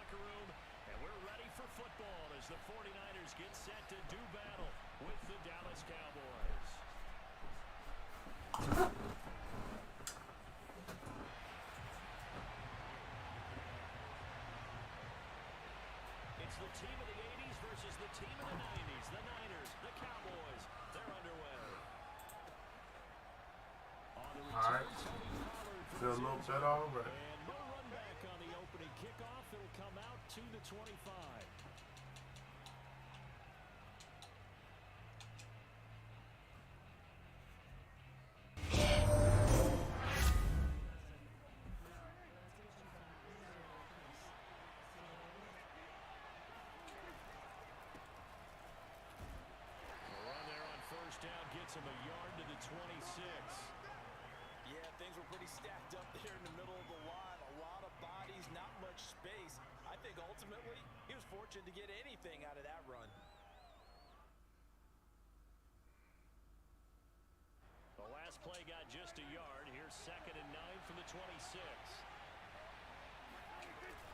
locker room, and we're ready for football as the 49ers get set to do battle with the Dallas Cowboys. It's the team of the 80s versus the team of the 90s. The Niners, the Cowboys, they're underway. All right, feel a little better already. And no run back on the opening kickoff. It'll come out to the 25. First down gets him a yard to the 26. Yeah, things were pretty stacked up there in the middle of the line. A lot of bodies, not much space. I think ultimately he was fortunate to get anything out of that run. The last play got just a yard. Here's 2nd and 9 from the 26.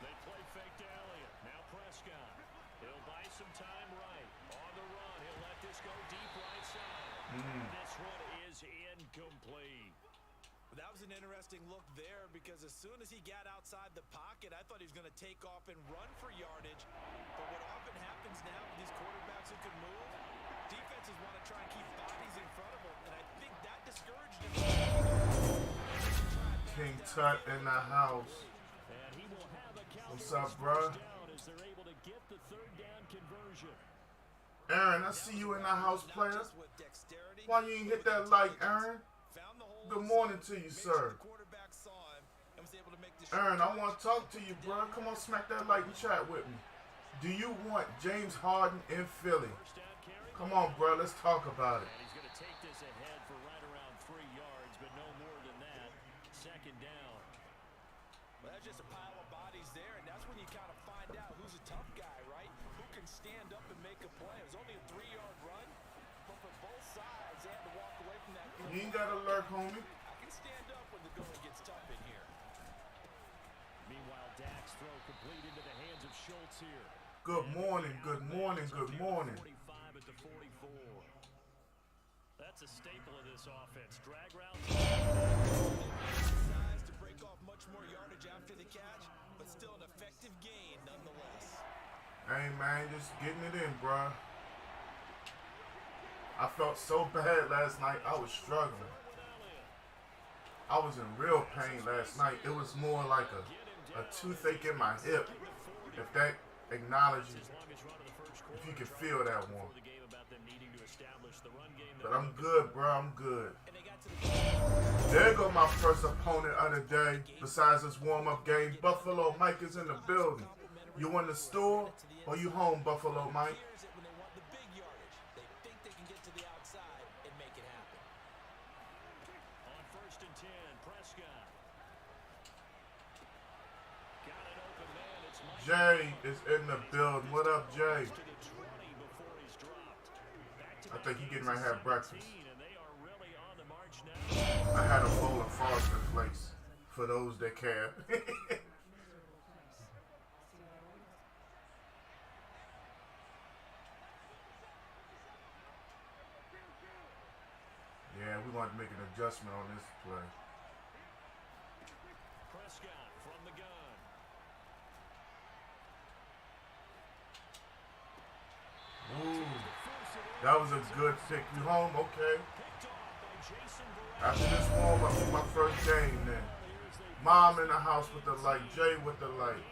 They play fake to Elliott. Now Prescott. He'll buy some time right. On the run, he'll let this go deep right side. This one is incomplete. That was an interesting look there because as soon as he got outside the pocket, I thought he was going to take off and run for yardage. But what often happens now with these quarterbacks who can move, defenses want to try and keep bodies in front of them, and I think that discouraged him. King Tut in the house. And he will have a What's up, bro? as they're able to get the 3rd down conversion. Aaron, I see you in the house, player. Why you ain't hit that like, Aaron? Good morning to you, sir. Aaron, I want to talk to you, bro. Come on, smack that like and chat with me. Do you want James Harden in Philly? Come on, bro. Let's talk about it. And he's going to take this ahead for right around 3 yards, but no more than that. 2nd down. Well, that's just a pile of bodies there, and that's when you kind of find out who's a tough guy, right? Who can stand up and make a play. It was only a 3-yard run, but for both sides, they had to walk away from that. You ain't got to lurk, homie. I can stand up when the going gets tough in here. Meanwhile, Dak's throw complete into the hands of Schultz here. Good morning, good morning, good morning. 45 at the 44. That's a staple of this offense. Drag routes. Size to break off much more yardage after the catch, but still an effective gain nonetheless. Hey, man, just getting it in, bro. I felt so bad last night. I was struggling. I was in real pain last night. It was more like a toothache in my hip. If that acknowledges, if you can feel that one. But I'm good, bro. I'm good. There go my first opponent of the day. Besides this warm-up game, Buffalo Mike is in the building. You in the store or you home, Buffalo Mike? Jay is in the building. What up, Jay? I think he getting ready to have breakfast. I had a bowl of Frosted Flakes for those that care. Yeah, we want to make an adjustment on this play. Prescott from the gun. Ooh, that was a good pick. You home? Okay. After this warm-up, my first game then. Mom in the house with the light. Jay with the light.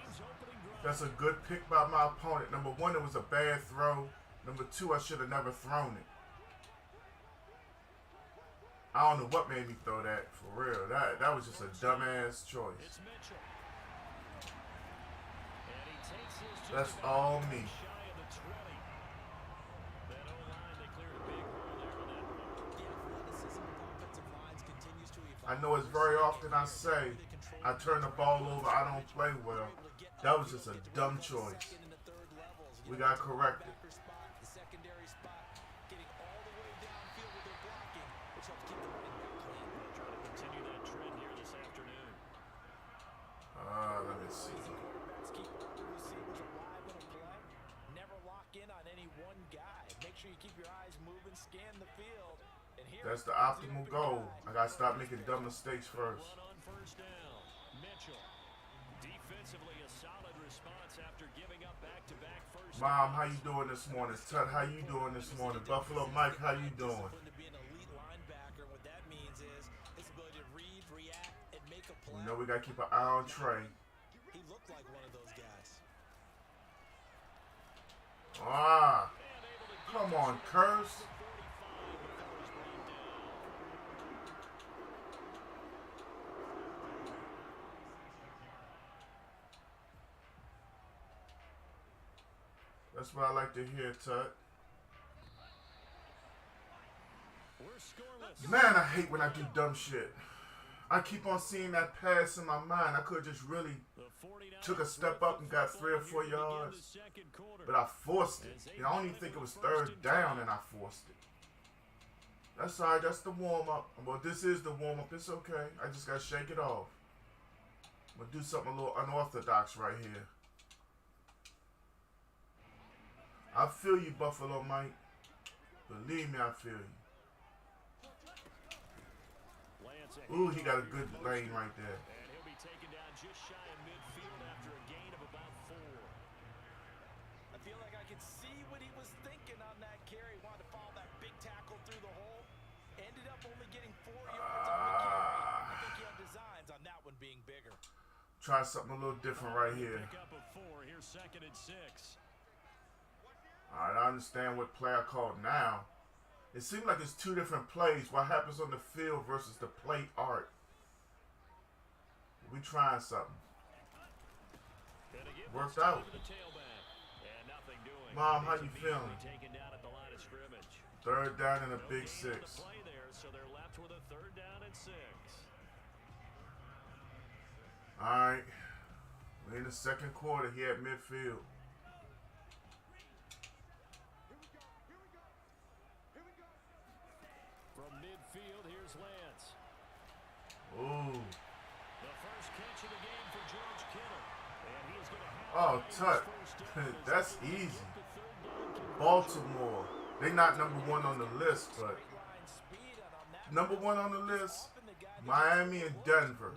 That's a good pick by my opponent. Number 1, it was a bad throw. Number 2, I should have never thrown it. I don't know what made me throw that, for real. That was just a dumbass choice. That's all me. I know it's very often I say I turn the ball over, I don't play well. That was just a dumb choice. We got corrected. Let me see. That's the optimal goal. I gotta stop making dumb mistakes first. Defensively, a solid response after giving up back-to-back first. Mom, how you doing this morning? Tut, how you doing this morning? Buffalo Mike, how you doing? You know we gotta keep an eye on Trey. He looked like one of those guys. Ah, come on, Curse. That's what I like to hear, Tut. Man, I hate when I do dumb shit. I keep on seeing that pass in my mind. I could have just really took a step up and got 3 or 4 yards. But I forced it. I don't even think it was 3rd down and I forced it. That's all right. That's the warm-up. Well, this is the warm-up. It's okay. I just got to shake it off. I'm going to do something a little unorthodox right here. I feel you, Buffalo Mike. Believe me, I feel you. Ooh, he got a good lane right there. And he'll be taken down just shy of midfield after a gain of about 4. I feel like I can see what he was thinking on that carry. Wanted to follow that big tackle through the hole. Ended up only getting 4 yards on the carry. I think he had designs on that one being bigger. Try something a little different right here. Pick up a 4. Here's 2nd and 6. All right, I understand what play I called now. It seems like it's 2 different plays. What happens on the field versus the play art. We trying something. Worked out. Mom, how you feeling? 3rd down and a big 6. So they're left with a 3rd down and 6. All right. We're in the 2nd quarter here at midfield. Midfield, here's Lance. Ooh. The first catch of the game for George Kittle. And he is going to Oh, Tut. That's easy. Baltimore. They not number 1 on the list, but number 1 on the list, Miami and Denver.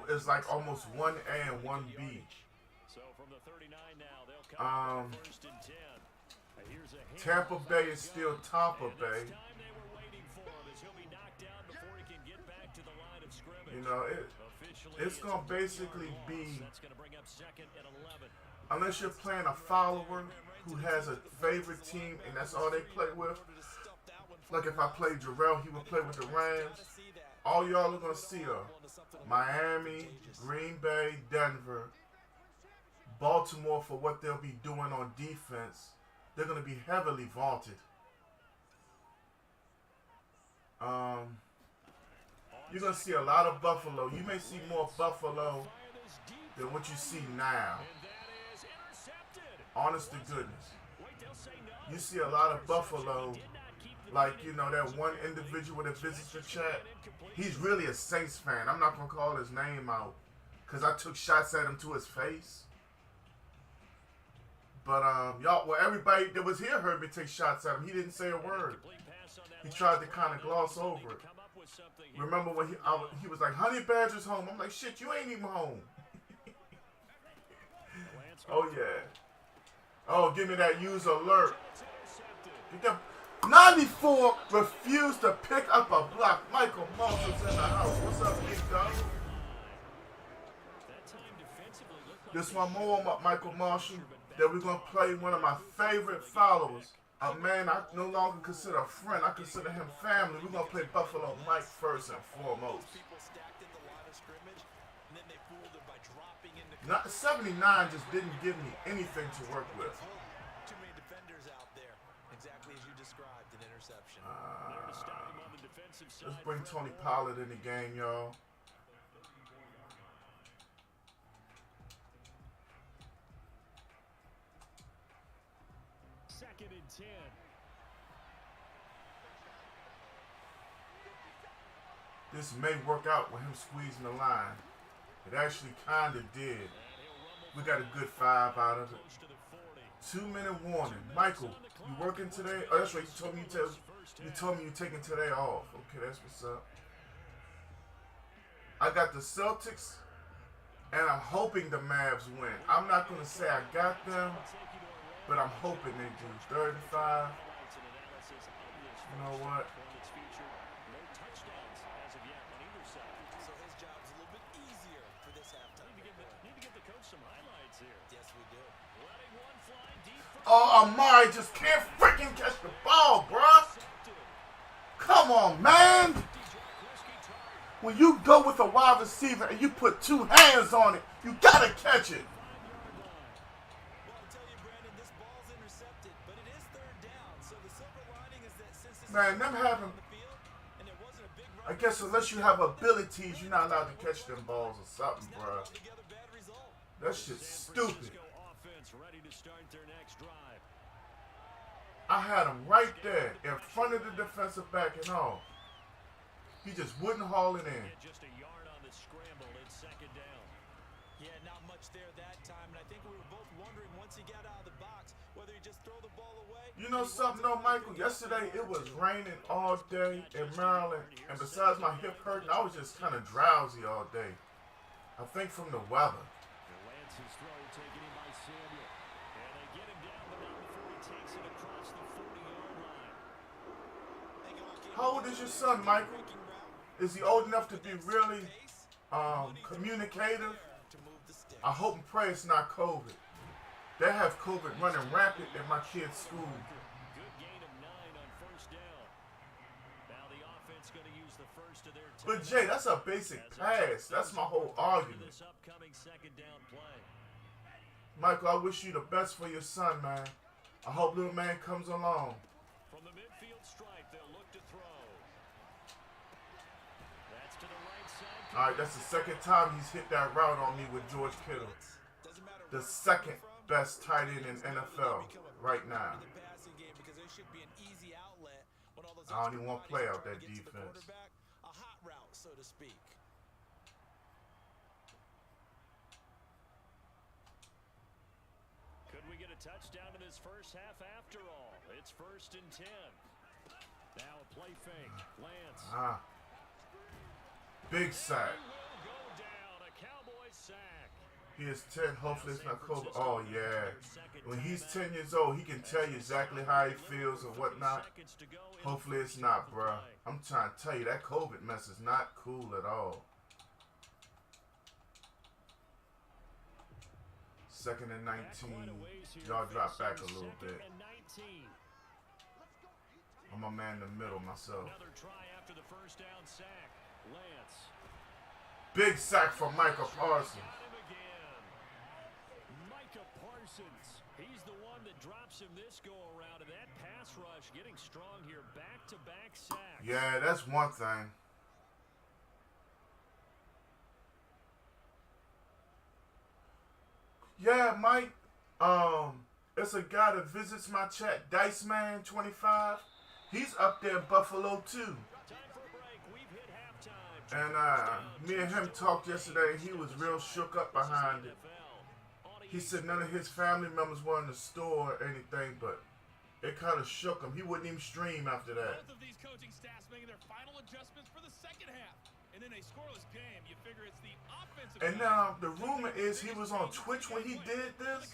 It's like almost 1A and 1B. So from the 39 now, they'll come first and 10. Tampa Bay is still Tampa Bay. You know, it's going to basically be, unless you're playing a follower who has a favorite team and that's all they play with. Like if I played Jarrell, he would play with the Rams. All y'all are going to see are Miami, Green Bay, Denver, Baltimore for what they'll be doing on defense. They're going to be heavily vaunted. You're going to see a lot of Buffalo. You may see more Buffalo than what you see now. Honest to goodness. You see a lot of Buffalo, like, you know, that one individual that visits the chat. He's really a Saints fan. I'm not going to call his name out because I took shots at him to his face. But, y'all, well, everybody that was here heard me take shots at him. He didn't say a word. He tried to kind of gloss over it. Remember when he was like, Honey Badger's home. I'm like, shit, you ain't even home. Oh, yeah. Oh, give me that user alert. Get them. 94 refused to pick up a block. Michael Marshall's in the house. What's up, big dog? This one more, Michael Marshall, that we're going to play one of my favorite followers. A man I no longer consider a friend. I consider him family. We're going to play Buffalo Mike first and foremost. Not 79 just didn't give me anything to work with. Too many defenders out there. Exactly as you described, an interception. Let's bring Tony Pollard in the game, y'all. Second and 10. This may work out with him squeezing the line. It actually kind of did. We got a good 5 out of it. 2-minute warning. Michael, you working today? Oh, that's right. You told me You told me you're taking today off. Okay, that's what's up. I got the Celtics, and I'm hoping the Mavs win. I'm not going to say I got them, but I'm hoping they do. 35. You know what? So his job's a little bit easier for this halftime. Need to give the coach some highlights here. Yes, we do. Letting one fly deep for Oh, Amari just can't freaking catch the ball, bruh. Come on, man. When you go with a wide receiver and you put two hands on it, you got to catch it. Well, I'll tell you, Brandon, this ball's intercepted, but it is third down. So the silver lining is that since this Man, them having, on the field, and it wasn't a big I guess unless you have abilities, you're not allowed to catch them balls or something, bruh. together bad result. That shit's stupid. offense ready to start their next drive. I had him right there in front of the defensive back and all. He just wouldn't haul it in. Just a yard on the scramble. It's second down. Yeah, not much there that time, and I think we were both wondering once he got out of the box whether he just throw the ball away. You know something though, Michael? Yesterday it was raining all day in Maryland, and besides my hip hurting, I was just kind of drowsy all day. I think from the weather. Lance's throw taken in by Samuel. And they get him down, but not before he takes it across the 40-yard line. How old is your son, Michael? Is he old enough to be really communicative? I hope and pray it's not COVID. They have COVID running rampant at my kid's school. Good gain of 9 on first down. Now the offense going to use the first of their But Jay, that's a basic pass. That's my whole argument. this upcoming second down play. Michael, I wish you the best for your son, man. I hope little man comes along. From the midfield stripe, they'll look to throw. That's to the right side. All right, that's the second time he's hit that route on me with George Kittle. The second best tight end in NFL right now. I don't even want to play out that defense. A hot route, so to speak. Could we get a touchdown in this first half after all? It's 1st and 10. Now a play fake. Lance. Big sack. Will go down. A Cowboy sack. He is 10. Hopefully it's not Kobe. Oh, yeah. When he's 10 years old, he can tell you exactly how he feels and whatnot. Hopefully it's not, bruh. I'm trying to tell you, that COVID mess is not cool at all. 2nd and 19. Y'all drop back a little bit. I'm a man in the middle myself. Another try after the first down sack. Lance. Big sack from Michael Parsons. Micah Parsons. He's the one that drops him this go around, and that pass rush getting strong here. Back-to-back sacks. Yeah, that's one thing. Yeah, Mike. It's a guy that visits my chat, Dice Man 25. He's up there in Buffalo too. And me and him talked yesterday. He was real shook up behind it. He said none of his family members were in the store or anything, but it kind of shook him. He wouldn't even stream after that. Both of these coaching staffs making their final adjustments for the second half. And in a scoreless game, you figure it's the offensive. And now the rumor is he was on Twitch when he did this.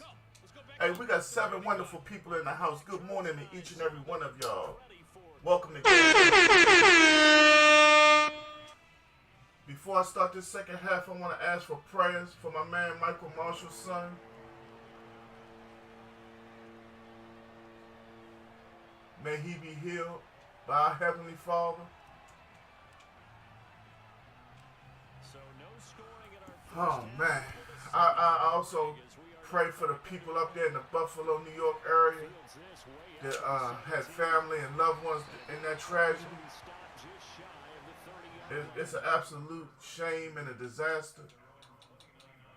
Hey, we got 7 wonderful people in the house. Good morning to each and every one of y'all. Welcome to Before I start this second half, I want to ask for prayers for my man Michael Marshall's son. May he be healed by our Heavenly Father. Oh man, I also pray for the people up there in the Buffalo, New York area that had family and loved ones in that tragedy. It's an absolute shame and a disaster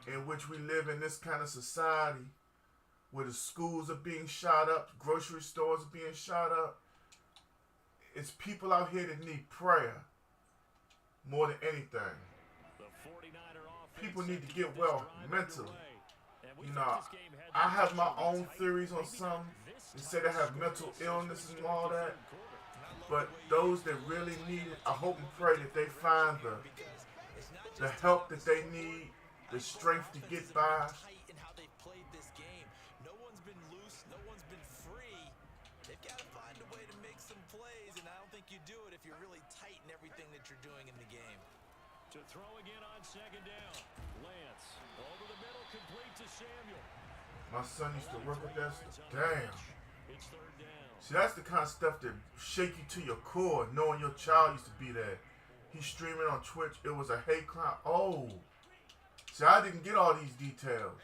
in which we live in this kind of society where the schools are being shot up, grocery stores are being shot up. It's people out here that need prayer more than anything. People need to get well mentally. You know, I have my own theories on some. They say they have mental illness and all that. But those that really need it, I hope and pray that they find the help that they need, the strength to get by. In how they played this game. No one's been loose, no one's been free. They've got to find a way to make some plays, and I don't think you do it if you're really tight in everything that you're doing in the game. To throw again on second down. Lance over the middle, complete to Samuel. My son used to work with that. Damn. It's third down. See, that's the kind of stuff that shake you to your core, knowing your child used to be there. He's streaming on Twitch. It was a hate crime. Oh. See, I didn't get all these details.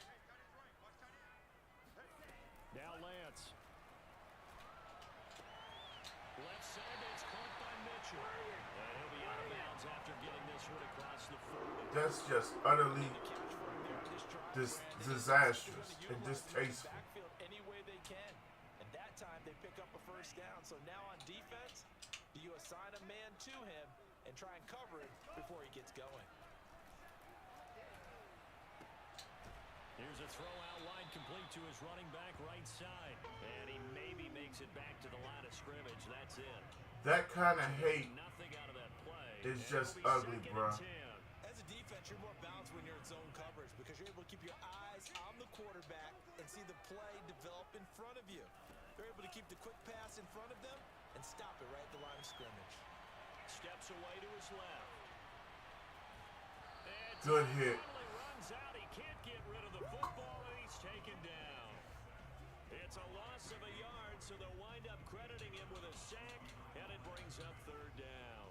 Now Lance. Left side, it's caught by Mitchell. And he'll be out of bounds after getting this one across the 40. That's just utterly disastrous and distasteful. Backfield any way they can. And that time they pick up a first down. So now on defense, do you assign a man to him and try and cover it before he gets going? Here's a throw out line complete to his running back right side. And he maybe makes it back to the line of scrimmage. That's it. That kind of hate Nothing out of that play. is just ugly, bro. As a defense, you're more balanced when you're in zone coverage because you're able to keep your eyes on the quarterback and see the play develop in front of you. They're able to keep the quick pass in front of them and stop it right at the line of scrimmage. Steps away to his left. And Good hit. finally runs out. He can't get rid of the football, and he's taken down. It's a loss of a yard, so they'll wind up crediting him with a sack, and it brings up third down.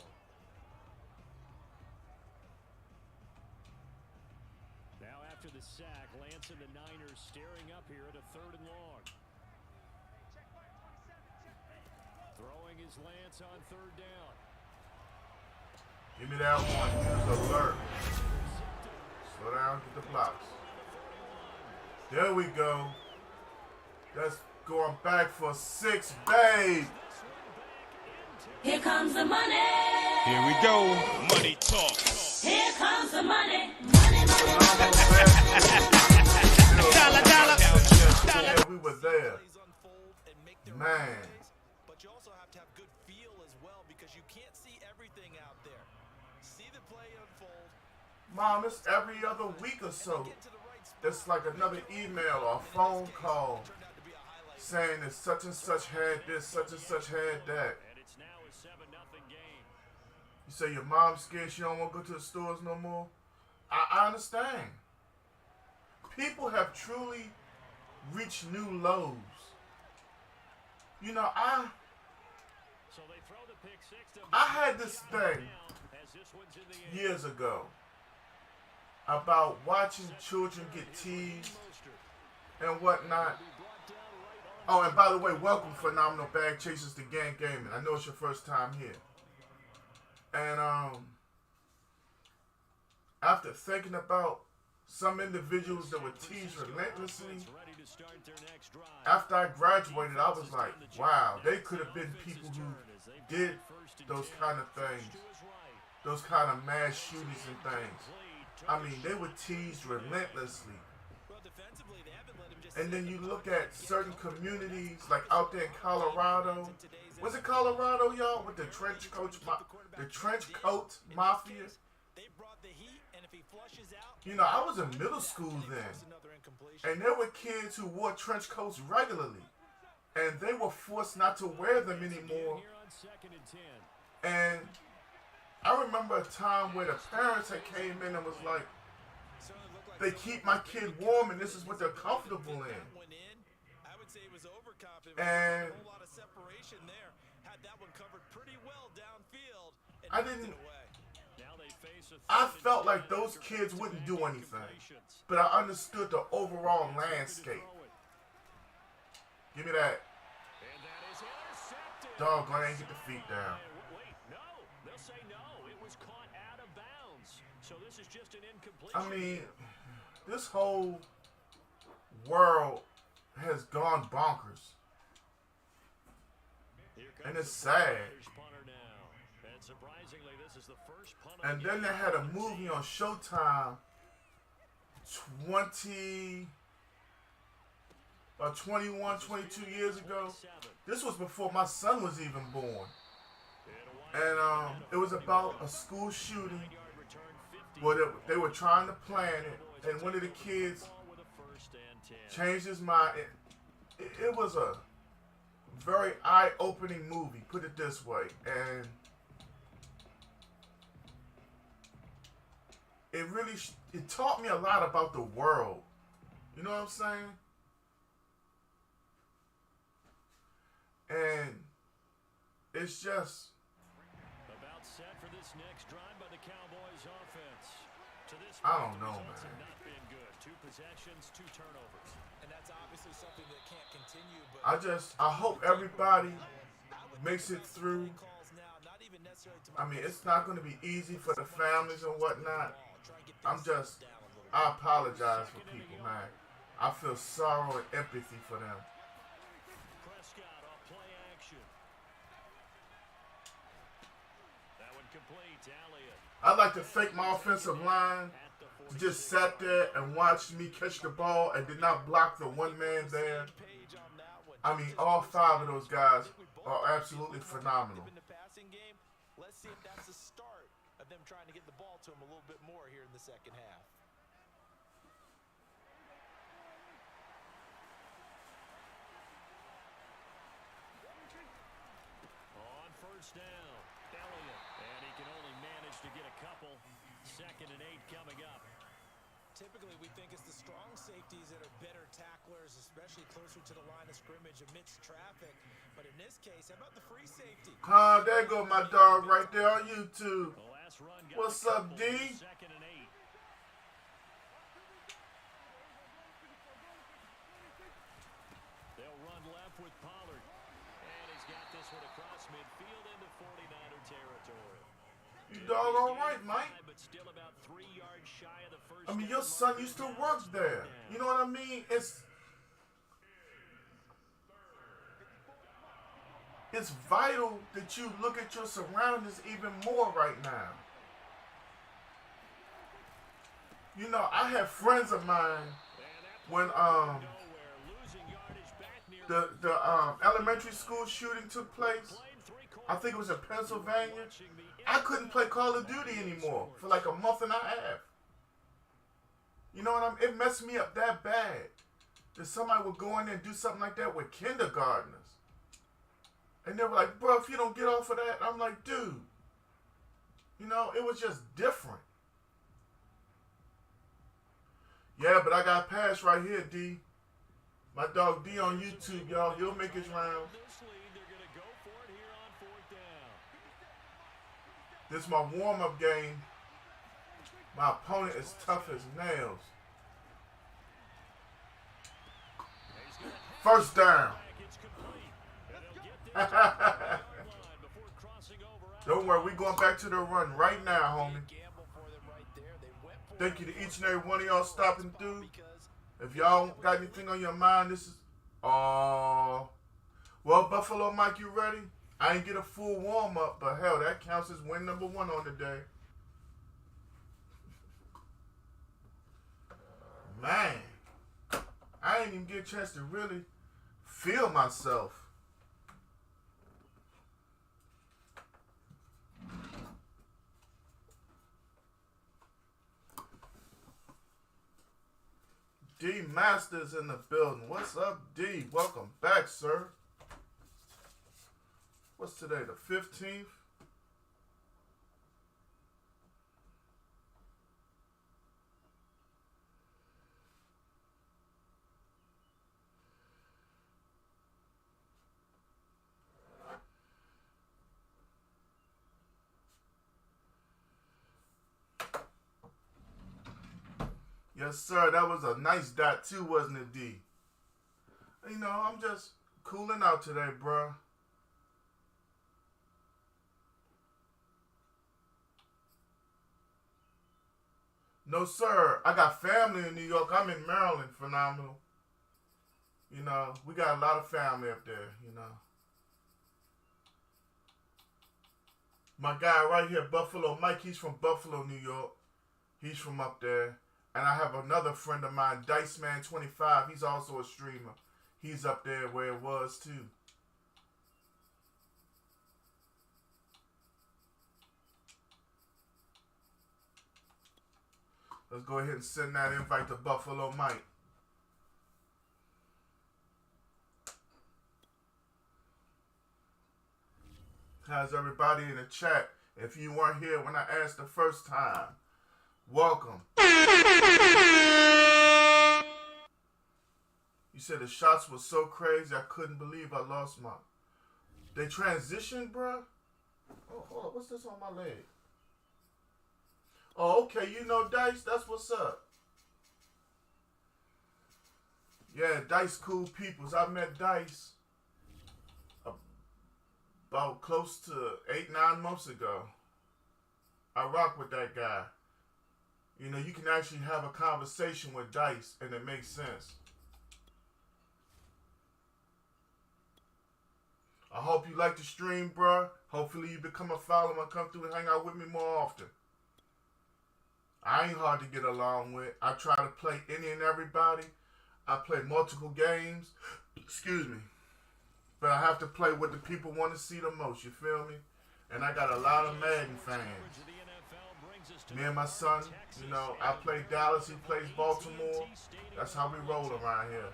Now after the sack, Lance and the Niners staring up here at a third and long. Throwing his Lance on third down. Give me that one. Use alert. Slow down, get the blocks. There we go. That's going back for 6, babe. Here comes the money. Here we go. Money talk. Here comes the money. Money, money, Dollar, dollar. Yeah, we were there. Plays unfold and make their Man. plays, but you also have to have good feel as well because you can't see everything out there. See the play unfold. Mom, it's every other week or so. Get to the right spot. It's like another email or phone call Turned out to be a highlight. saying that such and such had this, such and such had that. And it's now a 7-0 game. You say your mom's scared she don't want to go to the stores no more? I understand. People have truly reached new lows. You know, So they throw the pick six to I had this thing as this one's in the air. years ago about watching children get teased and whatnot. Oh, and by the way, welcome Phenomenal Bag Chasers to GANTT Gaming. I know it's your first time here. And after thinking about some individuals that were teased relentlessly, Ready to start their next drive. after I graduated, I was like, wow, they could have been people who did those kind of things, those kind of mass shootings and things. I mean, they were teased relentlessly. Well, defensively, they haven't let him just And then you look at certain communities, like out there in Colorado. Was it Colorado, y'all, with the trench coat mafia? They brought the heat, and if he flushes out, You know, I was in middle school then, that's another incompletion. and there were kids who wore trench coats regularly, and they were forced not to wear them anymore. Here on 2nd and 10. And I remember a time where the parents had came in and was like, Certainly looked like they keep my kid warm, and this is what they're comfortable in. went in. I would say he was overconfident. And a whole lot of separation there. Had that one covered pretty well downfield. And I knocked it didn't- away. Now they face a I third and felt 10 like those after kids wouldn't do anything, incompletions. but I understood the overall Ready to landscape. throw it. Give me that. And that is intercepted. Dog, I ain't get the feet down. And wait, no. They'll say no. It was caught out of bounds. So this is just an incompletion. I mean, this whole world has gone bonkers. Here and comes it's the sad. Buccaneers punter now. And surprisingly, this is the first punt of And the then they game had a for the movie team. on Showtime 21, 22 years ago. 27. This was before my son was even born. And it was about a school shooting where they were trying to plan it, and one of the kids changed his mind. It was a very eye-opening movie, put it this way, and it really it taught me a lot about the world. You know what I'm saying? And it's just about set for this next drive by the Cowboys offense. To this I don't know, results man. have not been good. 2 possessions, 2 turnovers. And that's obviously something that can't continue. But I hope everybody makes it through. I mean, it's not going to be easy for the families and whatnot. I apologize for people, man. I feel sorrow and empathy for them. Prescott off play action. That one complete. Elliott. I'd like to thank my offensive line who just sat there and watched me catch the ball and did not block the one man there. I mean, all 5 of those guys are absolutely phenomenal. Let's see if that's the start of them trying to get the ball to him a little bit more here in the second half. On first down, Elliott. And he can only manage to get a couple. 2nd and 8 coming up. Typically, we think it's the strong safeties that are better tacklers, especially closer to the line of scrimmage amidst traffic. But in this case, how about the free safety? There go my dog right there on YouTube. The last run got What's a up, couple. D? 2nd and 8. They'll run left with Pollard. And he's got this one across midfield into 49er territory. You doggone right, Mike. But still about 3 yards shy of the first I mean, down your son mark. used to work there. You know what I mean? It's vital that you look at your surroundings even more right now. You know, I have friends of mine when the elementary school shooting took place. I think it was in Pennsylvania. I couldn't play Call of Duty anymore for like a month and a half. You know what I mean? It messed me up that bad that somebody would go in there and do something like that with kindergartners. And they were like, bro, if you don't get off of that, I'm like, dude. You know, it was just different. Yeah, but I got passed right here, D. My dog D on YouTube, y'all. He'll make his round. This is my warm-up game. My opponent is tough as nails. First down. Don't worry, we're going back to the run right now, homie. Thank you to each and every one of y'all stopping through. If y'all got anything on your mind, this is... well, Buffalo Mike, you ready? I ain't get a full warm-up, but hell, that counts as win number 1 on the day. Man, I ain't even get a chance to really feel myself. D Masters in the building. What's up, D? Welcome back, sir. What's today, the 15th? Yes, sir. That was a nice dot too, wasn't it, D? You know, I'm just cooling out today, bruh. No, sir. I got family in New York. I'm in Maryland. Phenomenal. You know, we got a lot of family up there, you know. My guy right here, Buffalo Mike, he's from Buffalo, New York. He's from up there. And I have another friend of mine, Diceman25. He's also a streamer. He's up there where it was, too. Let's go ahead and send that invite to Buffalo Mike. How's everybody in the chat? If you weren't here when I asked the first time, welcome. You said the shots were so crazy I couldn't believe I lost my... They transitioned, bruh? Oh, hold on. What's this on my leg? Oh, okay. You know Dice? That's what's up. Yeah, Dice cool peoples. I met Dice about close to 8-9 months ago. I rock with that guy. You know, you can actually have a conversation with Dice and it makes sense. I hope you like the stream, bruh. Hopefully you become a follower and come through and hang out with me more often. I ain't hard to get along with. I try to play any and everybody. I play multiple games. Excuse me. But I have to play what the people want to see the most, you feel me? And I got a lot of Madden fans. Me and my son, you know, I play Dallas, he plays Baltimore. That's how we roll around here.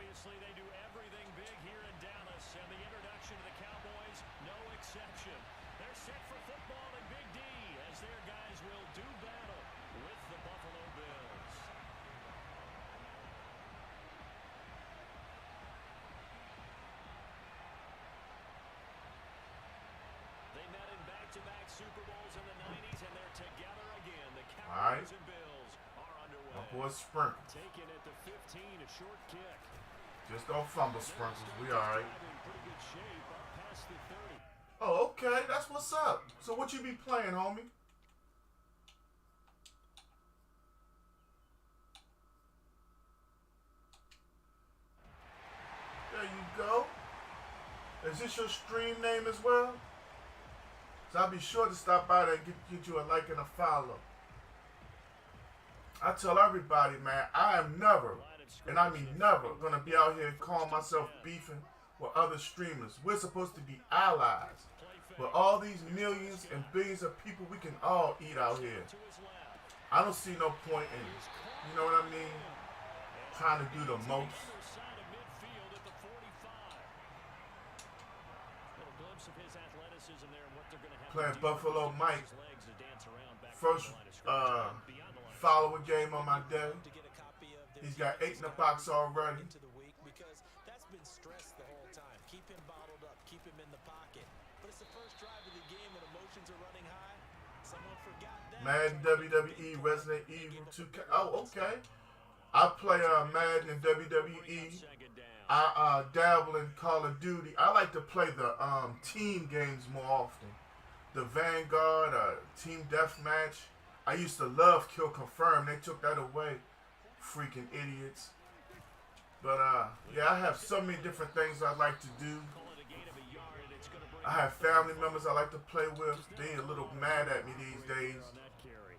Super Bowls in the 90s, and they're together again. The Cowboys and Bills are underway. My boy Sprinkles. Taking it to 15, a short kick. Just don't fumble, Sprinkles. We all right. Pretty good shape up past the 30. Oh, okay. That's what's up. So what you be playing, homie? There you go. Is this your stream name as well? So I'll be sure to stop by there and get you a like and a follow. I tell everybody, man, I am never, and I mean never, going to be out here and call myself beefing with other streamers. We're supposed to be allies. But all these millions and billions of people, we can all eat out here. I don't see no point in, you know what I mean, trying to do the most. Playing Buffalo Mike. First follower game on my day. He's got 8 in the box already. That's been stressed the whole time. Keep him bottled up, keep him in the pocket. But it's the first drive of the game when emotions are running high. Someone forgot that. Madden, WWE, Resident Evil 2K. Oh, okay. I play Madden and WWE. I dabble in Call of Duty. I like to play the team games more often. The Vanguard, Team Deathmatch. I used to love Kill Confirm. They took that away. Freaking idiots. But yeah, I have so many different things I like to do. I have family members I like to play with. They a little mad at me these days.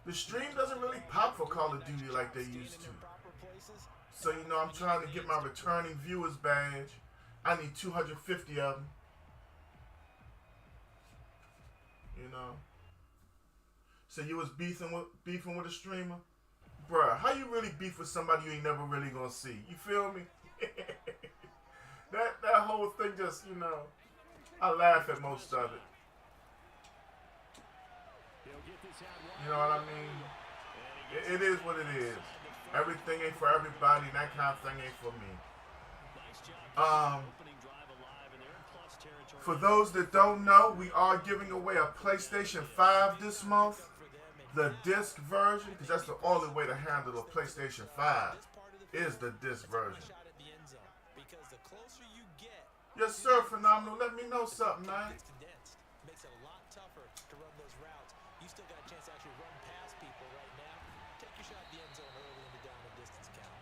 The stream doesn't really pop for Call of Duty like they used to. So, you know, I'm trying to get my returning viewers badge. I need 250 of them. You know. So you was beefing with a streamer? Bruh, how you really beef with somebody you ain't never really gonna see? You feel me? that whole thing just, you know, I laugh at most of it. You know what I mean? It is what it is. Everything ain't for everybody, and that kind of thing ain't for me. For those that don't know, we are giving away a PlayStation 5 this month. The disc version, because that's the only way to handle a PlayStation 5, is the disc version. Yes, sir, Phenomenal. Let me know something, man. Makes it a lot tougher to run those routes. You still got a chance to actually run past people right now. Take your shot at the end zone early in the down and distance count.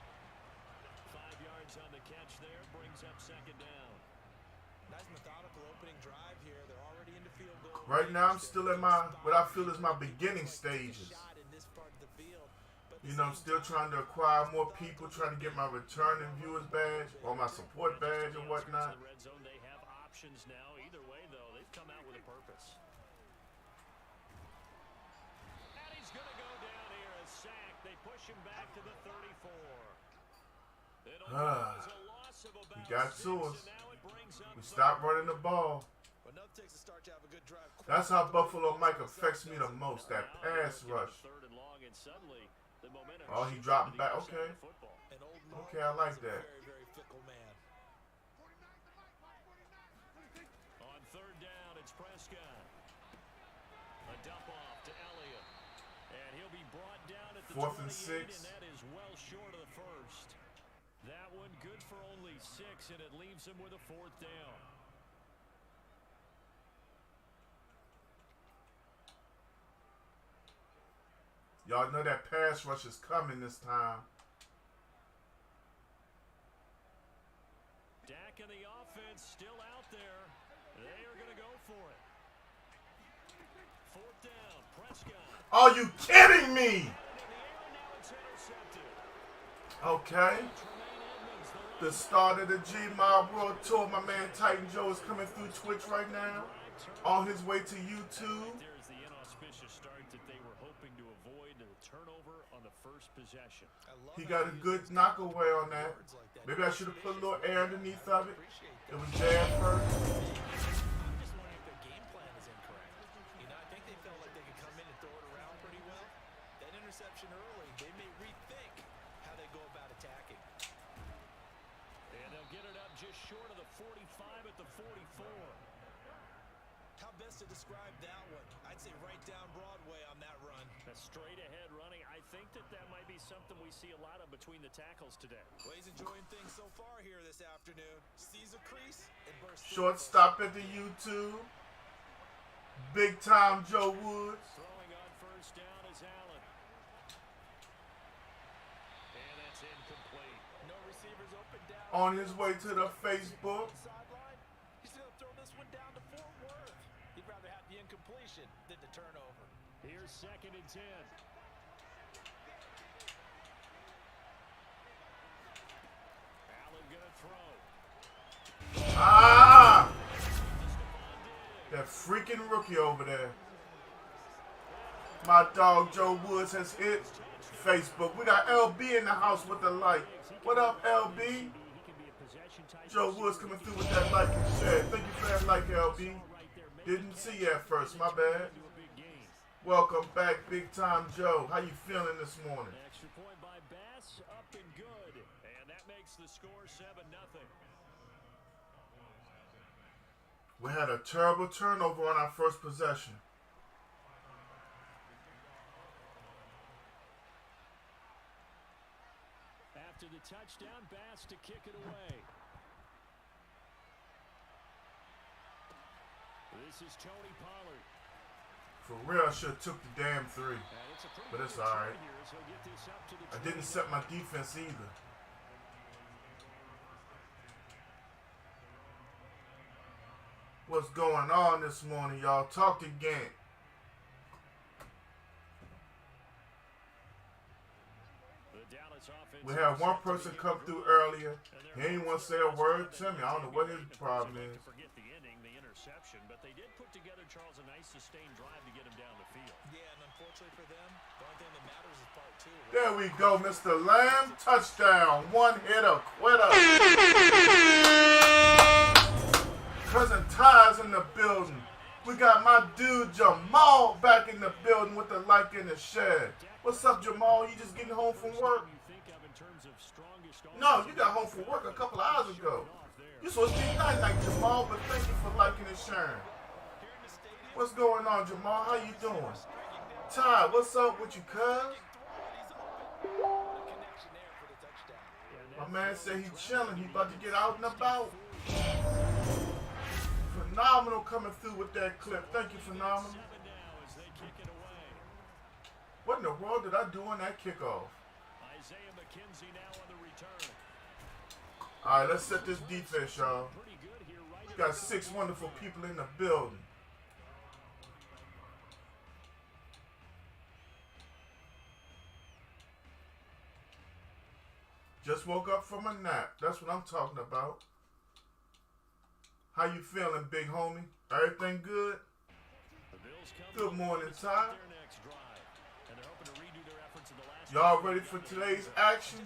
5 yards on the catch there, brings up second down. Nice methodical opening drive here. They're already into field goal. Right now, I'm still in my, what I feel is my beginning stages. You know, I'm still trying to acquire more people, trying to get my returning viewers badge or my support badge and whatnot. They have options now. Either way, though, they've come out with a purpose. And he's going to go down here, a sack. They push push him back to the 34. He got to us. We stopped running the ball. That's how Buffalo Mike affects me the most, that pass rush. Oh, he dropped back. Okay. Okay, I like that. On third down, it's Prescott. A dump off to Elliott. And he'll be brought down at the 4th and 28, 6. and that is well short of the first. That one good for only 6, and it leaves him with a 4th down. Y'all know that pass rush is coming this time. Dak and the offense still out there. They are going to go for it. 4th down, Prescott. Are you kidding me? Okay. The start of the G Mob World Tour. My man Titan Joe is coming through Twitch right now. On his way to YouTube. There's the inauspicious start that they were hoping to avoid, a turnover on the first possession. He got a good knockaway on that. Maybe I should have put a little air underneath of it. It was there first. I'm just wondering if their game plan is incorrect. You know, I think they felt like they could come in and throw it around pretty well. That interception early, they may rethink how they go about attacking. And they'll get it up just short of the 45 at the 44. How best to describe that one? I'd say right down Broadway on that run. A straight ahead running. I think that might be something we see a lot of between the tackles today. Well, he's enjoying things so far here this afternoon. Sees a crease and bursts. Shortstop at the YouTube. Big time Joe Woods. Throwing on first down is Allen. And that's incomplete. No receivers open down. On his way to the Facebook. Sideline. He's going to throw this one down to Fort Worth. He'd rather have the incompletion than the turnover. Here's 2nd and 10. Allen gonna throw. Ah! That freaking rookie over there. My dog Joe Woods has hit Facebook. We got LB in the house with the like. What up, LB? Joe Woods coming through with that like and share. Thank you for that like, LB. Didn't see you at first, my bad. Welcome back, Big Time Joe. How you feeling this morning? Extra point by Bass, up and good. And that makes the score 7-0. We had a terrible turnover on our first possession. After the touchdown, Bass to kick it away. This is Tony Pollard. For real, I should have took the damn 3. But it's alright. I didn't set my defense either. What's going on this morning, y'all? Talk to GANTT. We had one person come through earlier. He ain't want to say a word to me. I don't know what his problem is. But they did put together, Charles, a nice sustained drive to get him down the field. Yeah, and unfortunately for them, the only thing that matters is part 2. Right? There we go, Mr. Lamb. Touchdown. One hitter, quitter. Cousin Ty's in the building. We got my dude Jamal back in the building with the like in the shed. What's up, Jamal? You just getting home from work? No, you got home from work a couple of hours ago. You're supposed to be night Jamal, but thank you for liking and sharing. What's going on, Jamal? How you doing? Ty, what's up with you, cuz? My man said he chilling. He about to get out and about. Phenomenal coming through with that clip. Thank you, Phenomenal. What in the world did I do on that kickoff? All right, let's set this defense, y'all. Got 6 wonderful people in the building. Just woke up from a nap. That's what I'm talking about. How you feeling, big homie? Everything good? Good morning, Ty. Y'all ready for today's action?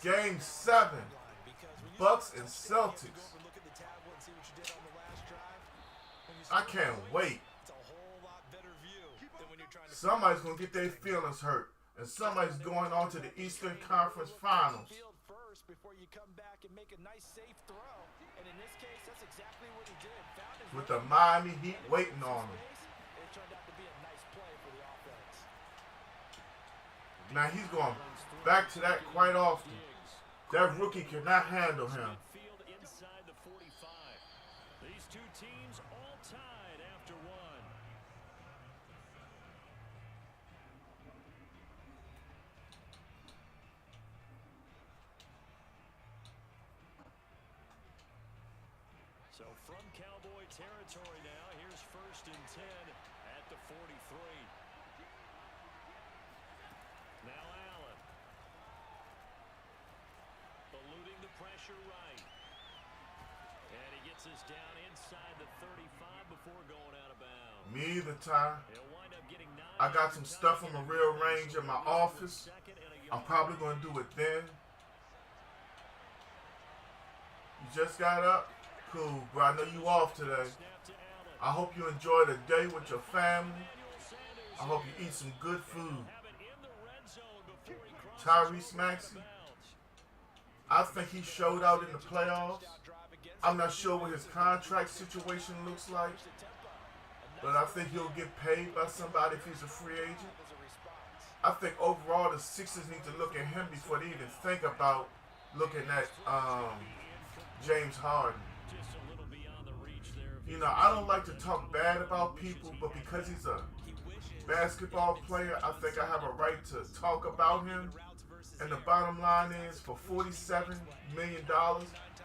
Game 7. Bucks and Celtics. I can't wait. Somebody's going to get their feelings hurt. And somebody's going on to the Eastern Conference Finals. With the Miami Heat waiting on him. Now he's going back to that quite often. That rookie cannot handle him. These two teams all tied after one. So from Cowboy territory now, here's 1st and 10 at the 43. Now Allen. Eluding the pressure right. And he gets us down inside the 35 before going out of bounds. Me either, Ty. He'll wind up getting 9. I got some stuff from a real range in my office. I'm probably going to do it then. You just got up? Cool, bro. I know you off today. I hope you enjoy the day with your family. I hope you eat some good food. Tyrese Maxey, I think he showed out in the playoffs. I'm not sure what his contract situation looks like, but I think he'll get paid by somebody if he's a free agent. I think overall the Sixers need to look at him before they even think about looking at James Harden. You know, I don't like to talk bad about people, but because he's a basketball player, I think I have a right to talk about him. And the bottom line is, for $47 million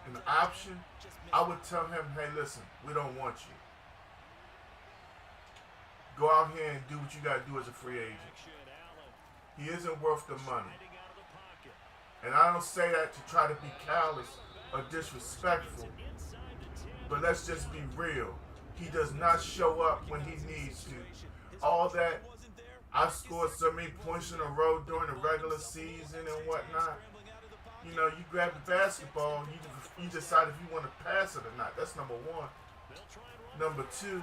in the option, I would tell him, hey, listen, we don't want you. Go out here and do what you got to do as a free agent. He isn't worth the money. And I don't say that to try to be callous or disrespectful, but let's just be real. He does not show up when he needs to. All that, I scored so many points in a row during the regular season and whatnot. You know, you grab the basketball, you decide if you want to pass it or not. That's number one. Number two,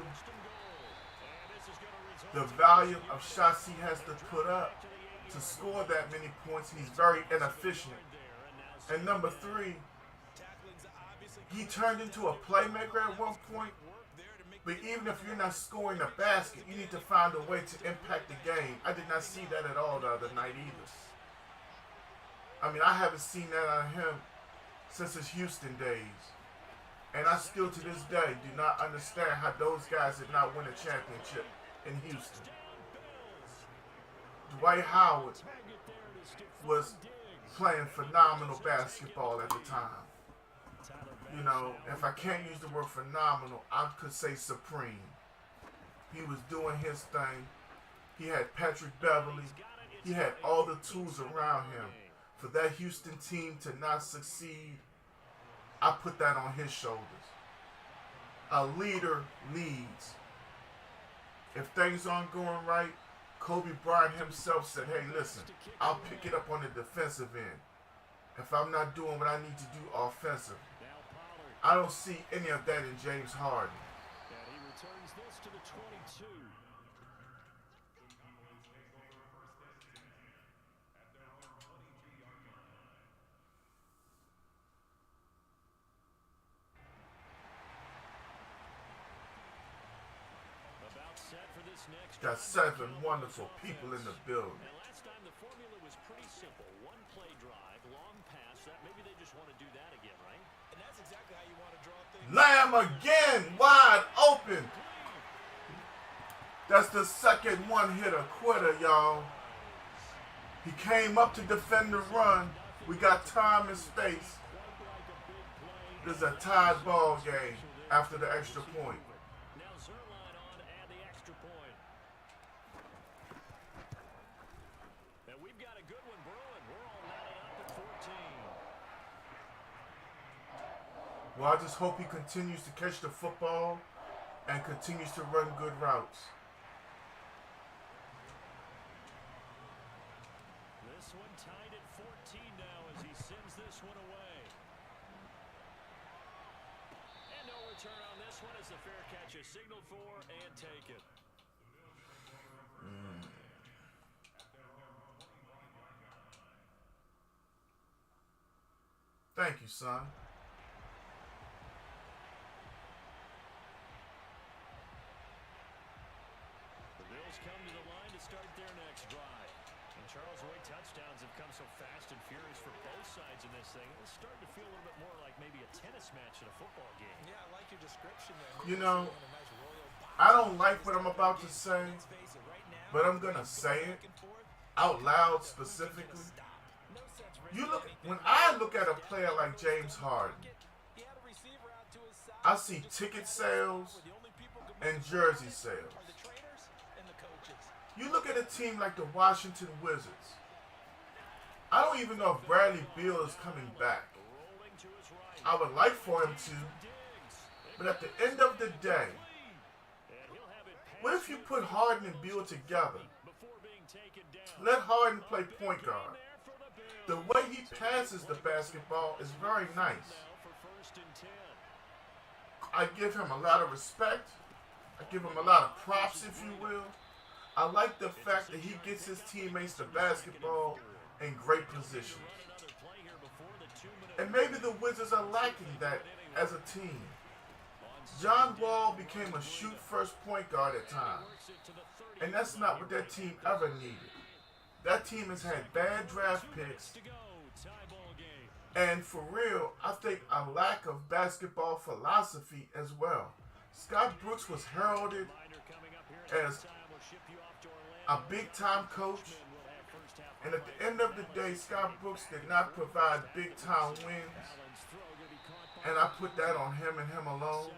the volume of shots he has to put up to score that many points, he's very inefficient. And number three, he turned into a playmaker at one point. But even if you're not scoring a basket, you need to find a way to impact the game. I did not see that at all the other night either. I mean, I haven't seen that out of him since his Houston days. And I still, to this day, do not understand how those guys did not win a championship in Houston. Dwight Howard was playing phenomenal basketball at the time. You know, if I can't use the word phenomenal, I could say supreme. He was doing his thing. He had Patrick Beverly. He had all the tools around him. For that Houston team to not succeed, I put that on his shoulders. A leader leads. If things aren't going right, Kobe Bryant himself said, hey, listen, I'll pick it up on the defensive end if I'm not doing what I need to do offensively. I don't see any of that in James Harden. And he returns this to the 22. About set for this next. Got 7 wonderful people in the building. And last time the formula was pretty simple. One play drive, long pass. That maybe they just want to do that again, right? And that's exactly how you want to draw things. Lamb again, wide open. That's the second one-hitter quitter, y'all. He came up to defend the run. We got time and space. This is a tied ball game after the extra point. Now Zerline on to add the extra point. And we've got a good one brewing. We're all knotted up at 14. Well, I just hope he continues to catch the football and continues to run good routes. This This one is the fair catch you signaled for and take it. Thank you, son. The Bills come to the line to start their next drive. And Charles, the way touchdowns have come so fast and furious for both sides in this thing, it's starting to feel a little bit more like maybe a tennis match at a football game. Yeah, I like your description there. You know, I don't like what I'm about to say, but I'm going to say it out loud specifically. When I look at a player like James Harden, I see ticket sales and jersey sales. You look at a team like the Washington Wizards. I don't even know if Bradley Beal is coming back. I would like for him to, but at the end of the day, what if you put Harden and Beal together? Let Harden play point guard. The way he passes the basketball is very nice. I give him a lot of respect. I give him a lot of props, if you will. I like the fact that he gets his teammates the basketball in great positions. And maybe the Wizards are lacking that as a team. John Wall became a shoot-first point guard at times. And that's not what that team ever needed. That team has had bad draft picks. And for real, I think a lack of basketball philosophy as well. Scott Brooks was heralded as a big-time coach. And at the end of the day, Scott Brooks did not provide big-time wins. And I put that on him and him alone.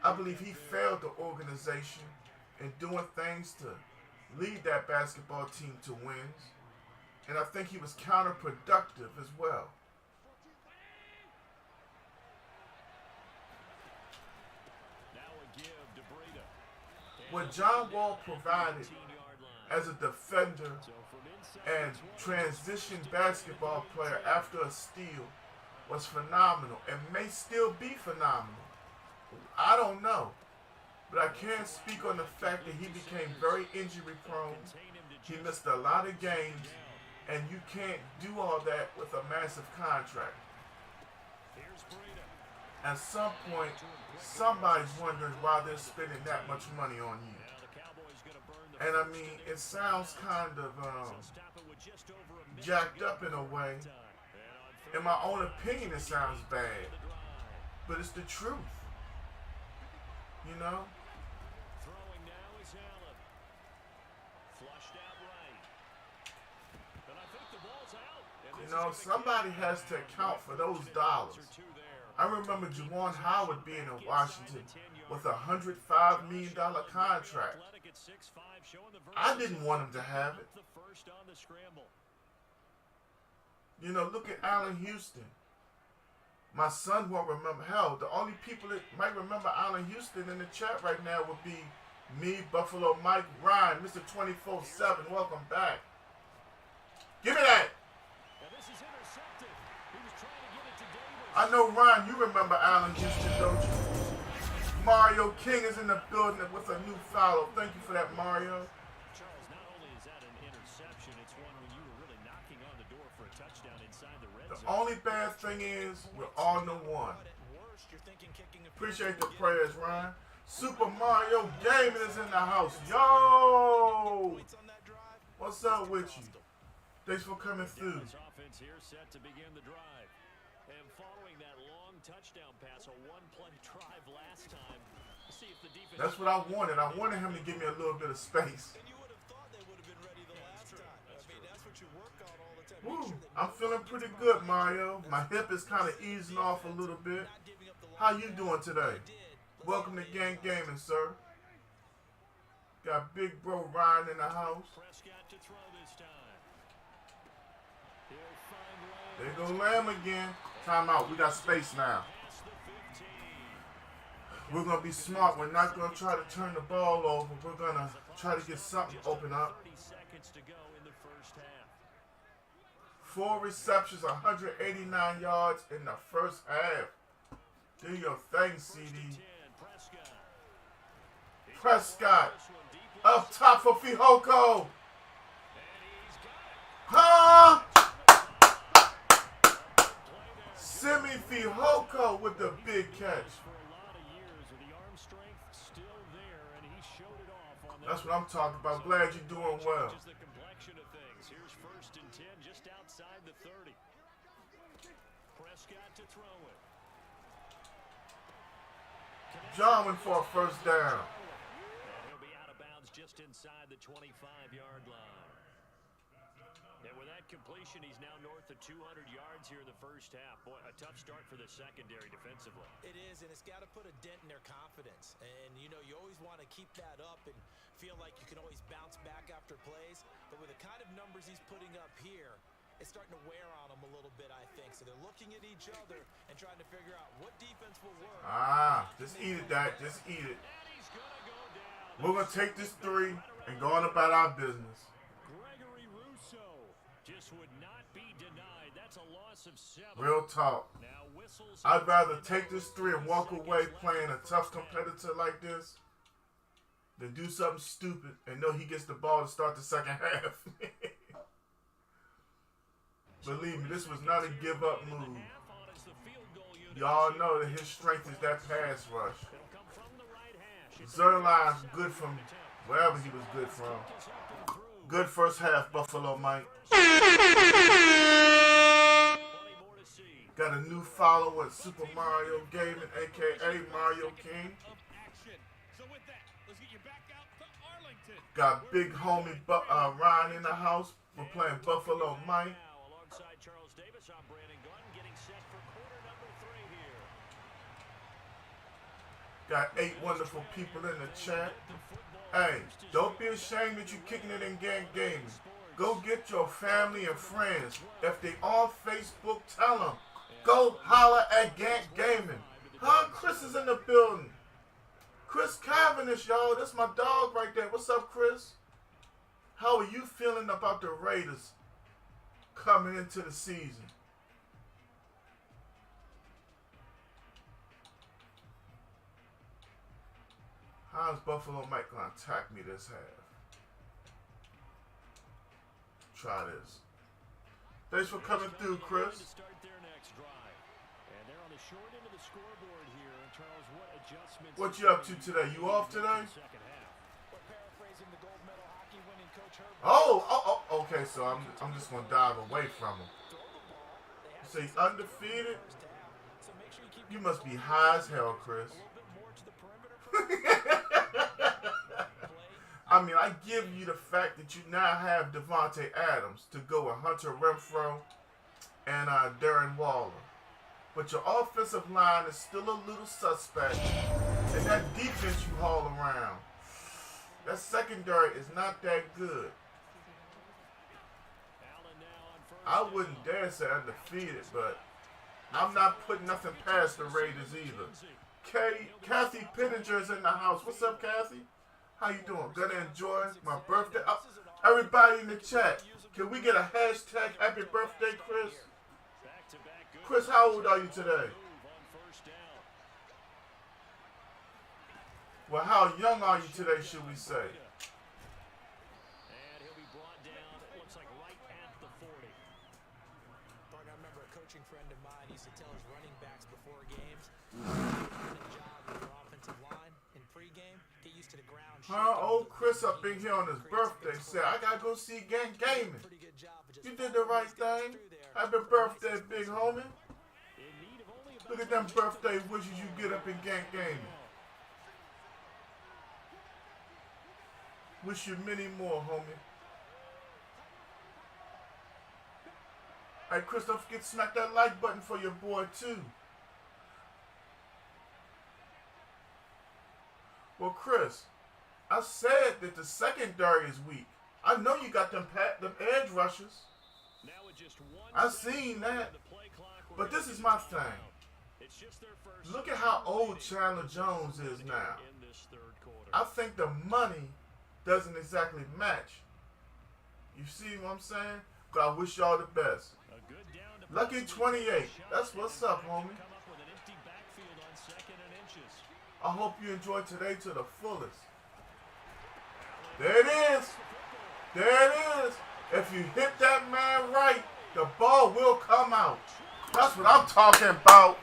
I believe he failed the organization in doing things to lead that basketball team to wins. And I think he was counterproductive as well. What John Wall provided as a defender and transition basketball player after a steal was phenomenal and may still be phenomenal. I don't know. But I can speak on the fact that he became very injury prone. He missed a lot of games, and you can't do all that with a massive contract. At some point, somebody's wondering why they're spending that much money on you. And I mean, it sounds kind of jacked up in a way. In my own opinion, it sounds bad. But it's the truth. You know? Throwing now is Allen. Flushed out right. But I think the ball's out. You know, somebody has to account for those dollars. I remember Juwan Howard being in Washington with a $105 million contract. I didn't want him to have it. You know, look at Allen Houston. My son won't remember. Hell, the only people that might remember Allen Houston in the chat right now would be me, Buffalo Mike, Ryan, Mr. 24/7. Welcome back. Give me that. I know, Ryan, you remember Allen Houston, don't you? Mario King is in the building with a new follow. Thank you for that, Mario. Charles, not only is that an interception, it's one when you were really knocking on the door for a touchdown inside the red zone. The only bad thing is we're on the one. Appreciate the prayers, Ryan. Super Mario Gaming is in the house. Yo! What's up with you? Thanks for coming through. Offense here set to begin the drive. And following that long touchdown pass, a one-play drive last time. See if the defense. That's what I wanted. I wanted him to give me a little bit of space. And you would have thought they would have been ready the last time. I mean, that's what you work on all the time. Woo, I'm feeling pretty good, Mario. My hip is kind of easing off a little bit. How you doing today? Welcome to Gang Gaming, sir. Got Big Bro Ryan in the house. Prescott to throw this time. There go Lamb again. Time out. We got space now. We're going to be smart. We're not going to try to turn the ball over. We're going to try to get something open up. 30 seconds to go in the first half. 4 receptions, 189 yards in the first half. Do your thing, CD. Prescott up top for Fihoko. Huh? Simi Fihoko with the big catch. That's what I'm talking about. Glad you're doing well. Here's 1st and 10 just outside the 30. Prescott to throw it. John went for a first down. And he'll be out of bounds just inside the 25-yard line. And with that completion, he's now north of 200 yards here in the first half. Boy, a tough start for the secondary defensively. It is, and it's got to put a dent in their confidence. And, you know, you always want to keep that up and feel like you can always bounce back after plays. But with the kind of numbers he's putting up here, it's starting to wear on them a little bit, I think. So they're looking at each other and trying to figure out what defense will work. Just eat it, Dak. Just eat it. We're going to take this 3 and go on about our business. Just would not be denied. That's a loss of 7. Real talk. I'd rather take this 3 and walk away playing a tough competitor like this than do something stupid and know he gets the ball to start the second half. Believe me, this was not a give-up move. Y'all know that his strength is that pass rush. Zerline's good from wherever he was good from. Good first half, Buffalo Mike. Got a new follower at Super Mario Gaming, a.k.a. Mario King. Got big homie Ryan in the house. We're playing Buffalo Mike. Got 8 wonderful people in the chat. Hey, don't be ashamed that you're kicking it in GANTT Gaming. Go get your family and friends. If they on Facebook, tell them. Go holler at GANTT Gaming. Huh? Chris is in the building. Chris Cavendish, y'all. That's my dog right there. What's up, Chris? How are you feeling about the Raiders coming into the season? How's Buffalo Mike going to attack me this half? Try this. Thanks for coming through, Chris. What you up to today? You off today? Oh, okay, so I'm just going to dive away from him. You say undefeated? You must be high as hell, Chris. I mean, I give you the fact that you now have Devontae Adams to go with Hunter Renfrow and Darren Waller. But your offensive line is still a little suspect. And that defense you haul around, that secondary is not that good. I wouldn't dare say undefeated, but I'm not putting nothing past the Raiders either. Kathy Pittenger is in the house. What's up, Kathy? How you doing? Gonna enjoy my birthday? Everybody in the chat, can we get a hashtag happy birthday, Chris? Chris, how old are you today? Well, how young are you today, should we say? And he'll be brought down, it looks like right at the 40. I remember a coaching friend of mine used to tell his running backs before games, job with their offensive line in pregame, get used to the ground. Old Chris up in here on his birthday said, I gotta go see GANTT Gaming. You did the right thing. Happy birthday, big homie. Look at them birthday wishes you get up in GANTT Gaming. Wish you many more, homie. Hey, Chris, don't forget to smack that like button for your boy, too. Well, Chris, I said that the secondary is weak. I know you got them edge rushers. I seen that. But this is my thing. Look at how old Chandler Jones is now. I think the money doesn't exactly match. You see what I'm saying? But I wish y'all the best. Lucky 28. That's what's up, homie. I hope you enjoyed today to the fullest. There it is. There it is. If you hit that man right, the ball will come out. That's what I'm talking about.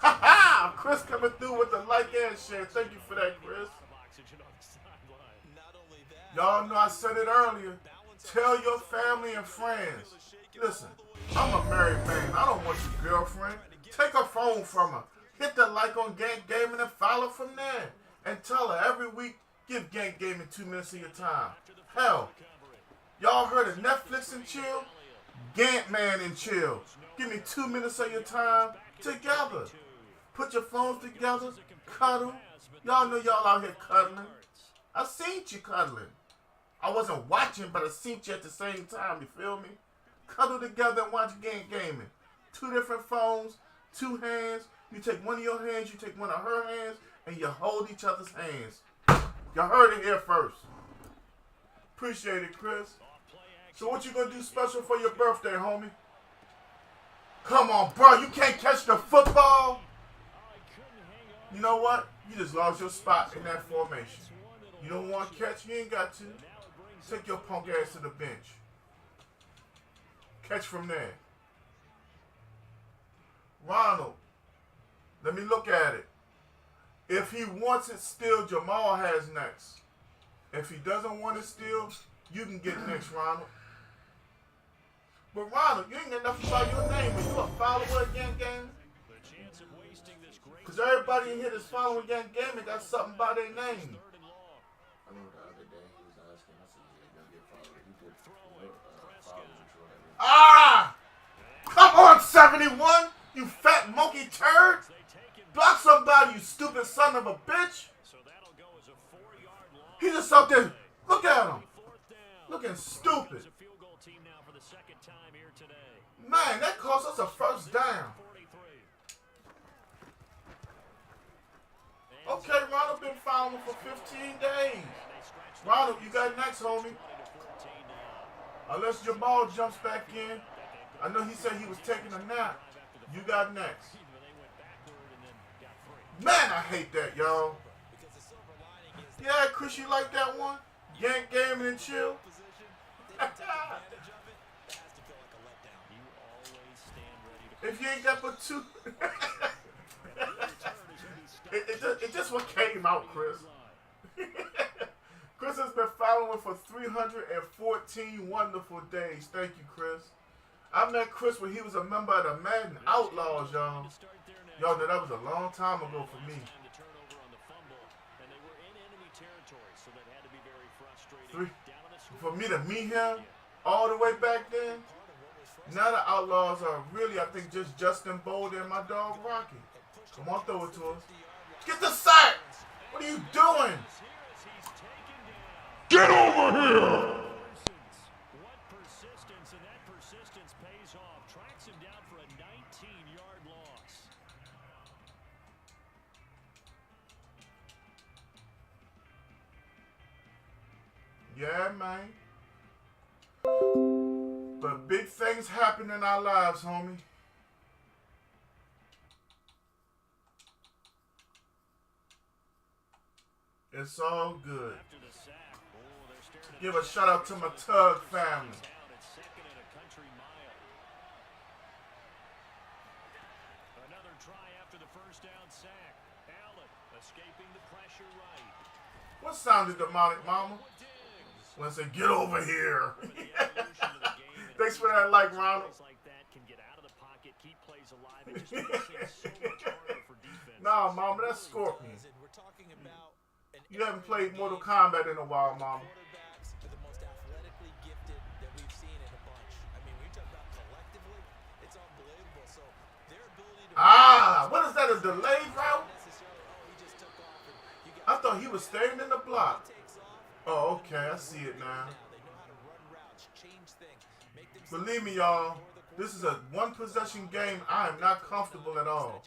Ha-ha! Chris coming through with the like and share. Thank you for that, Chris. Y'all know I said it earlier. Tell your family and friends. Listen, I'm a married man. I don't want your girlfriend. Take her phone from her. Hit the like on GANTT Gaming and follow from there. And tell her every week, give GANTT Gaming 2 minutes of your time. Hell, y'all heard of Netflix and chill? GANTT Man and chill. Give me 2 minutes of your time together. Put your phones together, cuddle. Y'all know y'all out here cuddling. I seen you cuddling. I wasn't watching, but I seen you at the same time, you feel me? Cuddle together and watch GANTT Gaming. 2 different phones, 2 hands. You take one of your hands, you take one of her hands, and you hold each other's hands. Y'all heard it here first. Appreciate it, Chris. So what you gonna do special for your birthday, homie? Come on, bro. You can't catch the football? You know what? You just lost your spot in that formation. You don't want to catch? You ain't got to. Take your punk ass to the bench. Catch from there. Ronald, let me look at it. If he wants it still, Jamal has next. If he doesn't want it still, you can get next, Ronald. But Ronald, you ain't got nothing about your name. Are you a follower of GANTT Gaming? Because everybody in here that's following GANTT Gaming got something by their name. I remember the other day he was asking, I said, yeah, you're gonna get followed. Ah! Come on, 71! You fat monkey turd! Block somebody, you stupid son of a bitch! He just out there. Look at him. Looking stupid. Man, that cost us a first down. Okay, Ronald been following for 15 days. Ronald, you got next, homie. Unless Jamal jumps back in. I know he said he was taking a nap. You got next. Man, I hate that, y'all. Yeah, Chris, you like that one? GANTT Gaming and chill. If you ain't got but 2. It just what came out, Chris. Chris has been following for 314 wonderful days. Thank you, Chris. I met Chris when he was a member of the Madden Outlaws, y'all. Y'all know that was a long time ago for me. For me to meet him all the way back then. Now the Outlaws are really, I think, just Justin Boulder and my dog Rocky. Come on, throw it to us. Get the sack! What are you doing? Get over here! What persistence, and that persistence pays off. Tracks him down for a 19-yard loss. Yeah, man. But big things happen in our lives, homie. It's all good. Give a shout out to my Tug family. Another try after the first down sack. Allen escaping the pressure right. What sounded demonic, mama? When I said, get over here. Thanks for that like, Ronald. Nah, mama, that's Scorpion. You haven't played Mortal Kombat in a while, mama. Ah, what is that, a delayed route? I thought he was staying in the block. Oh, okay, I see it now. Believe me, y'all, this is a one-possession game. I am not comfortable at all.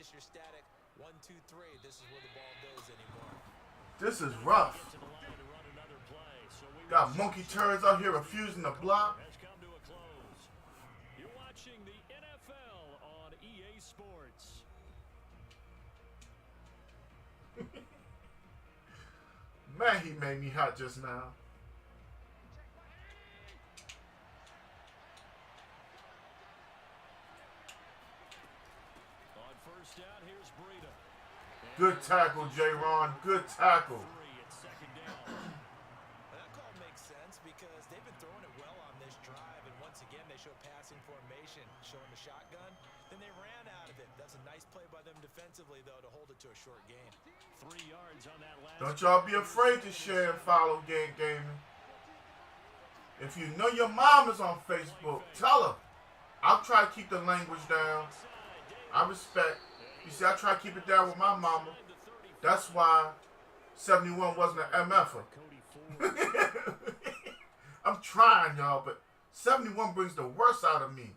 This is rough. Got monkey turds out here refusing to block. You're watching the NFL Man, he made me hot just now. On first down, here's Breida. Good tackle, J-Ron. Good tackle. It's second down. That call makes sense because they've been throwing it well on this drive, and once again they show passing formation, showing the shotgun. Then they ran out of it. That's a nice play by them defensively, though, to hold it to a short gain. 3 yards on that last. Don't y'all be afraid to share and follow Gang Gaming. If you know your mom is on Facebook, tell her. I'll try to keep the language down. I respect. You see, I try to keep it down with my mama. That's why 71 wasn't an MFer. I'm trying, y'all, but 71 brings the worst out of me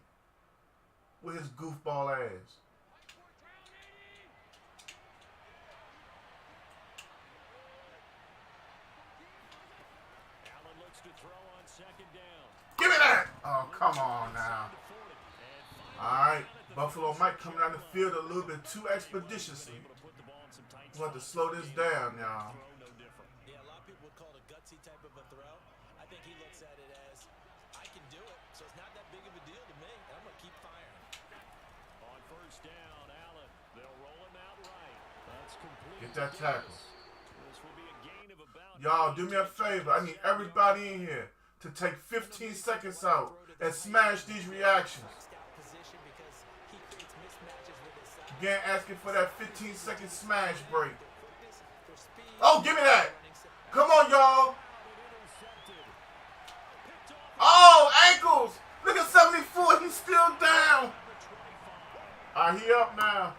with his goofball ass. Allen looks to throw on second down. Give me that! Oh, come on now. Alright, Buffalo Mike coming down the field a little bit too expeditiously. We want to slow this down, y'all. Yeah, a lot of people would call it a gutsy type of a throw. I think he looks at it as, I can do it, so it's not that big of a deal to me, and I'm going to keep firing. On first down, Allen. They'll roll him out right. That's complete. Get that tackle. This will be a gain of about. Y'all, do me a favor. I need everybody in here to take 15 seconds out and smash these reactions. Again, asking for that 15-second smash break. Oh, give me that. Come on, y'all. Oh, ankles. Look at 74. He's still down. He up now.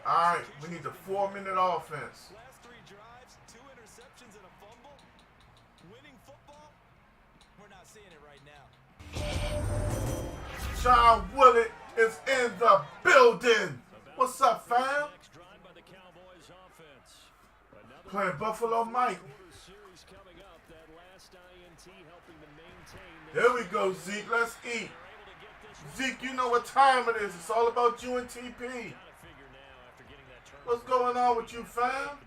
All right, we need the 4-minute offense. Last 3 drives, 2 interceptions and a fumble. Winning football, we're not seeing it right now. Sean Willett is in the building. What's up, fam? Playing Buffalo Mike. There we go, Zeke. Let's eat. Zeke, you know what time it is. It's all about you and TP. What's going on with you, fam?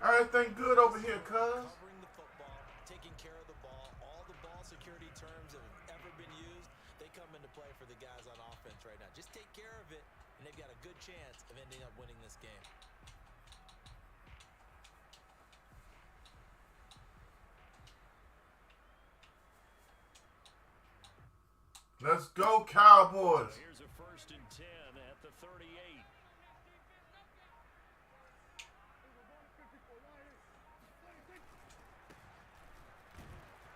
Everything good over here, cuz? Covering the football, taking care of the ball, all the ball security terms that have ever been used, they come into play for the guys on offense right now. Just take care of it, and they've got a good chance of ending up winning this game. Let's go, Cowboys. Here's a 1st and 10 at the 38.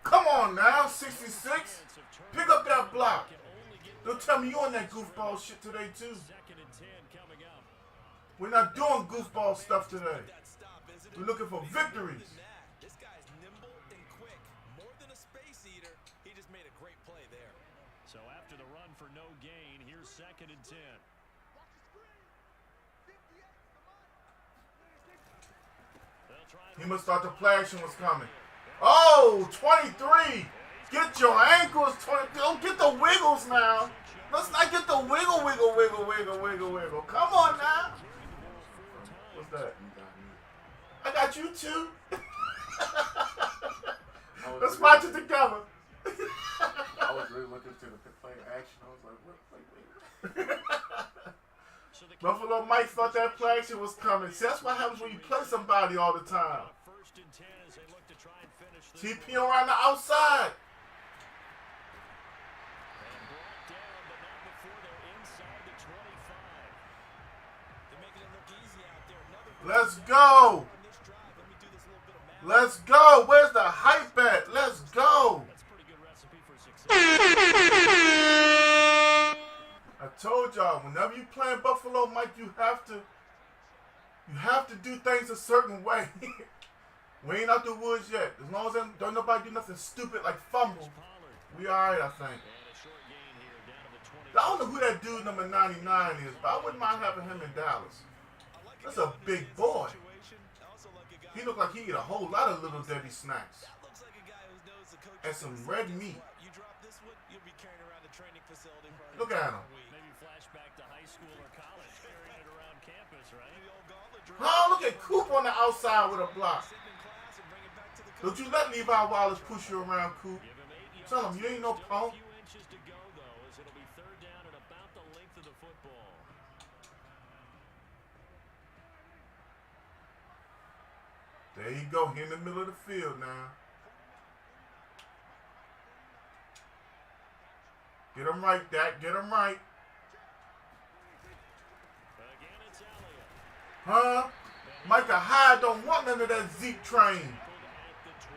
Come on now, 66. Pick up that block. Don't tell me you on that goofball shit today, too. 2nd and 10 coming up. We're not doing goofball stuff today. We're looking for victories. This guy's nimble and quick. More than a space eater, he just made a great play there. So after the run for no gain, here's 2nd and 10. He must thought the play action was coming. Oh, 23. Get your ankles, 20. Don't get the wiggles now. Let's not get the wiggle. Come on now. What's that? I got you too. Let's watch it together. I was really looking to the play action. I was like, wait. Buffalo Mike thought that play action was coming. See, that's what happens when you play somebody all the time. 1st and 10 as they look to try and finish this. TP around the outside. And brought down, but not before they're inside the 25. They're making it look easy out there. Let's go. On this drive, let me do this little bit of math. Let's go. Where's the hype at? Let's go. That's a pretty good recipe for success. I told y'all, whenever you playing Buffalo Mike, you have to do things a certain way. We ain't out the woods yet. As long as don't nobody do nothing stupid like fumble, we alright, I think. And a short gain here down to the 20. I don't know who that dude number 99 is, but I wouldn't mind having him in Dallas. That's a big boy. He looked like he eat a whole lot of Little Debbie snacks. And some red meat. Look at him. Maybe flashback to high school or college, carrying it around campus, right? Oh, look at Coop on the outside with a block. Don't you let Levi Wallace push you around, Coop. Tell him you ain't no punk. Inches to go, though, as it'll be third down and about the length of the football. There you go. He in the middle of the field now. Get him right, Dak. Get him right. Again, it's Elliott. Huh? Micah Hyde don't want none of that Zeke train. At the 12.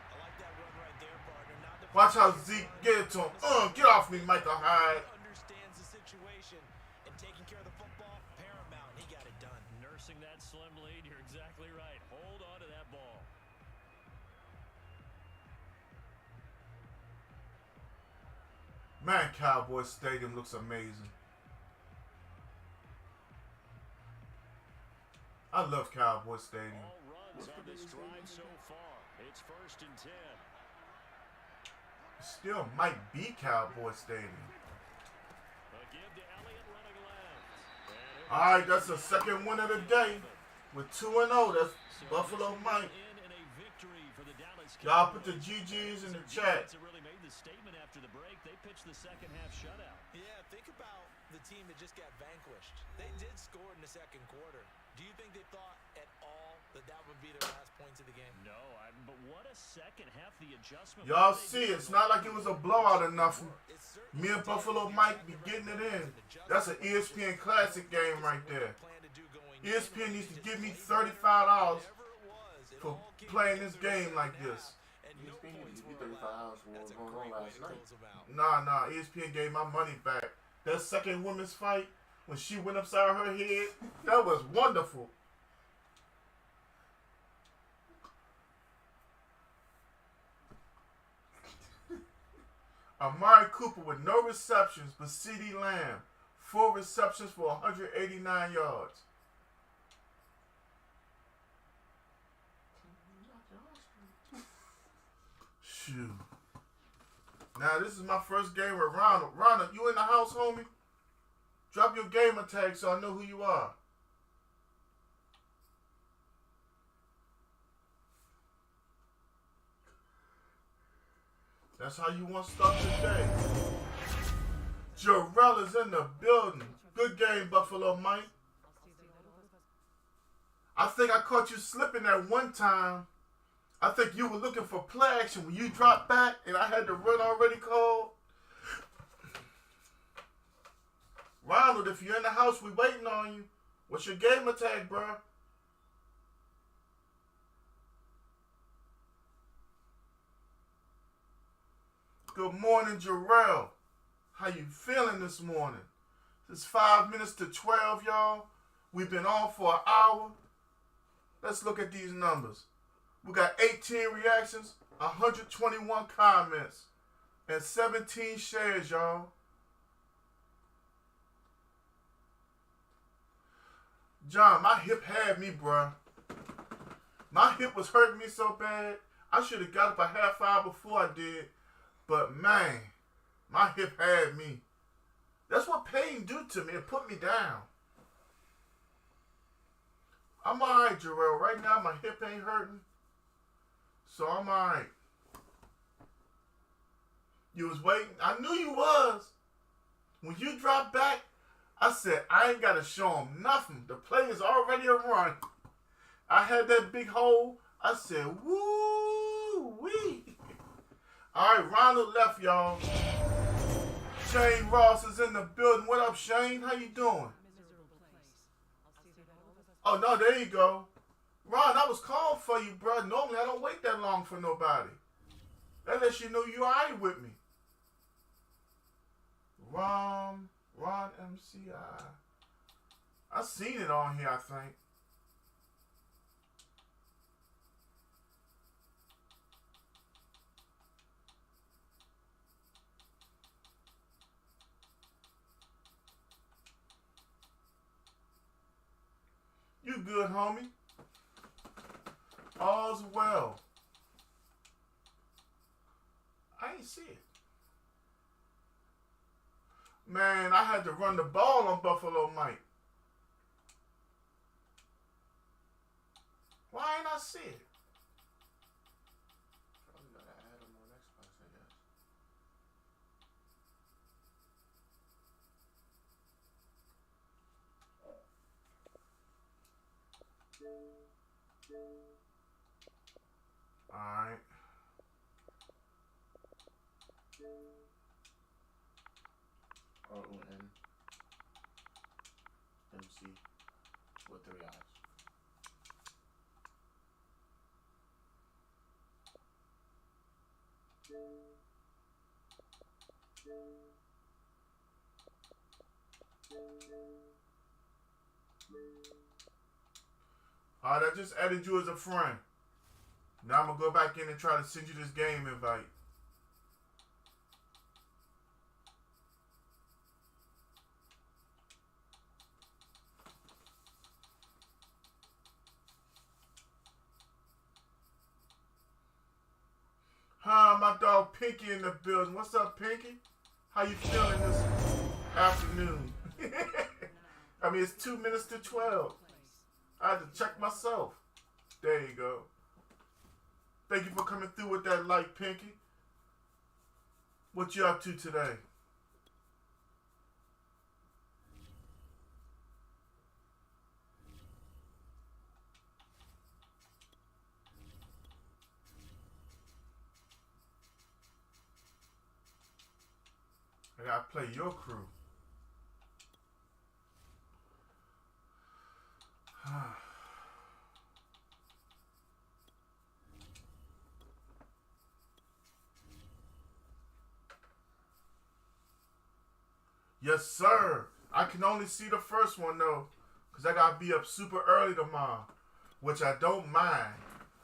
I like that run right there, partner. Not the Watch how Zeke get it to him. Get off me, Micah Hyde. understands the situation and taking care of the football paramount. He got it done. Nursing that slim lead, you're exactly right. Hold on to that ball. Man, Cowboys Stadium looks amazing. I love Cowboys Stadium. All runs on this drive so far. It's 1st and 10. Still might be Cowboys Stadium. A give to Elliott running left. All right, that's the second win of the day. With 2-0, that's Buffalo Mike. In a victory for the Dallas Y'all put Cowboys. the GGs in the chat. Defense really made the statement after the break. They pitched the second half shutout. Yeah, think about the team that just got vanquished. They did score in the second quarter. Do you think they thought at all that that would be their last points of the game? No, but what a second half. The adjustment. Y'all see, it's not like it was a blowout or nothing. It's certainly Me and Buffalo Mike be getting it in. That's an ESPN Classic game right there. plan to do going ESPN needs to give me $35 whatever it was. It for all came playing this together game like this. and You no think points you were 35 allowed. hours for That's a what great was going on way last to night. close them out. Nah, ESPN gave my money back. That second women's fight, when she went upside her head, that was wonderful. Amari Cooper with no receptions, but CeeDee Lamb, 4 receptions for 189 yards. Shoot. Now, this is my first game with Ronald. Ronald, you in the house, homie? Drop your gamer tag so I know who you are. That's how you want to start your day. Jarrell is in the building. Good game, Buffalo Mike. I think I caught you slipping that one time. I think you were looking for play action when you dropped back and I had the run already called. Ronald, if you're in the house, we waiting on you. What's your gamer tag, bro? Good morning, Jarrell. How you feeling this morning? It's 5 minutes to 12, y'all. We've been on for an hour. Let's look at these numbers. We got 18 reactions, 121 comments, and 17 shares, y'all. John, my hip had me, bruh. My hip was hurting me so bad, I should have got up a half hour before I did. But, man, my hip had me. That's what pain do to me. It put me down. I'm all right, Jarrell. Right now, my hip ain't hurting. So I'm all right. You was waiting. I knew you was. When you dropped back, I said, I ain't got to show him nothing. The play is already a run. I had that big hole. I said, woo-wee. All right, Ronald left, y'all. Shane Ross is in the building. What up, Shane? How you doing? Oh, no, there you go. Ron, I was calling for you, bro. Normally, I don't wait that long for nobody. That lets you know you all right with me. Ron MCI. I seen it on here, I think. You good, homie? All's well. I ain't see it. Man, I had to run the ball on Buffalo Mike. Why ain't I see it? Probably gotta add them on Xbox, I guess. Alright. RONMC with 3 eyes. Alright, I just added you as a friend. Now I'm gonna go back in and try to send you this game invite. Hi, my dog Pinky in the building. What's up, Pinky? How you feeling this afternoon? I mean, it's 2 minutes to 12. I had to check myself. There you go. Thank you for coming through with that light, Pinky. What you up to today? I gotta play your crew. Yes, sir. I can only see the first one, though, because I got to be up super early tomorrow, which I don't mind,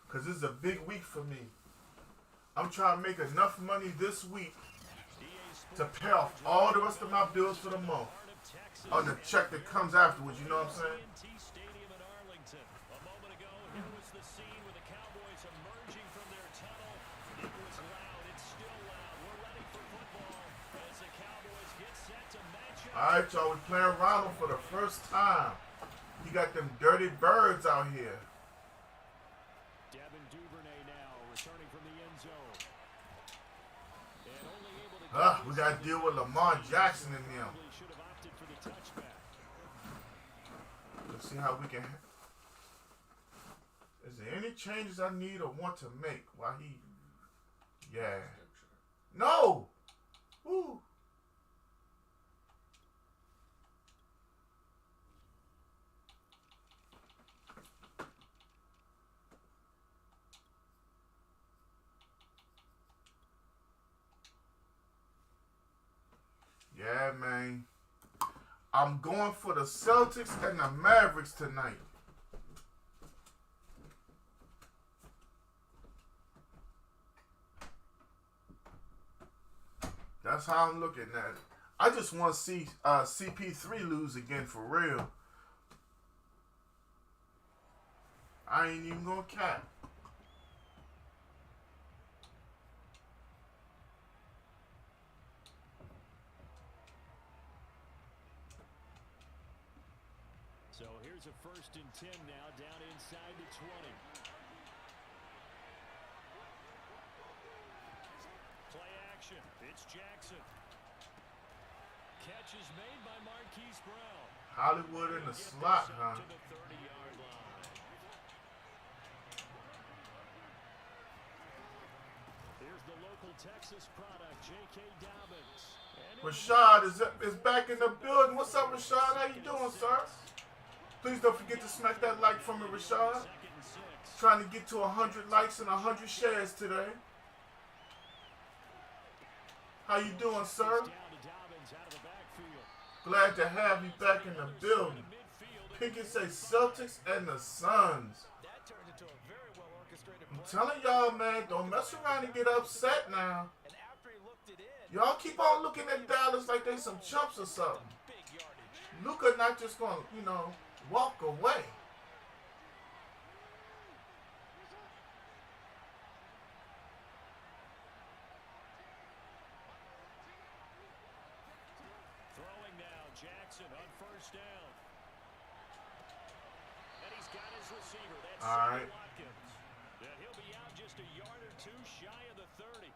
because this is a big week for me. I'm trying to make enough money this week to pay off all the rest of my bills for the month on the check that comes afterwards, you know what I'm saying? Alright, y'all, we're playing Ronald for the first time. You got them dirty birds out here. We got to deal with Lamar Jackson in them. Let's see how we can... Is there any changes I need or want to make while he... Yeah. No! Woo! Yeah, man. I'm going for the Celtics and the Mavericks tonight. That's how I'm looking at it. I just want to see CP3 lose again for real. I ain't even gonna cap. So here's a 1st and 10 now, down inside the 20. Play action. It's Jackson. Catch is made by Marquise Brown. Hollywood in the slot, huh? To the 30-yard line. Here's the local Texas product, J.K. Dobbins. Rashad is back in the building. What's up, Rashad? How you doing, sir? Please don't forget to smack that like for me, Rashad. Trying to get to 100 likes and 100 shares today. How you doing, sir? Glad to have you back in the building. Pickett say Celtics and the Suns. I'm telling y'all, man, don't mess around and get upset now. Y'all keep on looking at Dallas like they some chumps or something. Luka not just gonna, walk away. Throwing now, Jackson on 1st down. And he's got his his receiver. That's All right. Watkins. And he'll be out just a yard or two shy of the 30.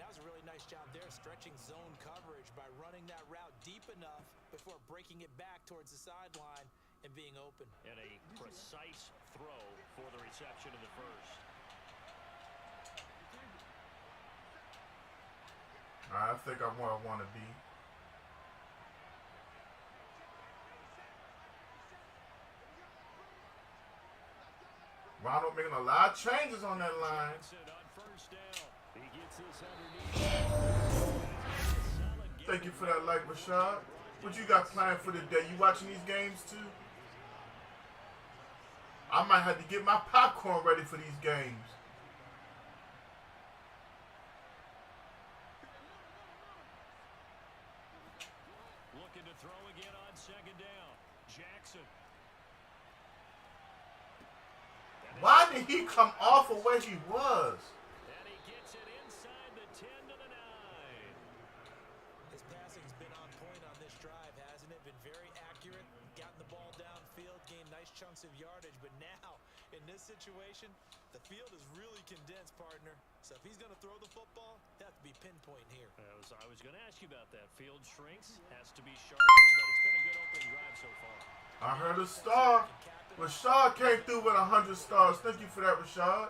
That was a really nice job there, stretching zone coverage by running that route deep enough before breaking it back towards the sideline and being open. And a precise throw for the reception in the first. I think I'm where I want to be. Ronald making a lot of changes on that line. Thank you for that like, Rashad. What you got planned for the day? You watching these games too? I might have to get my popcorn ready for these games. Looking to throw again on second down. Jackson. Why did he come off of where he was? And he gets it inside the 10 to the 9. His passing's been on point on this drive, hasn't it? Been very accurate, gotten the ball downfield, gained nice chunks of yardage, but now, in this situation, the field is really condensed, partner. So if he's going to throw the football, he'll have to be pinpoint here. I was going to ask you about that. Field shrinks, has to be sharper, but it's been a good opening drive so far. I heard a star. Rashad came through with 100 stars. Thank you for that, Rashad.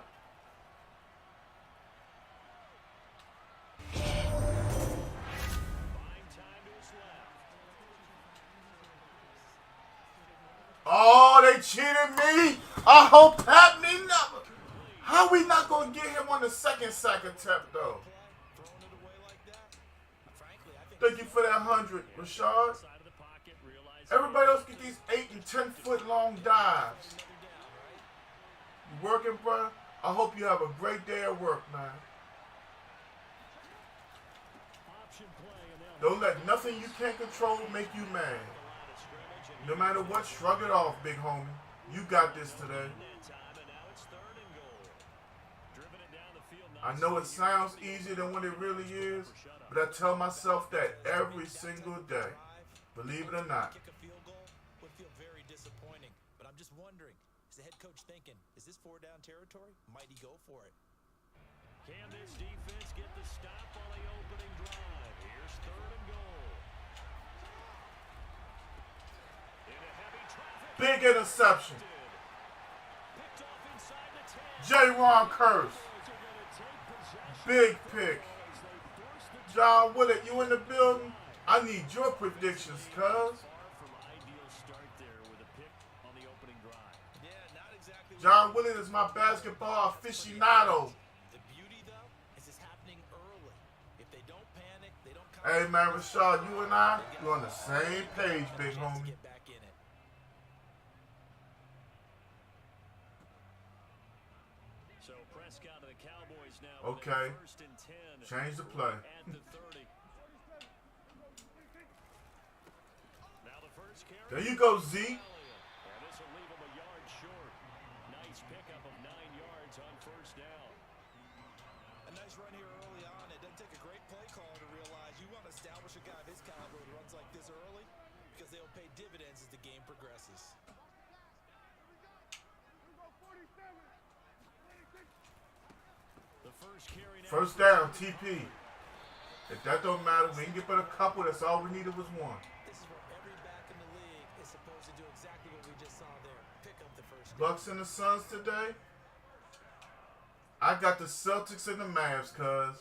Oh, they cheated me. I hope Pat me never. How we not going to get him on the second sack attempt, though? Thank you for that 100, Rashad. Everybody else get these 8 and 10 foot long dives. You working, bro? I hope you have a great day at work, man. Don't let nothing you can't control make you mad. No matter what, shrug it off, big homie. You got this today. I know it sounds easier than what it really is, but I tell myself that every single day. Believe it or not. Kick a field goal would feel very disappointing, but I'm just wondering, is the head coach thinking, is this 4-down territory? Might he go for it? Can this defense get the stop on the opening drive? Here's 3rd and goal. Into heavy traffic. Big interception. Picked off inside the 10. J-Ron Curse. Big pick. John Willett, you in the building? I need your predictions, cuz. Far from ideal start there with a pick on the opening drive. Yeah, not exactly. John Willett is my basketball aficionado. The beauty, though, is it's happening early. If they don't panic, they don't come. Hey, man, Rashad, you and I, you're on the same page, big homie. Get back in it. So Prescott of the Cowboys now. Okay. 1st and 10. Change the play. At the 30. Now the first carry. There you go, Z. And this will leave him a yard short. Nice pickup of 9 yards on 1st down. A nice run here early on. It doesn't take a great play call to realize you want to establish a guy of his caliber who runs like this early because they'll pay dividends as the game progresses. The first carry now. First down, TP. If that don't matter, we can get but a couple. That's all we needed was one. This is where every back in the league is supposed to do exactly what we just saw there. Pick up the first down. Bucks and the Suns today. I got the Celtics and the Mavs, cuz.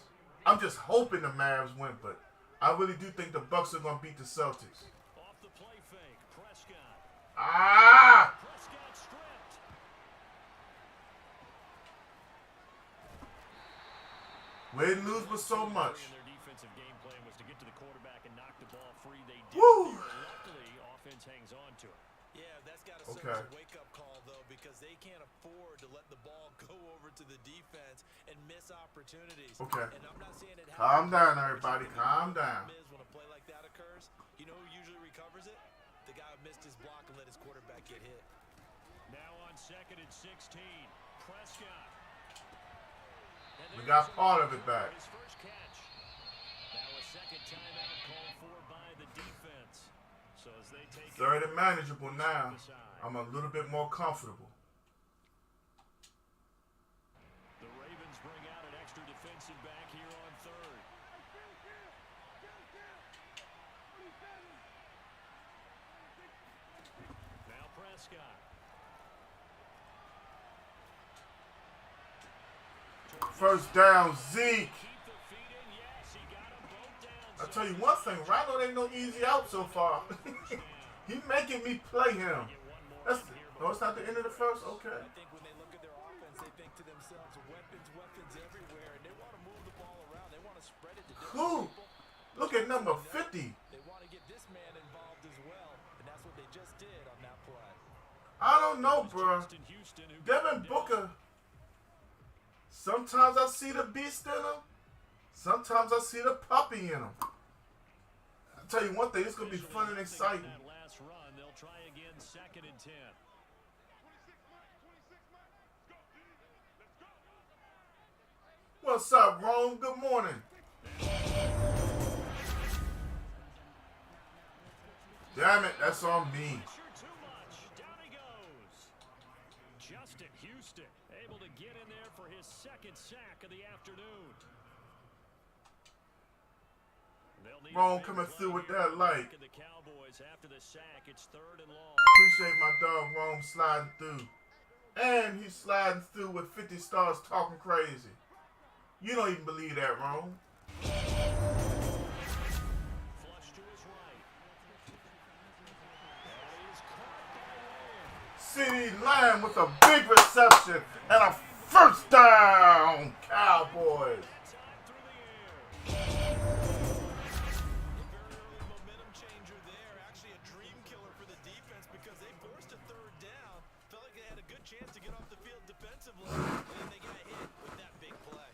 I'm just hoping the Mavs win, but I really do think the Bucks are going to beat the Celtics. Off the play fake. Prescott. Ah! Prescott stripped. We didn't lose but so much. Their defensive game plan was to get to the quarterback and knock the ball free. They did. Woo! Luckily, offense hangs on to it. Yeah, that's got to serve Okay. as a wake-up call, though, because they can't afford to let the ball go over to the defense and miss opportunities. Okay. And I'm not saying it Calm happens. down, everybody. Calm down. When a play like that occurs, you know who usually recovers it? The guy who missed his block and let his quarterback get hit. Now on 2nd and 16. Prescott. We got part of it back. His first catch. Now a second timeout called for by the defense. So as they take third and manageable now. I'm a little bit more comfortable. The Ravens bring out an extra defensive back here on third. Now Prescott. First down, Zeke. Keep the feet in. Yes, he got them both down. I tell you one thing, Rhino ain't no easy out so far. He making me play him. That's no, it's not the end of the first. Okay. I think when they look at their offense, they think to themselves, weapons everywhere, and they want to move the ball around. They want to spread it to different Who? people. Look at number 50. They want to get this man involved as well, and that's what they just did on that play. I don't know, bro. Devin Booker. Sometimes I see the beast in him. Sometimes I see the puppy in him. I'll tell you one thing, it's going to be fun and exciting. That last run, they'll try again, 2nd and 10. What's up, Rome? Good morning. Damn it, that's on me. Pressure too much. Down he goes. Justin Houston able to get in there for his 2nd sack of the afternoon. They'll need Rome a big coming play through with here that light. for the Cowboys after the sack. It's 3rd and long. Appreciate my dog Rome sliding through. And he's sliding through with 50 stars talking crazy. You don't even believe that, Rome. Flush to his right. And he's caught by Lamb. CeeDee Lamb with a big reception and a first down, Cowboys. Time through the air. Very early momentum changer there. Actually a dream killer for the defense because they forced a 3rd down. Felt like they had a good chance to get off the field defensively, and then they got hit with that big play.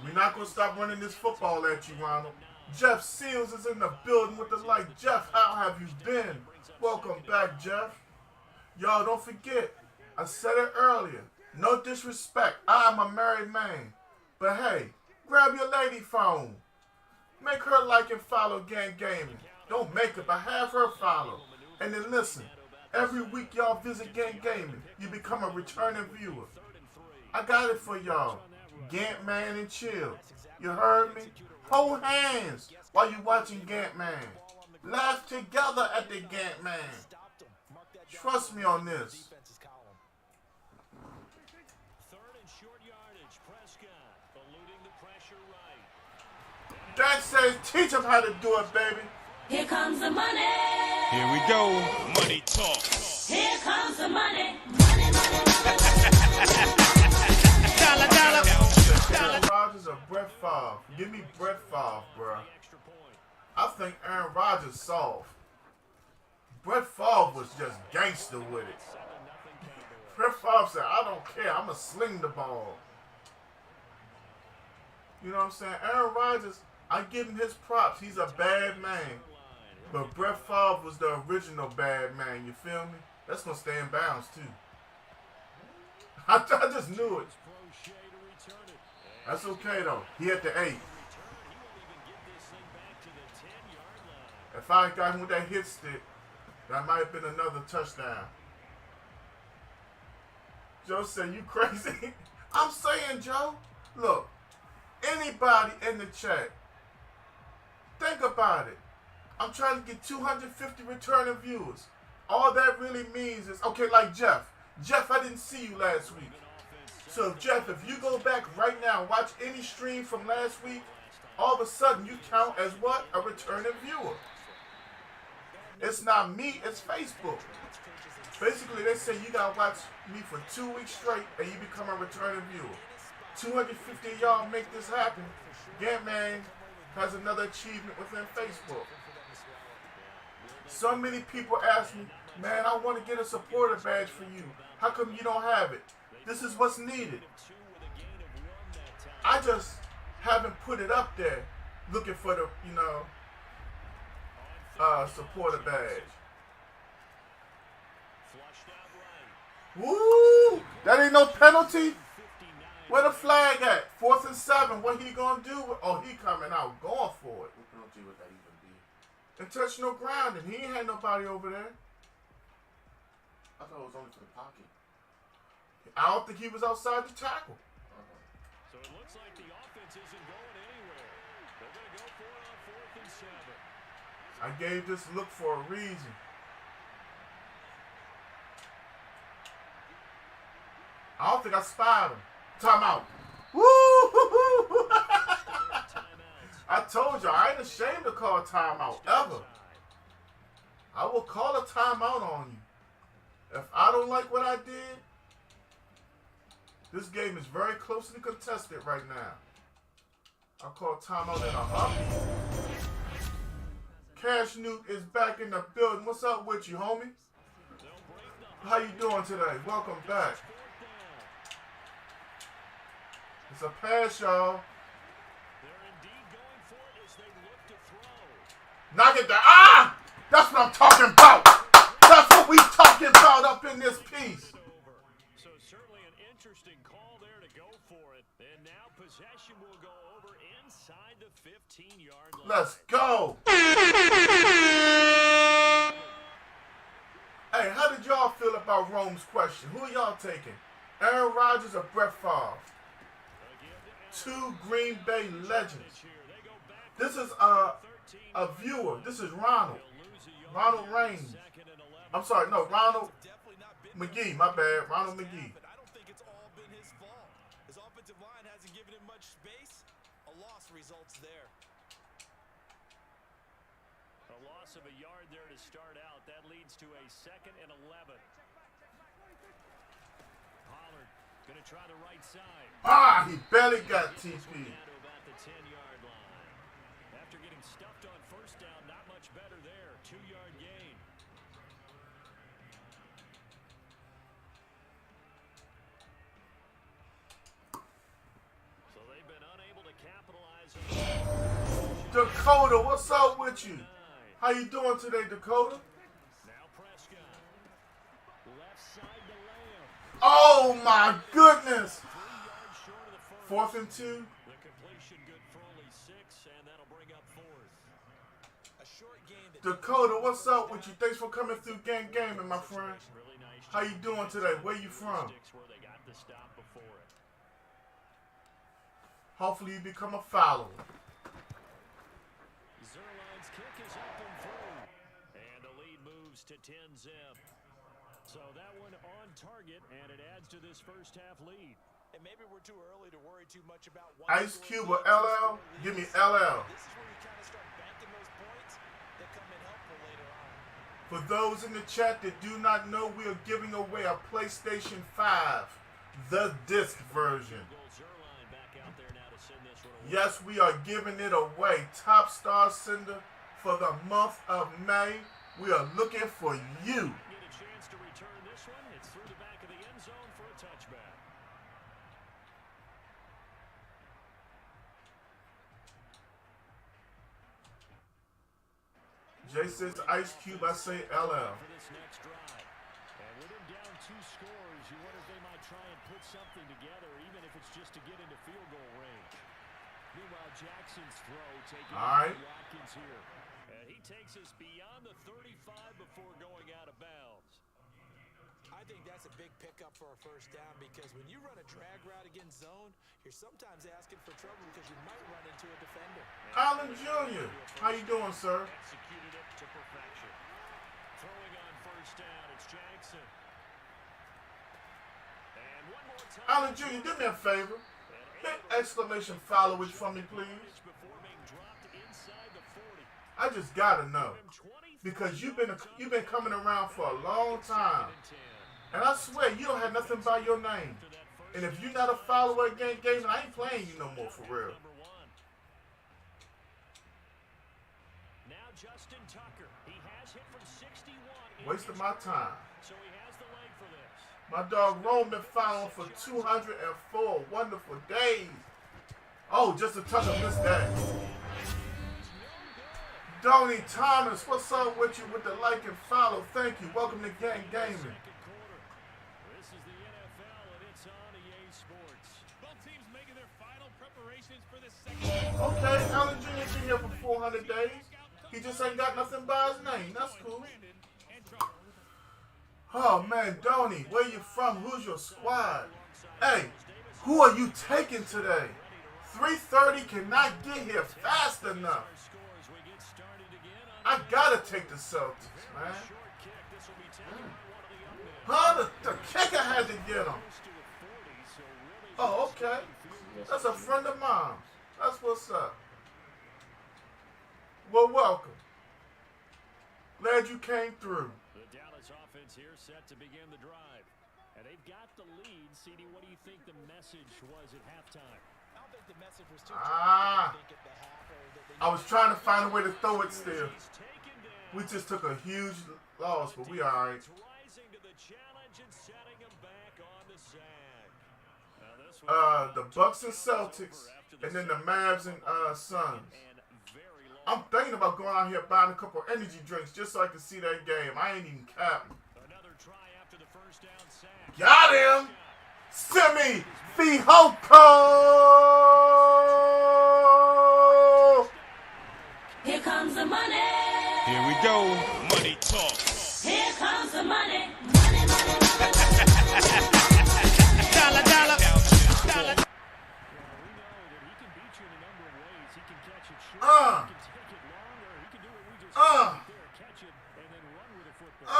We're not going to stop running this football at you, Ronald. Jeff Seals is in the building with the light. Jeff, how have you been? Welcome back, Jeff. Y'all, don't forget, I said it earlier. No disrespect. I'm a married man. But hey, grab your lady phone. Make her like and follow Gang Gaming. Don't make it, but have her follow. And then listen, every week y'all visit Gang Gaming, you become a returning viewer. I got it for y'all. Gant Man and chill. You heard me? Hold hands while you watching Gant Man. Laugh together at the Gant Man. Trust me on this. 3rd and short yardage. Prescott eluding the pressure right. That says teach them how to do it, baby. Here comes the money. Here we go. Money talk. Here comes the money. Money, money, money. Dollar, dollar. Aaron Rodgers or Brett Favre? Give me Brett Favre, bro. Extra point. I think Aaron Rodgers soft. Brett Favre was just gangster with it. 7-0 Cowboys. Brett Favre said, I don't care. I'm going to sling the ball. You know what I'm saying? Aaron Rodgers, I give him his props. He's a bad man. But Brett Favre was the original bad man. You feel me? That's going to stay in bounds, too. I just knew it. Crochet to return it. That's okay, though. He at the 8. Return. He won't even get this thing back to the 10-yard line. If I had got him with that hit stick, that might have been another touchdown. Joe said, you crazy? I'm saying, Joe, look, anybody in the chat, think about it. I'm trying to get 250 returning viewers. All that really means is, okay, like Jeff. Jeff, I didn't see you last week. So, Jeff, if you go back right now and watch any stream from last week, all of a sudden you count as what? A returning viewer. It's not me, it's Facebook. Basically, they say you gotta watch me for 2 weeks straight and you become a returning viewer. 250 of y'all make this happen. Gantman has another achievement within Facebook. So many people ask me, man, I want to get a supporter badge for you. How come you don't have it? This is what's needed. I just haven't put it up there looking for the, supporter badge. Woo! That ain't no penalty. Where the flag at? 4th and 7. What he gonna do? Oh, he coming out going for it. What penalty would that even be? Intentional grounding. He ain't had nobody over there. I thought it was only for the pocket. I don't think he was outside the tackle. So it looks like the offense isn't going anywhere. They're going to go for it on 4th and 7. I gave this look for a reason. I don't think I spied him. Timeout. Woo! I told you, I ain't ashamed to call a timeout, ever. I will call a timeout on you. If I don't like what I did, this game is very closely contested right now. I'll call timeout in a heartbeat. Cash Newt is back in the building. What's up with you, homie? How you doing today? Welcome back. It's a pass, y'all. Knock it down. Ah! That's what I'm talking about. That's what we talking about up in this piece. So certainly an interesting call there to go for it. And now possession will go over inside the 15-yard line. Let's go. Hey, how did y'all feel about Rome's question? Who are y'all taking? Aaron Rodgers or Brett Favre? Two Green Bay legends. This is a viewer. This is Ronald. Ronald Raines. I'm sorry, no, Ronald McGee. My bad, Ronald McGee. But I don't think it's all been his fault. His offensive line hasn't given him much space. A loss results there. A loss of a yard there to start out. That leads to a 2nd and 11. Pollard going to try the right side. Ah, he barely got TP. Down to about the 10-yard line. After getting stuffed on 1st down, not much better there. 2-yard gain. So they've been unable to capitalize on Dakota, what's up with you? How you doing today, Dakota? Now Prescott. Left side to Lamb. Oh my goodness! 3 yards short of the first. 4th and 2. The completion good for only 6, and that'll bring up 4th. A short game that Dakota, what's up with you? Thanks for coming through Gang Gaming, my friend. Really nice. How you doing today? Where you from? Sticks where they got the stop before it. Hopefully you become a follower. Zerline's kick is up and through. And the lead moves to 10-zip. So that one on target, and it adds to this first half lead. and maybe we're too early to worry too much about one Ice score Cube or leads, LL? two-score Give me leads. LL. This is where you kind of start banking those points that come in helpful later on. For those in the chat that do not know, we are giving away a PlayStation 5, the disc version. Zerline back out there now to send this one away. Yes, we are giving it away. Top Star Sender for the month of May. We are looking for you. Get a chance to return this one. It's through the back of the end zone for a touchback. Jay says Ice Cube, I say LL. For this next drive. And with him down 2 scores, you wonder if they might try and put something together, even if it's just to get into field goal range. Meanwhile, Jackson's throw taking All right. Watkins here. And he takes us beyond the 35 before going out of bounds. I think that's a big pickup for a first down because when you run a drag route against zone, you're sometimes asking for trouble because you might run into a defender. Alan Jr., how you doing, sir? Executed it to perfection. Throwing on first down, it's Jackson. And one more time. Alan Jr., do me a favor. Hit exclamation followage for me, please. Before being dropped inside the 40. I just gotta know. Because you've been coming around for a long time. And I swear, you don't have nothing by your name. And if you're not a follower of Gang Gaming, I ain't playing you no more, for real. Now Justin Tucker. He has hit from 61. Wasting my time. So he has the leg for this. My dog Rome been following for 204 wonderful days. Oh, Justin Tucker missed that. Donnie Thomas, what's up with you with the like and follow? Thank you. Welcome to Gang Gaming. This is the NFL and it's on EA Sports. Both teams making their final preparations for the second. Okay, Alan Jr. been here for 400 days. He just ain't got nothing by his name. That's cool. Oh, man, Donnie, where you from? Who's your squad? Hey, who are you taking today? 3:30 cannot get here fast enough. I gotta take the Celtics, man. Huh? The kicker had to get him. Oh, okay. That's a friend of mine. That's what's up. Well, welcome. Glad you came through. The Dallas offense here set to begin the drive. And they've got the lead. CD, what do you think the message was at halftime? I don't think the message was too I was trying to find a way to throw it still. We just took a huge loss, but we all right. Rising to the challenge and setting him back on the sag. The Bucks and Celtics, and then the Mavs and Suns. I'm thinking about going out here buying a couple of energy drinks just so I can see that game. I ain't even capping. Another try after the first down sack. Got him! Simi Fihoko! Here comes the money. Here we go. Money talk. Here comes the money. Money, money, money, money. Dollar, dollar. Dollar. We know that he can beat you in a number of ways. He can catch it short, he can take it long, or he can do what we just said right there, catch it and then run with the football.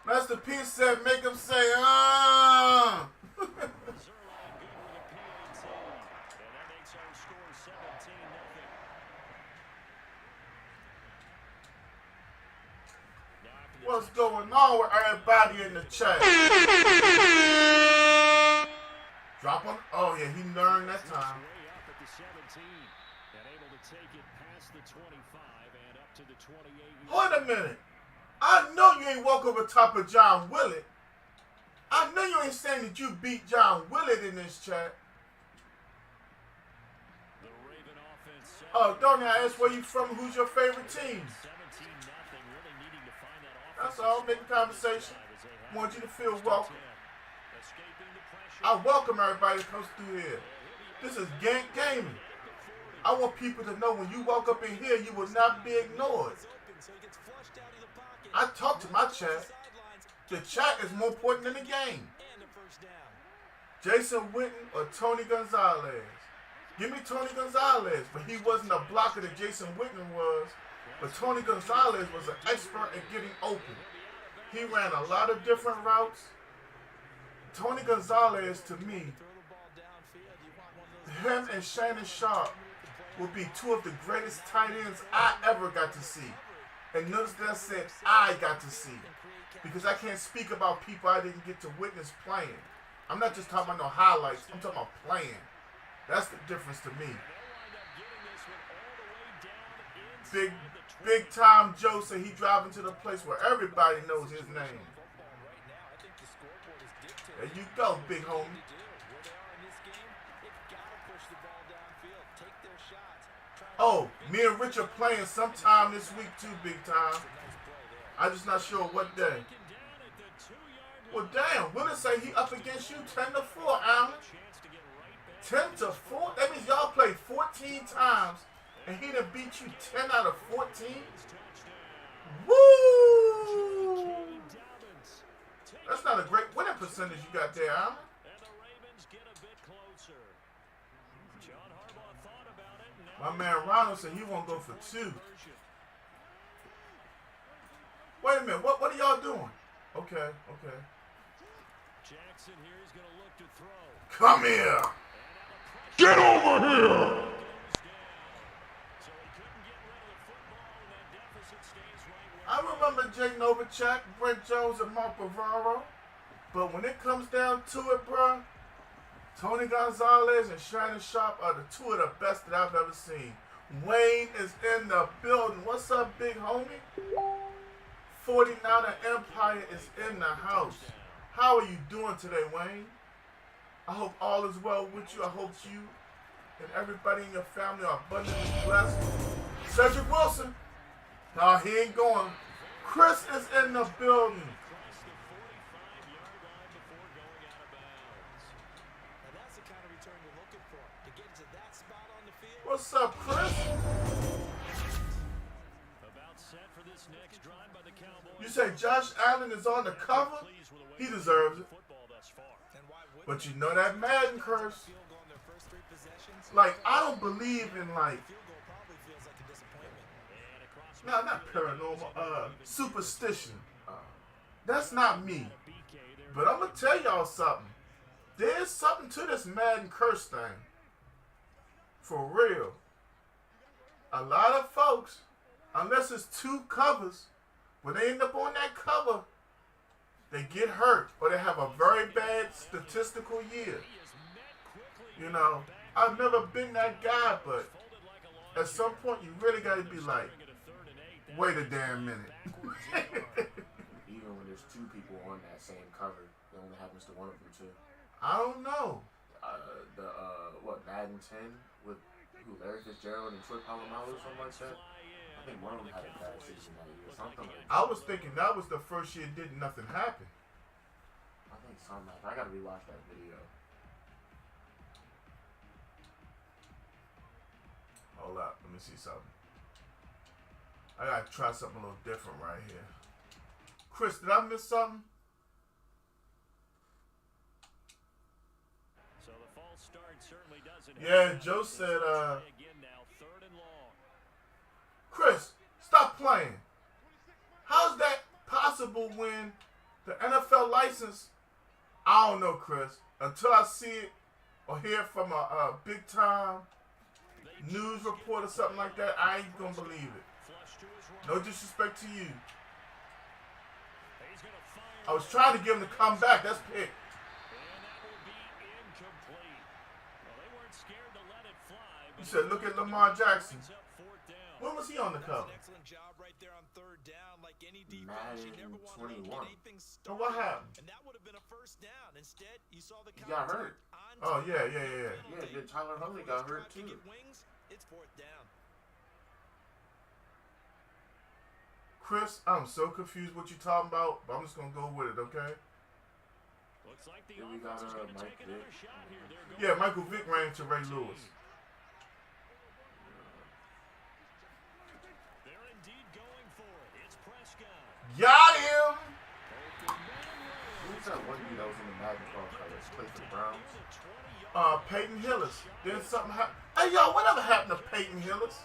Master P said, make him say, Zerline good with a PAT, and that makes our score 17-0. What's going on with everybody in the chat? Drop him. Oh, yeah, he learned that time. Way up at the 17 and able to take it past the 25 and up to the 28. Wait a minute. I know you ain't walk over top of John Willett. I know you ain't saying that you beat John Willett in this chat. The Raven offense. Oh, don't I ask where you from? Who's your favorite team? 17-0, really needing to find that offense. That's all. Make a conversation. Want you to feel welcome. Escaping the pressure. I welcome everybody that comes through here. This is GANTT Gaming. I want people to know when you walk up in here, you will not be ignored. I talk to my chat. The chat is more important than the game. Jason Witten or Tony Gonzalez? Give me Tony Gonzalez, but he wasn't a blocker that Jason Witten was. But Tony Gonzalez was an expert at getting open. He ran a lot of different routes. Tony Gonzalez, to me, him and Shannon Sharp will be two of the greatest tight ends I ever got to see. And notice that I said I got to see. Because I can't speak about people I didn't get to witness playing. I'm not just talking about no highlights. I'm talking about playing. That's the difference to me. Big time Joe said he driving to the place where everybody knows his name. There you go, big homie. Oh, me and Rich are playing sometime this week too, big time. I'm just not sure what day. Well, damn, Willis say he up against you 10-4, Allen. 10-4? That means y'all played 14 times, and he done beat you 10 out of 14? Woo! That's not a great winning percentage you got there, Allen. My man Ronald said he won't go for 2. Wait a minute, what are y'all doing? Okay. Jackson here is going to look to throw. Come here. Get over here. So he couldn't get rid of the football, and that deficit stays right where I remember Jay Novacek, Brent Jones, and Mark Bavaro. But when it comes down to it, bruh, Tony Gonzalez and Shannon Sharp are the two of the best that I've ever seen. Wayne is in the building. What's up, big homie? 49er Empire is in the house. How are you doing today, Wayne? I hope all is well with you. I hope you and everybody in your family are abundantly blessed. Cedric Wilson. No, he ain't going. Chris is in the building. What's up, Chris? this next drive by the Cowboys. You say Josh Allen is on the cover? He deserves it. And why wouldn't But they? you know that Madden curse. Field goal in their first 3 possessions. Like, I don't believe in, like, Field goal probably feels like a disappointment. And across no, not paranormal, superstition. That's not me. But I'm going to tell y'all something. There's something to this Madden curse thing. For real. A lot of folks, unless it's 2 covers, when they end up on that cover, they get hurt or they have a very bad statistical year. You know, I've never been that guy, but at some point you really got to be like, wait a damn minute. Even when there's 2 people on that same cover, it only happens to one of them too. I don't know. Madden 10 with Larry Fitzgerald and Troy Polamalu or something like that. I think one of them had a bad season that year, something like that. I was thinking that was the first year nothing happen. I think something like that. I gotta rewatch that video. Hold up, let me see something. I gotta try something a little different right here. Chris, did I miss something? So the false start certainly doesn't Yeah, Joe said, Chris, stop playing. How's that possible when the NFL license, I don't know, Chris, until I see it or hear from a big time news report or something like that, I ain't gonna believe it. No disrespect to you. I was trying to get him to come back. That's pick. You said, look at Lamar Jackson. When was he on the cover? Excellent job right there on 3rd down. Like any defense, you never Madden want to 21. get anything So started. what happened? And that would have been a first down. Instead, you saw the He got hurt. Oh, yeah. Yeah, then Tyler Huntley got hurt too. Wings, it's 4th down. Chris, I'm so confused what you're talking about, but I'm just going to go with it, okay? Looks like the Then we got offense is going to Mike take another Vick. shot here. They're going Yeah, Michael Vick ran to Ray Lewis. They're indeed going for it. It's Prescott. Got him! Who's that one dude that was in the Madden called played for the Browns? Peyton Hillis. Then something happened. Hey, y'all, whatever happened to Peyton Hillis?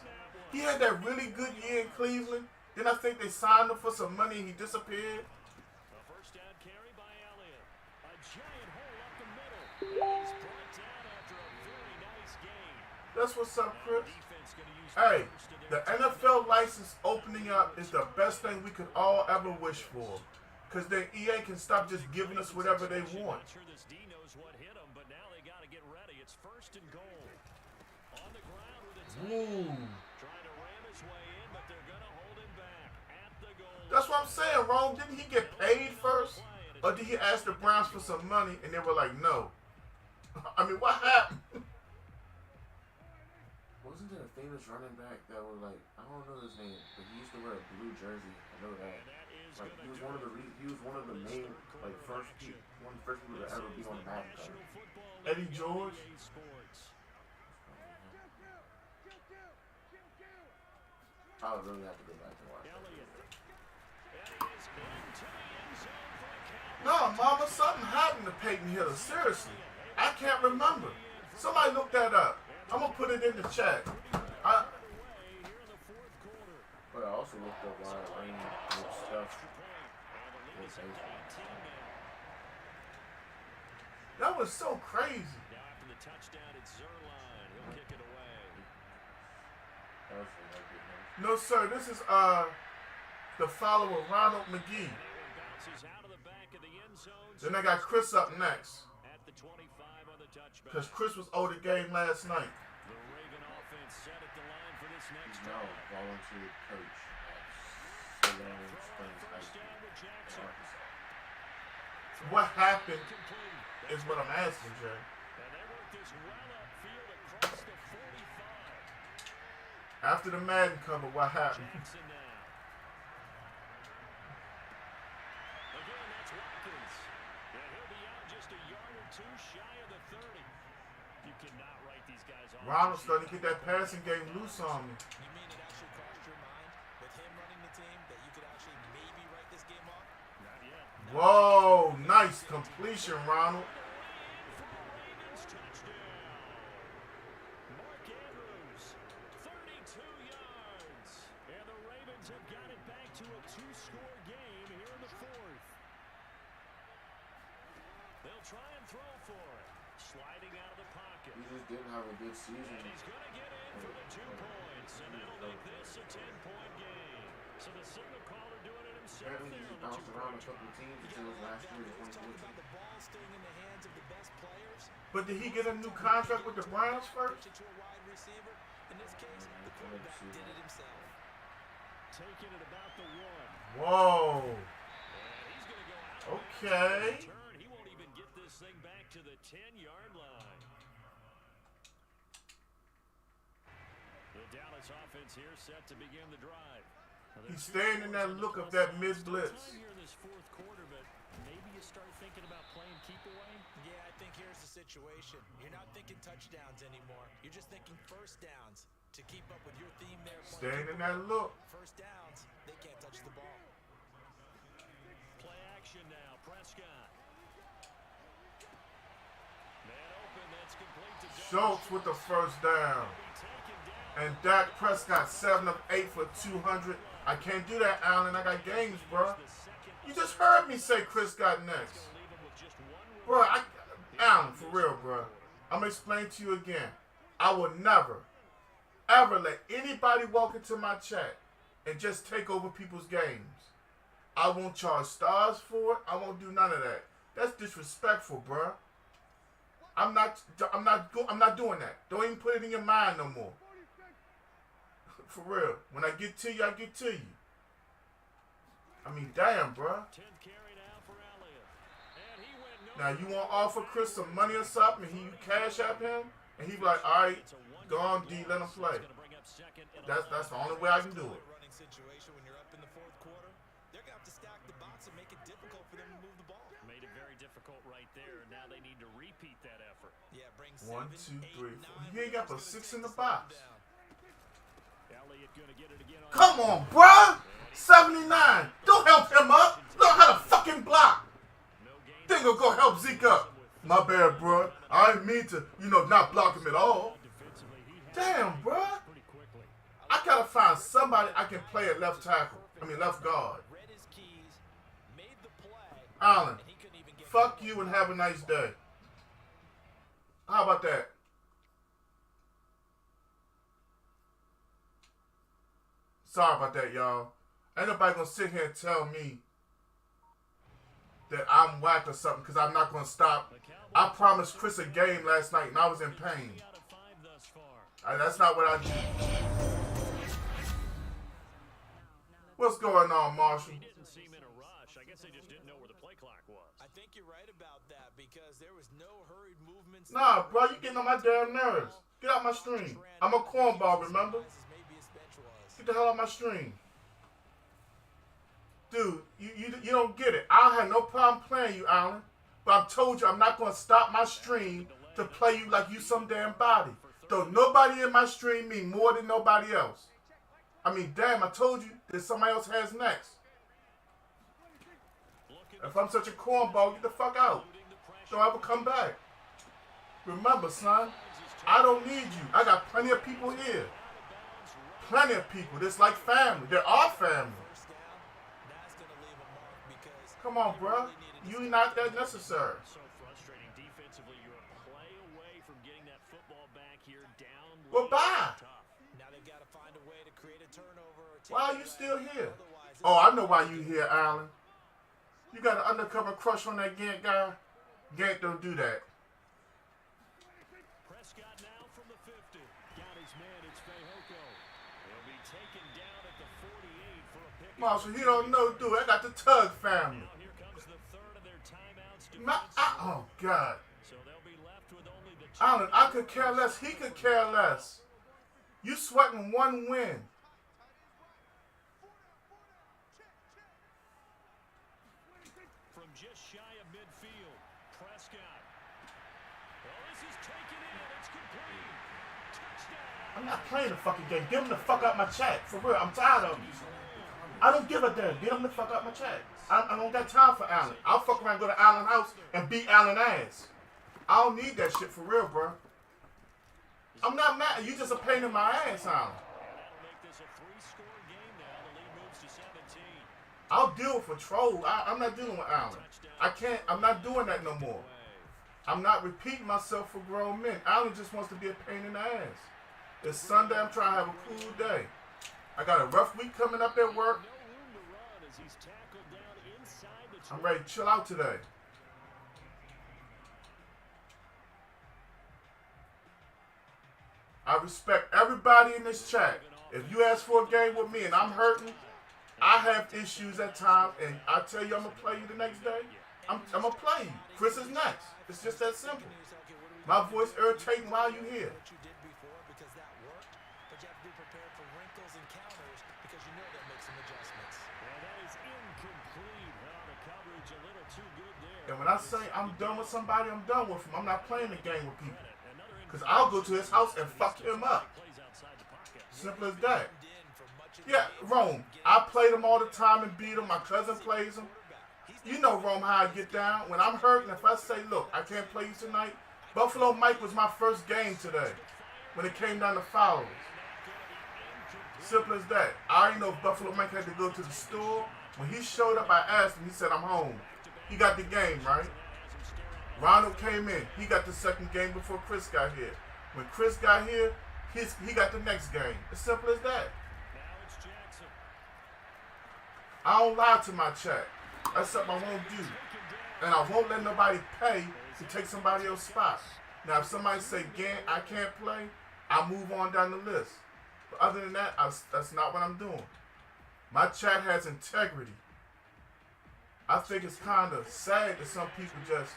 He had that really good year in Cleveland. Then I think they signed him for some money and he disappeared. A first down carry by Elliott. A giant hole up the middle. He's brought down after a very nice gain. That's what's up, Chris. Defense going to use Hey, first to the their NFL license opening up is the best thing we could all ever wish for. Because then EA can stop just giving us whatever they want. Not sure this D knows what hit him, but now they got to get ready. It's 1st and goal. On the ground with a Ooh. trying to ram his way in, but they're going to hold him back at the goal. That's what I'm saying, Rome. Didn't he get paid first? Or did he ask the Browns for some money and they were like, no? I mean, what happened? Wasn't there a famous running back that was like, I don't know his name, but he used to wear a blue jersey. I know that. Like he was one of the main first people to ever be on the Madden cover. Eddie George? I would really have to go back and watch that. No, Mama, something happened to Peyton Hillis. Seriously. I can't remember. Somebody look that up. I'm going to put it in the chat. But I also looked up why Lane did stuff with baseball. That was so crazy. Now after the touchdown, it's Zerline. He'll kick it away. That was the lucky one. No, sir. This is the follower, Ronald McGee. Bounces out of the back of the end zone. Then I got Chris up next. At the 25 on the touchback. Because Chris was owed the game last night. The Reagan offense set at the line for this next No, drive. volunteer coach at Solon Springs High First down School with in Jackson. Arkansas. What happened Complete. is what I'm asking, Jay. And they work this well upfield across the 45. After the Madden cover, what happened? Jackson now. Again, that's Watkins. And he'll be out just a yard or two shy of the 30. You cannot write these guys off. Ronald's starting to get that passing game loose on me. You mean it actually crossed your mind with him running the team that you Whoa, nice completion, Ronald. Mark Andrews, 32 yards. And the Ravens have got it back to a 2-score game here in the fourth. They'll try and throw for it. Sliding out of the pocket. He just didn't have a good season. And he's going to get in for the 2 points. And that'll make this a 10-point game. So the signal caller doing it himself Apparently there he on the 2 bounced around a points. couple of teams until his last year in Talking 2014. about the ball staying in the hands of the best players. But did he get a new contract with the Browns first? Pitch it to a wide receiver. In this case, the quarterback did it himself. Taking it about the 1. Whoa. And he's going to go out. Okay. Turn. He won't even get this thing back to the 10-yard line. The Dallas offense here set to begin the drive. He's staying in that look of that mid-blitz. Here in this fourth quarter, but maybe you start thinking about playing keep away. Yeah, I think here's the situation. You're not thinking touchdowns anymore. You're just thinking first downs. To keep up with your theme there. Staying in that look. First downs, they can't touch the ball. Play action now. Prescott. Man open. That's complete to Schultz with the first down. And Dak Prescott 7 of 8 for 200. I can't do that, Allen. I got games, bro. You just heard me say Chris got next. Bro, Allen, for real, bro. I'm going to explain to you again. I will never, ever let anybody walk into my chat and just take over people's games. I won't charge stars for it. I won't do none of that. That's disrespectful, bro. I'm not doing that. Don't even put it in your mind no more. For real. When I get to you, I get to you. I mean, damn, bro. Now, you want to offer Chris some money or something, and you cash app him, and he be like, all right, go on, D, let him play. That's the only way I can do it. Running situation when you're up in the fourth quarter, they're going to have to stack the box and make it difficult for them to move the ball. Made it very difficult right there, and now they need to repeat that effort. Yeah, bring 1, 2, 3, 4. He ain't got but 6 in the box. Come on, bruh. 79. Don't help him up. Learn how to fucking block. Then go help Zeke up. My bad, bruh. I didn't mean to, not block him at all. Damn, bruh. I gotta find somebody I can play at left tackle. Left guard. Allen, fuck you and have a nice day. How about that? Sorry about that, y'all. Ain't nobody gonna sit here and tell me that I'm whack or something, because I'm not gonna stop. I promised Chris a game last night and I was in pain. That's not what I do. What's going on, Marshall? He didn't seem in a rush. I guess they just didn't know where the play clock was. I think you're right about that because there was no hurried movements. Nah, bro, you getting on my damn nerves. Get out my stream. I'm a cornball, remember? Get the hell out my stream. Dude, you don't get it. I have no problem playing you, Allen. But I've told you I'm not going to stop my stream to play you like you some damn body. Though nobody in my stream mean more than nobody else. Damn, I told you that somebody else has next. If I'm such a cornball, get the fuck out. Don't ever come back. Remember, son, I don't need you. I got plenty of people here. Plenty of people. It's like family. They're our family. Come on, bro. You're not that necessary. So frustrating defensively. You're a play away from getting that football back here down. Well, bye. Now they've got to find a way to create a turnover. Why are you still here? Oh, I know why you here, Allen. You got an undercover crush on that GANTT guy? GANTT don't do that. Prescott now from the 50. Got his man. It's Fehoko. He'll be taken down at the 48 for a pick. Marshall, he don't know, dude. I got the Tug family. Now here comes the third of their timeouts. Oh, God. So they'll be left with only the Allen, I could care less. He could care less. You sweating one win. from just shy of midfield. Prescott. Well, this is taken in. It's complete. Touchdown. I'm not playing the fucking game. Get him the fuck out my chat. For real, I'm tired of him. I don't give a damn. Get him the fuck out my chat. I don't got time for Allen. I'll fuck around, go to Allen's house, and beat Allen ass. I don't need that shit for real, bro. I'm not mad. You just a pain in my ass, Allen. I'll deal with a troll. I'm not dealing with Allen. I can't. I'm not doing that no more. I'm not repeating myself for grown men. Allen just wants to be a pain in the ass. It's Sunday. I'm trying to have a cool day. I got a rough week coming up at work. I'm ready to chill out today. I respect everybody in this chat. If you ask for a game with me and I'm hurting, I have issues at times, and I tell you I'm going to play you the next day, I'm going to play you. Chris is next. It's just that simple. My voice irritating while you here. And when I say I'm done with somebody, I'm done with him. I'm not playing the game with people. Because I'll go to his house and fuck him up. Simple as that. Yeah, Rome. I played him all the time and beat him. My cousin plays him. You know, Rome, how I get down. When I'm hurting, if I say, look, I can't play you tonight. Buffalo Mike was my first game today. When it came down to fouls. Simple as that. I already know if Buffalo Mike had to go to the store. When he showed up, I asked him. He said, I'm home. He got the game, right? Ronald came in. He got the second game before Chris got here. When Chris got here, he got the next game. As simple as that. I don't lie to my chat. That's something I won't do. And I won't let nobody pay to take somebody else's spot. Now, if somebody say, "Gant, I can't play," I'll move on down the list. But other than that, that's not what I'm doing. My chat has integrity. I think it's kind of sad that some people just,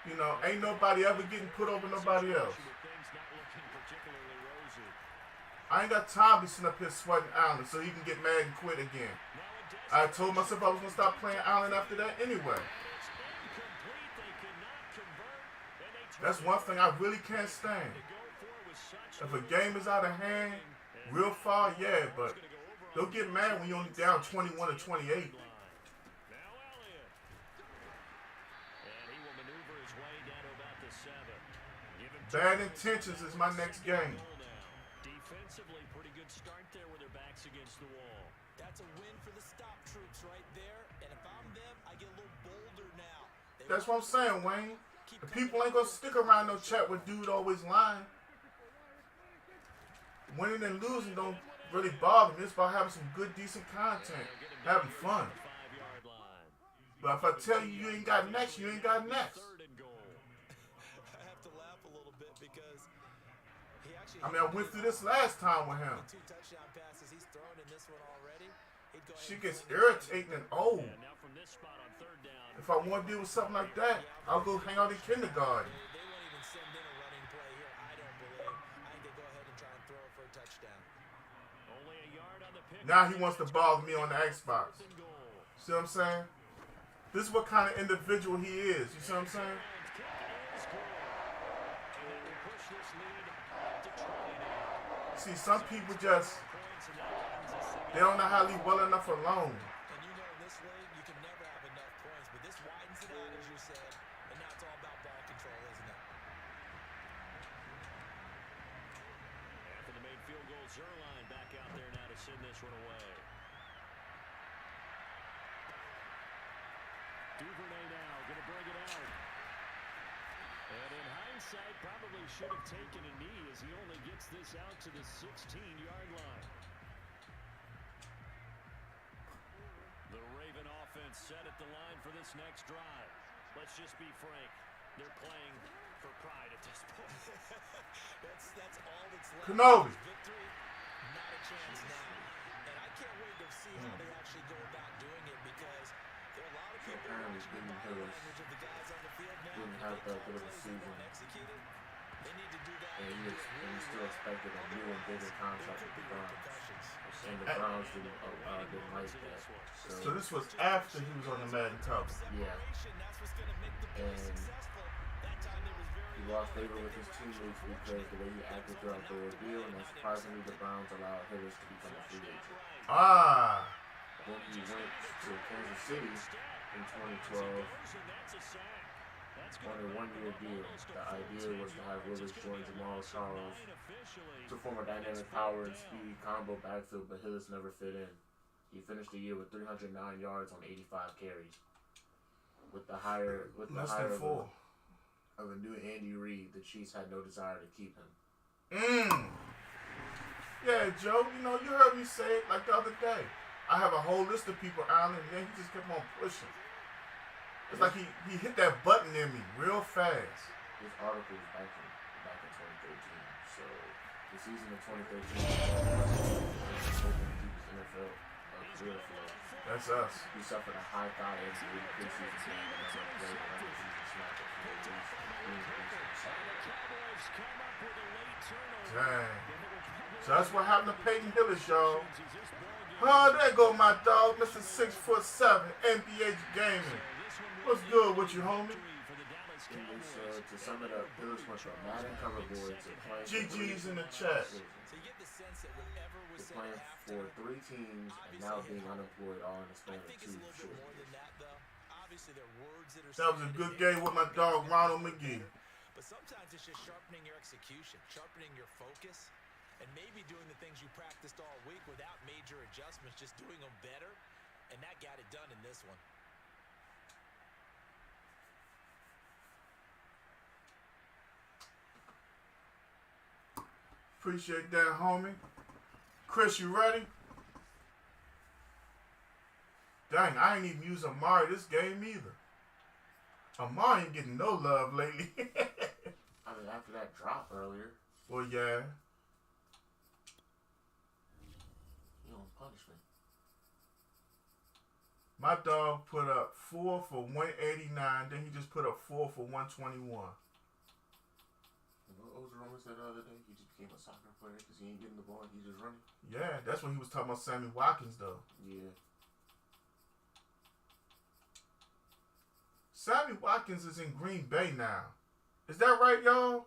you know, ain't nobody ever getting put over nobody else. I ain't got time to be sitting up here sweating Allen so he can get mad and quit again. I told myself I was going to stop playing Allen after that anyway. That's one thing I really can't stand. If a game is out of hand, real far, yeah, but don't get mad when you're only down 21 or 28. Bad intentions is my next game. Defensively, pretty good start there with their backs against the wall. That's a win for the stop troops right there. And if I'm them, I get a little bolder now. That's what I'm saying, Wayne. The people ain't gonna stick around no chat with dude always lying. Winning and losing don't really bother me. It's about having some good, decent content, having fun. But if I tell you you ain't got next, you ain't got next. I mean, I went through this last time with him. She gets irritating and old. If I want to deal with something like that, I'll go hang out in kindergarten. Now he wants to bother me on the Xbox. See what I'm saying? This is what kind of individual he is. You see what I'm saying? See, some people just, they don't know how to leave well enough alone. And you know, in this league, you can never have enough points, but this widens it out, as you said, and now it's all about ball control, isn't it? After the made field goal, Zerline back out there now to send this one away. Duvernay now going to bring it out. And in hindsight, probably should have taken a knee as he only gets this out to the 16-yard line. The Raven offense set at the line for this next drive. Let's just be frank. They're playing for pride at this point. that's all that's left. Kenobi. Victory, not a chance now. And I can't wait to see how they actually go about doing it because there are a lot of people who actually the body language of the guys on the field now. Didn't have that good of a season. They need to do that. And he still expected a new and bigger contract with the Browns. And the Browns didn't like that. So this was after he was on the Madden cover. Yeah. And he lost favor with his teammates because the way he acted throughout the ordeal, and surprisingly the Browns allowed Hillis to become a free agent. Ah. Then he went to Kansas City in 2012 on a one-year deal. The idea was to have Willis join Jamal Charles to form a dynamic power and speed combo backfield, but Hillis never fit in. He finished the year with 309 yards on 85 carries. With the hire of a new Andy Reid, the Chiefs had no desire to keep him. Yeah, Joe, you heard me say it like the other day. I have a whole list of people, Allen, and then he just kept on pushing. It's like he hit that button in me real fast. This article was back in 2013, so the season of 2013 NFL career for us. That's us. He suffered a high thigh injury in the preseason game and never played a regular season snap at Dang. So that's what happened to Peyton Hillis, y'all. Oh, there go my dog, Mr. 6'7", NBA gaming. What's good with you, homie? To sum it up, Hillis went from Madden cover board to playing GG's in the chat. So you get the sense that whatever was said playing after, for 3 teams and now being unemployed all in the span of 2 it's a little short bit more years. than that, though. Obviously, there are words that are That was a said good and game with my dog, Ronald McGee. But sometimes it's just sharpening your execution, sharpening your focus, and maybe doing the things you practiced all week without major adjustments, just doing them better, and that got it done in this one. Appreciate that, homie. Chris, you ready? Dang, I ain't even used Amari this game either. Amari ain't getting no love lately. I mean, after that drop earlier, Well, yeah. he on punishment. My dog put up 4 for 189. Then he just put up 4 for 121. What was Roman said the other day? He just became a soccer player because he ain't getting the ball. He just running. Yeah, that's when he was talking about Sammy Watkins, though. Yeah. Sammy Watkins is in Green Bay now. Is that right, y'all?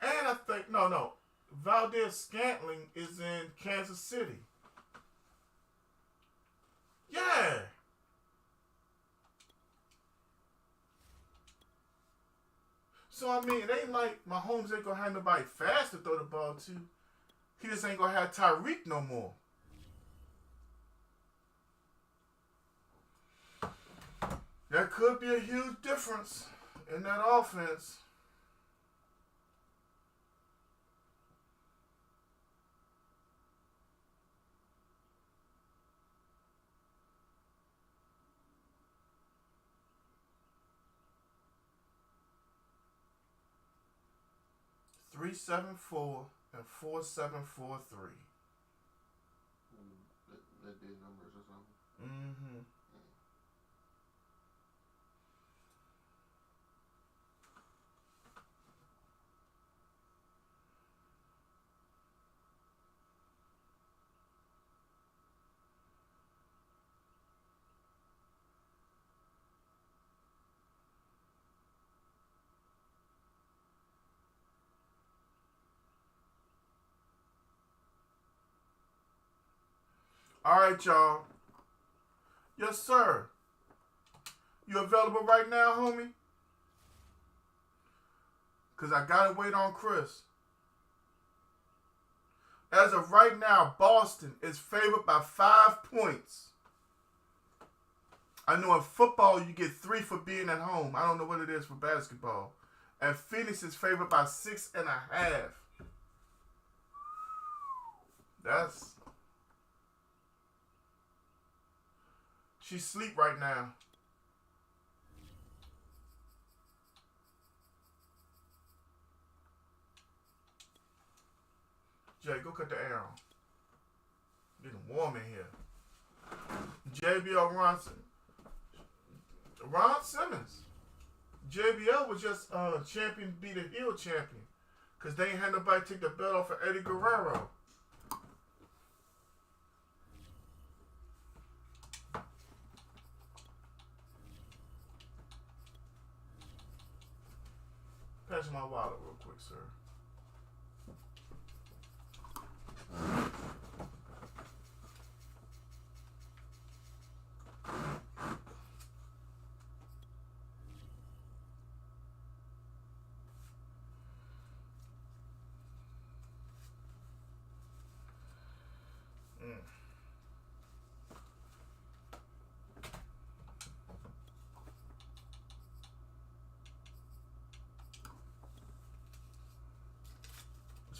And I think, no. Valdez Scantling is in Kansas City. Yeah. So, I mean, it ain't like Mahomes ain't going to have nobody fast to throw the ball to. He just ain't going to have Tyreek no more. That could be a huge difference in that offense. $374 and 4743. That did numbers or something. Mm-hmm. All right, y'all. Yes, sir. You available right now, homie? Because I got to wait on Chris. As of right now, Boston is favored by 5 points. I know in football you get 3 for being at home. I don't know what it is for basketball. And Phoenix is favored by 6.5. That's... She's asleep right now. Jay, go cut the air on. Getting warm in here. JBL Ron Simmons. JBL was just champion, be the heel champion. Because they ain't had nobody take the belt off of Eddie Guerrero. Pass my wallet real quick, sir.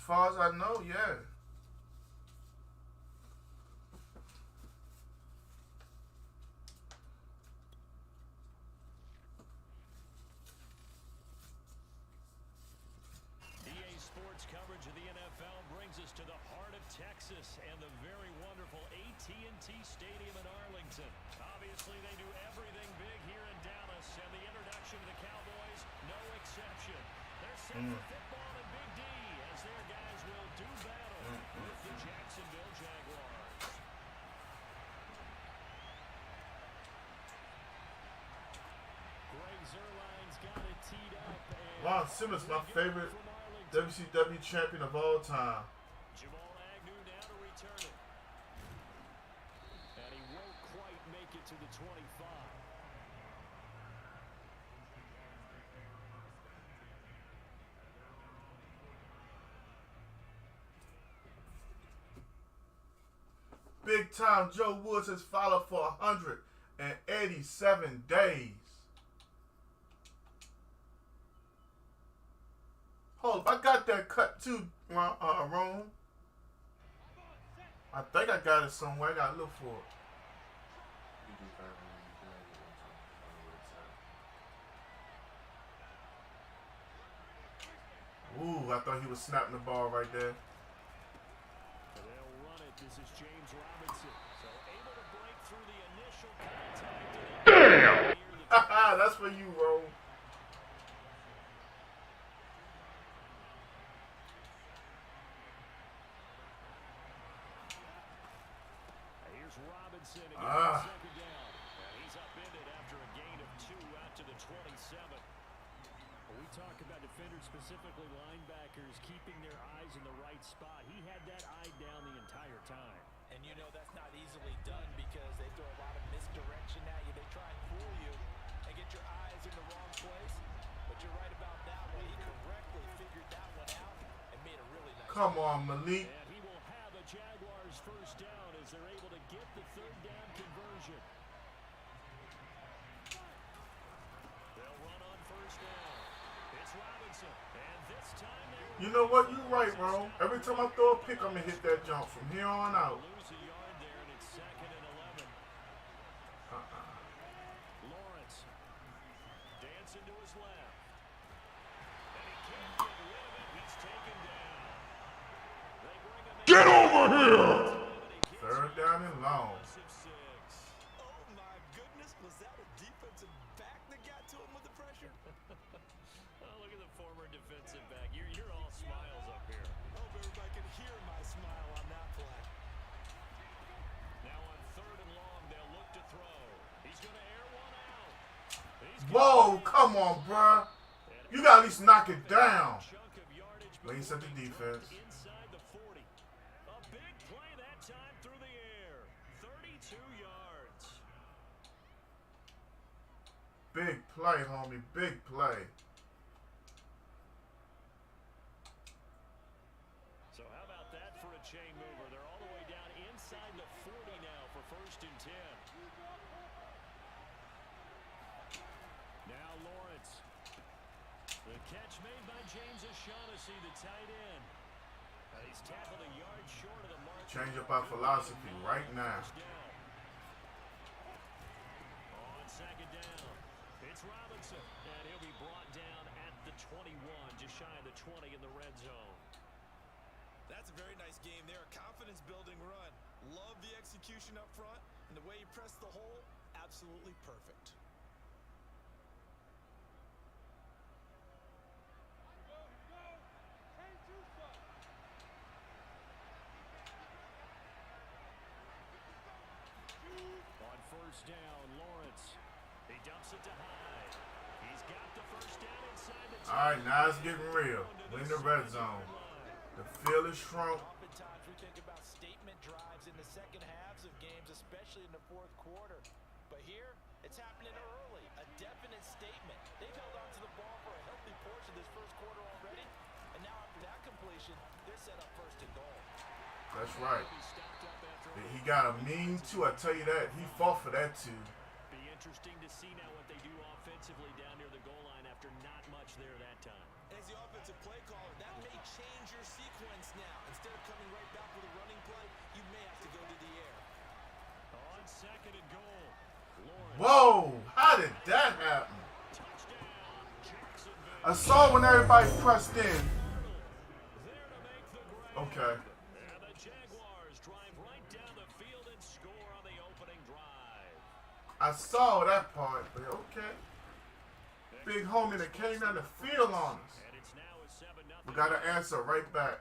far as I know, yeah. EA Sports coverage of the NFL brings us to the heart of Texas and the very wonderful AT&T Stadium in Arlington. Obviously, they do everything big here in Dallas, and the introduction of the Cowboys, no exception. They're set for football and Big D as their guys will do battle with the Jacksonville Jaguars. Greg Zuerlein's got it teed up. Ron Simmons, my favorite WCW champion of all time. Jamal Agnew now to return it. And he won't quite make it to the 25. Big time Joe Woods has followed for 187 days. Hold up, I got that cut too, Rome. I think I got it somewhere. I gotta look for it. Ooh, I thought he was snapping the ball right there. They'll run it. This is James Robinson. So able to break through the initial contact. Damn! That's for you, Rome. Here's Robinson again, second down. And he's upended after a gain of 2 out to the 27. When we talk about defenders, specifically linebackers, keeping their eyes in the right spot, he had that eye down the entire time. And you know that's not easily done because they throw a lot of misdirection at you. They try and fool you and get your eyes in the wrong place. But you're right about that one. He correctly figured that one out and made a really nice Come on, Malik. And he will have a Jaguars first down as they're able to get the third down conversion. They'll run on first down. It's Robinson. And this time You know what? You're right, Rome. Every time I throw a pick, I'm going to hit that jump from here on out. lose a yard there, and it's 2nd and 11. Lawrence dancing to his left. And he can't get rid of it. He's taken down. They bring him in. Get over here! Third down and long. Oh my goodness, was that a defensive back that got to him with the pressure? Oh, look at the former defensive back. You're all smiles up here. Hope everybody can hear my smile on that play. Now on 3rd and long, they'll look to throw. He's going to air one out. Whoa, come on, bruh. You got to at least knock it down. Lace at the defense. Inside the 40. A big play that time through the air. 32 yards. Big play, homie. Big play. So how about that for a chain mover? They're all the way down inside the 40 now for 1st and 10. Now Lawrence. The catch made by James O'Shaughnessy, the tight end. He's tackled a yard short of the mark. Change up our philosophy right now. On 2nd down, it's Robinson, and he'll be brought down at the 21, just shy of the 20 in the red zone. That's a very nice game there. A confidence-building run. Love the execution up front, and the way he pressed the hole, absolutely perfect. On 1st down, Lawrence. He dumps it to Hyde. He's got the first down inside the 10. All right, now it's getting real. We're in the red zone. The field is shrunk. Oftentimes we think about statement drives in the second halves of games, especially in the 4th quarter. But here, it's happening early. A definite statement. They've held on to the ball for a healthy portion of this 1st quarter already. And now after that completion, they're set up 1st and goal. That's right. He got a mean too, I tell you that. He fought for that too. Be interesting to see now what they do offensively down near the goal line after not much there that time. As the offensive play caller, that may change your sequence now. Instead of coming right back with a running play, you may have to go to the air. On second and goal. Lawrence. Whoa! How did that happen? Touchdown, Jacksonville. I saw when everybody pressed in. There to make the grab. Okay. And the Jaguars drive right down the field and score on the opening drive. I saw that part, but okay. Big homie that came down the field on us. And it's now a 7-0. We got to answer right back.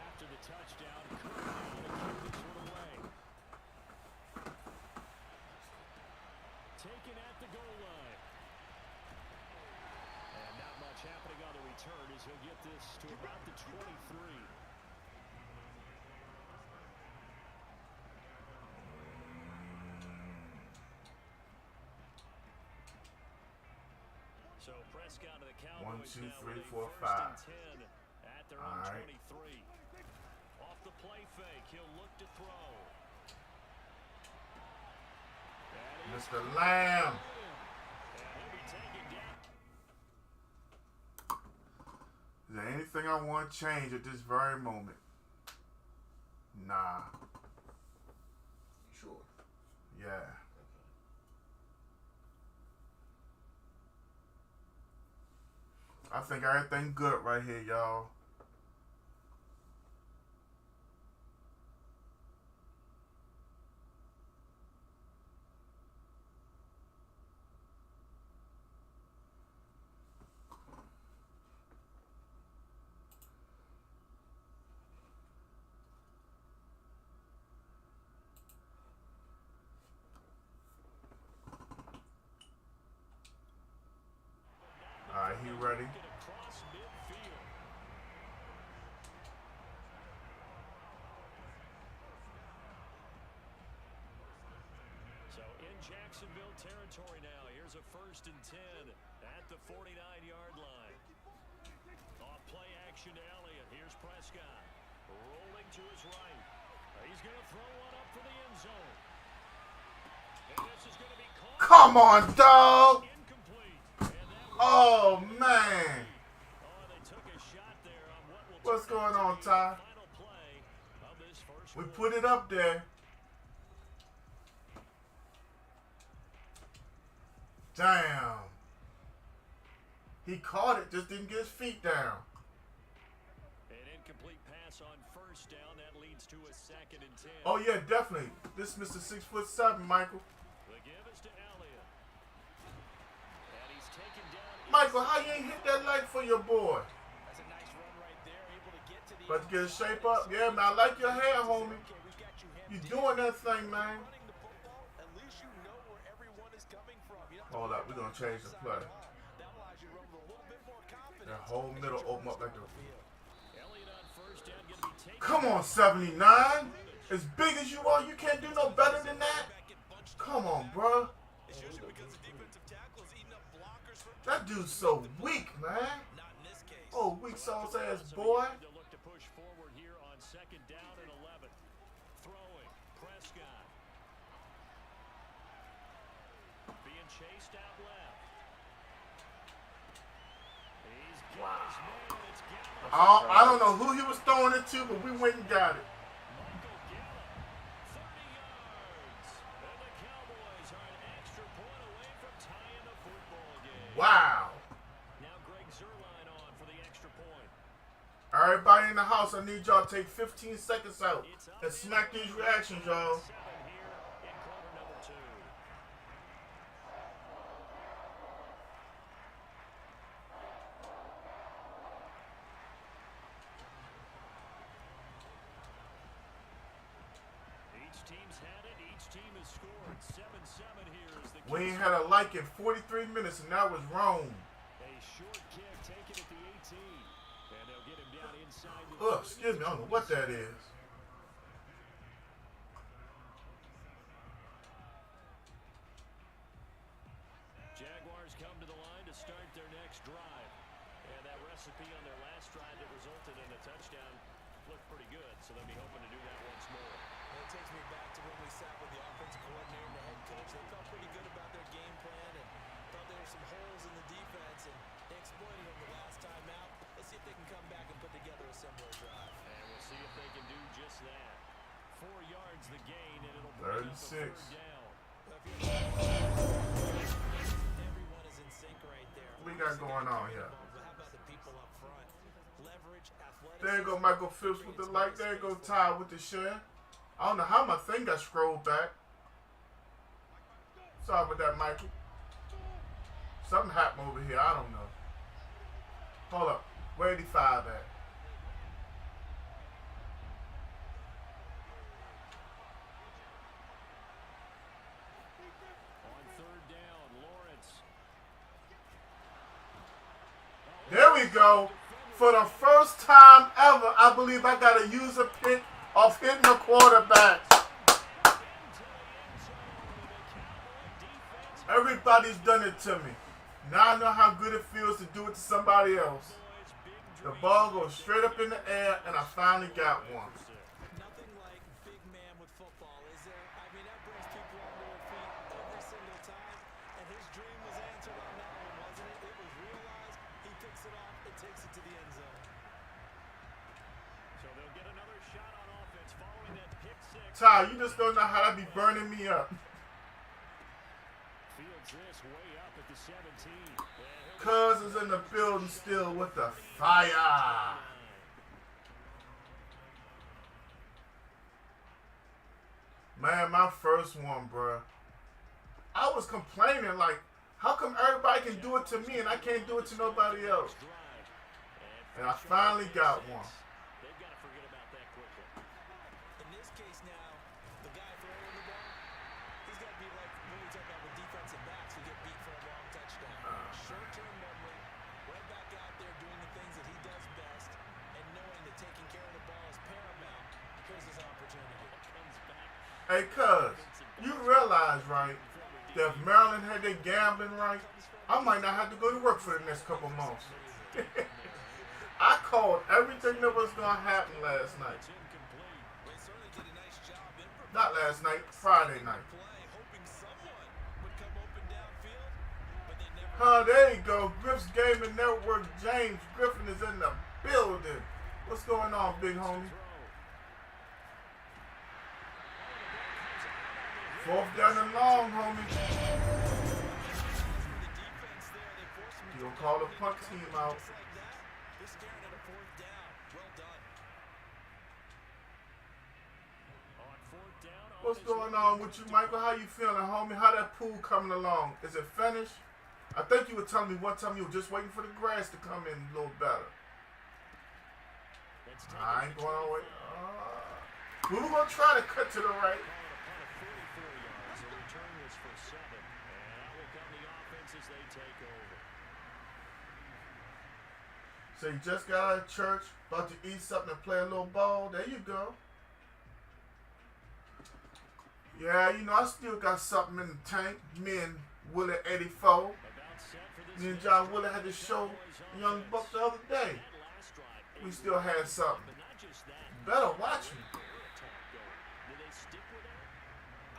After the touchdown, Cook now to keep this one away. Taken at the goal line. And not much happening on the return as he'll get this to about the 23. So Prescott to the Cowboys 1, 2, now 3, with a 4, first 5. and 10 at their All own right. 23. Off the play fake, he'll look to throw. That is Mr. Lamb. and he'll be taken down. Is there anything I want to change at this very moment? Nah. Sure. Yeah. I think everything good right here, y'all. All right, he ready? Get across midfield. So in Jacksonville territory now. Here's a 1st and 10 at the 49-yard line. Off play action to Elliott. Here's Prescott. Rolling to his right. He's going to throw one up for the end zone. And this is going to be caught. Come on, dog. Incomplete. And that Oh, man. Oh, they took a shot there on what will What's turn going out on, to be Ty? the final play of this first We quarter. put it up there. Damn. He caught it, just didn't get his feet down. An incomplete pass on 1st down. That leads to a 2nd and 10. Oh, yeah, definitely. This is Mr. 6'7", Michael. The give is to Elliott. And he's taken down. Michael, how you ain't hit that light for your boy? That's a nice run right there, able to get to the About to get his end zone. shape up? Yeah, man, I like your hair, homie. Okay, we got you hemmed You in. doing that thing, man. Running the football, at least you know where everyone is coming from. You don't have to Hold worry up, we're about going to change the outside play. at all. That allows you to run with a little bit more confidence. That whole and middle get your open up like runs a... down the field. Elliott on 1st down. Going to be taken. Come on, 79. As big as you are, you can't do no better than that. Back get bunched Come up on, back. bruh. It's usually because the defensive tackle is eating up blockers for That dude's so weak, man. not in this case. Oh, weak sauce ass So boy. he to look to push forward here on 2nd down and 11. Throwing. Prescott. Being chased out left. He's got his man. It's Gallup. I don't know who he was throwing it to, but we went and got it. Michael Gallup. 30 yards. And the Cowboys are an extra point away from tying the football game. Wow. Now Greg Zuerlein on for the extra point. Everybody in the house, I need y'all to take 15 seconds out and smack these reactions, y'all. 7 here in quarter number 2. Each team's had it. Each team has scored. 7-7 here is the We ain't Kings. had a like in 43 minutes, and that was wrong. A short kick taken at the 18. And they'll get him down inside the Ugh, excuse me, I don't know what that is. Jaguars come to the line to start their next drive. And that recipe on their last drive that resulted in a touchdown looked pretty good, so they'll be hoping to do that once more. And it takes me back to when we sat with the offensive coordinator and the head coach. They felt pretty good about their game plan and thought there were some holes in the defense, and they exploited them the last time out. Let's see if they can come back and put together a similar drive. And we'll see if they can do just that. 4 yards the gain, and it'll bring up a 36. third down. Everyone is in sync right there. What we got going on here? How about the people up front? Leverage, athleticism. There you go, Michael Phipps with the like. There you go, Ty with the share. I don't know how my thing got scrolled back. Sorry about that, Michael. Something happened over here. I don't know. Hold up. Where 85 at? On third down, Lawrence. There we go. For the first time ever, I believe I got a user pick of hitting the quarterback. Everybody's done it to me. Now I know how good it feels to do it to somebody else. The ball goes straight up in the air, and I finally got one. Nothing like big man with football, is there? I mean, that brings people onto their feet every single time. And his dream was answered on that one, wasn't it? It was realized. He picks it off and takes it to the end zone. So they'll get another shot on offense following that pick six. Ty, you just don't know how that be burning me up. Fields this way up at the 17. Cuz is in the building still with the fire. Man, my first one, bruh. I was complaining like, how come everybody can do it to me and I can't do it to nobody else? And I finally got one. They've got to forget about that quickly. In this case now, the guy throwing the ball, he's got to be like when we talk about with defensive backs who get beat for a long touchdown. Short-term memory, right back out there doing the things that he does best, and knowing that taking care of the ball is paramount. Here's his opportunity. Comes back. Hey, cuz, you realize, right, that if Maryland had their gambling right, I might not have to go to work for the next couple months. I called everything that was going to happen last night. They certainly did a nice job in preparing Not last night, Friday night. play, hoping someone would come open downfield, but they never. There you go. Griff's Gaming Network. James Griffin is in the building. What's going on, big homie? 4th down and long, homie. You gonna call the punt team out. They're staring at a 4th down. Well done. On 4th down. What's going on with you, Michael? How you feeling, homie? How that pool coming along? Is it finished? I think you were telling me one time you were just waiting for the grass to come in a little better. I ain't going all the way. We were gonna try to cut to the right. The return was for 7. And out will come the offense as they take over. So you just got out of church, about to eat something and play a little ball. There you go. Yeah, you know, I still got something in the tank. Me and Willie 84. About set for this Me and John Willie had to show Young Buck the other day. last drive. We still had something. But not just that. Better watch me. Attack going. Do they stick with that?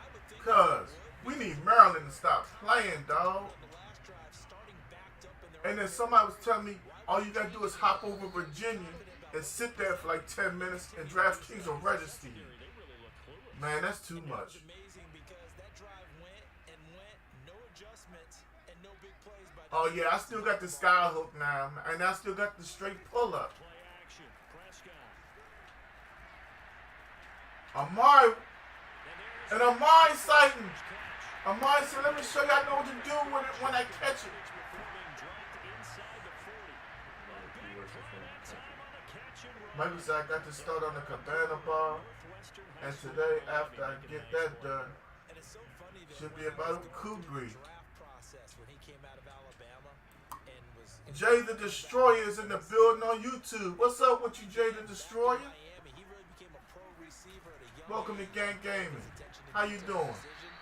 I would think Cuz we need Maryland to stop playing, dog. on the last drive, starting backed up in their And then somebody was telling me, all you gotta do is hop over Virginia and sit there for like 10 minutes and DraftKings will register you. Man, that's too much. amazing because that drive went, no adjustments, and no big plays by the Oh yeah, I still got the sky hook now, and I still got the straight pull up. Play action. Prescott. Amari and Amari sighting. Amari said, let me show you I know what to do with it when I catch it. Michael said I got to start on the Cabana bar, and today after I get that done, And it's so funny that should be when about he was Kugri. the draft process when he came out of Alabama and was in Jay the Destroyer is in the building on YouTube. What's up with you, Jay the Destroyer? Miami, he really became a pro receiver at a young Welcome to age. Gang Gaming. Attention to How you detail, doing? precision.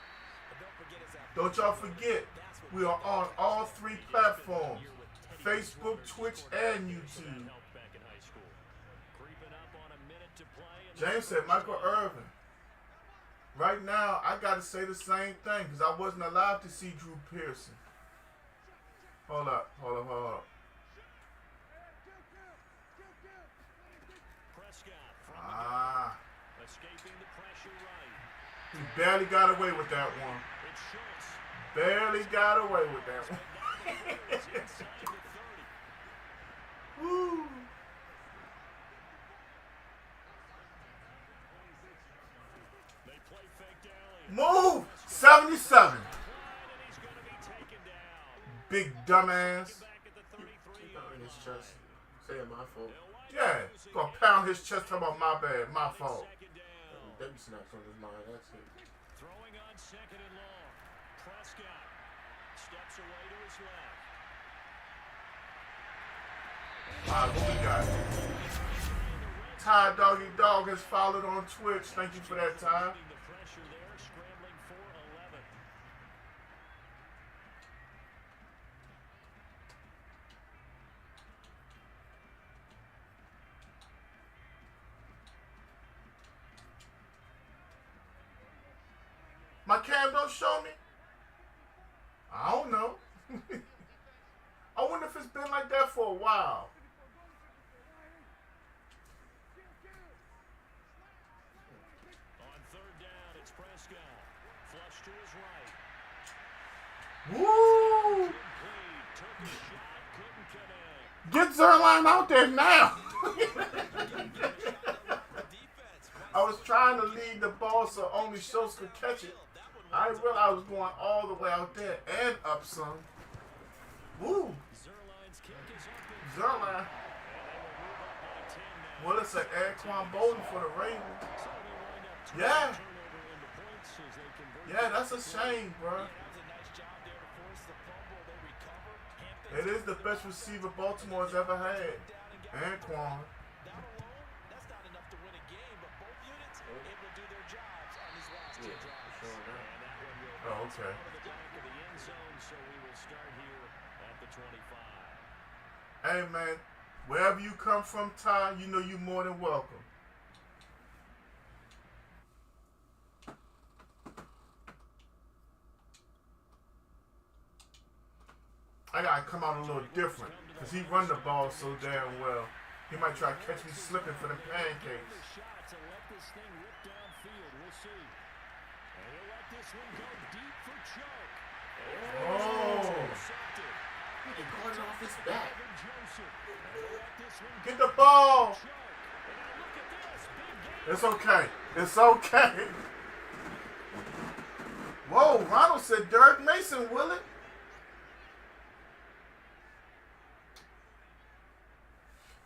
But don't forget his Don't y'all forget, we are on all 3 platforms, Facebook, Twitch, and YouTube. James said Michael Irvin. Right now, I got to say the same thing because I wasn't allowed to see Drew Pearson. Hold up. Ah. He barely got away with that one. Barely got away with that one. Woo. Move! 77. Big dumbass. In his chest. Say it my fault. Yeah, gonna pound his chest talking about my bad, my fault. Them snacks on his mind, that's it. Throwing on second and long. Prescott steps away to his left. Alright, what we got? Ty Doggy Dog has followed on Twitch. Thank you for that, Ty. The pressure there, scrambling for 11. My cam don't show me? I don't know. I wonder if it's been like that for a while. On third down, it's Prescott. Flush to his right. Woo! Took a shot, couldn't connect. Get Zerline out there now. I was trying to lead the ball so only Schultz could catch it. I didn't realize I was going all the way out there and up some. Woo! Zerline's kick is up in Zerline. Well, it's an Anquan Bolden for the Ravens. Yeah. Yeah, that's a shame, bro. It is the best receiver Baltimore's ever had. Anquan. Oh, okay. Hey, man, wherever you come from, Ty, you know you're more than welcome. I gotta come out a little different, because he run the ball so damn well. He might try to catch me slipping for the pancakes. Oh! He going off his back. Get the ball! It's okay. It's okay. Whoa, Ronald said Derek Mason, will it?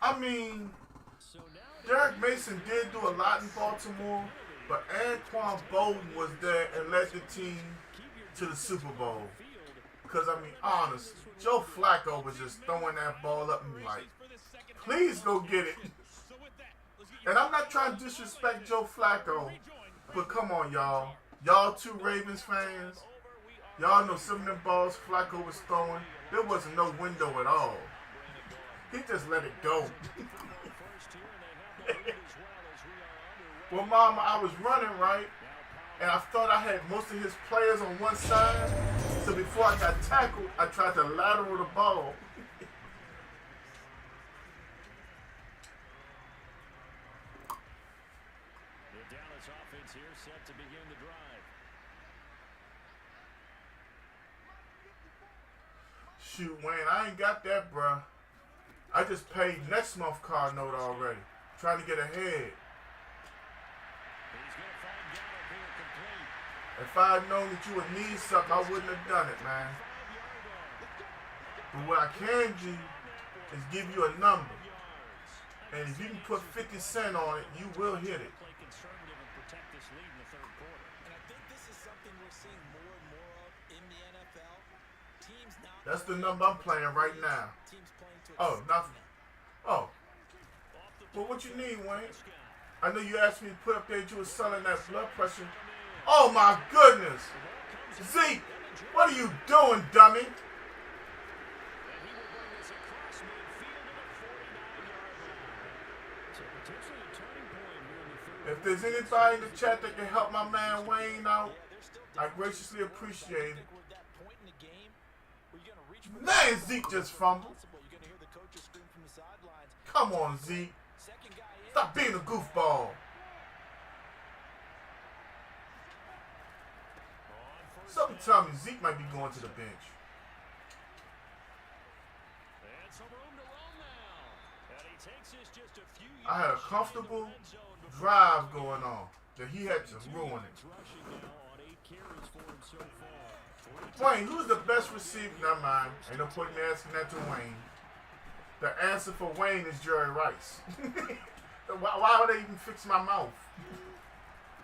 I mean, Derek Mason did do a lot in Baltimore, but Anquan Bolden was there and led the team to the Super Bowl. Because, I mean, honestly, Joe Flacco was just throwing that ball up and be like, please go get it. And I'm not trying to disrespect Joe Flacco, but come on, y'all. Y'all two Ravens fans, y'all know some of them balls Flacco was throwing, there wasn't no window at all. He just let it go. Well, Mama, I was running, right? And I thought I had most of his players on one side. So before I got tackled, I tried to lateral the ball. The Dallas offense here set to begin the drive. Shoot, Wayne, I ain't got that, bruh. I just paid next month car note already. Trying to get ahead. He's going to find GANTT here complete. If I had known that you would need something, I wouldn't have done it, man. But what I can do is give you a number. And if you can put 50 cents on it, you will hit it. Play conservative and protect this lead in the third quarter. And I think this is something we're seeing more and more of in the NFL. Teams not That's the number I'm playing right now. teams playing to Oh, nothing. Oh. Well, what you need, Wayne? I know you asked me to put up there that you were selling that blood pressure. Oh, my goodness. Zeke, what are you doing, dummy? If there's anybody in the chat that can help my man Wayne out, I graciously appreciate it. Man, Zeke just fumbled. Come on, Zeke. Stop being a goofball. Something tell me Zeke might be going to the bench. I had a comfortable drive going on that he had to ruin it. Wayne, who's the best receiver? Never mind. Ain't no point in asking that to Wayne. The answer for Wayne is Jerry Rice. Why would they even fix my mouth?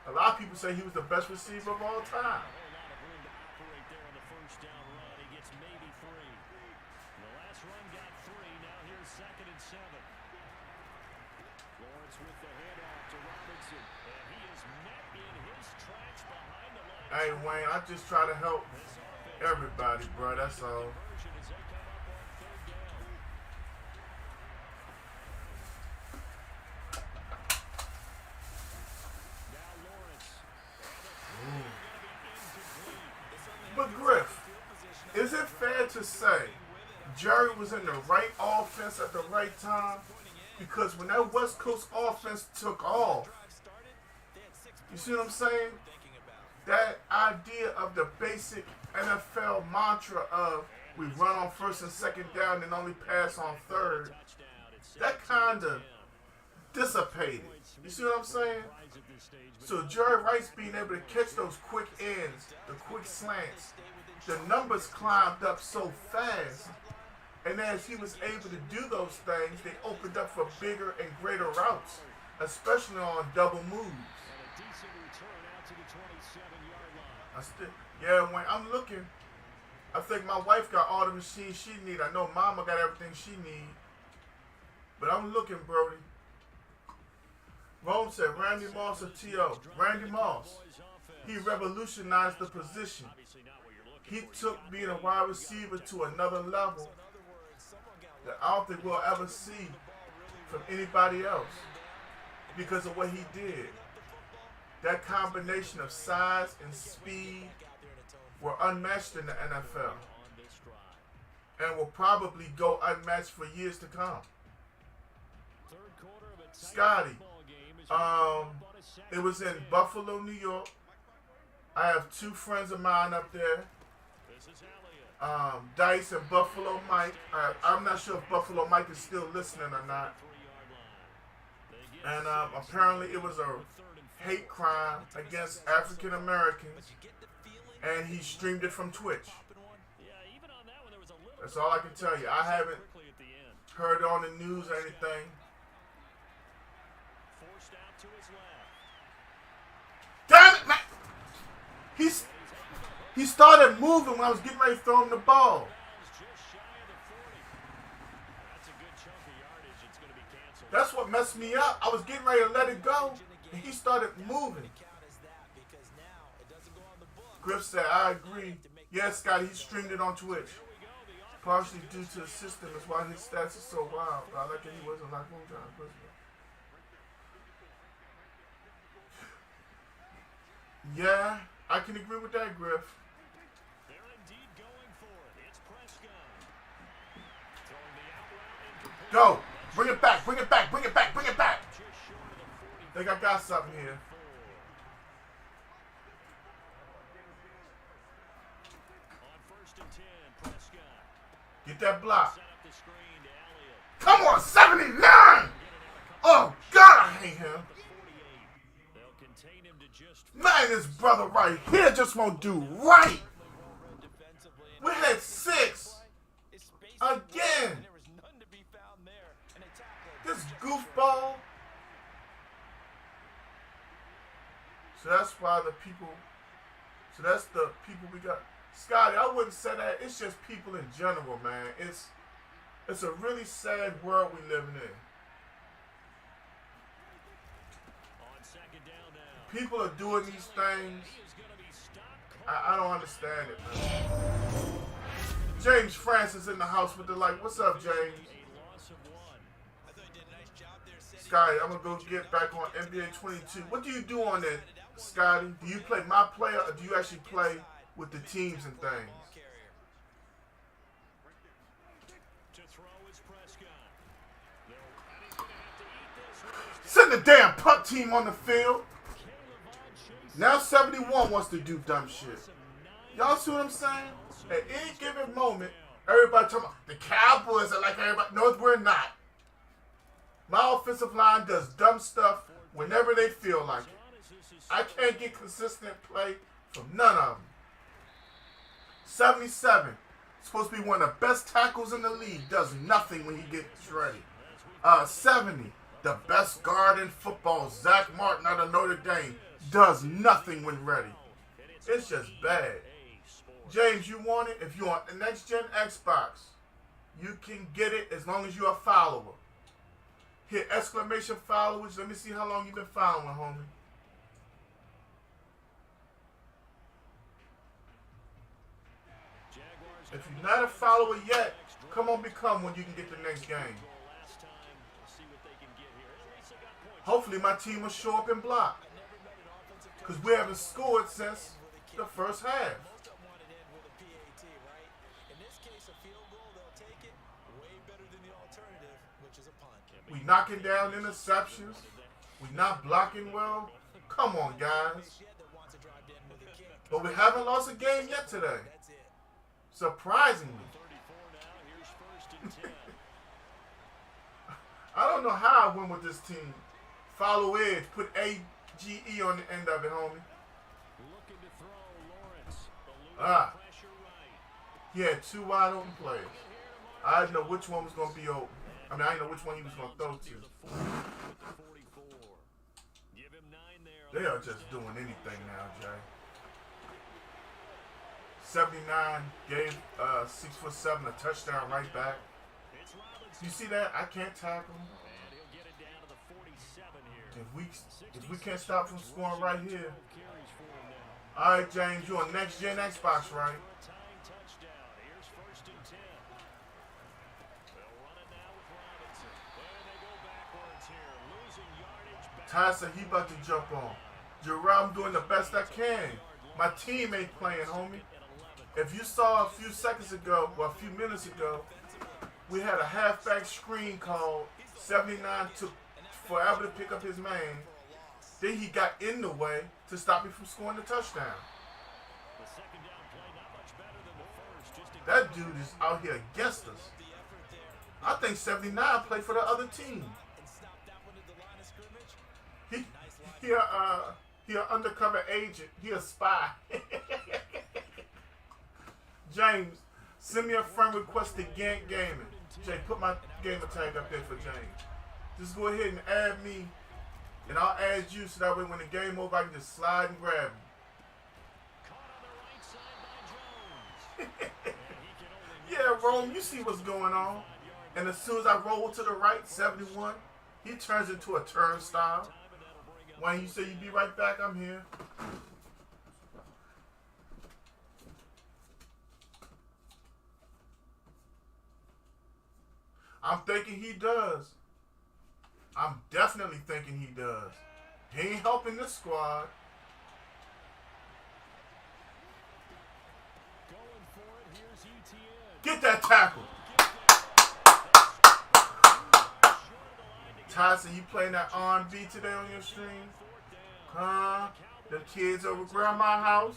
A lot of people say he was the best receiver of all time. Hey Wayne, I just try to help everybody, bro. That's all. But Griff, is it fair to say Jerry was in the right offense at the right time? Because when that West Coast offense took off, you see what I'm saying? That idea of the basic NFL mantra of we run on first and second down and only pass on third, that kind of dissipated. You see what I'm saying? So Jerry Rice being able to catch those quick ends, the quick slants, the numbers climbed up so fast. And as he was able to do those things, they opened up for bigger and greater routes, especially on double moves. Yeah, when I'm looking, I think my wife got all the machines she need. I know Mama got everything she need. But I'm looking, Brody. Rome said Randy Moss or T.O. Randy Moss. He revolutionized the position. He took being a wide receiver to another level that I don't think we'll ever see from anybody else because of what he did. That combination of size and speed were unmatched in the NFL and will probably go unmatched for years to come. Scotty, it was in Buffalo, New York. I have two friends of mine up there. Dice and Buffalo Mike. I'm not sure if Buffalo Mike is still listening or not. And apparently it was a hate crime against African Americans, and he streamed it from Twitch. That's all I can tell you. I haven't heard it on the news or anything. Damn it, man! He started moving when I was getting ready to throw him the ball. That's what messed me up. I was getting ready to let it go, and he started moving. Griff said, I agree. Yes, Scotty, he streamed it on Twitch. Partially due to the system is why his stats are so wild. I like it he wasn't like one time. Yeah, I can agree with that, Griff. Go! Bring it back, bring it back, bring it back, bring it back! I think I got something here. Get that block. Come on, 79! Oh, God, I hate him. Man, this brother right here just won't do right. We had 6. Again. This goofball. So that's why the people. So that's the people we got. Scotty, I wouldn't say that. It's just people in general, man. It's a really sad world we living in. People are doing these things. I don't understand it, man. James Francis in the house with the like. What's up, James? Scotty, I'm going to go get back on NBA 22. What do you do on that, Scotty? Do you play my player or do you actually play with the teams and things? Send the damn punt team on the field. Now 71 wants to do dumb shit. Y'all see what I'm saying? At any given moment, everybody talking about the Cowboys are like everybody. No, we're not. My offensive line does dumb stuff whenever they feel like it. I can't get consistent play from none of them. 77, supposed to be one of the best tackles in the league, does nothing when he gets ready. 70, the best guard in football, Zach Martin out of Notre Dame, does nothing when ready. It's just bad. James, you want it? If you want the next gen Xbox, you can get it as long as you're a follower. Hit exclamation followers. Let me see how long you've been following, homie. If you're not a follower yet, come on, become one. You can get the next game. Hopefully my team will show up and block. Because we haven't scored since the first half. We knocking down interceptions. We not blocking well. Come on, guys. But we haven't lost a game yet today. Surprisingly. I don't know how I went with this team. Follow edge. Put AGE on the end of it, homie. He had 2 wide open plays. I didn't know which one was going to be open. I didn't know which one he was going to throw to. They are just doing anything now, Jay. 79 gave 6'7" a touchdown right back. You see that? I can't tackle him. If we can't stop from scoring right here. All right, James, you on next gen Xbox, right? Ty said he about to jump on. Gerard, I'm doing the best I can. My team ain't playing, homie. If you saw a few seconds ago, or a few minutes ago, we had a halfback screen called. 79 took forever to pick up his man. Then he got in the way to stop me from scoring the touchdown. That dude is out here against us. I think 79 played for the other team. He an undercover agent. He a spy. James, send me a friend request to GANTT Gaming. Jay, put my gamer tag up there for James. Just go ahead and add me, and I'll add you so that way when the game over, I can just slide and grab him. Yeah, Rome, you see what's going on. And as soon as I roll to the right, 71, he turns into a turnstile. Wayne, you say you be right back? I'm here. I'm thinking he does. I'm definitely thinking he does. He ain't helping this squad. Get that tackle. Tyson, you playing that R&B today on your stream? Huh? The kids over grandma's house?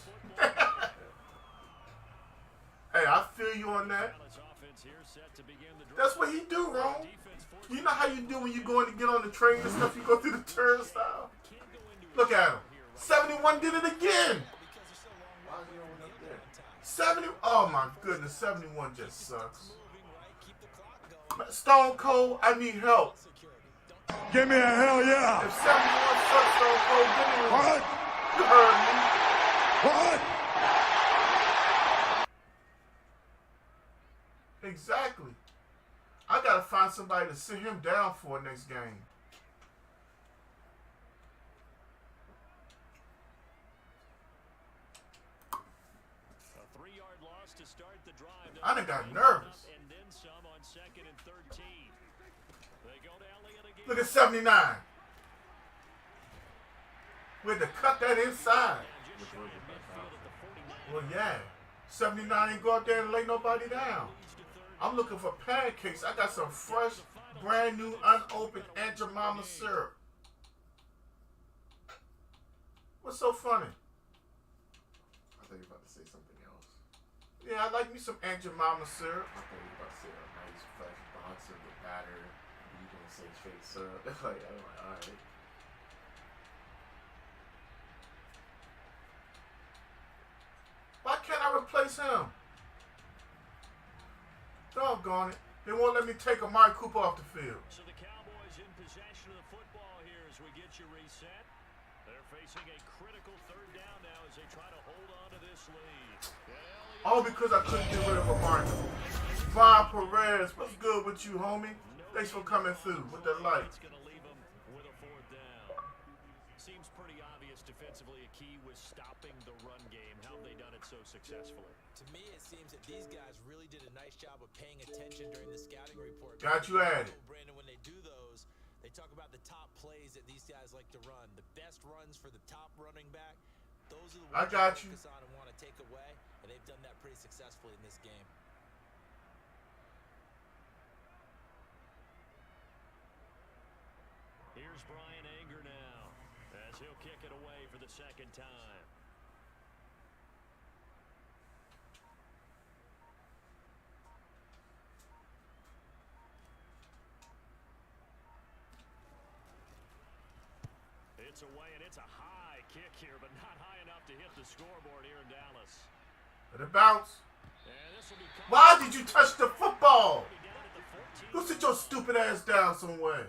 Hey, I feel you on that. That's what he do, Rome. You know how you do when you going to get on the train and stuff, you go through the turnstile? Look at him. 71 did it again. 70, oh my goodness, 71 just sucks. Stone Cold, I need help. Give me a hell yeah. If 71 sucks, Stone Cold, give me one. What? You heard me. What? Exactly. I gotta find somebody to sit him down for next game. A 3-yard loss to start the drive. I done got nervous. And then some on 2nd and 13. They go to Elliott again. Look at 79. We had to cut that inside. Well, yeah. 79 ain't go out there and lay nobody down. I'm looking for pancakes. I got some fresh, brand new, unopened Aunt Jemima syrup. What's so funny? I thought you were about to say something else. Yeah, I like me some Aunt Jemima syrup. I thought you were about to say a nice fresh box of the batter. You gonna say straight syrup? Like, I'm like, alright. Why can't I replace him? Doggone it. They won't let me take Amari Cooper off the field. So the Cowboys in possession of the football here as we get you reset. They're facing a critical third down now as they try to hold on to this lead. All because I couldn't get rid of Amari Cooper. Brian Perez, what's good with you, homie? Thanks for coming through with the light. It's going to leave them with a fourth down. Seems pretty obvious defensively a key was stopping the run game. How have they done it so successfully? To me, it seems that these guys really did a nice job of paying attention during the scouting report. Got you at it. Brandon, when they do those, they talk about the top plays that these guys like to run. The best runs for the top running back. Those are the ones I got you. focus on and want to take away, and they've done that pretty successfully in this game. Here's Brian Anger now as he'll kick it away for the second time. It's away, and it's a high kick here, but not high enough to hit the scoreboard here in Dallas. Let it bounce. And this will be Why did you touch the football? Go sit your stupid ass down somewhere.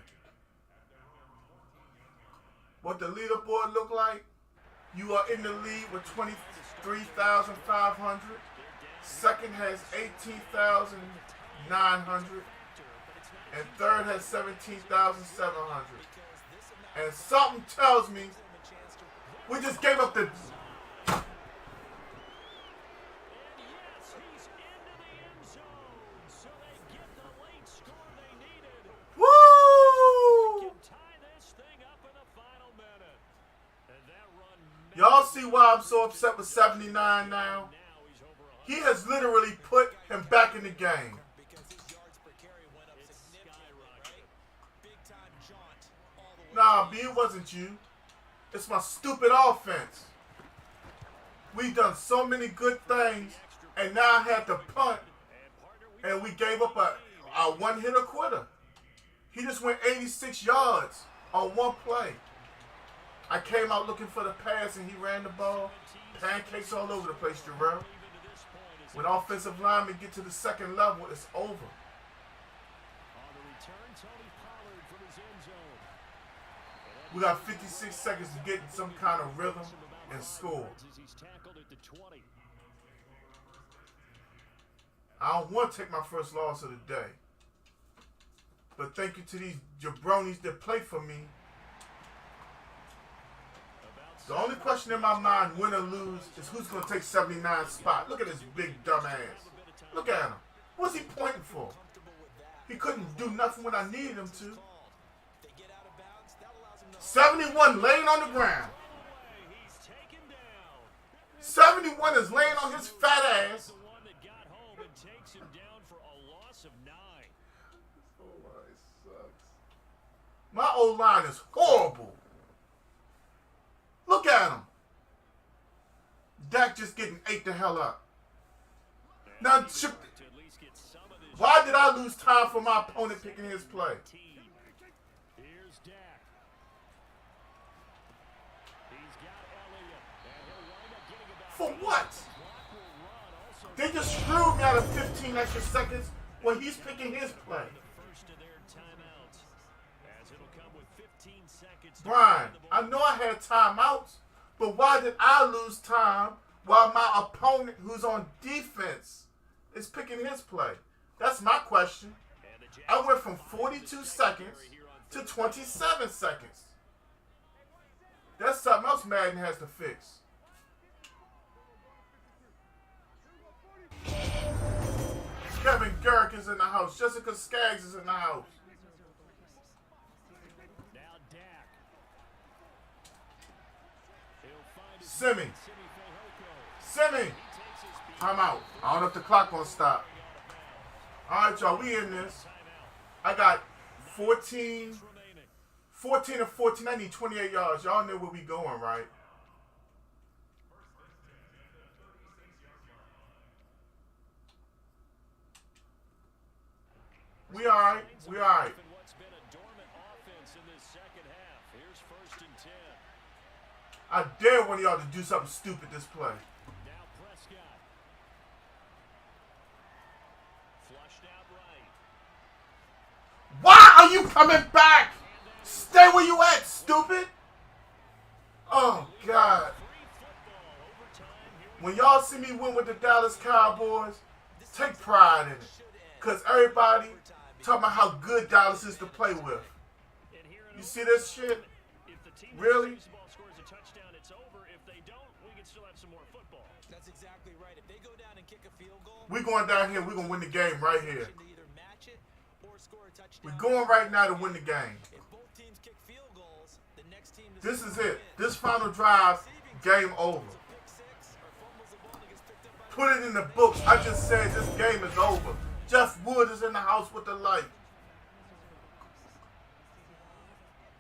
What the leaderboard look like? You are in the lead with 23,500. Second has 18,900. And third has 17,700. And something tells me we just gave up the... And yes, he's into the end zone, so they get the late score they needed. Woo! Can tie this thing up in the final minute. And that run... Y'all see why I'm so upset with 79 now? Now he's over 100. He has literally put him back in the game. Because his yards per carry went up significantly, right? Big time jaunt all the way. Nah, B, it wasn't you. It's my stupid offense. We've done so many good things, and now I had to punt, and we gave up a one-hitter quitter. He just went 86 yards on one play. I came out looking for the pass, and he ran the ball. Pancakes all over the place, Jarrell. When offensive linemen get to the second level, it's over. On the return, Tony Pollard from his end zone. We got 56 seconds to get in some kind of rhythm and score. He's tackled at the 20. I don't want to take my first loss of the day. But thank you to these jabronis that play for me. The only question in my mind, win or lose, is who's going to take 79's spot. Look at this big dumb ass. Look at him. What's he pointing for? He couldn't do nothing when I needed him to. 71 laying on the ground. He's taken down. 71 is laying on his fat ass. The one that got home and takes him down for a loss of 9. O-line sucks. My O-line is horrible. Look at him. Dak just getting ate the hell up. Now, To at least get some of this. why did I lose time for my opponent picking his play? Here's Dak. He's got Elliott. And he'll wind up getting about For what? Clock will run. Also They just screwed me out of 15 extra seconds when he's picking his play. the first of their timeouts. As it'll come with 15 seconds. to Brian, play the I ball. know I had timeouts, but why did I lose time while my opponent who's on defense is picking his play? That's my question. And the Jags I went from 42 seconds to 27 seconds. That's something else Madden has to fix. Kevin Garrick is in the house. Jessica Skaggs is in the house. Semi. Semi. Time out. I don't know if the clock gonna stop. All right, y'all. We in this. I got 14 and 14. I need 28 yards. Y'all know where we going, right? We all right. We all right. I dare one of y'all to do something stupid this play. Why are you coming back? Stay where you at, stupid. Oh, God. When y'all see me win with the Dallas Cowboys, take pride in it. Because everybody talking about how good Dallas is to play with. You see this shit? Really? That's exactly right. If they go down and kick a field goal, We going down here. We're going to win the game right here. We're going right now to win the game. if both teams kick field goals, the next team is This is it. This final drive, game over. pick six or fumbles the ball that gets picked up by Put it in the books. I just said this game is over. Jeff Wood is in the house with the light.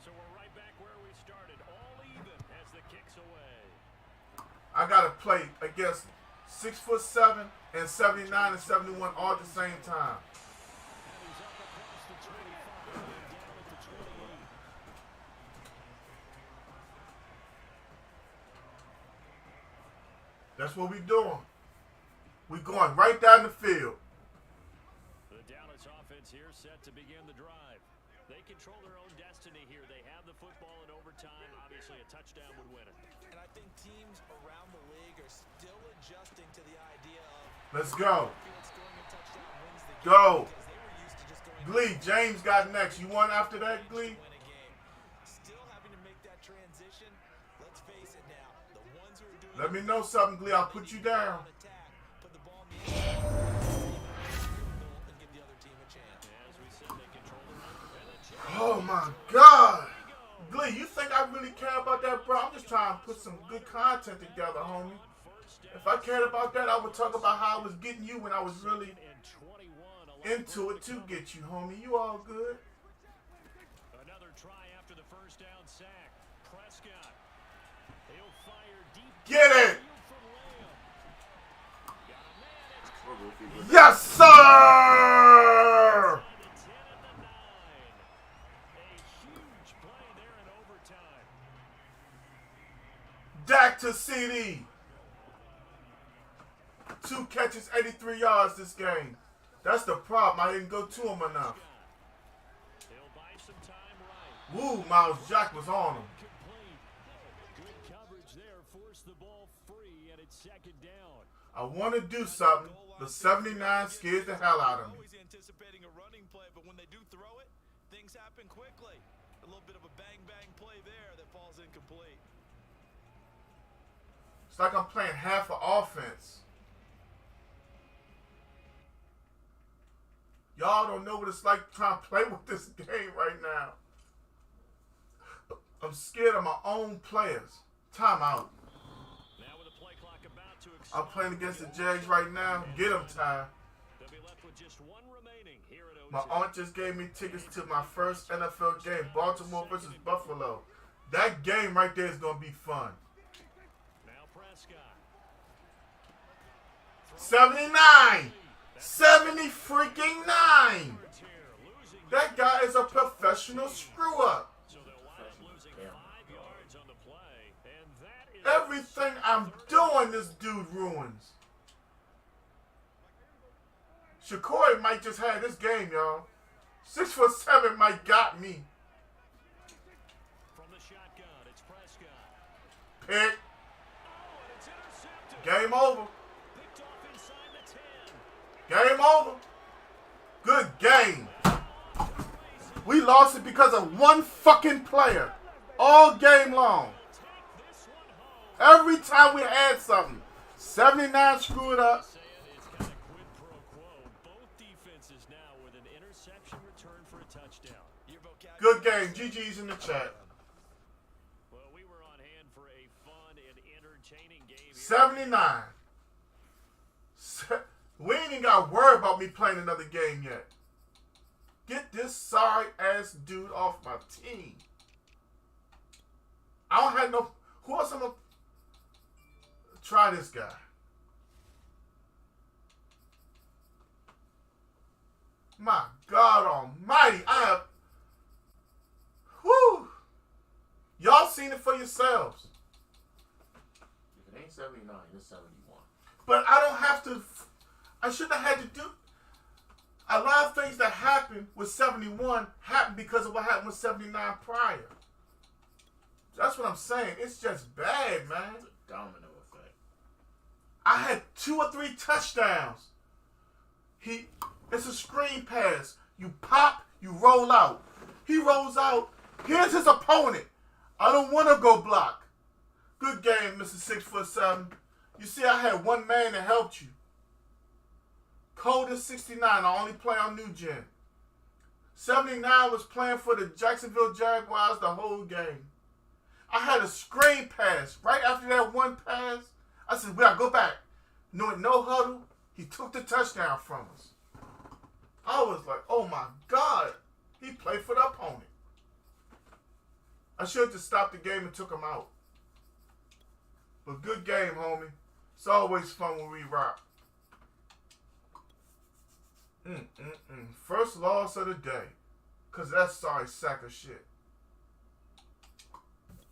So we're right back where we started, all even as the kicks away. I got to play against 6'7" and 79 and 71 all at the same time. That's what we doing. We going right down the field. The Dallas offense here set to begin the drive. They control their own destiny here. They have the football in overtime. Obviously, a touchdown would win it. And I think teams around the league are still adjusting to the idea of Let's go. scoring a touchdown wins the game Go. because they were used to just going Glee, James got next. You want after that, Glee? win a game. Still having to make that transition. Let's face it now. The ones who are doing Let me know something, Glee. I'll put you down. attack, put the ball in the end zone, and give the other team a chance. As we said, they control their own. Oh, my God. Glee, you think I really care about that, bro? I'm just trying to put some good content together, homie. If I cared about that, I would talk about how I was getting you when I was really into it to get you, homie. You all good? Another try after the first down sack. Prescott. He'll fire deep. Get it! We're goofy. Yes, sir! Dak to CD. 2 catches, 83 yards this game. That's the problem. I didn't go to him enough. Woo, Miles Jack was on him. Good coverage there. Forced the ball free, and it's second down. I want to do something, but 79 scares the hell out of me. Always anticipating a running play, but when they do throw it, things happen quickly. A little bit of a bang-bang play there that falls incomplete. It's like I'm playing half of offense. Y'all don't know what it's like trying to play with this game right now. I'm scared of my own players. Timeout. Now with the play clock about to I'm playing against the Jags right now. Get them, Ty. They'll be left with just one remaining here at My OT. aunt just gave me tickets to my first NFL game, Baltimore versus Buffalo. That game right there is going to be fun. Now Prescott. 79! 70 freaking 9! That guy is a professional screw-up. So they'll wind up losing 5 yards on the play, and that is Everything I'm doing, this dude ruins. Shakur might just have this game, y'all. 6'7" might got me. from the shotgun. It's Prescott. Pick. Oh, and it's intercepted. Game over. Picked off inside the 10. Game over. Good game. We lost it because of one fucking player. All game long. Every time we had something. 79 screwed up. Saying it's kind of quid pro quo. Both defenses now with an interception return for a touchdown. Your vocabulary Good game. GG's in the chat. Well, we were on hand for a fun and entertaining entertaining game here. 79. We ain't even got to worry about me playing another game yet. Get this sorry ass dude off my team. I don't have no. Who else I'm gonna try this guy? My God Almighty, I have. Whoo! Y'all seen it for yourselves. If it ain't 79, it's 71. But I don't have to. I shouldn't have had to do. A lot of things that happened with 71 happened because of what happened with 79 prior. That's what I'm saying. It's just bad, man. It's a domino effect. I had 2 or 3 touchdowns. It's a screen pass. You pop, you roll out. He rolls out. Here's his opponent. I don't want to go block. Good game, Mr. 6'7". You see, I had one man that helped you. Code is 69. I only play on New Gen. 79 was playing for the Jacksonville Jaguars the whole game. I had a screen pass. Right after that one pass, I said, we got to go back. No huddle. He took the touchdown from us. I was like, oh my God. He played for the opponent. I should have just stopped the game and took him out. But good game, homie. It's always fun when we rock. First loss of the day. Because that's sorry sack of shit.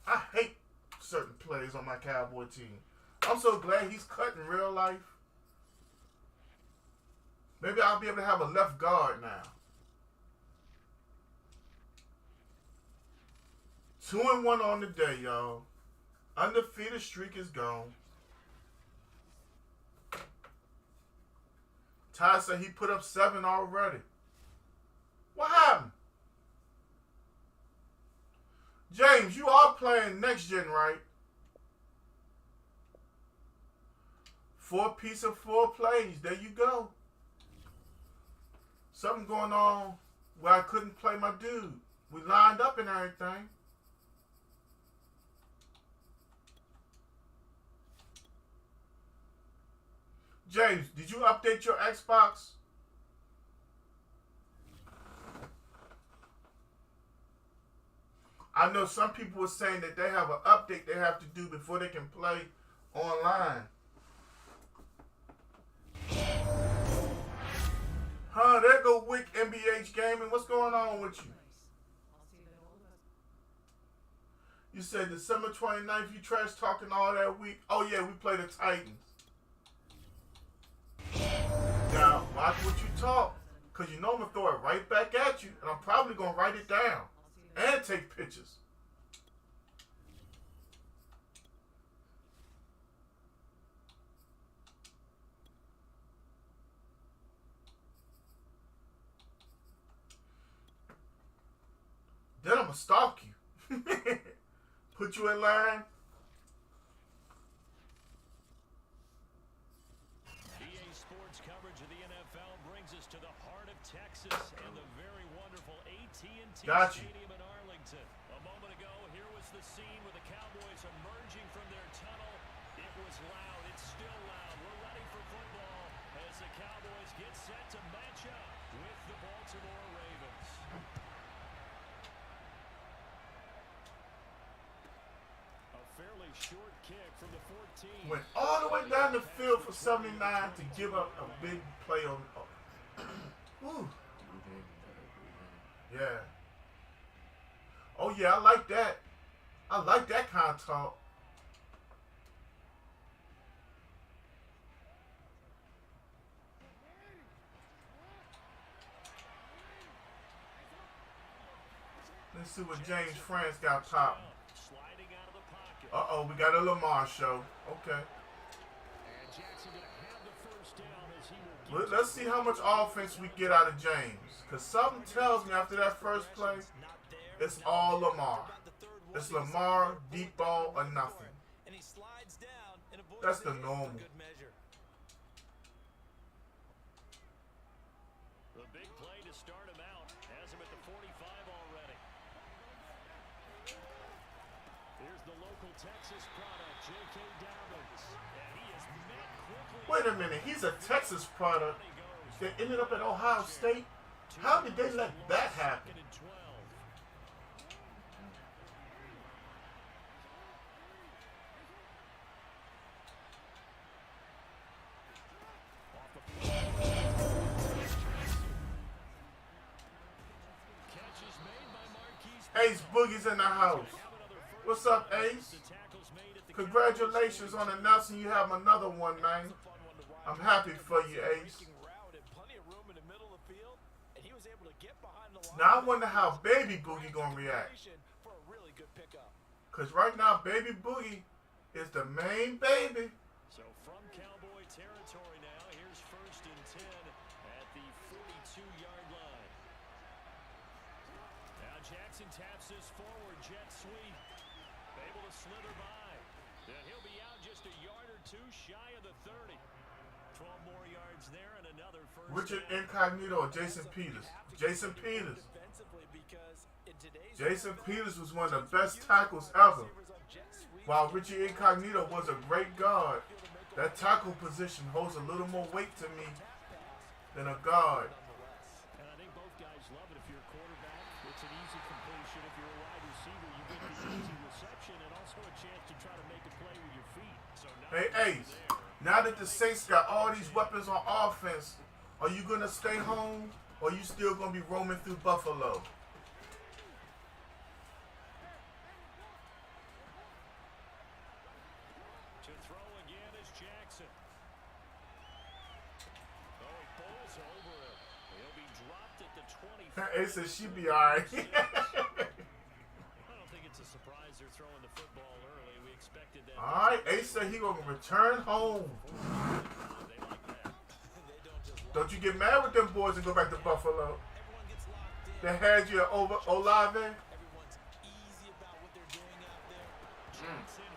I hate certain players on my Cowboy team. I'm so glad he's cut in real life. Maybe I'll be able to have a left guard now. 2-1 on the day, y'all. Undefeated streak is gone. Ty said he put up 7 already. What happened? James, you are playing next gen, right? 4 piece of 4 plays. There you go. Something going on where I couldn't play my dude. We lined up and everything. James, did you update your Xbox? I know some people were saying that they have an update they have to do before they can play online. Huh, there go Wick MBH Gaming. What's going on with you? You said December 29th, you trash talking all that week. Oh yeah, we play the Titans. Now, watch what you talk, because you know I'm going to throw it right back at you, and I'm probably going to write it down and take pictures. Then I'm going to stalk you. Put you in line. Coverage of the NFL brings us to the heart of Texas and the very wonderful AT&T Stadium in Arlington. A moment ago, here was the scene with the Cowboys emerging from their tunnel. It was loud. It's still loud. We're ready for football as the Cowboys get set to match up with the Baltimore Ravens. A fairly short kick from the 14. Went all the way down the field for 79 to give up a big play on. Ooh. Yeah. Oh yeah, I like that. I like that kind of talk. Let's see what James France got popping. Uh-oh, we got a Lamar show. Okay. But let's see how much offense we get out of James. Because something tells me after that first play, it's all Lamar. It's Lamar, deep ball, or nothing. That's the normal. The big play to start him out. Has him at the 45 already. Here's the local Texas product, J.K. Down. wait a minute. He's a Texas product that ended up at Ohio State. How did they let that happen? Ace Boogie's in the house. What's up, Ace? Congratulations on announcing you have another one, man. I'm happy for you, Ace. Now I wonder how Baby Boogie gonna react. Cause right now, Baby Boogie is the main baby. So from Cowboy territory now, here's 1st and 10 at the 42-yard line. Now Jackson taps this forward, jet sweep. Able to slither by. Then he'll be out just a yard or two shy of the 30. 12 more yards there and another first. Richard Incognito or Jason Peters? Jason Peters. Jason Peters was one of the best tackles ever. While Richie Incognito was a great guard, that tackle position holds a little more weight to me than a guard. And I think both guys love it. If you're a quarterback, it's an easy completion. If you're a wide receiver, you get the easy reception and also a chance to try to make a play with your feet. So hey, Ace, now that the Saints got all these weapons on offense, are you going to stay home or are you still going to be roaming through Buffalo? To throw again is Jackson. Oh, he bowls over him. He'll be dropped at the 20. Ace says she be all right. I don't think it's a surprise they're throwing the football early. We expected that. All right, Ace said he going to return home. They like that. Don't you get mad with them boys and go back to Buffalo. They had you over Olave.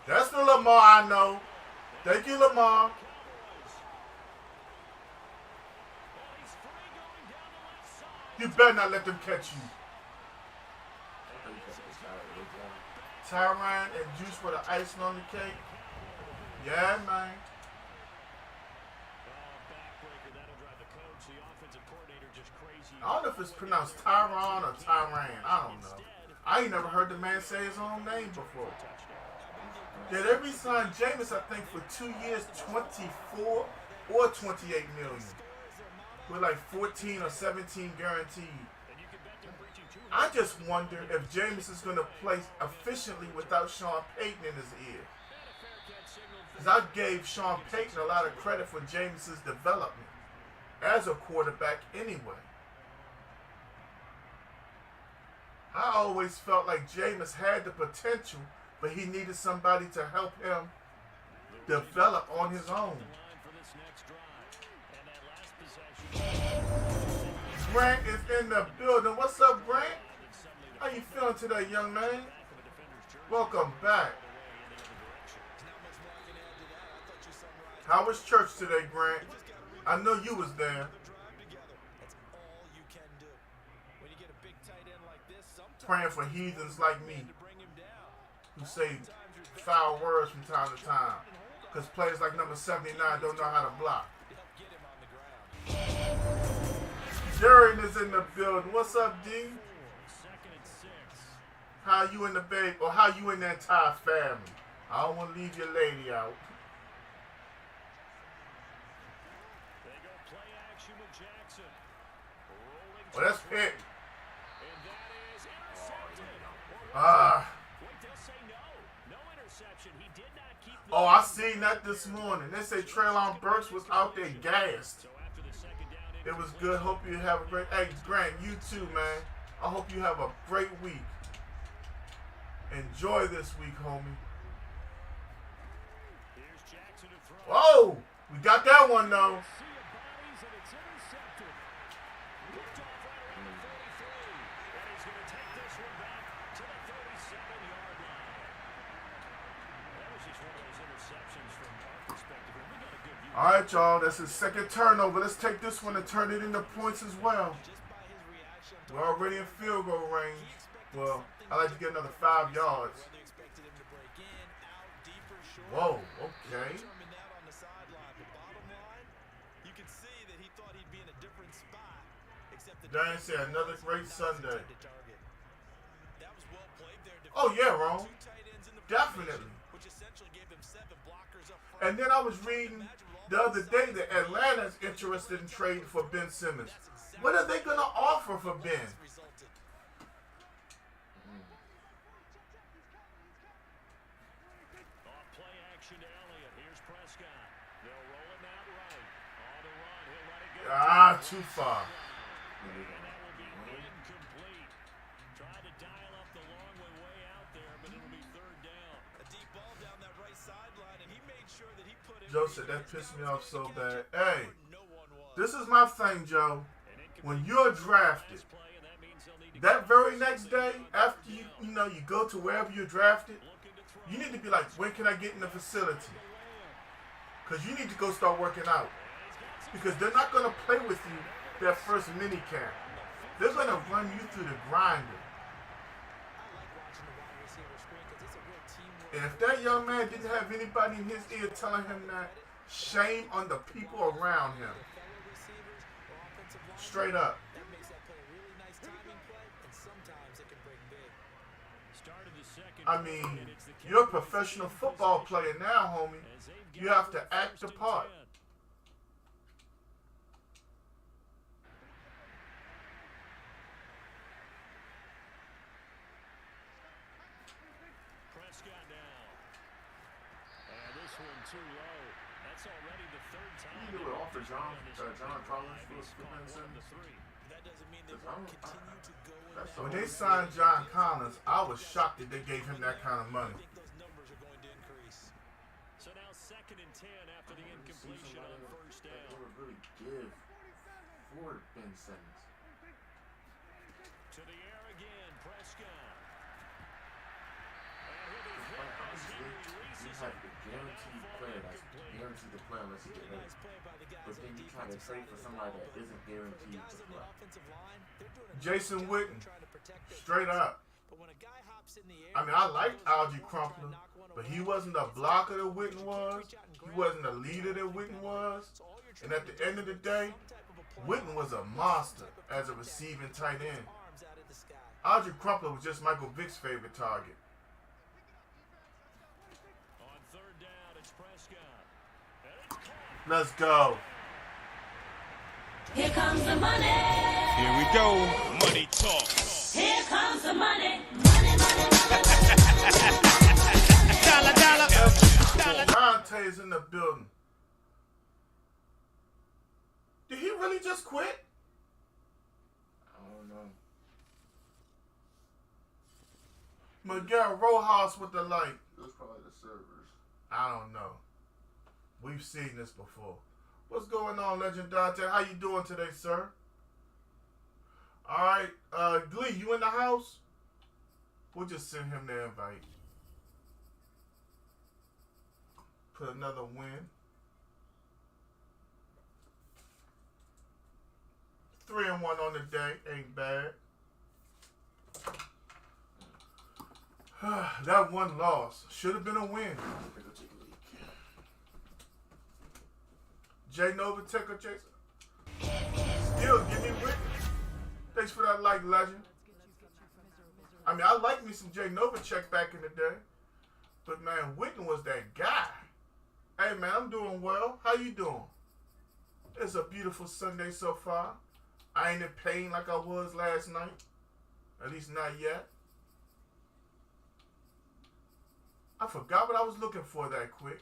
That's the Lamar I know. Thank you, Lamar. You better not let them catch you. Tyrann and Juice for the icing on the cake. Yeah, man. I don't know if it's pronounced Tyron or Tyrann. I don't know. I ain't never heard the man say his own name before. Yeah, they re-signed Jameis, I think, for 2 years, 24 or 28 million. With like 14 or 17 guaranteed. I just wonder if Jameis is going to play efficiently without Sean Payton in his ear. Because I gave Sean Payton a lot of credit for Jameis's development as a quarterback anyway. I always felt like Jameis had the potential, but he needed somebody to help him develop on his own. Grant is in the building. What's up, Grant? How you feeling today, young man? Welcome back. How was church today, Grant? I know you was there. Praying for heathens like me who say foul words from time to time. Because players like number 79 don't know how to block. Jared is in the building. What's up, D? How you in the bed, or how you in the entire family? I don't want to leave your lady out. They go play action with Jackson. Oh, that's hit. And that is intercepted. Wait, they'll say no. No interception. He did not keep the Oh, I seen that this morning. They say Treylon Burks was out there gassed. So after the second down, It was good. Hope you have a great... Hey, Grant, you too, man. I hope you have a great week. Enjoy this week, homie. here's Jackson to throw. Whoa! We got that one, though. Sea of bodies, and it's intercepted. Picked off right around the 33. And he's going to take this one back to the 37-yard line. That was just one of those interceptions from our perspective. And we got a good view. All right, y'all. That's his second turnover. Let's take this one and turn it into points as well. We're already in field goal range. Well, I like to get another 5 yards. Whoa, okay. Diane said another great Sunday. That was well played there. Oh yeah, Ron. Two tight ends in the Definitely. formation, which essentially gave them 7 blockers up front. And then I was reading the other day that Atlanta's interested in trading for Ben Simmons. What are they gonna offer for Ben? Play action to Elliott. Here's Prescott. They'll roll it out right. On the run. He'll let it go. Too far. And that will be incomplete. Tried to dial up the long way out there, but it'll be 3rd down. A deep ball down that right sideline, and he made sure that he put it. Joe said that pissed me off so bad. Hey, this is my thing, Joe. When you're drafted, that very next day after you go to wherever you're drafted, you need to be like, when can I get in the facility? Because you need to go start working out. Because they're not going to play with you that first mini camp. They're going to run you through the grinder. And if that young man didn't have anybody in his ear telling him that, shame on the people around him. Straight up. That makes that play a really nice timing play, and sometimes it can break big. Started the second I mean, you're a professional football player now, homie. You have to act the part. Prescott now. And this one too low. That's already the 3rd time. You would offer John Collins for Ben Simmons. That doesn't mean they won't continue to go in. When they signed John Collins, I was shocked that they gave him that kind of money. I think those numbers are going to increase. So now 2nd and 10 after the incompletion on 1st That down. would really give for Ben Simmons. To the air again, Prescott. And he'll be hit Like, as he honestly, you releases have it. the guaranteed player that's guaranteed to play unless you get Really hurt. nice play by the guys But then on you the try to defensive trade side for of the somebody ball, that but isn't for the guaranteed guys to on the play. offensive line, they're doing a Jason nice job Witten, trying to protect their straight kids. up. But when a guy hops in the air, I mean, I liked goes up Algie front, Crumpler, try to knock one but away, he wasn't the it's blocker that tough. Witten You can't was. reach out and He grab wasn't the him. leader that Witten was. So all you're And trying at the to end do of the is day, some type of a play Witten was a monster as a receiving tight end. arms out of the sky. Algie Crumpler was just Michael Vick's favorite target. On 3rd down, it's Prescott. And it's caught. Let's go. Here comes the money. Here we go. Money talk. Here comes the money. Money, money, money. Dollar, dollar. Dante's in the building. Did he really just quit? I don't know. Miguel Rojas with the light. It was probably the servers. I don't know. We've seen this before. What's going on, Legend Dante? How you doing today, sir? All right, Glee, you in the house? We'll just send him the invite. Put another win. 3-1 on the day, ain't bad. That one loss should have been a win. Jay Novatek or Jason? Still, give me Rick. Thanks for that like, Legend. I mean, I like me some Jay Novacek back in the day. But, man, Witten was that guy. Hey, man, I'm doing well. How you doing? It's a beautiful Sunday so far. I ain't in pain like I was last night. At least not yet. I forgot what I was looking for that quick.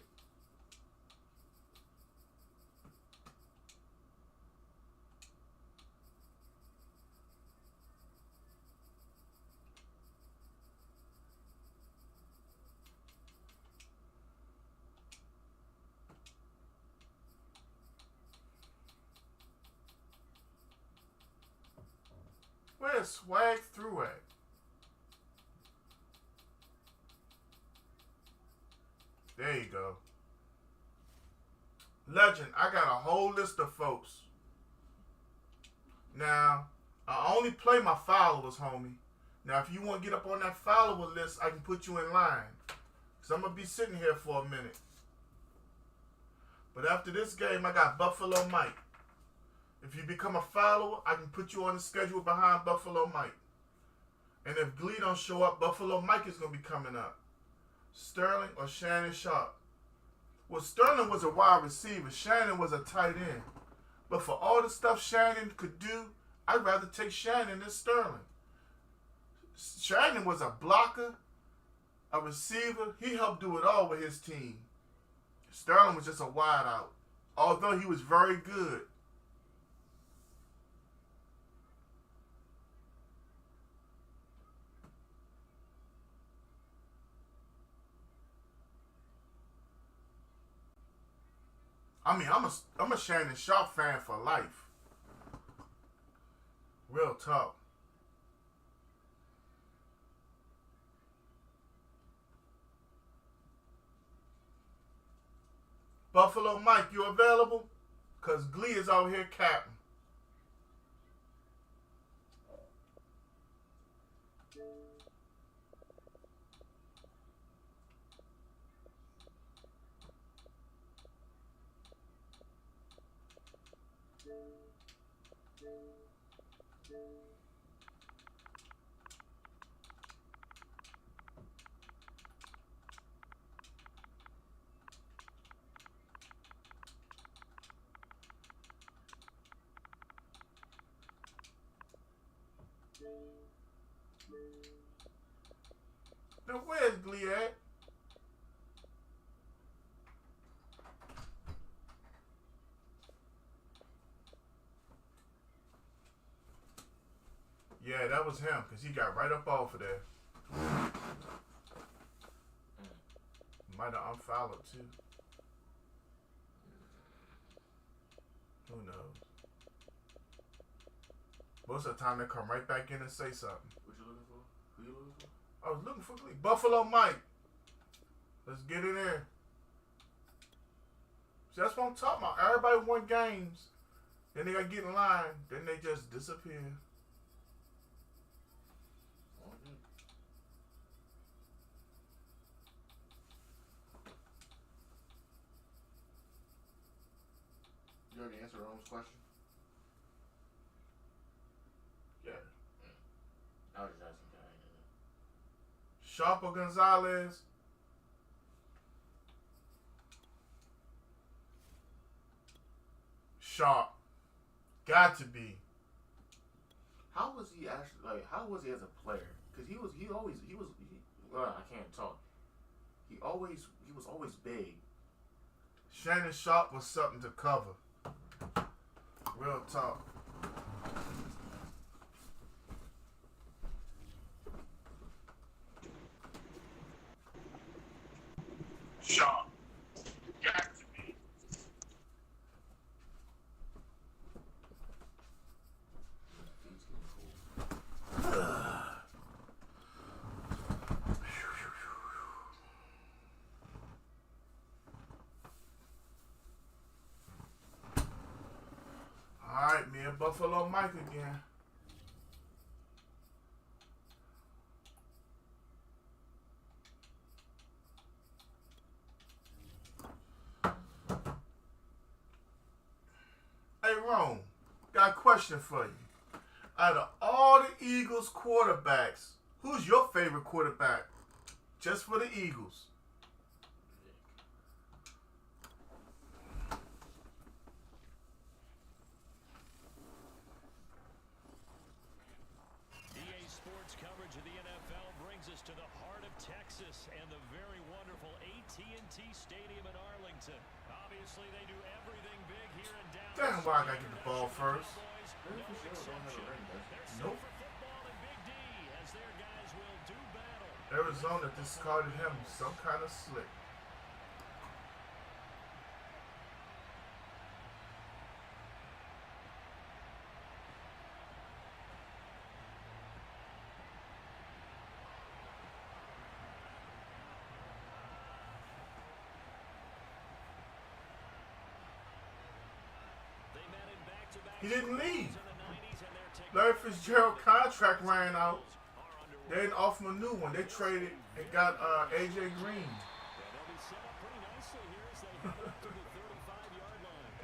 Where's Swag Through at? There you go. Legend, I got a whole list of folks. Now, I only play my followers, homie. Now, if you want to get up on that follower list, I can put you in line. Because I'm going to be sitting here for a minute. But after this game, I got Buffalo Mike. If you become a follower, I can put you on the schedule behind Buffalo Mike. And if Glee don't show up, Buffalo Mike is going to be coming up. Sterling or Shannon Sharp. Well, Sterling was a wide receiver. Shannon was a tight end. But for all the stuff Shannon could do, I'd rather take Shannon than Sterling. Shannon was a blocker, a receiver. He helped do it all with his team. Sterling was just a wideout, although he was very good. I mean, I'm a Shannon Sharp fan for life. Real talk. Buffalo Mike, you available? Because Glee is out here capping. Now where's Glee at? Yeah, that was him, because he got right up off of there. Might have unfollowed too. Who knows? Most of the time they come right back in and say something. What you looking for? Who you looking for? I was looking for Glee. Buffalo Mike. Let's get in there. See, that's what I'm talking about. Everybody won games. Then they got to get in line. Then they just disappear. You already answered Rome's question? Yeah. I was just asking that. Sharp or Gonzalez? Sharp. Got to be. How was he actually, like, how was he as a player? Because I can't talk. He was always big. Shannon Sharp was something to cover. Real talk. Sharp. Got to be. Alright, me and Buffalo Mike again. Hey, Rome, got a question for you. Out of all the Eagles quarterbacks, who's your favorite quarterback? Just for the Eagles. EA Sports coverage of the NFL brings us to the heart of Texas and the very wonderful AT&T Stadium in Arlington. Obviously, they do everything big here in Dallas. Damn, why I gotta get the ball first? Nope. Arizona discarded him some kind of slick. He didn't leave. Larry Fitzgerald contract ran out. They didn't offer him a new one. They traded and got AJ Green.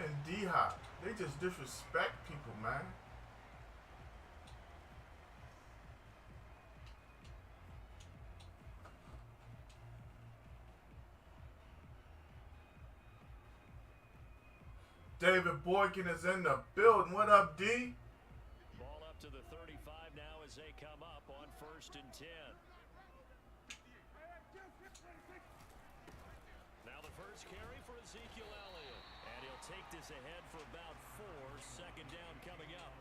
And D-Hop. They just disrespect people, man. David Boykin is in the building. What up, D? Ball up to the 35 now as they come up on 1st and 10. Now the first carry for Ezekiel Elliott. And he'll take this ahead for about 4. 2nd down coming up.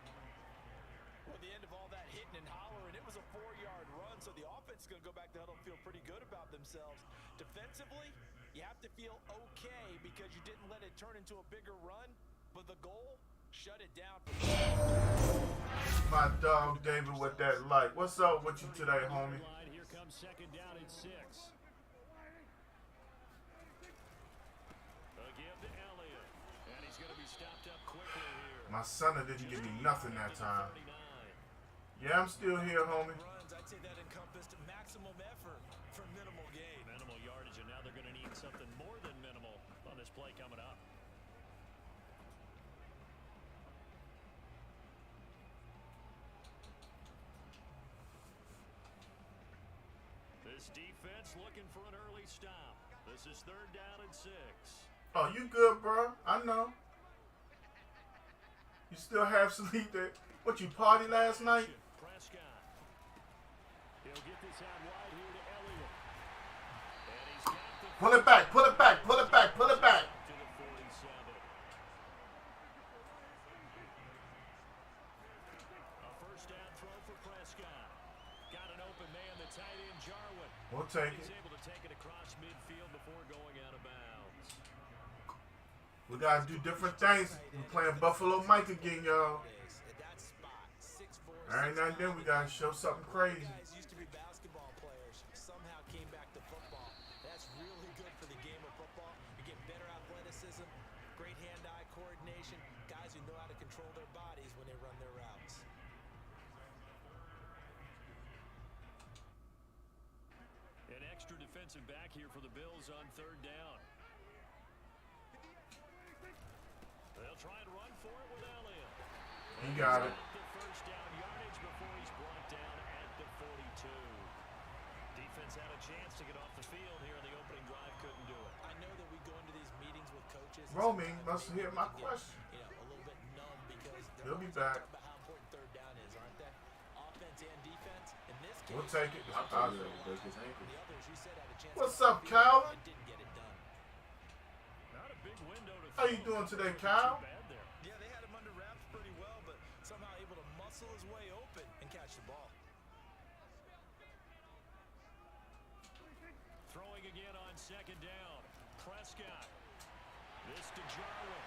Well, the end of all that hitting and hollering, it was a 4-yard run, so the offense is going to go back to huddle and feel pretty good about themselves. Defensively, you have to feel okay because you didn't let it turn into a bigger run, but the goal, shut it down. My dog David with that light. What's up with you today, homie? Here comes 2nd down and 6. A give to Elliott, and he's going to be stopped up quickly here. My son didn't give me nothing that time. Yeah, I'm still here, homie. Runs, I'd say that encompassed maximum effort for minimal gain. Minimal yardage, and now they're going to need something more than minimal on this play coming up. This defense looking for an early stop. This is 3rd down and 6. Oh, you good, bro? I know. You still have sleep there. What, you party last night? Prescott. He'll get this out wide here to Elliott. And he's got the Pull it back, pull it back, pull it back, pull it back. to the 47. A 1st down throw for Prescott. Got an open man, the tight end Jarwin. We'll take He's it. able to take it across midfield before going out of bounds. We gotta do different things. We're playing Buffalo Mike again, y'all. At that spot, 6'4", Every now and then we gotta show something crazy. guys used to be basketball players, somehow came back to football. That's really good for the game of football. You get better athleticism, great hand-eye coordination, guys who know how to control their bodies when they run their routes. An extra defensive back here for the Bills on 3rd down. They'll try and run for it with Elliott. You got it. The 1st down yardage before he's brought down at the 42. Defense had a chance to get off the field here in the opening drive, couldn't do it. I know that we go into these meetings with coaches. and Romy sometimes must they hear my get, question. a little bit numb because they're He'll be always back. talking about how important 3rd down is, aren't they? Offense and defense. In this case, We'll take it. I thought he was gonna break his ankle. the others you said had a chance What's to up, get the field Calvin? and didn't get it done. Not a big window to How you throw. doing today, Too Kyle? bad there. Yeah, they had him under wraps pretty well, but somehow able to muscle his way open and catch the ball. Throwing again on 2nd down. Prescott. This to Jarwin.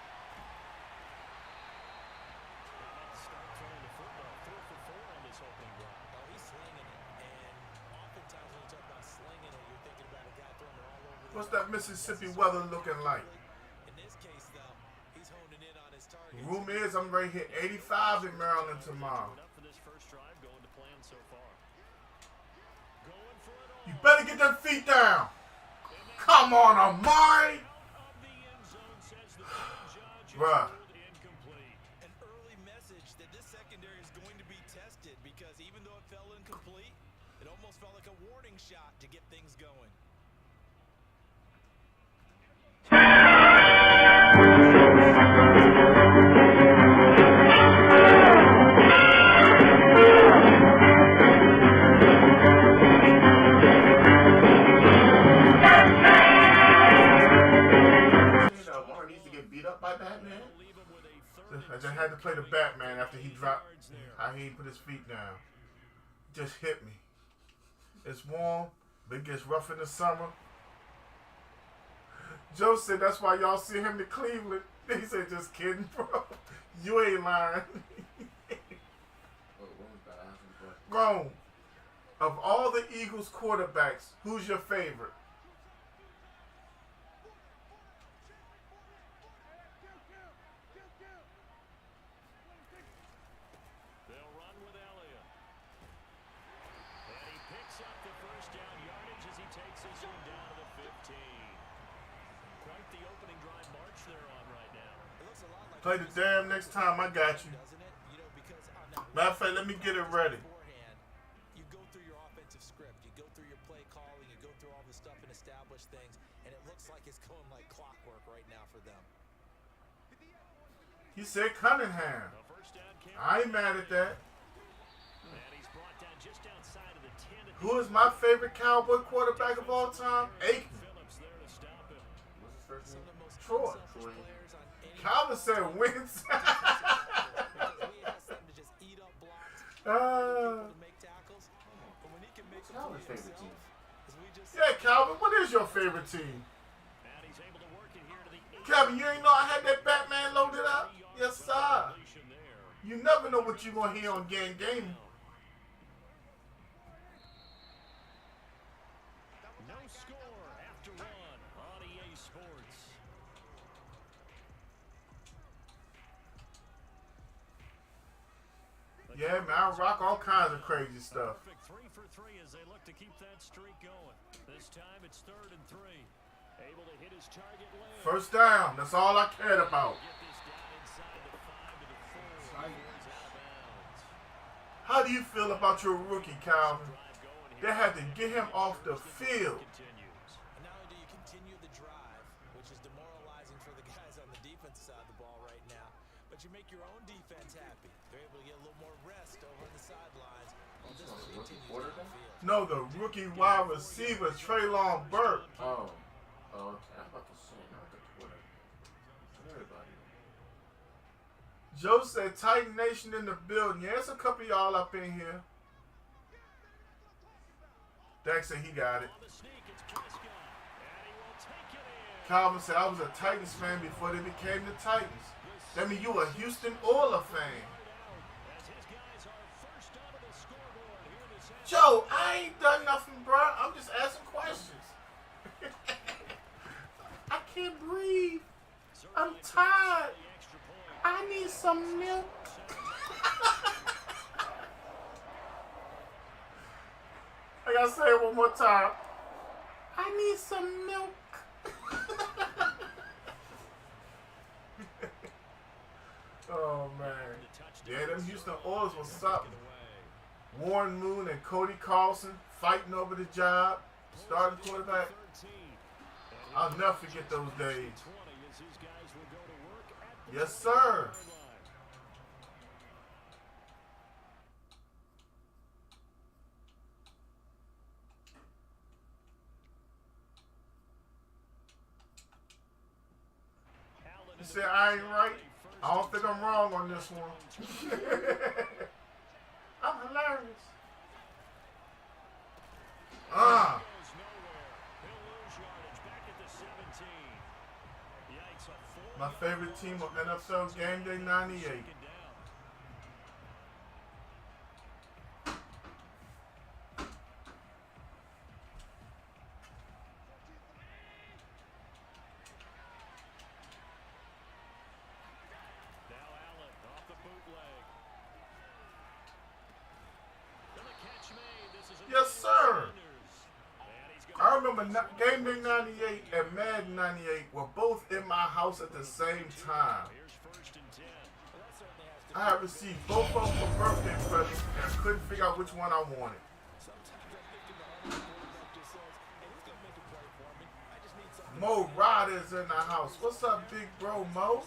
About to start throwing the football. 4 for 4 on this opening drive. Oh, he's slinging it. And oftentimes when you talk about slinging it, you're thinking about a guy throwing it all over the What's yard. that Mississippi weather looking like? In this case, though, he's honing in on his targets. The room is I'm ready to hit 85 in Maryland tomorrow. Up for this first drive, going to plan so far. Going for it all. You better get them feet down. Come on, Amari. Out of the end zone, says the judge. Bruh. Incomplete. An early message that this secondary is going to be tested because even though it fell incomplete, it almost felt like a warning shot to get things going. Amari needs to get beat up by Batman. Leave him with a 3rd I just had to play the Batman after he dropped. How he put his feet down. Just hit me. It's warm, but it gets rough in the summer. Joe said that's why y'all see him in Cleveland. He said, just kidding, bro. You ain't lying. Oh, what was that? I asked him a question. Grown. Of all the Eagles quarterbacks, who's your favorite? They'll run with Elliott. And he picks up the 1st down yardage as he takes this one down to the 15. Quite the opening drive march they're on right now. It looks a lot like Play the damn next time. I got you. Doesn't it? You know, because on that Matter of fact, let me get it ready. beforehand, you go through your offensive script, you go through your play calling, you go through all the stuff and establish things, and it looks like it's going like clockwork right now for them. He said Cunningham. The first down carry. I ain't mad at that. And he's brought down just outside of the 10 at the Who is my favorite Cowboy quarterback of all time? Aikman. Phillips there to stop him. What's his first Some name? of the most Troy. unselfish players on any Calvin said Wentz. because we ask them to just eat up blocks, people to make tackles, but when he can make them Calvin's for favorite himself, team. as we just Yeah, Calvin, what is your favorite team? And he's able to work it here to the 8. Calvin, you ain't know I had that Batman loaded up? Yes, sir. Completion there. You never know what you're going to hear on Game. No score after one on EA Sports. Yeah, man, I rock all kinds of crazy stuff. Perfect 3 for 3 as they look to keep that streak going. This time it's 3rd and 3. Able to hit his target lane. First down, that's all I cared about. Get this down inside the 5 to the 4. Right. He's out of bounds. How do you feel about your rookie, Calvin? Drive going They here. had to get him off the field. Continues. And not only do you continue the drive, which is demoralizing for the guys on the defense side of the ball right now, but you make your own defense happy. They're able to get a little more rest over on the sidelines. While this one Rookie continues quarterback? downfield. No, the rookie wide receiver, Traylon Burke. Oh. Oh, okay. I'm about to say, not the Twitter. Everybody. Joe said Titan Nation in the building. Yeah, there's a couple of y'all up in here. Dak said he got it. On the sneak, it's Prescott. And he will take it in. Calvin said I was a Titans fan before they became the Titans. That means you a Houston Oilers fan. As his guys are first out of the scoreboard here this afternoon. Joe, I ain't done nothing, bro. I'm just asking questions. I can't breathe. I'm tired. The extra point. I need some milk. I gotta say it one more time. I need some milk. Oh man. Yeah, them Houston Oilers was something. Warren Moon and Cody Carlson fighting over the job. Starting quarterback. I'll never forget those days. Yes, sir. You said I ain't right? I don't think I'm wrong on this one. I'm hilarious. My favorite team of NFL Game Day 98. Yes, sir. I remember Game Day 98 and Madden 98 were both in my house at the same time. I have received both of them for birthday presents and couldn't figure out which one I wanted. Mo Ryder's in the house. What's up, big bro, Mo?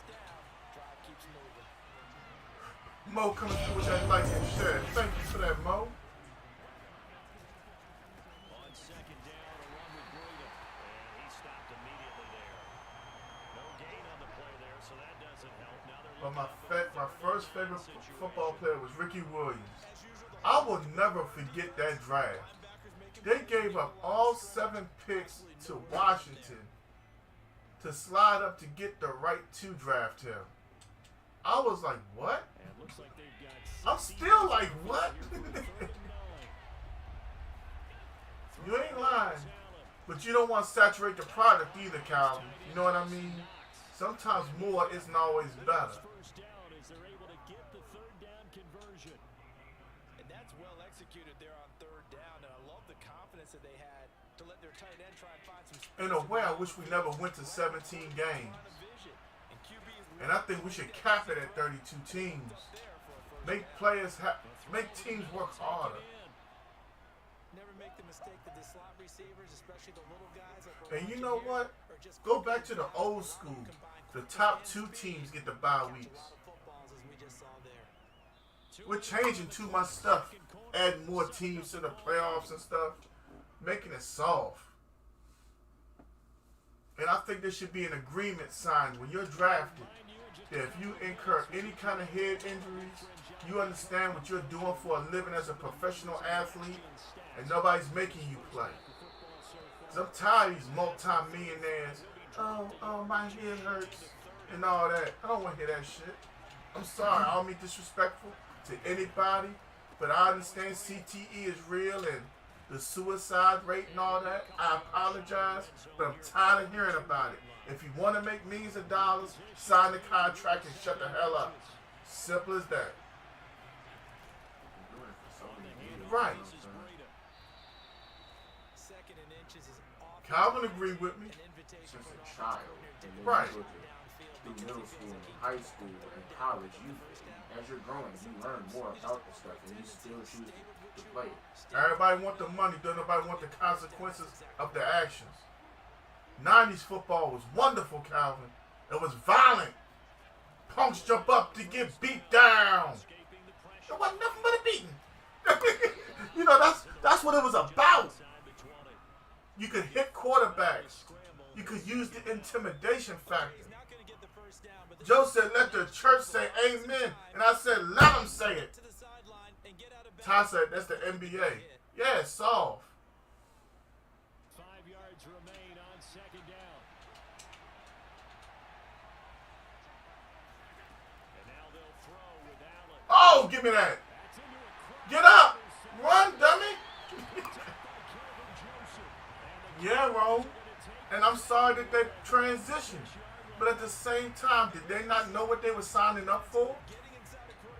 Mo coming through with that like and share. Thank you for that, Mo. On second down, a run with Breida. And he stopped immediately there. No gain on the play there, so that doesn't help. Now they're But looking my first favorite football player was Ricky Williams. I will never forget that draft. They gave up all 7 picks to Washington to slide up to get the right to draft him. I was like, what? And it looks like they've got I'm still like, what? You ain't lying. But you don't want to saturate the product either, Calvin. You know what I mean? Sometimes more isn't always better. First down as they're able to get the third down conversion. And that's well executed there on third down. And I love the confidence that they had to let their tight end try and find some space. In a way, I wish we never went to 17 games. And QBs And I think we should cap it at 32 teams. Make teams work harder. Never make the mistake that the slot receivers, especially the little guys like And you know what? Go back to the old school. The top 2 teams get the bye weeks. We're changing too much stuff. Adding more teams to the playoffs and stuff. Making it soft. And I think there should be an agreement signed when you're drafted that if you incur any kind of head injuries, you understand what you're doing for a living as a professional athlete and nobody's making you play. Because I'm tired of these multi-millionaires. Oh, my head hurts and all that. I don't want to hear that shit. I'm sorry, I don't mean disrespectful to anybody, but I understand CTE is real and the suicide rate and all that. I apologize, but I'm tired of hearing about it. If you want to make millions of dollars, sign the contract and shut the hell up. Simple as that. Right. Calvin agreed with me. Since a child, and then Right. you go through middle school, and high school, and college, as you're growing, you learn more about the stuff, and you still choose to play it. Everybody want the money, don't nobody want the consequences of their actions. 90s football was wonderful, Calvin. It was violent. Punks jump up to get beat down. It wasn't nothing but a beating. You know, that's what it was about. You could hit quarterbacks. You could use the intimidation factor. Joe said, let the church say amen. And I said, let them say it. Ty said, that's the NBA. Yeah, it's soft. 5 yards remain on second down. And now they'll throw with Allen. Oh, give me that. Get up. Run, dummy. Yeah, Ro. And I'm sorry that they transitioned. But at the same time, did they not know what they were signing up for?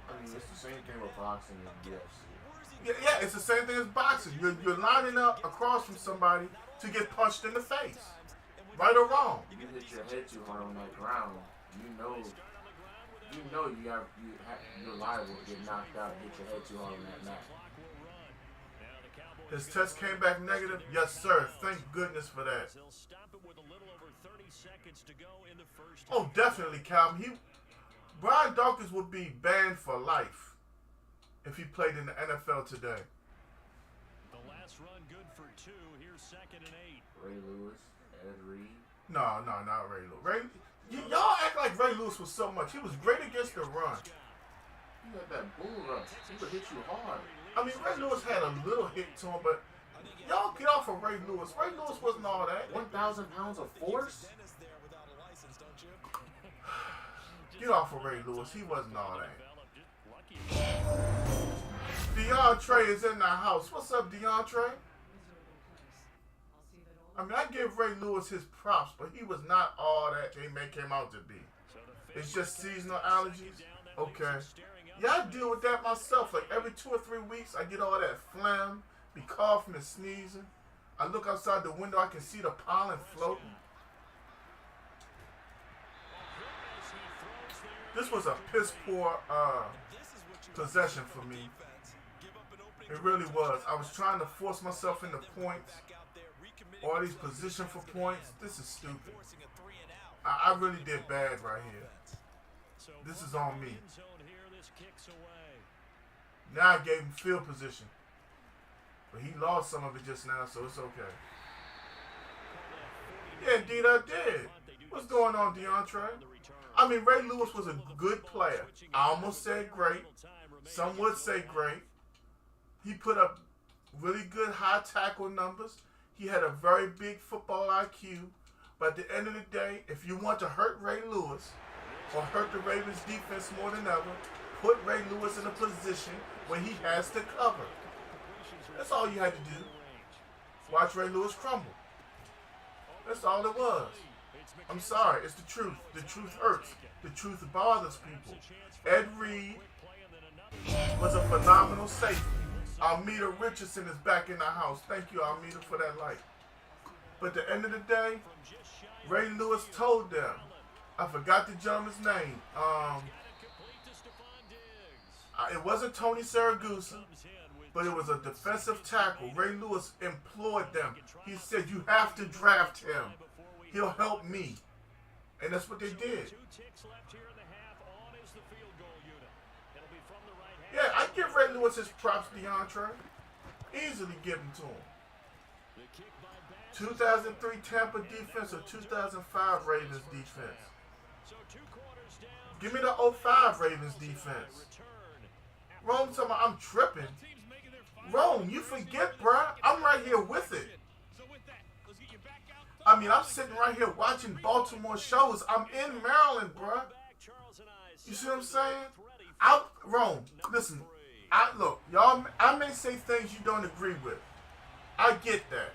I mean, it's the same thing with boxing and UFC. Yeah, it's the same thing as boxing. You're lining up across from somebody to get punched in the face. Right or wrong. You hit your head too hard on that ground, you're liable to get knocked out and hit your head too hard on that mat. His test came back negative? Yes, sir. Thank goodness for that. Oh, definitely, Calvin. Brian Dawkins would be banned for life if he played in the NFL today. The last run good for 2. Here's 2nd and 8. Ray Lewis, Ed Reed. No, not Ray Lewis. Y'all act like Ray Lewis was so much. He was great against the run. You had that bull rush. He would hit you hard. I mean, Ray Lewis had a little hit to him, but y'all get off of Ray Lewis. Ray Lewis wasn't all that. 1,000 pounds of force? Get off of Ray Lewis. He wasn't all that. DeAndre is in the house. What's up, DeAndre? I mean, I give Ray Lewis his props, but he was not all that they make him out to be. It's just seasonal allergies? Okay. Yeah, I deal with that myself. Like every 2 or 3 weeks, I get all that phlegm, be coughing and sneezing. I look outside the window, I can see the pollen floating. This was a piss poor possession for me. It really was. I was trying to force myself into points. All these position for points. This is stupid. I really did bad right here. This is on me. Now I gave him field position. But he lost some of it just now, so it's okay. Yeah, indeed I did. What's going on, DeAndre? I mean, Ray Lewis was a good player. I almost said great. Some would say great. He put up really good high tackle numbers. He had a very big football IQ. But at the end of the day, if you want to hurt Ray Lewis or hurt the Ravens defense more than ever, put Ray Lewis in a position where he has to cover. That's all you had to do. Watch Ray Lewis crumble. That's all it was. I'm sorry, it's the truth. The truth hurts. The truth bothers people. Ed Reed was a phenomenal safety. Almeida Richardson is back in the house. Thank you, Almeida, for that light. But at the end of the day, Ray Lewis told them, I forgot the gentleman's name. It wasn't Tony Saragusa, but it was a defensive tackle. Ray Lewis implored them. He said, "You have to draft him. He'll help me." And that's what they did. Yeah, I give Ray Lewis his props, DeAndre. Easily give them to him. 2003 Tampa defense or 2005 Ravens defense? Give me the 05 Ravens defense. Rome, I'm tripping. Rome, you forget, bruh. I'm right here with it. I mean, I'm sitting right here watching Baltimore shows. I'm in Maryland, bruh. You see what I'm saying? Rome, listen. Look, y'all. I may say things you don't agree with. I get that.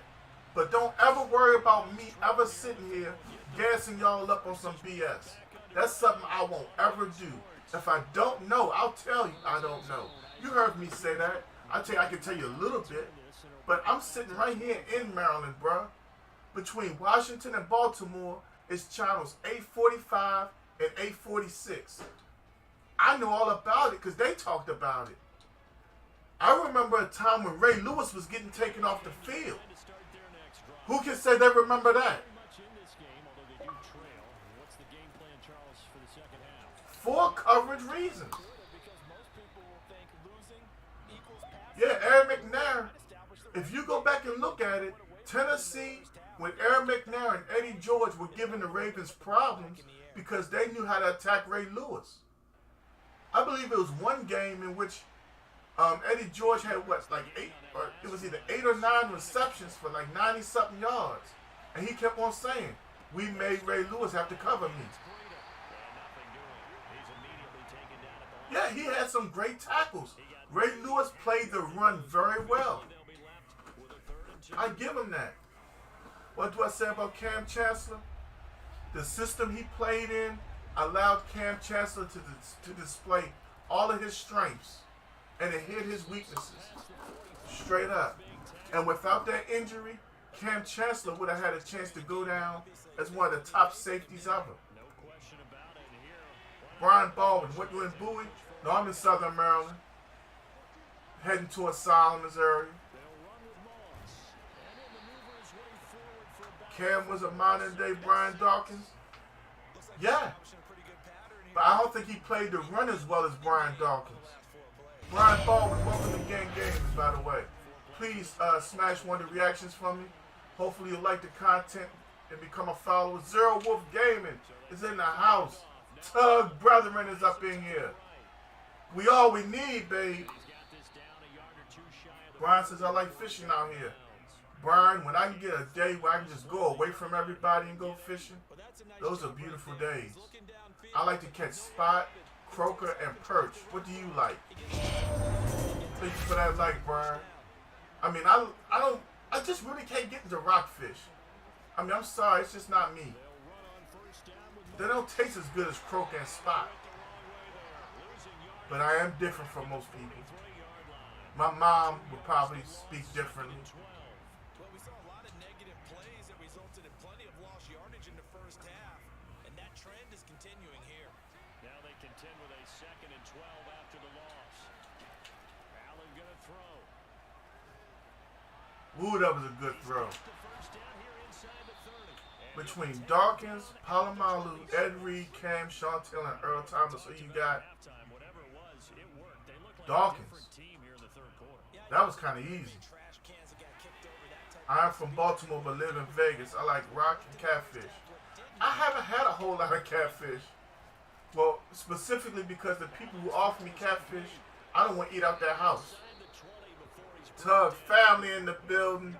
But don't ever worry about me ever sitting here gassing y'all up on some BS. That's something I won't ever do. If I don't know, I'll tell you I don't know. You heard me say that. I can tell you a little bit. But I'm sitting right here in Maryland, bruh. Between Washington and Baltimore, it's channels 845 and 846. I know all about it because they talked about it. I remember a time when Ray Lewis was getting taken off the field. Who can say they remember that? For coverage reasons. Yeah, Eric McNair, if you go back and look at it, Tennessee, when Eric McNair and Eddie George were giving the Ravens problems because they knew how to attack Ray Lewis. I believe it was one game in which Eddie George had it was either 8 or 9 receptions for like 90-something yards. And he kept on saying, "We made Ray Lewis have to cover me." Yeah, he had some great tackles. Ray Lewis played the run very well. I give him that. What do I say about Cam Chancellor? The system he played in allowed Cam Chancellor to display all of his strengths, and it hid his weaknesses. Straight up. And without that injury, Cam Chancellor would have had a chance to go down as one of the top safeties ever. Brian Baldwin, what you in Bowie? No, I'm in Southern Maryland. Heading towards Solomons area. Cam was a modern day Brian Dawkins. Yeah. But I don't think he played the run as well as Brian Dawkins. Brian Baldwin, welcome to Gang Games, by the way. Please smash one of the reactions for me. Hopefully you like the content and become a follower. Zero Wolf Gaming is in the house. Tug Brethren is up in here. We all we need, babe. Brian says, "I like fishing out here." Brian, when I can get a day where I can just go away from everybody and go fishing, those are beautiful days. I like to catch spot, croaker, and perch. What do you like? Thank you for that like, Brian. I mean, I just really can't get into rockfish. I mean, I'm sorry, it's just not me. They don't taste as good as croaker and spot. But I am different from most people. My mom would probably speak differently. Well, we saw a lot of negative plays that resulted in plenty of lost yardage in the first half, and that trend is continuing here. Now they contend with a 2nd and 12 after the loss. Allen gonna throw. Ooh, that was a good throw. Between Dawkins, Palomalu, Ed Reed, Cam, Chantel, and Earl Thomas, who you got? Dawkins. That was kind of easy. I'm from Baltimore but live in Vegas. I like rock and catfish. I haven't had a whole lot of catfish. Well, specifically because the people who offer me catfish, I don't want to eat out their house. Tug family in the building.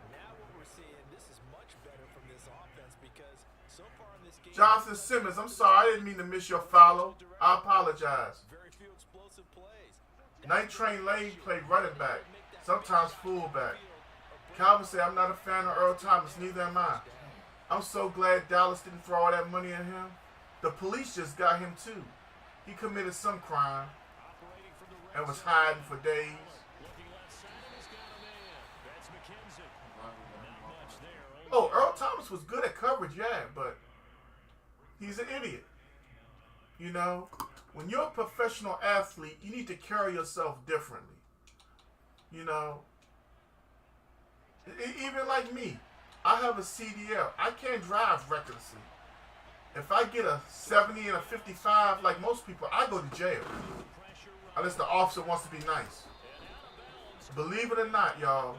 Jonathan Simmons, I'm sorry, I didn't mean to miss your follow. I apologize. Night Train Lane played running back, sometimes fullback. Calvin said, "I'm not a fan of Earl Thomas, neither am I. I'm so glad Dallas didn't throw all that money at him. The police just got him too. He committed some crime and was hiding for days." Oh, Earl Thomas was good at coverage, yeah, but he's an idiot. You know, when you're a professional athlete, you need to carry yourself differently. You know, even like me, I have a CDL. I can't drive recklessly. If I get a 70 and a 55, like most people, I go to jail. Unless the officer wants to be nice. Believe it or not, y'all,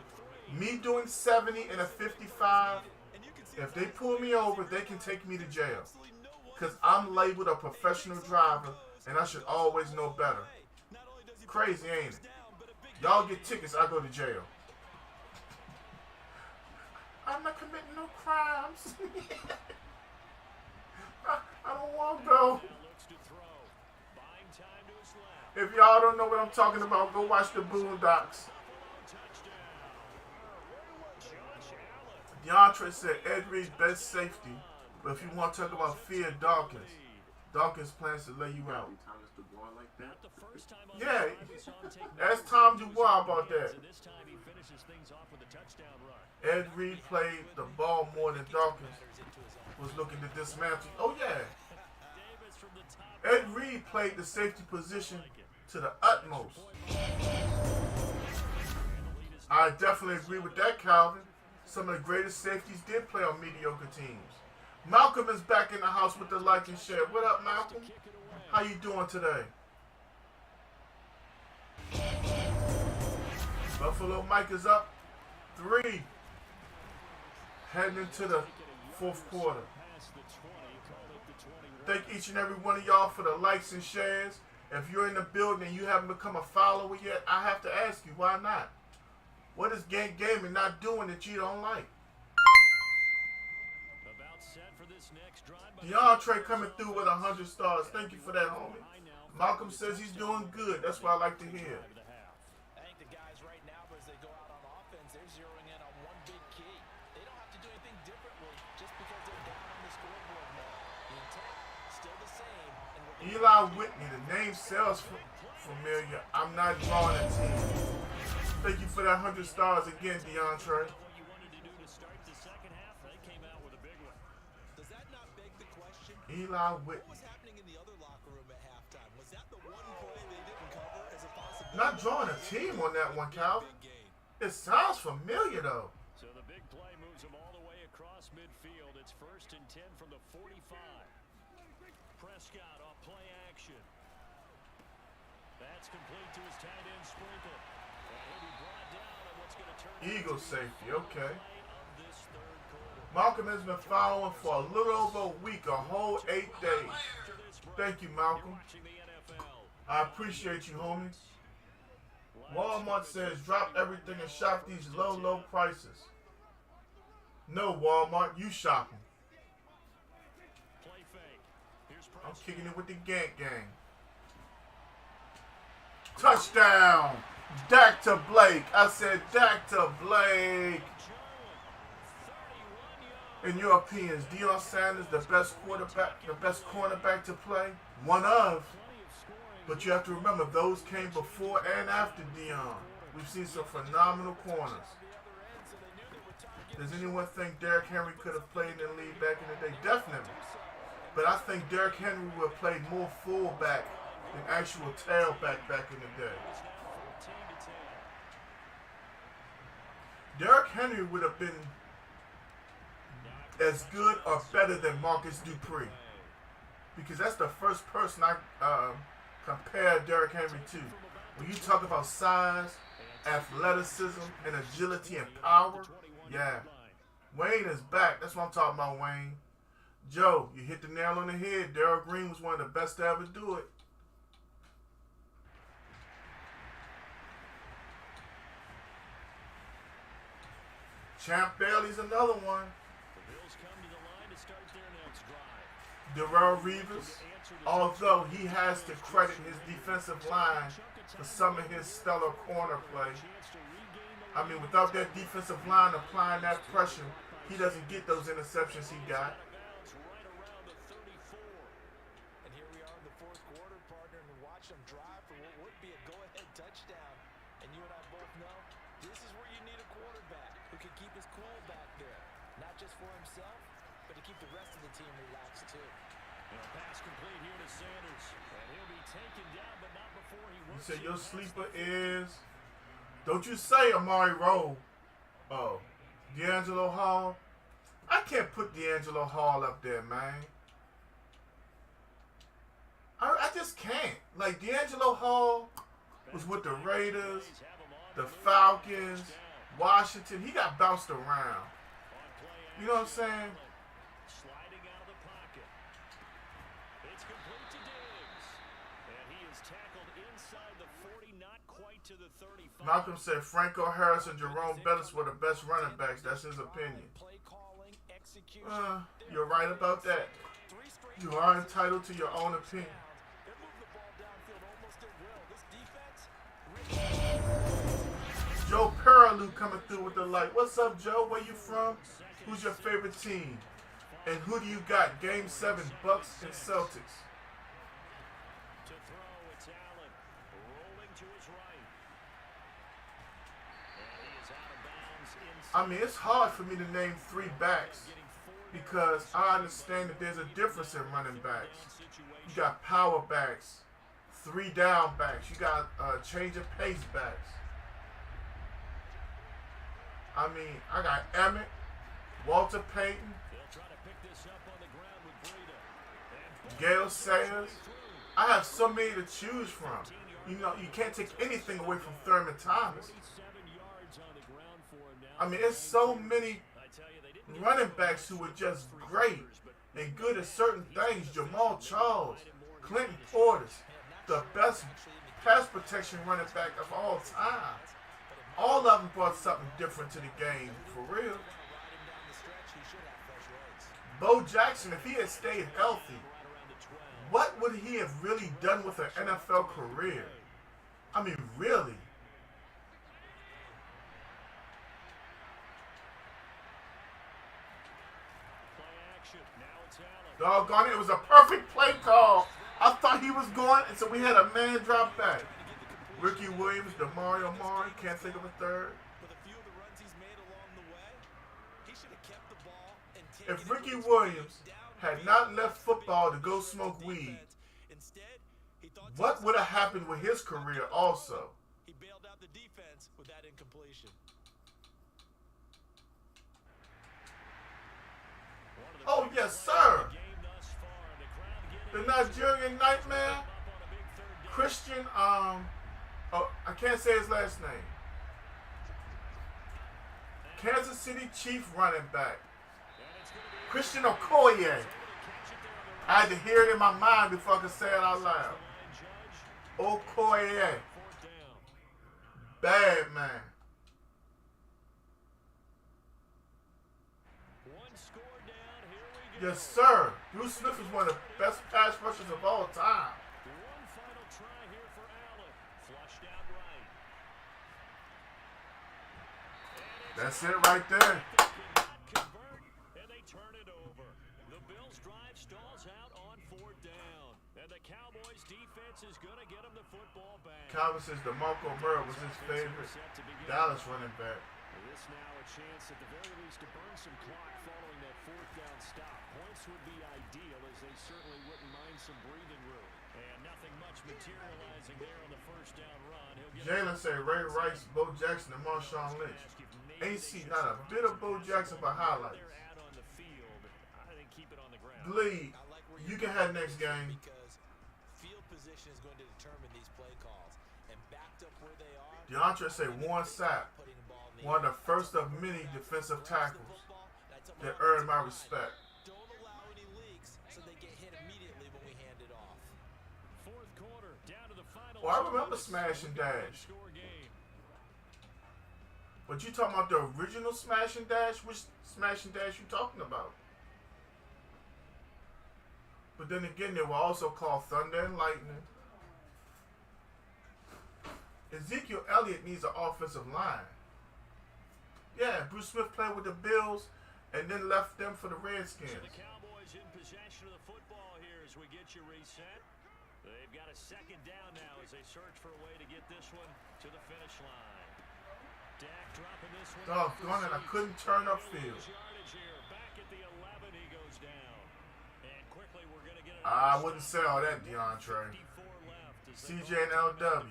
me doing 70 and a 55, if they pull me over, they can take me to jail. Because I'm labeled a professional driver, and I should always know better. Crazy, ain't it? Y'all get tickets, I go to jail. I'm not committing no crimes. I don't want to go. If y'all don't know what I'm talking about, go watch the Boondocks. DeAndre said Ed Reed's best safety, but if you want to talk about fear, Dawkins plans to lay you out. Yeah, ask Tom Dubois about that. Ed Reed played the ball more than Dawkins was looking to dismantle. Oh yeah, Ed Reed played the safety position to the utmost. I definitely agree with that, Calvin. Some of the greatest safeties did play on mediocre teams. Malcolm is back in the house with the like and share. What up, Malcolm? How you doing today? Buffalo Mike is up 3. Heading into the 4th quarter. Thank each and every one of y'all for the likes and shares. If you're in the building and you haven't become a follower yet, I have to ask you, why not? What is Gantt Gaming not doing that you don't like? DeAndre coming through with 100 stars. Thank you for that, homie. Malcolm says he's doing good. That's what I like to hear. I think the guys right now, as they go out on offense, they're zeroing in on one big key. They don't have to do anything differently just because they're down on the scoreboard now. The intent still the same. Eli Whitney, the name sounds familiar. I'm not drawing a team. Thank you for that 100 stars again, DeAndre. Does that not beg the question? Eli Whitney. What was happening in the other locker room at halftime? Was that the one play they didn't cover as a possibility? Not drawing a team on that one, Calvin. It sounds familiar, though. So the big play moves him all the way across midfield. It's 1st and 10 from the 45. Prescott off play action. That's complete to his tight end Sprinkle. And he'll be brought down on what's going to turn Eagle safety, okay. this 3rd quarter. Malcolm has been following for a little over a week, a whole 8 days. Thank you, Malcolm. I appreciate you, homie. Walmart says drop everything and shop these low prices. No, Walmart, you shopping. I'm kicking it with the Gantt gang. Touchdown! Dak to Blake. I said Dak to Blake. In your opinions, Deion Sanders the best cornerback to play? One of. But you have to remember, those came before and after Deion. We've seen some phenomenal corners. Does anyone think Derrick Henry could have played in the league back in the day? Definitely. But I think Derrick Henry would have played more fullback than actual tailback back in the day. Derrick Henry would have been as good or better than Marcus Dupree. Because that's the first person I compare Derrick Henry to. When you talk about size, athleticism, and agility and power, yeah. Wayne is back. That's what I'm talking about, Wayne. Joe, you hit the nail on the head. Darryl Green was one of the best to ever do it. Champ Bailey's another one. Darrell Reeves, although he has to credit his defensive line for some of his stellar corner play. I mean, without that defensive line applying that pressure, he doesn't get those interceptions he got. And here we are in the 4th quarter, partner, and watch them drive for what would be a go-ahead touchdown. And you and I both know this is where you need a quarterback who can keep his cool back there, not just for himself, but to keep the rest of the team relaxed too. And a pass complete here to Sanders. You said your sleeper is. Don't you say Amari Rowe. Oh, D'Angelo Hall. I can't put D'Angelo Hall up there, man. I just can't. Like, D'Angelo Hall was with the Raiders, the Falcons, Washington. He got bounced around. You know what I'm saying? Sliding out of the pocket. It's complete to Diggs. And he is tackled inside the 40, not quite to the 35. Malcolm said Franco Harris and Jerome Bettis were the best running backs. That's his opinion. You're right about that. You are entitled to your own opinion. Joe Peralou coming through with the light. What's up, Joe? Where you from? Who's your favorite team? And who do you got? Game 7, Bucks and Celtics. To throw, it's Allen. Rolling to his right. And he is out of bounds inside. I mean, it's hard for me to name 3 backs because I understand that there's a difference in running backs. You got power backs, 3 down backs. You got change of pace backs. I mean, I got Emmett, Walter Payton, Gale Sayers. I have so many to choose from. You know, you can't take anything away from Thurman Thomas. I mean, it's so many running backs who were just great and good at certain things. Jamal Charles, Clinton Portis, the best pass protection running back of all time. All of them brought something different to the game, for real. Bo Jackson, if he had stayed healthy, what would he have really done with an NFL career? I mean, really? Doggone it, it was a perfect play call. I thought he was going, and so we had a man drop back. Ricky Williams, Demario Amari, can't think of a third. If Ricky Williams had not left football to go smoke weed, what would have happened with his career also? He bailed out the defense with that incompletion. Oh, yes, sir. The Nigerian Nightmare, Christian, oh, I can't say his last name. Kansas City Chief running back, Christian Okoye. I had to hear it in my mind before I could say it out loud. Okoye. Bad man. Yes, sir. Bruce Smith is one of the best pass rushers of all time. One final try here for Allen. Flushed out right. That's it right there. And they turn it over. The Bills drive stalls out on 4th down. And the Cowboys defense is going to get them the football back. Calvin says DeMarco Murray was his favorite Dallas running back. This now a chance at the very least to burn some clock following that 4th down stop. Points would be ideal as they certainly wouldn't mind some breathing room. And nothing much materializing there on the 1st down run. Jalen said Ray Rice, Bo Jackson, and Marshawn Lynch. Ain't seen not a bit of Bo Jackson but highlights. Lee, you can have next game. Because field position is going to determine these play calls. And backed up where they are. DeAndre say Warren Sapp, one of the first of many defensive tackles that earned my respect. Don't allow any leaks so they get hit immediately when we hand it off. 4th quarter, down to the final. Well, I remember Smash and Dash. But you talking about the original Smash and Dash? Which Smash and Dash you talking about? But then again, they were also called Thunder and Lightning. Ezekiel Elliott needs an offensive line. Yeah, Bruce Smith played with the Bills and then left them for the Redskins. So the Cowboys in possession of the football here as we get you reset. They've got a 2nd down now as they search for a way to get this one to the finish line. Dak dropping this one. Doggone it, I couldn't turn upfield. Back at the 11, he goes down. And quickly we're going to get I wouldn't say all that, DeAndre. 54 left as CJ and LW.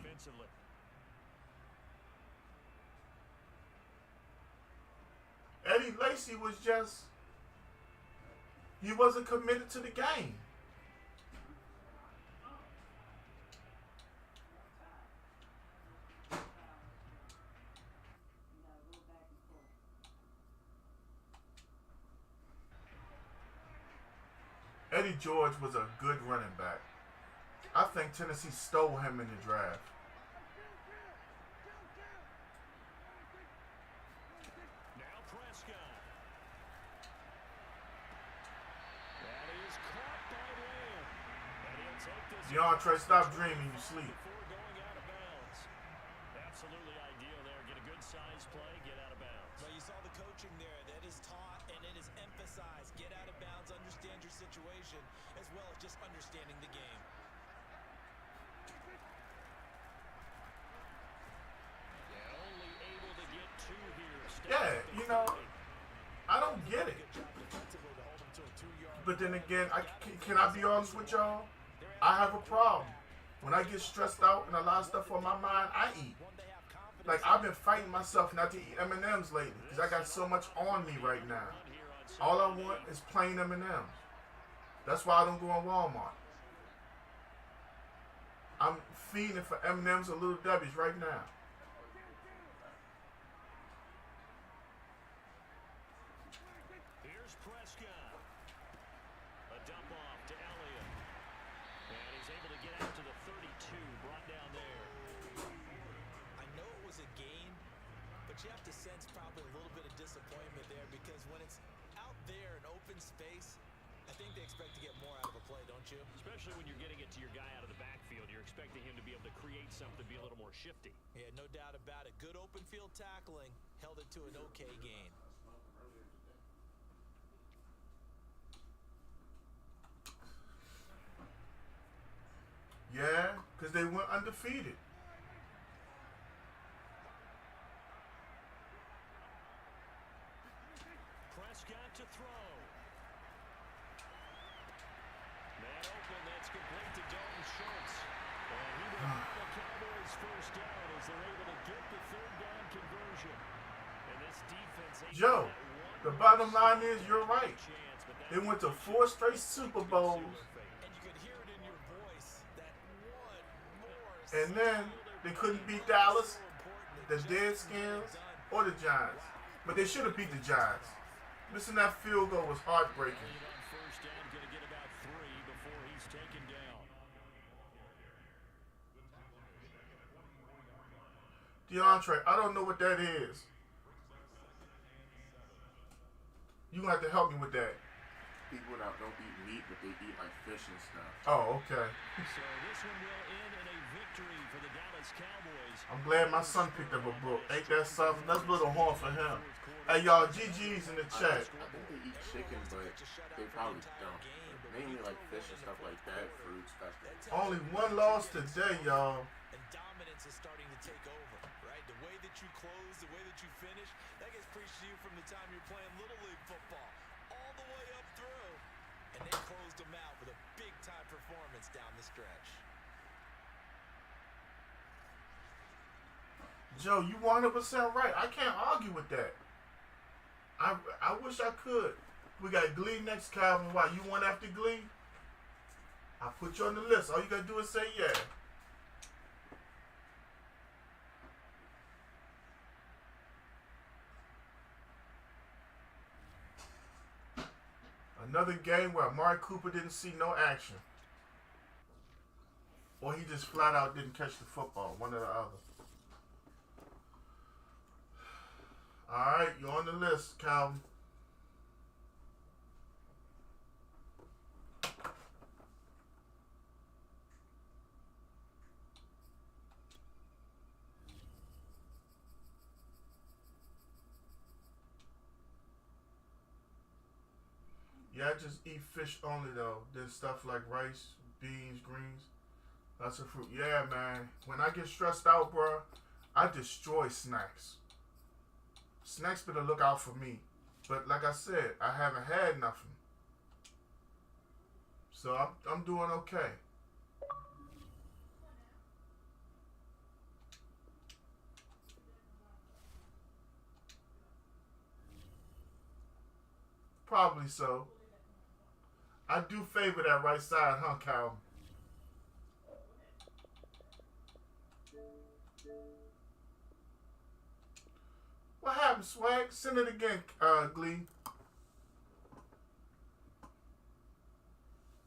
Eddie Lacy was just, he wasn't committed to the game. Eddie George was a good running back. I think Tennessee stole him in the draft. Now Prescott. That is caught by Lamb. And he'll take this. DeAndre, stop dreaming, you sleep. Before going out of bounds. Absolutely ideal there. Get a good size play, get out of bounds. Well, you saw the coaching there. That is taught and it is emphasized. Get out of bounds, understand your situation, as well as just understanding the game. Yeah, only able to get two here. Yeah, you know, I don't get it. But then again, can I be honest with y'all? I have a problem. When I get stressed out and a lot of stuff on my mind, I eat. Like, I've been fighting myself not to eat M&Ms lately because I got so much on me right now. All I want is plain M&Ms. That's why I don't go in Walmart. I'm feeding for M&Ms or Little Debbie's right now. Here's Prescott. A dump off to Elliott. And he's able to get out to the 32, brought down there. I know it was a gain, but you have to sense probably a little bit of disappointment there because when it's out there in open space, I think they expect to get more out of a play, don't you? Especially when you're getting it to your guy out of the backfield. You're expecting him to be able to create something, be a little more shifty. Yeah, no doubt about it. Good open field tackling. Held it to an okay gain. Yeah, because they went undefeated. Prescott to throw. Man open, that's complete to Dalton Schultz. And he will have the Cowboys first down as they're able to get the third down conversion. And this defense ain't Joe, the bottom line is you're right. They went to 4 straight Super Bowls. And you could hear it in your voice that one more. And then they couldn't beat Dallas, the Deadskins, or the Giants. But they should have beat the Giants. Missing that field goal was heartbreaking. on first down, going to get about 3 before he's taken down. DeAndre, I don't know what that is. You're going to have to help me with that. People that don't eat meat, but they eat like fish and stuff. Oh, okay. So this one will end in a victory for the Dallas Cowboys. I'm glad my son picked up a book. Ain't that something? Let's blow the horn for him. Hey, y'all, GG's in the chat. I think they eat chicken, but they probably don't. Mainly like fish and stuff like that, fruits, vegetables. Only one loss today, y'all. And dominance is starting to take over, right? The way that you close, the way that you finish, that gets preached to you from the time you're playing Little League football all the way up through. And they closed them out with a big-time performance down the stretch. Joe, you 100% right. I can't argue with that. I wish I could. We got Glee next, Calvin. Why, you want after Glee? I put you on the list. All you got to do is say yeah. Another game where Amari Cooper didn't see no action. Or he just flat out didn't catch the football. One or the other. Alright, you're on the list, Calvin. Yeah, I just eat fish only though. Then stuff like rice, beans, greens. Lots of fruit. Yeah, man. When I get stressed out, bro, I destroy snacks. Snacks better look out for me. But like I said, I haven't had nothing. So I'm doing okay. Probably so. I do favor that right side, huh, Cal? What happened, Swag? Send it again, Glee.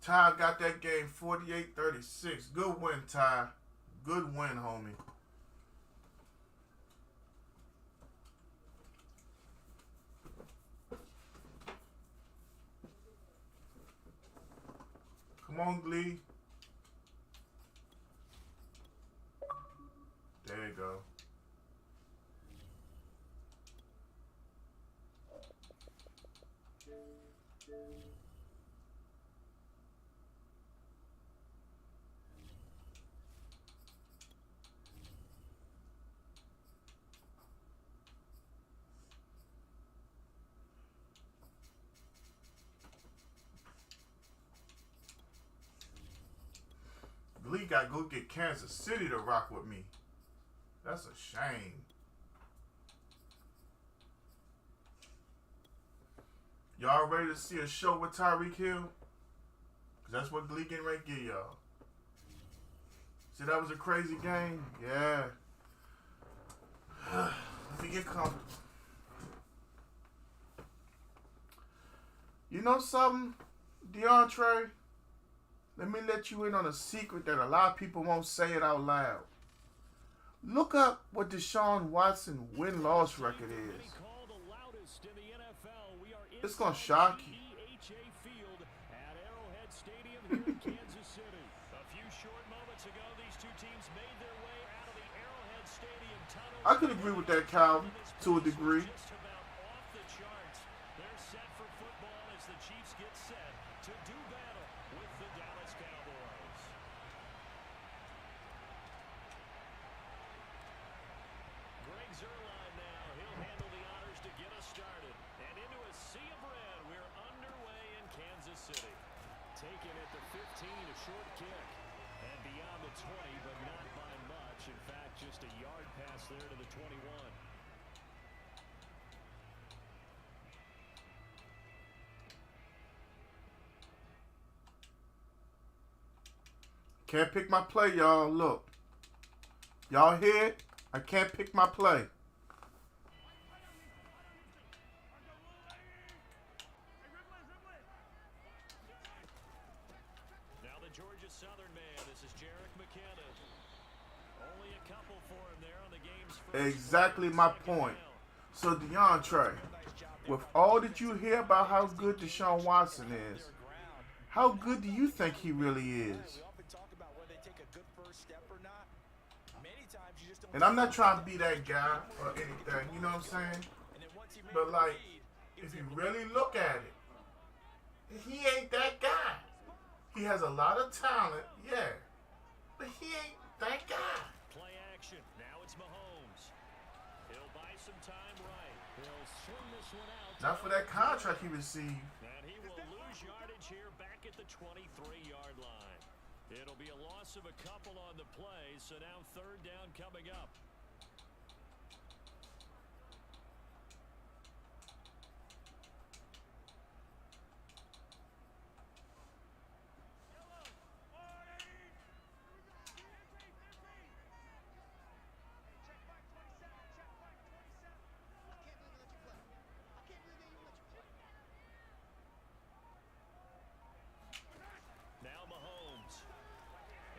Ty got that game 48-36. Good win, Ty. Good win, homie. Come on, Glee. There you go. Glee got to go get Kansas City to rock with me. That's a shame. Y'all ready to see a show with Tyreek Hill? Because that's what Glee getting ready to give y'all. See, that was a crazy game? Yeah. Let me get comfortable. You know something, DeAndre? Let me let you in on a secret that a lot of people won't say it out loud. Look up what Deshaun Watson win-loss record is. It's going to shock you. I could agree with that, Calvin, to a degree. Taken at the 15, a short kick. And beyond the 20, but not by much. In fact, just a yard pass there to the 21. Can't pick my play, y'all. Look. Y'all hear it? I can't pick my play. Exactly my point. So, DeAndre, with all that you hear about how good Deshaun Watson is, how good do you think he really is? And I'm not trying to be that guy or anything, you know what I'm saying? But, like, if you really look at it, he ain't that guy. He has a lot of talent, yeah, but he ain't that guy. Play action. Now it's Mahomes. He'll buy some time right. He'll swing this one out. Not for that contract he received. And he will lose yardage here back at the 23-yard line. It'll be a loss of a couple on the play, so now third down coming up.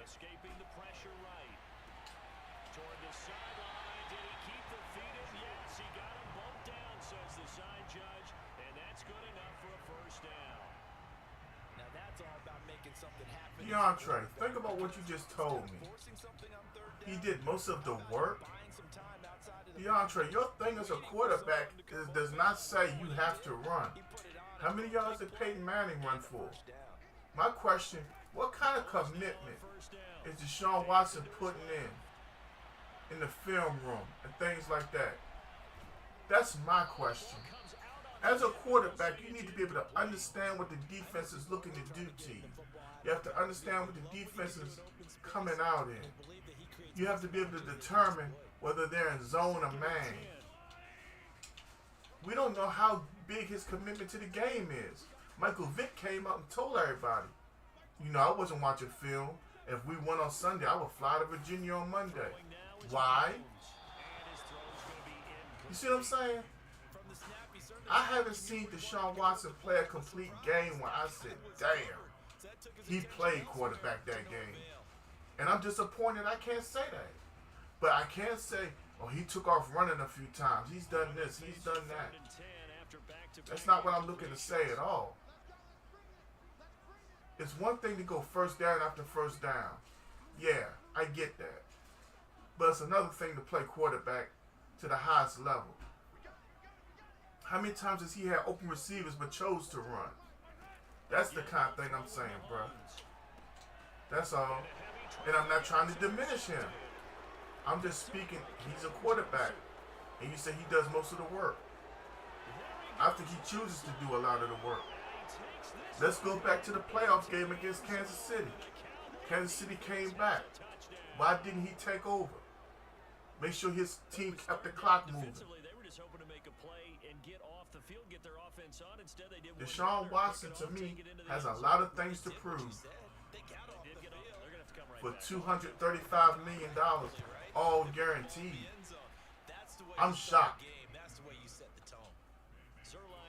Escaping the pressure right. Toward the sideline. Did he keep the feet in? Yes, he got him bumped down, says the side judge. And that's good enough for a first down. Now that's all about making something happen. DeAndre, think about what you just told me. He did most of the work. DeAndre, your thing as a quarterback does not say you have to run. How many yards did Peyton Manning run for? My question, what kind of commitment is Deshaun Watson putting in the film room and things like that? That's my question. As a quarterback, you need to be able to understand what the defense is looking to do to you. You have to understand what the defense is coming out in. You have to be able to determine whether they're in zone or man. We don't know how big his commitment to the game is. Michael Vick came out and told everybody. You know, I wasn't watching film. If we won on Sunday, I would fly to Virginia on Monday. Why? You see what I'm saying? I haven't seen Deshaun Watson play a complete game where I said, damn, he played quarterback that game. And I'm disappointed I can't say that. But I can say, oh, he took off running a few times. He's done this. He's done that. That's not what I'm looking to say at all. It's one thing to go first down after first down. Yeah, I get that. But it's another thing to play quarterback to the highest level. How many times has he had open receivers but chose to run? That's the kind of thing I'm saying, bro. That's all. And I'm not trying to diminish him. I'm just speaking, he's a quarterback. And you say he does most of the work. I think he chooses to do a lot of the work. Let's go back to the playoff game against Kansas City. Kansas City came back. Why didn't he take over? Make sure his team kept the clock moving. Deshaun Watson, to me, has a lot of things to prove. For $235 million, all guaranteed. I'm shocked.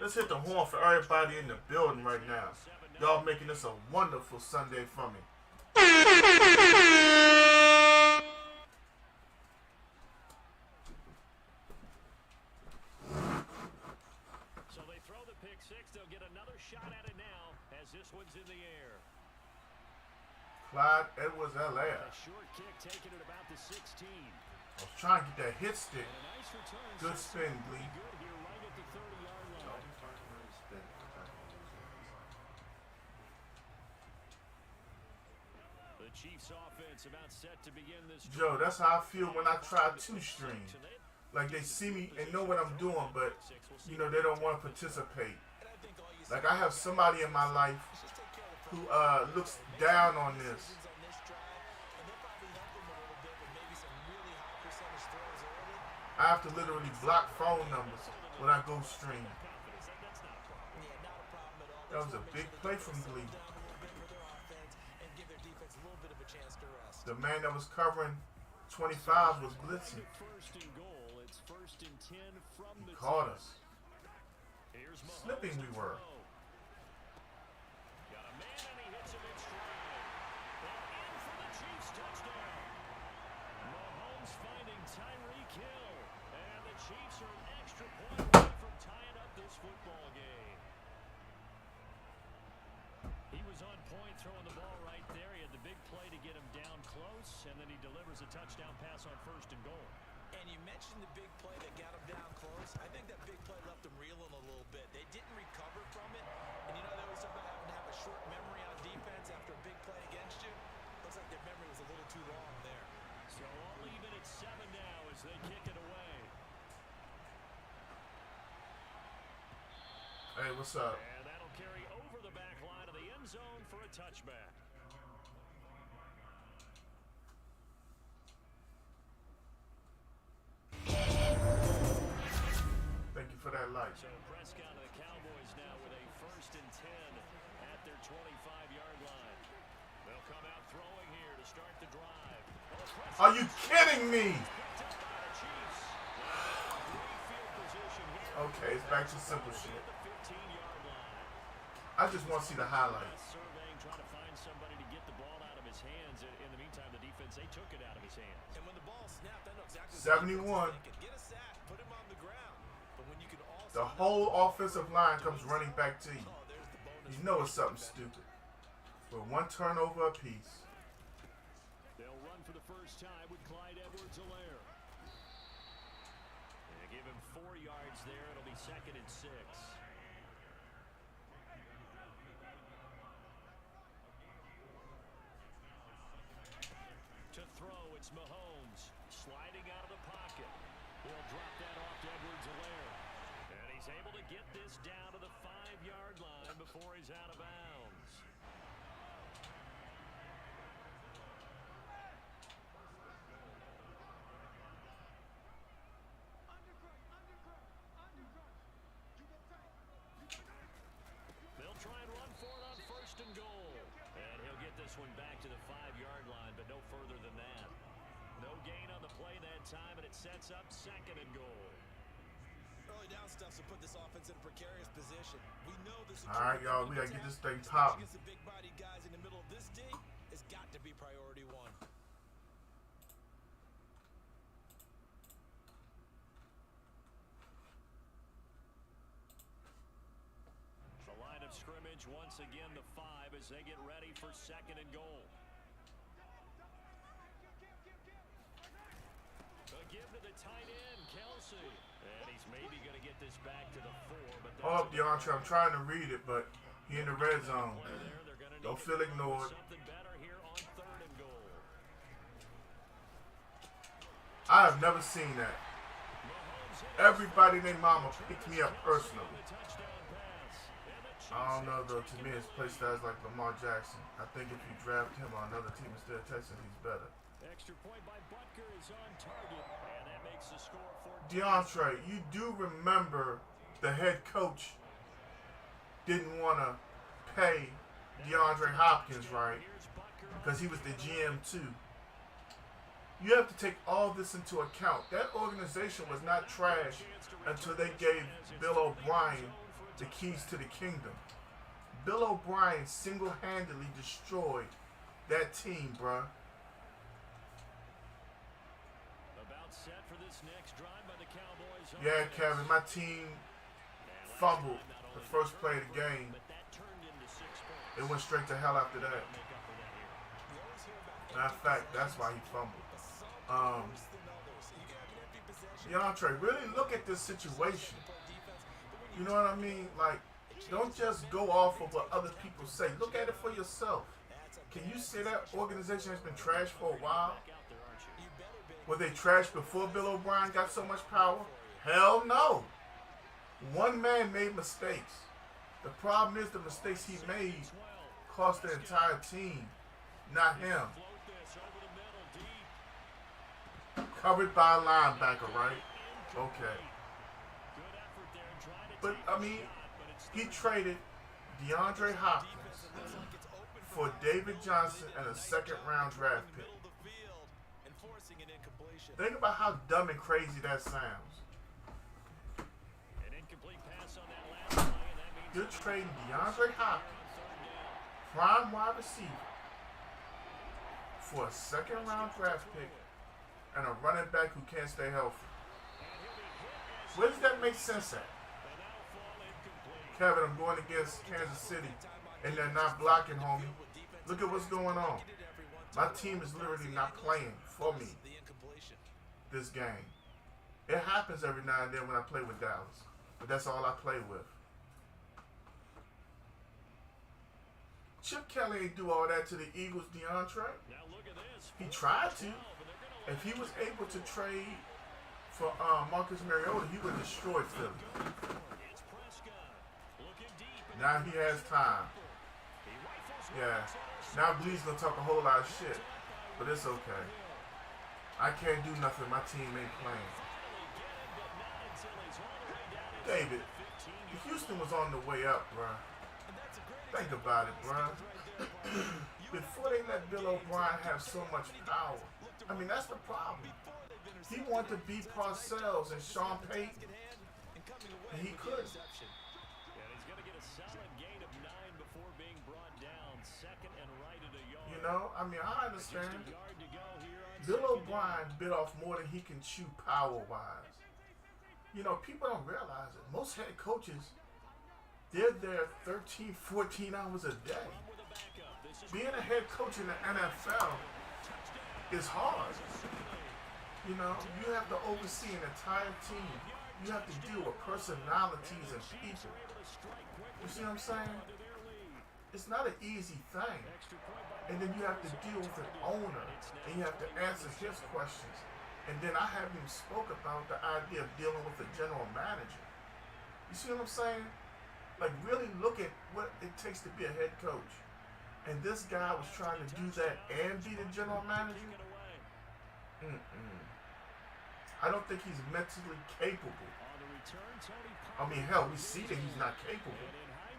Let's hit the horn for everybody in the building right now. Y'all making this a wonderful Sunday for me. So they throw the pick six. They'll get another shot at it now as this one's in the air. Clyde Edwards-Helaire. A short kick taken at about the 16. I was trying to get that hit stick. Good spin, Glee. Good here right at the 30-yard line. The Chiefs offense about set to begin this. Joe, that's how I feel when I try two-string. Like they see me and know what I'm doing, but you know they don't want to participate. Like I have somebody in my life who looks down on this. I have to literally block phone numbers when I go stream. That was a big play from Glee. The man that was covering 25 was blitzing. He caught us. Slipping we were. Chiefs are an extra point away from tying up this football game. He was on point throwing the ball right there. He had the big play to get him down close, and then he delivers a touchdown pass on 1st and goal. And you mentioned the big play that got him down close. I think that big play left him reeling a little bit. They didn't recover from it. And you know, they always talk about having to have a short memory on defense after a big play against you. Looks like their memory was a little too long there. So all even at 7 now as they kick it away. Hey, what's up? And that'll carry over the back line of the end zone for a touchback. Thank you for that like. So Prescott of the Cowboys now with a 1st and 10 at their 25-yard line. They'll come out throwing here to start the drive. Are you kidding me? Okay, it's back to simple shit. I just want to see the highlights. Surveying, trying to find somebody to get the ball out of his hands. In the meantime, the defense, they took it out of his hands. And when the ball snapped, I know exactly 71. Get a sack, put him on the ground. But when you can also The whole offensive line comes running back to you. You know it's something stupid. But one turnover apiece. They'll run for the first time with Clyde Edwards-Helaire. They give him 4 yards there. It'll be 2nd and 6. To throw, it's Mahomes sliding out of the pocket. He'll drop that off to Edwards-Helaire. And he's able to get this down to the 5-yard line before he's out of bounds. sets up 2nd and goal. Early down stuff to put this offense in a precarious position. We know this. All right, y'all, we gotta get this thing popping. Against the big-bodied guys in the middle of this D has got to be priority one. The line of scrimmage once again the 5 as they get ready for 2nd and goal. A give to the tight end, Kelsey. And he's maybe going to get this back to the 4. But Oh, DeAndre, I'm trying to read it, but he in the red zone. Don't feel ignored. Something better here on 3rd and goal. I have never seen that. Everybody named Mama picked me up personally. I don't know, though. To me, his play styles like Lamar Jackson. I think if you draft him on another team instead of Texas, he's better. Extra point by Butker is on target, and that makes the score 14. DeAndre, you do remember the head coach didn't want to pay DeAndre Hopkins, right? Because he was the GM too. You have to take all this into account. That organization was not trash until they gave Bill O'Brien the keys to the kingdom. Bill O'Brien single-handedly destroyed that team, bruh. About set for this next drive by the Cowboys. Yeah, Kevin, my team fumbled the first play of the game. But that turned into 6 points. It went straight to hell after that. Make up for that here. Matter of fact, that's why he fumbled. DeAndre, really look at this situation. You know what I mean? Like, don't just go off of what other people say. Look at it for yourself. Can you say that organization has been trashed for a while? Were they trashed before Bill O'Brien got so much power? Hell no. One man made mistakes. The problem is the mistakes he made cost the entire team, not him. Covered by a linebacker, right? Okay. But, I mean, he traded DeAndre Hopkins for David Johnson and a 2nd-round draft pick. Think about how dumb and crazy that sounds. An incomplete pass on that last play, and that means You're trading DeAndre Hopkins, prime wide receiver, for a 2nd-round draft pick and a running back who can't stay healthy. Where does that make sense at? Kevin, I'm going against Kansas City, and they're not blocking, homie. Look at what's going on. My team is literally not playing for me this game. It happens every now and then when I play with Dallas, but that's all I play with. Chip Kelly ain't do all that to the Eagles, DeAndre. now look at this. He tried to. If he was able to trade for Marcus Mariota, he would have destroyed Philly. It's Prescott. Looking deep. Now he has time. He rifles Yeah. Now Bleed's gonna talk a whole lot of shit, but it's okay. I can't do nothing. My team ain't playing. David, Houston was on the way up, bruh. Think about it, bruh. Before they let Bill O'Brien have so much power, I mean, that's the problem. He wanted to beat Parcells and Sean Payton, and he couldn't. And he's going to get a solid gain of 9 before being brought down. 2nd and right at a yard. You know, I mean, I understand. Just a yard to go here on Bill 2nd O'Brien bit off more than he can chew power-wise. You know, people don't realize it. Most head coaches, they're there 13, 14 hours a day. with a backup. This is Being a head coach in the NFL is hard. You know, you have to oversee an entire team. You have to deal with personalities and people. You see what I'm saying? It's not an easy thing. And then you have to deal with an owner, and you have to answer his questions. And then I haven't even spoke about the idea of dealing with the general manager. You see what I'm saying? Like, really look at what it takes to be a head coach. And this guy was trying to do that and be the general manager? I don't think he's mentally capable. I mean, hell, we see that he's not capable.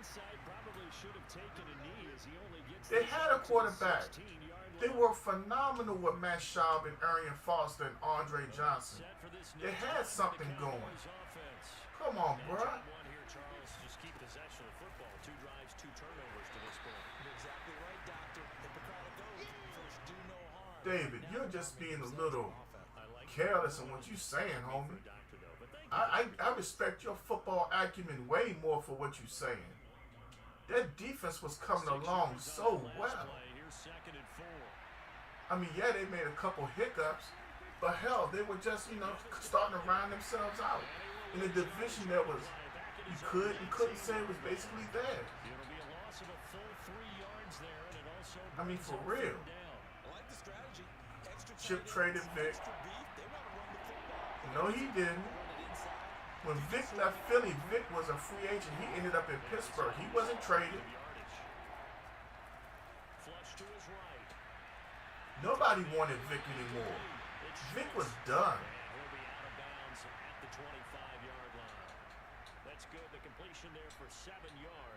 hindsight, probably should have taken a knee as he only gets They had a quarterback. They were phenomenal with Matt Schaub and Arian Foster and Andre Johnson. They had something going. Come on, bruh. One here, Charles. Just keep possession of the football. 2 drives, 2 turnovers to this point. You're exactly right, Doctor. Hippocratic oath. First, do no harm. David, you're just being a little careless in what you're saying, homie. I respect your football acumen way more for what you're saying. That defense was coming along so well. I mean, yeah, they made a couple hiccups, but hell, they were just, starting to round themselves out in a division that was, you couldn't say it was basically there. I mean, for real. Chip traded Vic. No, he didn't. When Vic left Philly, Vic was a free agent. He ended up in Pittsburgh. He wasn't traded. Nobody wanted Vic anymore. Vic was done.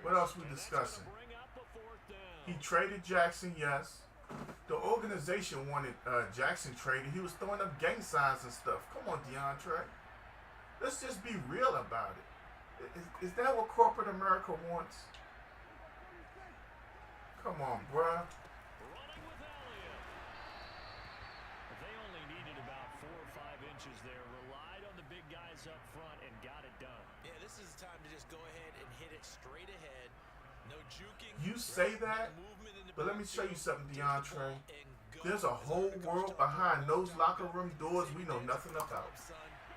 What else we discussing? He traded Jackson, yes. The organization wanted Jackson traded. He was throwing up gang signs and stuff. Come on, DeAndre. Let's just be real about it. Is that what corporate America wants? Come on, bruh. They only needed about 4 or 5 inches there. Relied on the big guys up front and got it done. Yeah, this is the time to just go ahead and hit it straight ahead. No juking. You say that, but let me show you something, DeAndre. There's a whole world behind those locker room doors we know nothing about.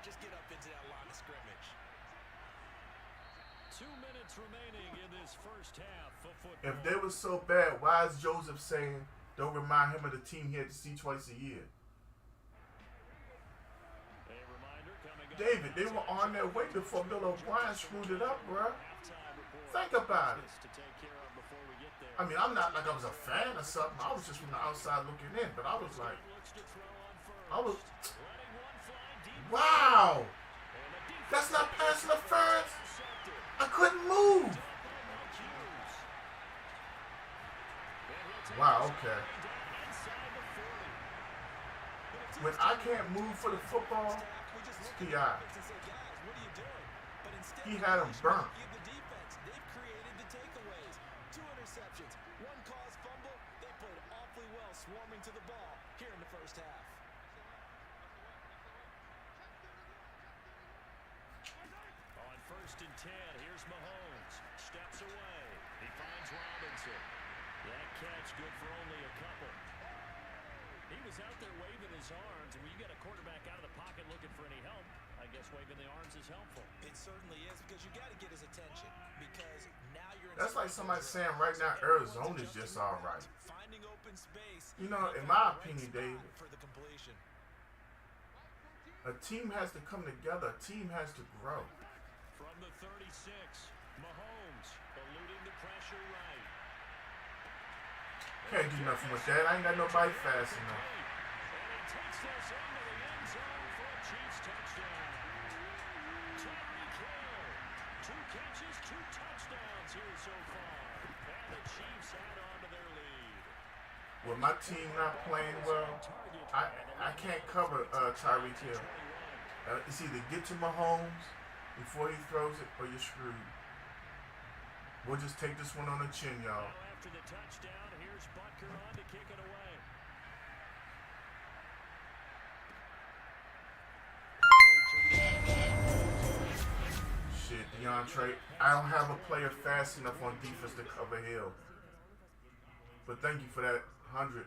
Just get up into that line of scrimmage. 2 minutes remaining in this first half of football. If they were so bad, why is Joseph saying don't remind him of the team he had to see twice a year? David, they were on their way before Bill O'Brien screwed it up, bruh. Think about it. I mean, I'm not like I was a fan or something. I was just from the outside looking in, but I was like, wow, that's not pass interference. I couldn't move. Wow, okay. When I can't move for the football, it's PI. He had him burnt. They've created the takeaways. 2 interceptions, 1 caused fumble. They played awfully well swarming to the ball here in the first half. On 1st and 10, here's Mahomes. Steps away. He finds Robinson. That catch good for only a couple. He was out there waving his arms, and when you got a quarterback out of the pocket looking for any help, I guess waving the arms is helpful. It certainly is, because you got to get his attention, because now you're in. That's like somebody saying right now Arizona's just all right. Finding open space. You know, in my opinion, Dave, for the completion. a team has to come together. A team has to grow. From the 36, Mahomes eluding the pressure right. Can't do nothing with that. I ain't got nobody fast enough. And he takes this into the end zone for a Chiefs touchdown. Tyreek Hill, 2 catches, 2 touchdowns here so far. And the Chiefs add on to their lead. With my team not playing well, I can't cover Tyreek Hill. It's either get to Mahomes before he throws it or you're screwed. We'll just take this one on the chin, y'all. Now after the touchdown, here's Butker on to kick it away. Shit, DeAndre, I don't have a player fast enough on defense to cover Hill. But thank you for that 100.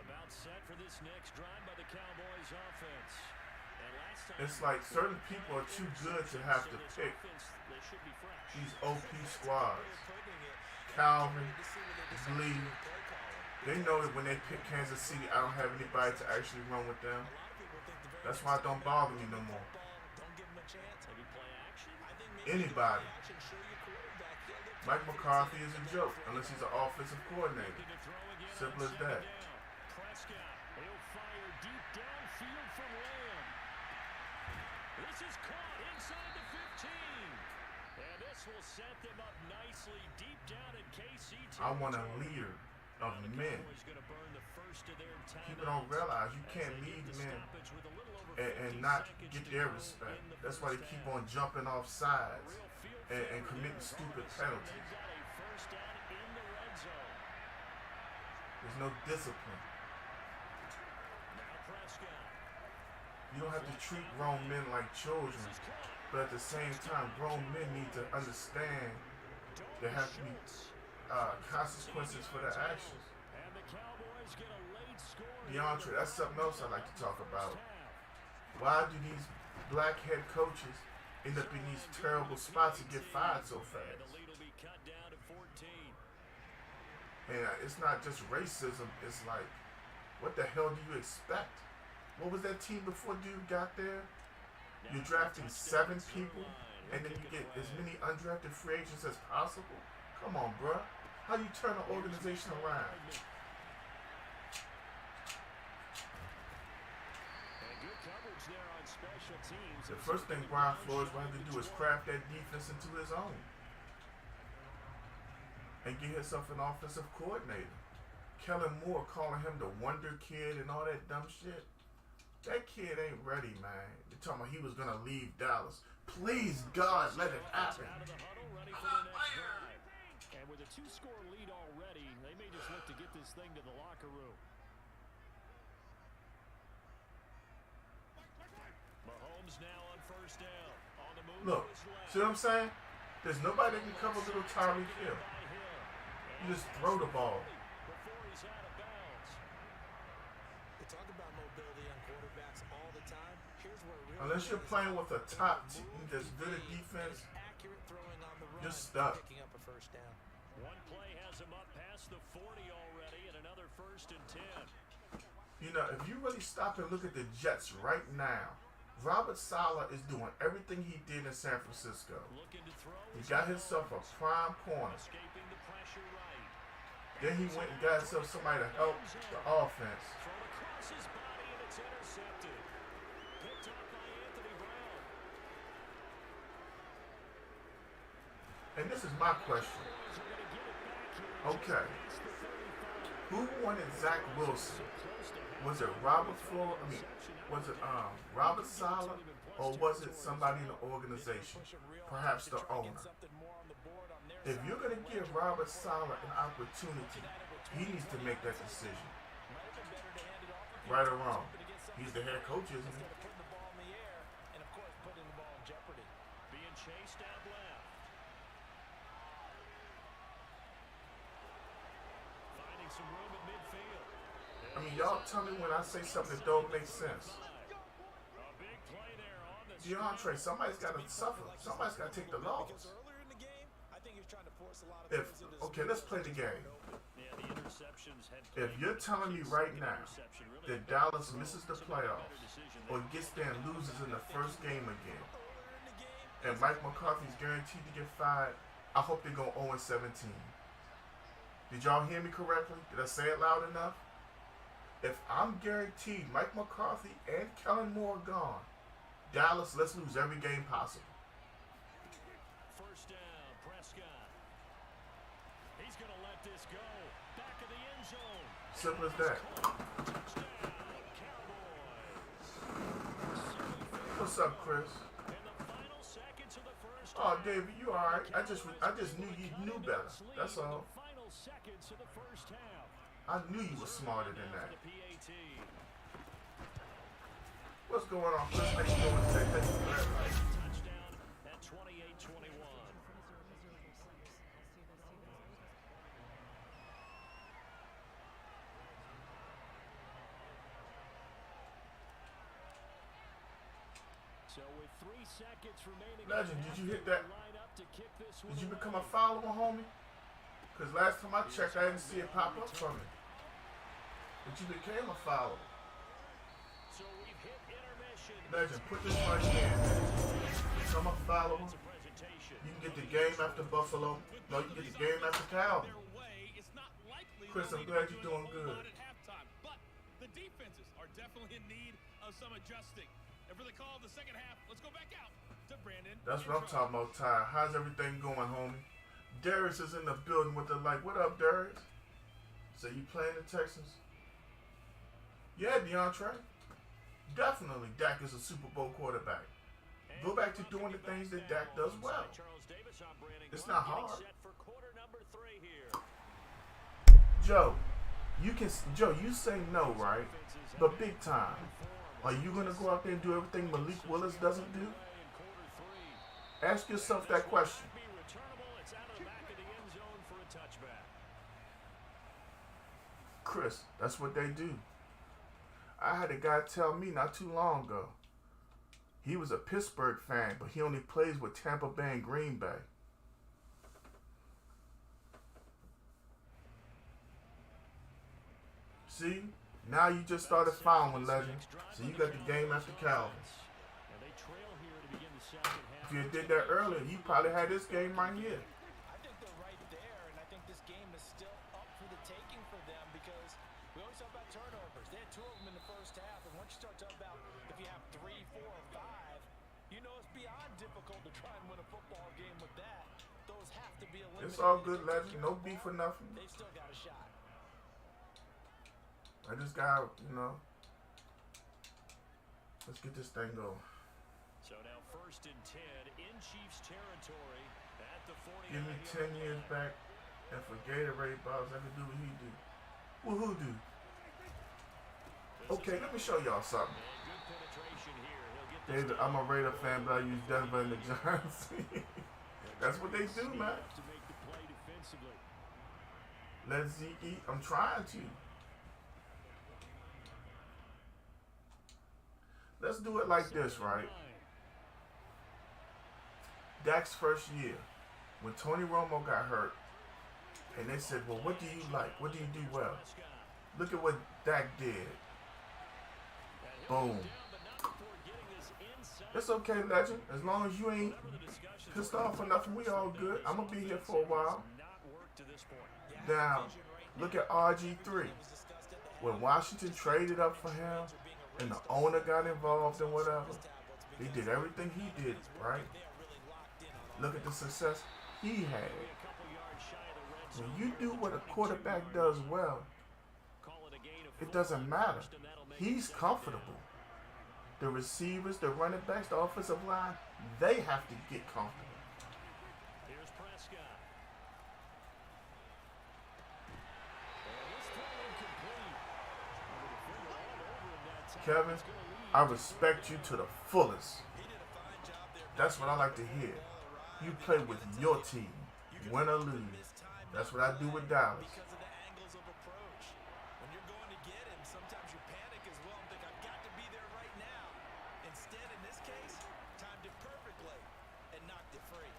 About set for this next drive by the Cowboys offense. And last time, It's like certain people are too good to have to pick they should be fresh. these OP squads. Calvin, Lee, they know that when they pick Kansas City, I don't have anybody to actually run with them. That's why it don't bother me no more. Maybe play action. Anybody. Mike McCarthy is a joke, unless he's an offensive coordinator. Simple as that. Prescott, he'll fire deep downfield from Lamb. This is caught inside the 15. And this will set them up nicely deep down in KC I want a territory. leader of men. People don't realize you can't lead men and not get their respect. That's why they keep on jumping off sides and committing stupid penalties. There's no discipline. You don't have to treat grown men like children, but at the same time, grown men need to understand there have to be consequences for their actions. DeAndre, that's something else I like to talk about. Why do these black head coaches end up in these terrible spots and get fired so fast? And it's not just racism, it's like, what the hell do you expect? What was that team before dude got there? You're drafting 7 people, and then you get as many undrafted free agents as possible? Come on, bruh. How do you turn an organization around? The first thing Brian Flores will have to do is craft that defense into his own. And get himself an offensive coordinator. Kellen Moore calling him the Wonder Kid and all that dumb shit. That kid ain't ready, man. They're talking about he was going to leave Dallas. Please, God, let it happen. And with a 2-score lead already, they may just look to get this thing to the locker room. Mahomes now on first down. On the move. Look, see what I'm saying? There's nobody that can cover little Tyreek Hill. You just throw the ball. Before he's out of bounds. They talk about mobility on quarterbacks all the time. Here's where it really Unless you're playing with a top team that's good at defense, accurate throwing on the run, you're stuck. picking up a first down. One play has him up past the 40 already, and another 1st and 10. You know, if you really stop and look at the Jets right now, Robert Saleh is doing everything he did in San Francisco. He got himself a prime corner. Then he went and got himself somebody to help the offense. And this is my question. Okay. Who wanted Zach Wilson? Was it Robert Fuller? I mean, was it Robert Saleh, or was it somebody in the organization? Perhaps the owner. If you're going to give Robert Saleh an opportunity, he needs to make that decision. Right or wrong. He's the head coach, isn't he? Being chased out left. Finding some room at midfield. I mean, y'all tell me when I say something that don't make sense. A big play there on the DeAndre, somebody's got to suffer. Somebody's got to take the loss. Earlier in the game, I think he's trying to force a lot of If things into his okay, let's play the game. Yeah, the interceptions had If you're telling me right now that Dallas misses the playoffs or gets there and loses in the first game again, and Mike McCarthy's guaranteed to get fired, I hope they go 0-17. Did y'all hear me correctly? Did I say it loud enough? If I'm guaranteed Mike McCarthy and Kellen Moore gone, Dallas, let's lose every game possible. First down, Prescott. He's going to let this go. Back of the end zone. Simple as that. Touchdown, Cowboys. What's up, Chris? In the final seconds of the first Oh, half, David, you all right? I just knew you knew better. That's all. the final seconds of the first half. I knew you were smarter than that. The PAT. What's going on, Chris? How you doing today? Thank you for that. Touchdown at 28-21. So with 3 seconds remaining, Legend, did you hit that? line up to kick this one Did you away. become a follower, homie? Because last time I checked, I didn't see it pop up for me. But you became a follower. So we've hit intermission. Legend, put this money in. Become a follower. It's a presentation. You can get the game after Buffalo. No, you can get the game after Calvin. Chris, I'm glad you're doing good. At halftime, but the defenses are definitely in need of some adjusting. And for the call of the second half, let's go back out to Brandon. That's what I'm talking about, Ty. How's everything going, homie? Darius is in the building with the like. What up, Darius? So you playing the Texans? Yeah, DeAndre. Definitely, Dak is a Super Bowl quarterback. Go back to doing the things that Dak does well. It's not hard. Joe, you say no, right? But big time. Are you gonna go out there and do everything Malik Willis doesn't do? Ask yourself that question. Chris, that's what they do. I had a guy tell me not too long ago. He was a Pittsburgh fan, but he only plays with Tampa Bay and Green Bay. See? Now you just started following, legend. So you got the game after Calvin. If you did that earlier, you probably had this game right here. I think they're right there, and I think this game is still up for the taking for them because we always talk about turnovers. They had 2 of them in the first half, and once you start talking about if you have 3, 4, or 5, you know it's beyond difficult to try and win a football game with that. Those have to be eliminated. It's all good, legend. No beef or nothing. They've still got a shot. I just got, let's get this thing going. So now 1st and 10 in Chiefs territory at the 49. Give me 10 years back, and for Gatorade bottles, I can do what he do. What who do? Okay, let me show y'all something. David, I'm a Raider fan, but I use Denver and the Giants. That's what they do, man. Let Zeke eat. I'm trying to. Let's do it like this, right? Dak's first year, when Tony Romo got hurt, and they said, well, what do you like? What do you do well? Look at what Dak did. Boom. It's okay, legend. As long as you ain't pissed off or nothing, we all good. I'm going to be here for a while. Now, look at RG3. When Washington traded up for him, and the owner got involved and whatever, he did everything he did, right? Look at the success he had. When you do what a quarterback does well, it doesn't matter. He's comfortable. The receivers, the running backs, the offensive line, they have to get comfortable. Here's Prescott. Kevin, I respect you to the fullest. That's what I like to hear. You play with your team, win or lose. That's what I do with Dallas. Because of the angles of approach. When you're going to get him, sometimes you panic as well and think, I've got to be there right now. Instead, in this case, timed it perfectly and knocked it free.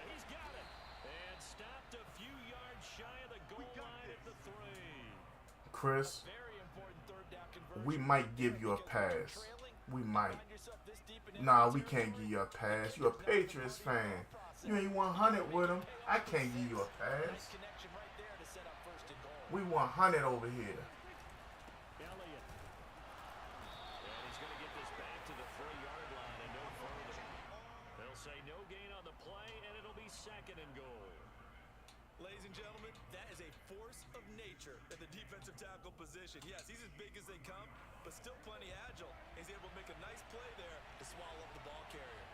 He's got it. And stopped a few yards shy of the goal line at the 3. Chris, Very important third down conversion. we might give you a pass. We might. Nah, we can't give you a pass. You're a Patriots fan. You ain't 100 with them. I can't give you a pass. We 100 over here. Elliott. And he's going to get this back to the 3-yard line and no further. They'll say no gain on the play, and it'll be 2nd and goal. Ladies and gentlemen, that is a force of nature at the defensive tackle position. Yes, he's as big as they come, but still plenty agile. He's able to make a nice play there to swallow up the ball carrier.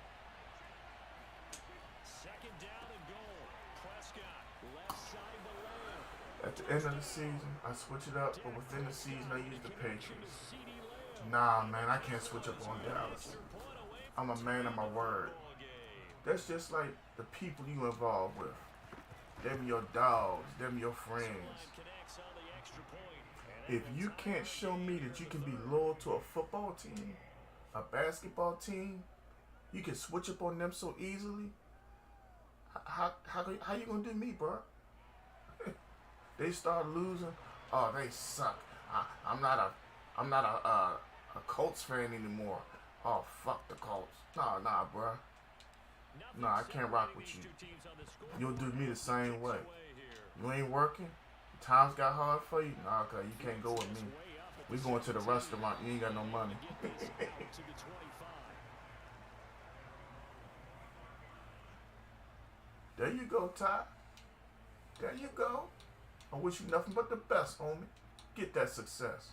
2nd down and goal. Prescott, left side to left. At the end of the season, I switch it up, but within the season, I use the Patriots. Nah, man, I can't switch up on Dallas. I'm a man of my word. That's just like the people you involved with. Them your dogs, them your friends. If you can't show me that you can be loyal to a football team, a basketball team, you can switch up on them so easily, how you gonna do me, bro? They start losing. Oh, they suck. I'm not a Colts fan anymore. Oh, fuck the Colts. Nah, bro. Nah, I can't rock with you. You'll do me the same way. You ain't working? Times got hard for you? Nah, cause you can't go with me. We going to the restaurant. You ain't got no money. There you go, Ty. There you go. I wish you nothing but the best, homie. Get that success.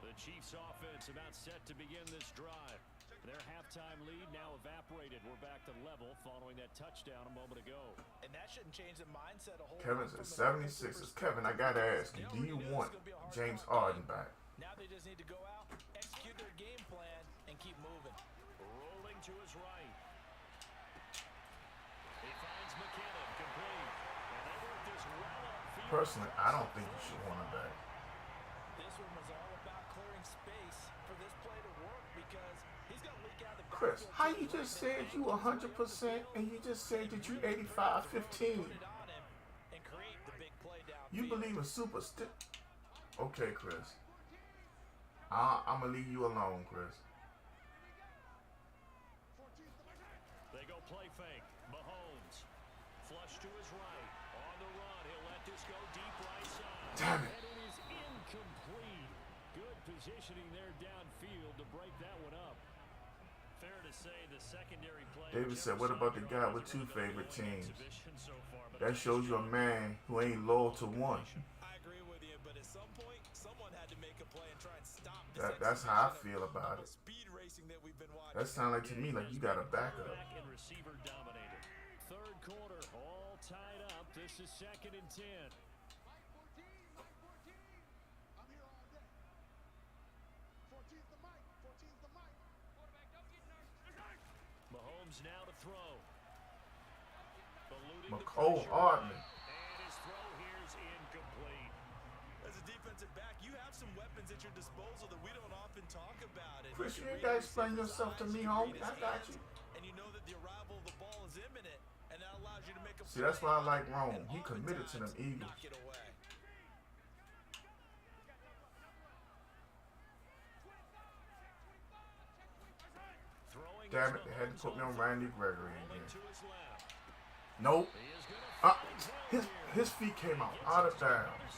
The Chiefs offense about set to begin this drive. Their halftime lead now evaporated. We're back to level following that touchdown a moment ago. And that shouldn't change the mindset a whole Kevin says 76ers. Kevin, I gotta ask you, do you want James Harden back? Now they just need to go out, execute their game plan, and keep moving. Rolling to his right. He finds McKinnon complete. And they work this well upfield. Personally, I don't think you should want him back. This one was all about clearing space for this play to work because he's going to leak out the Chris, how you just said you 100% and you just said that you 85-15? You believe in superstition? Okay, Chris. I'm gonna leave you alone, Chris. They go play fake. Mahomes. Flush to his right. On the run. He'll let this go deep right side. Damn it. And it is incomplete. Good positioning there downfield to break that one up. Fair to say the secondary play. David said, what about the guy with two favorite teams? That shows you a man who ain't loyal to one. I agree with you, but at some point, someone had to make a play and try and stop this. That's how I feel about it. Speed racing that we've been watching. That sounds like to me like you got a backup. And receiver dominated. Third quarter, all tied up. This is 2nd and 10. Mahomes now to throw. McCole Hardman. And his throw here is incomplete. As a defensive back, you have some weapons at your disposal that we don't often talk about. And Chris, you ain't got to explain yourself to me, homie. I got you. And you know that the arrival of the ball is imminent, and that allows you to make a See, that's why I like Rome. He committed to them Eagles. knock it away. Damn it, they had to put me on Randy Gregory again. Nope. His feet came out of bounds.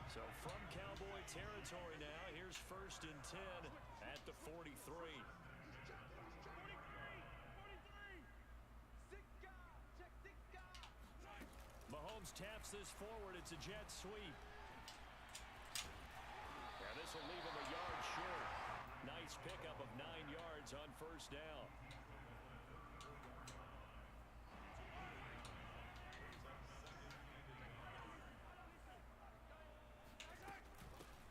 So from Cowboy territory now, here's 1st and 10 at the 43. Mahomes taps this forward. It's a jet sweep. And this will leave him a yard short. Nice pickup of 9 yards on 1st down.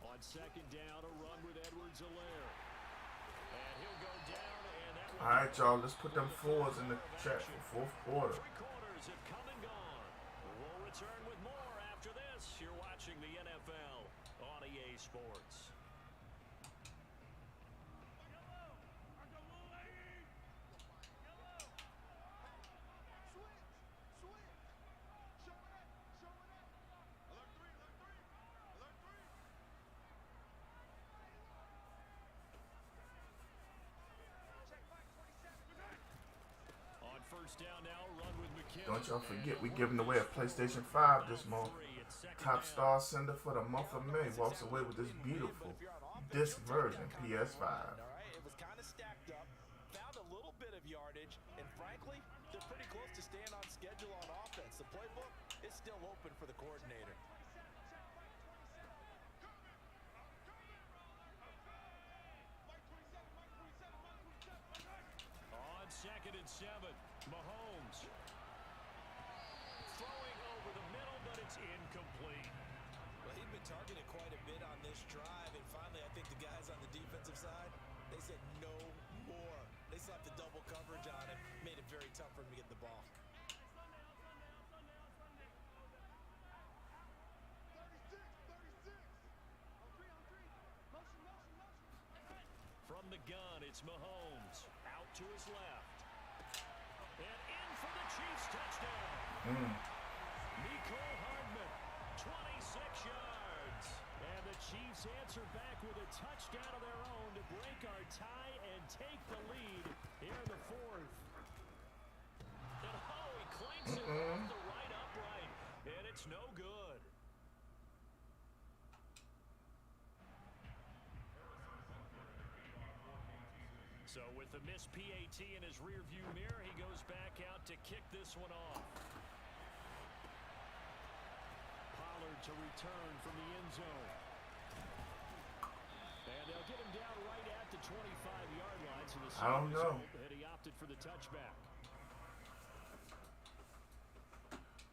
On 2nd down, a run with Edwards-Helaire. And he'll go down, and that will... All right, y'all, let's put them fours in the chat for 4th quarter. 3 quarters have come and gone. We'll return with more after this. You're watching the NFL on EA Sports. On 1st down now, run with McKinnon. Don't y'all forget, we giving away a PlayStation 5 this month. Top star sender for the month of May walks away with this beautiful disc version PS5. All right, it was kind of stacked up, found a little bit of yardage, and frankly, they're pretty close to staying on schedule on offense. The playbook is still open for the coordinator. On 2nd and 7, Mahomes. Throwing over the middle, but it's incomplete. Well, he'd been targeted quite a bit on this drive, and finally I think the guys on the defensive side, they said no more. They slapped the double coverage on him, made it very tough for him to get the ball. From the gun, it's Mahomes. Out to his left. And in for the Chiefs touchdown. Nicole Hardman, 26 yards. And the Chiefs answer back with a touchdown of their own to break our tie and take the lead here in the 4th. And he clanks it off the right upright. And So with the missed PAT in his rearview mirror, he goes back out to kick this one off. Pollard to return from the end zone. And they'll get him down right at the 25-yard line. So the I don't know. and he opted for the touchback.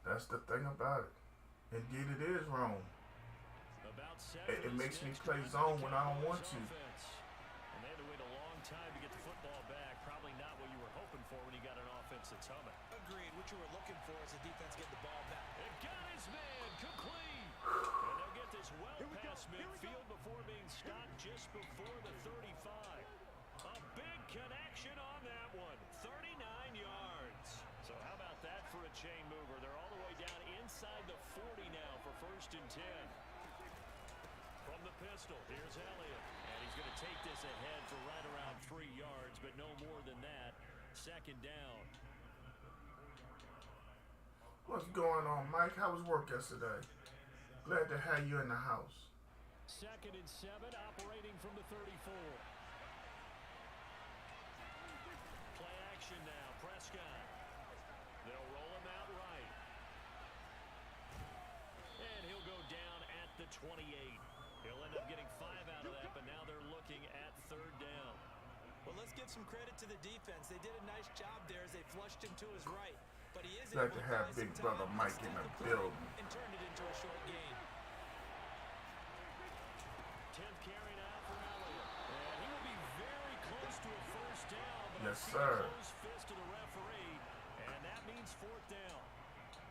That's the thing about it. Indeed, it is wrong. It makes me play zone when I don't want to. And they had to wait a long time to get the football back. Probably not what you were hoping for when you got an offense that's humming. Agreed. What you were looking for is the defense getting the ball back. It got his man complete. And they'll get this well past midfield before being stopped just before the 35. A big connection on that one. 39 yards. So how about that for a chain mover? They're all the way down inside the 40 now for 1st and 10. From the pistol, here's Elliott. And he's going to take this ahead for right around 3 yards, but no more than that. 2nd down. What's going on, Mike? How was work yesterday? Glad to have you in the house. 2nd and 7, operating from the 34. Play action now, Prescott. They'll roll him out right. And he'll go down at the 28. He'll end up getting 5 out of that, but now they're looking at 3rd down. Well, let's give some credit to the defense. They did a nice job there as they flushed him to his right. But he is Glad able to have buy Big some Brother time Mike in the building. and turned it into a short gain. 10th carry now for Elliott. And he will be very close to a 1st down. But Yes, I see sir. a close fist to the referee, and that means 4th down.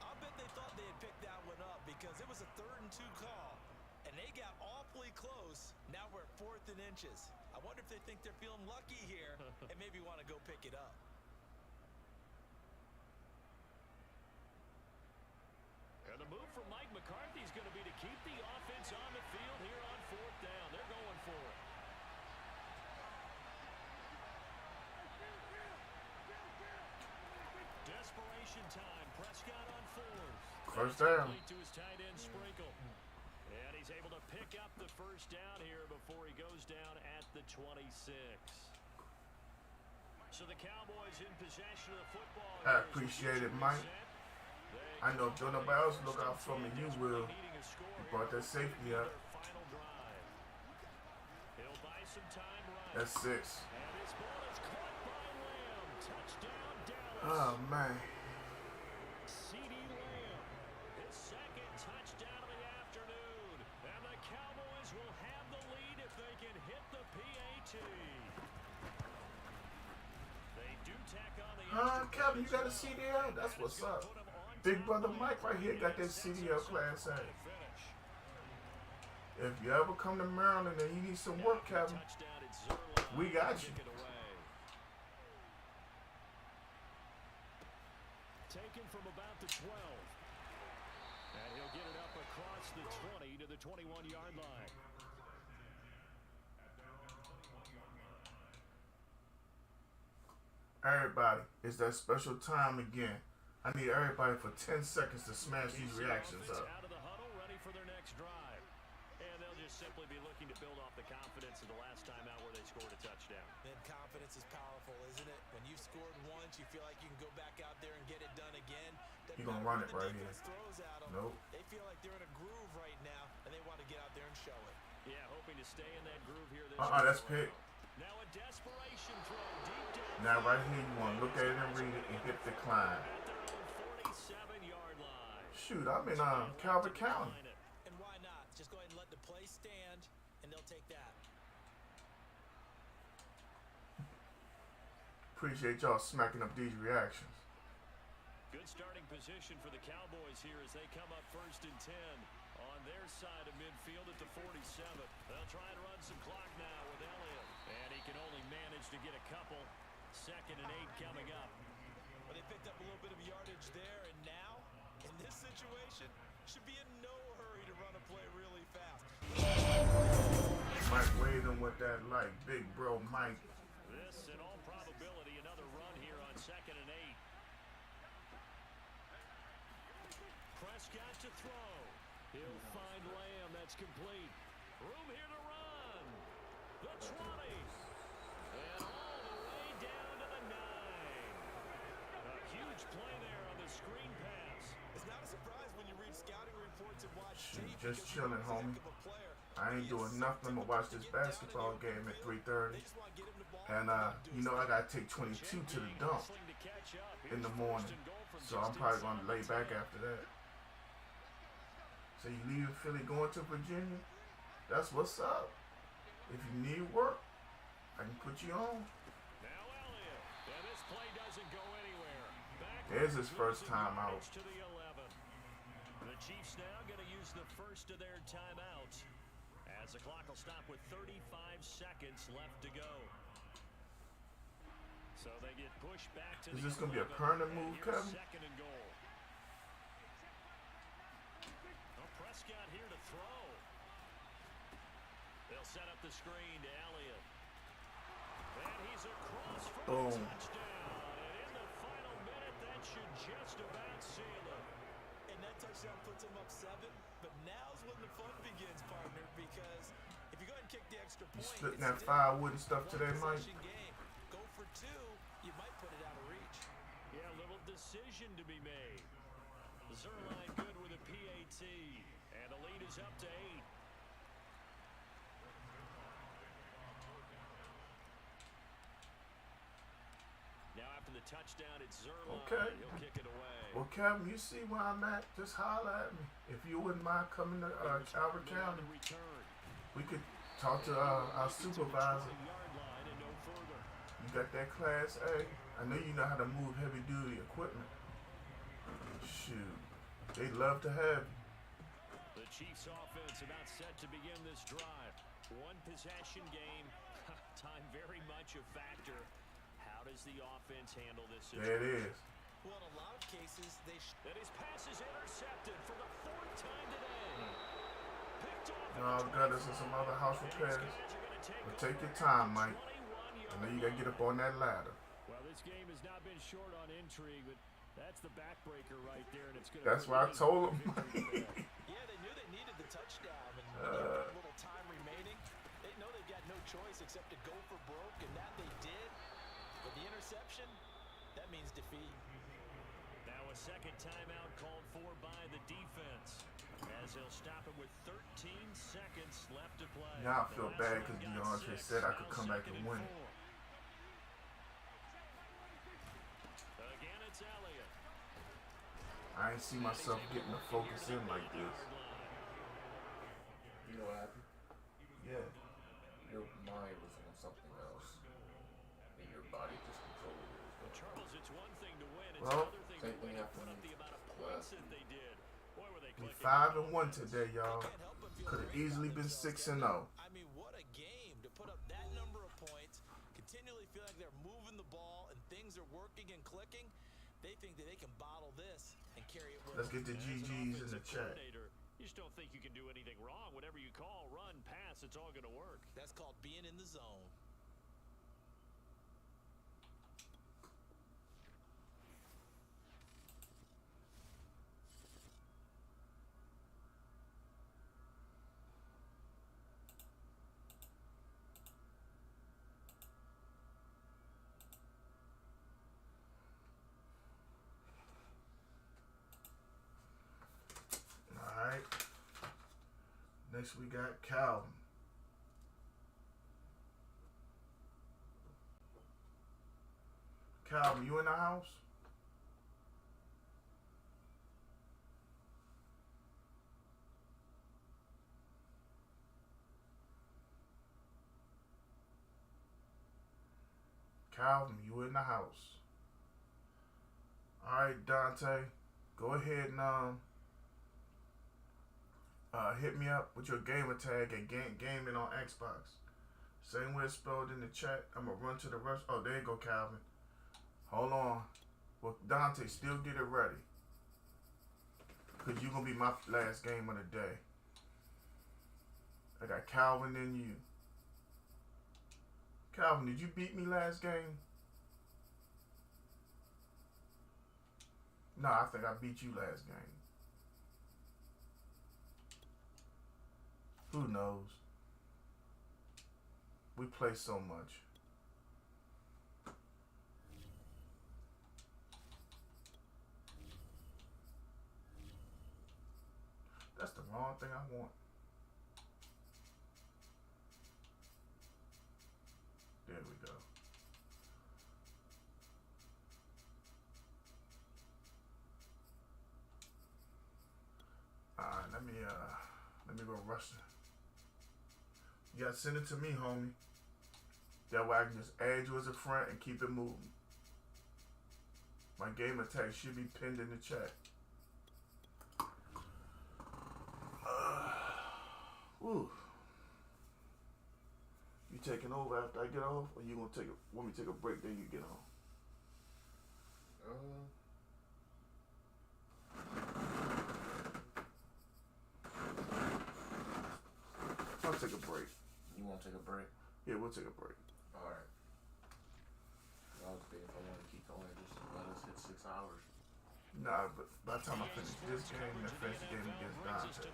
I'll bet they thought they had picked that one up because it was a 3rd and 2 call. And they got awfully close. Now we're at 4th and inches. I wonder if they think they're feeling lucky here and maybe want to go pick it up. And the move from Mike McCarthy is going to be to keep the offense on the field here on 4th down. They're going for it. Desperation time. Prescott on 4th. 1st down. To his tight end Sprinkle. And he's able to pick up the 1st down here before he goes down at the 26. So the Cowboys in possession of the football. I appreciate it, Mike. I know if don't nobody else look out for me, you will. You brought that safety up. That's 6. Oh, man. CD Lamb, his 2nd touchdown of the afternoon. And the Cowboys will have the lead if they can hit the PAT. They do tack on the Calvin, you got a CDL? That's what's up. Big Brother Mike right here got that CDL Class A. If you ever come to Maryland and you need some work, Calvin, we got you. Taken from about the 12. And he'll get it up across the 20 to the 21-yard line. Everybody, it's that special time again. I need everybody for 10 seconds to smash these reactions up. Out of the huddle, ready for their next drive. And they'll just simply be looking to build off the confidence of the last time out where they scored a touchdown. And confidence is powerful, isn't it? When you've scored once, you feel like you can go back out there and get it done again. He's going to run it right here. Nope. They feel like they're in a groove right now, and they want to get out there and show it. Yeah, hoping to stay in that groove here. That's pick. Now a desperation throw deep down. Now right here, you want to look at it and read it and hit the climb. 47-yard line. Shoot, I'm in Calvert County. And why not? Just go ahead and let the play stand, and they'll take that. Appreciate y'all smacking up these reactions. Good starting position for the Cowboys here as they come up 1st and 10 on their side of midfield at the 47. They'll try and run some clock now with Elliott. And he can only manage to get a couple. 2nd and 8 coming up. Well, they picked up a little bit of yardage there, and now, in this situation, should be in no hurry to run a play really fast. Mike waving with that like big bro Mike. This, in all probability, another run here on 2nd and 8. Prescott to throw. He'll find Lamb. That's complete. Room here to run. The 20. And all the Huge play there on the screen pass. It's not a surprise when you read scouting reports and watch tape. Just because chilling, he's a heck homie. of a player. I ain't doing nothing. I'm gonna watch this basketball game at 3:30. And you know I gotta take 22 to the dump in the morning. So I'm probably gonna lay back after that. So you leaving Philly going to Virginia? That's what's up. If you need work, I can put you on. Now Elliott. Yeah, this play doesn't go anywhere. There's his first time out. To the 11. The Chiefs now going to use the first of their timeouts as the clock will stop with 35 seconds left to go. So they get pushed back to Is the this gonna be a 11, permanent and move, here's Kevin? second and goal. Well, Prescott here to throw. They'll set up the screen to Elliott. And he's across for a Boom. touchdown. And in the final minute, that should just about seal it. And that touchdown puts him up 7. But now's when the fun begins, partner, because if you go ahead and kick the extra You point, splitting it's that still firewood and stuff today, one Mike? possession game. Go for 2, you might put it out of reach. Yeah, a little decision to be made. Zerline good with a PAT. And the lead is up to 8. Now after the touchdown, it's Zerline. Okay. He'll kick it away. Well, Kevin, you see where I'm at? Just holler at me. If you wouldn't mind coming to Calvert County, we could talk to our supervisor. You got that Class A? I know you know how to move heavy-duty equipment. Shoot, they'd love to have you. The Chiefs offense about set to begin this drive. One possession game. Time very much a factor. How does the offense handle this situation? There it is. Well, in a lot of cases, And his pass is intercepted for the 4th time today. Picked off. No, gutters and some other house repairs. But take your time, Mike. I know you gotta get up on that ladder. Well, this game has not been short on intrigue, but that's the backbreaker right there, and it's going to. That's why I told him. yeah, they knew they needed the touchdown, and with a little time remaining, they know they've got no choice except to go for broke, and that they did. But the interception, that means defeat. Now a second timeout called for by the defense, as they'll stop it with 13 seconds left to play. Now I feel bad because DeAndre said I could come back and win. Again, it's Elliott. I ain't see myself getting the focus in like this. You know what happened? Yeah. Your mind was on something else, and your body just controlled it as well. Charles, it's one thing to win. It's Well, another thing same to thing win and happened put up the amount of last points that week. they did. Boy, were they We clicking. 5-1 today, y'all. Can't help but feel Could have great easily about been themselves. 6-0. I mean, what a game to put up that number of points, continually feel like they're moving the ball and things are working and clicking. They think that they can bottle this and carry it with Let's them. get the As an GGs in the offensive chat. coordinator, you just don't think you can do anything wrong. Whatever you call, run, pass, it's all going to work. That's called being in the zone. Alright. Next we got Calvin. Calvin, you in the house? Calvin, you in the house? Alright, Dante. Go ahead and hit me up with your gamer tag at gaming on Xbox. Same way it's spelled in the chat. I'm gonna run to the rush. Oh, there you go, Calvin. Hold on. Well, Dante, still get it ready. Because you're gonna be my last game of the day. I got Calvin and you. Calvin, did you beat me last game? No, I think I beat you last game. Who knows? We play so much. That's the wrong thing I want. There we go. Alright, let me go rush it. You gotta send it to me, homie. That way I can just add you as a friend and keep it moving. My game attack should be pinned in the chat. Ooh. You taking over after I get off, or you want me to take a break then you get on? I'll take a break. You want to take a break? Yeah, we'll take a break. Alright. I was debating if I want to keep going, just let us hit 6 hours. Nah, but by the time I finish this game and finish the game against Dante,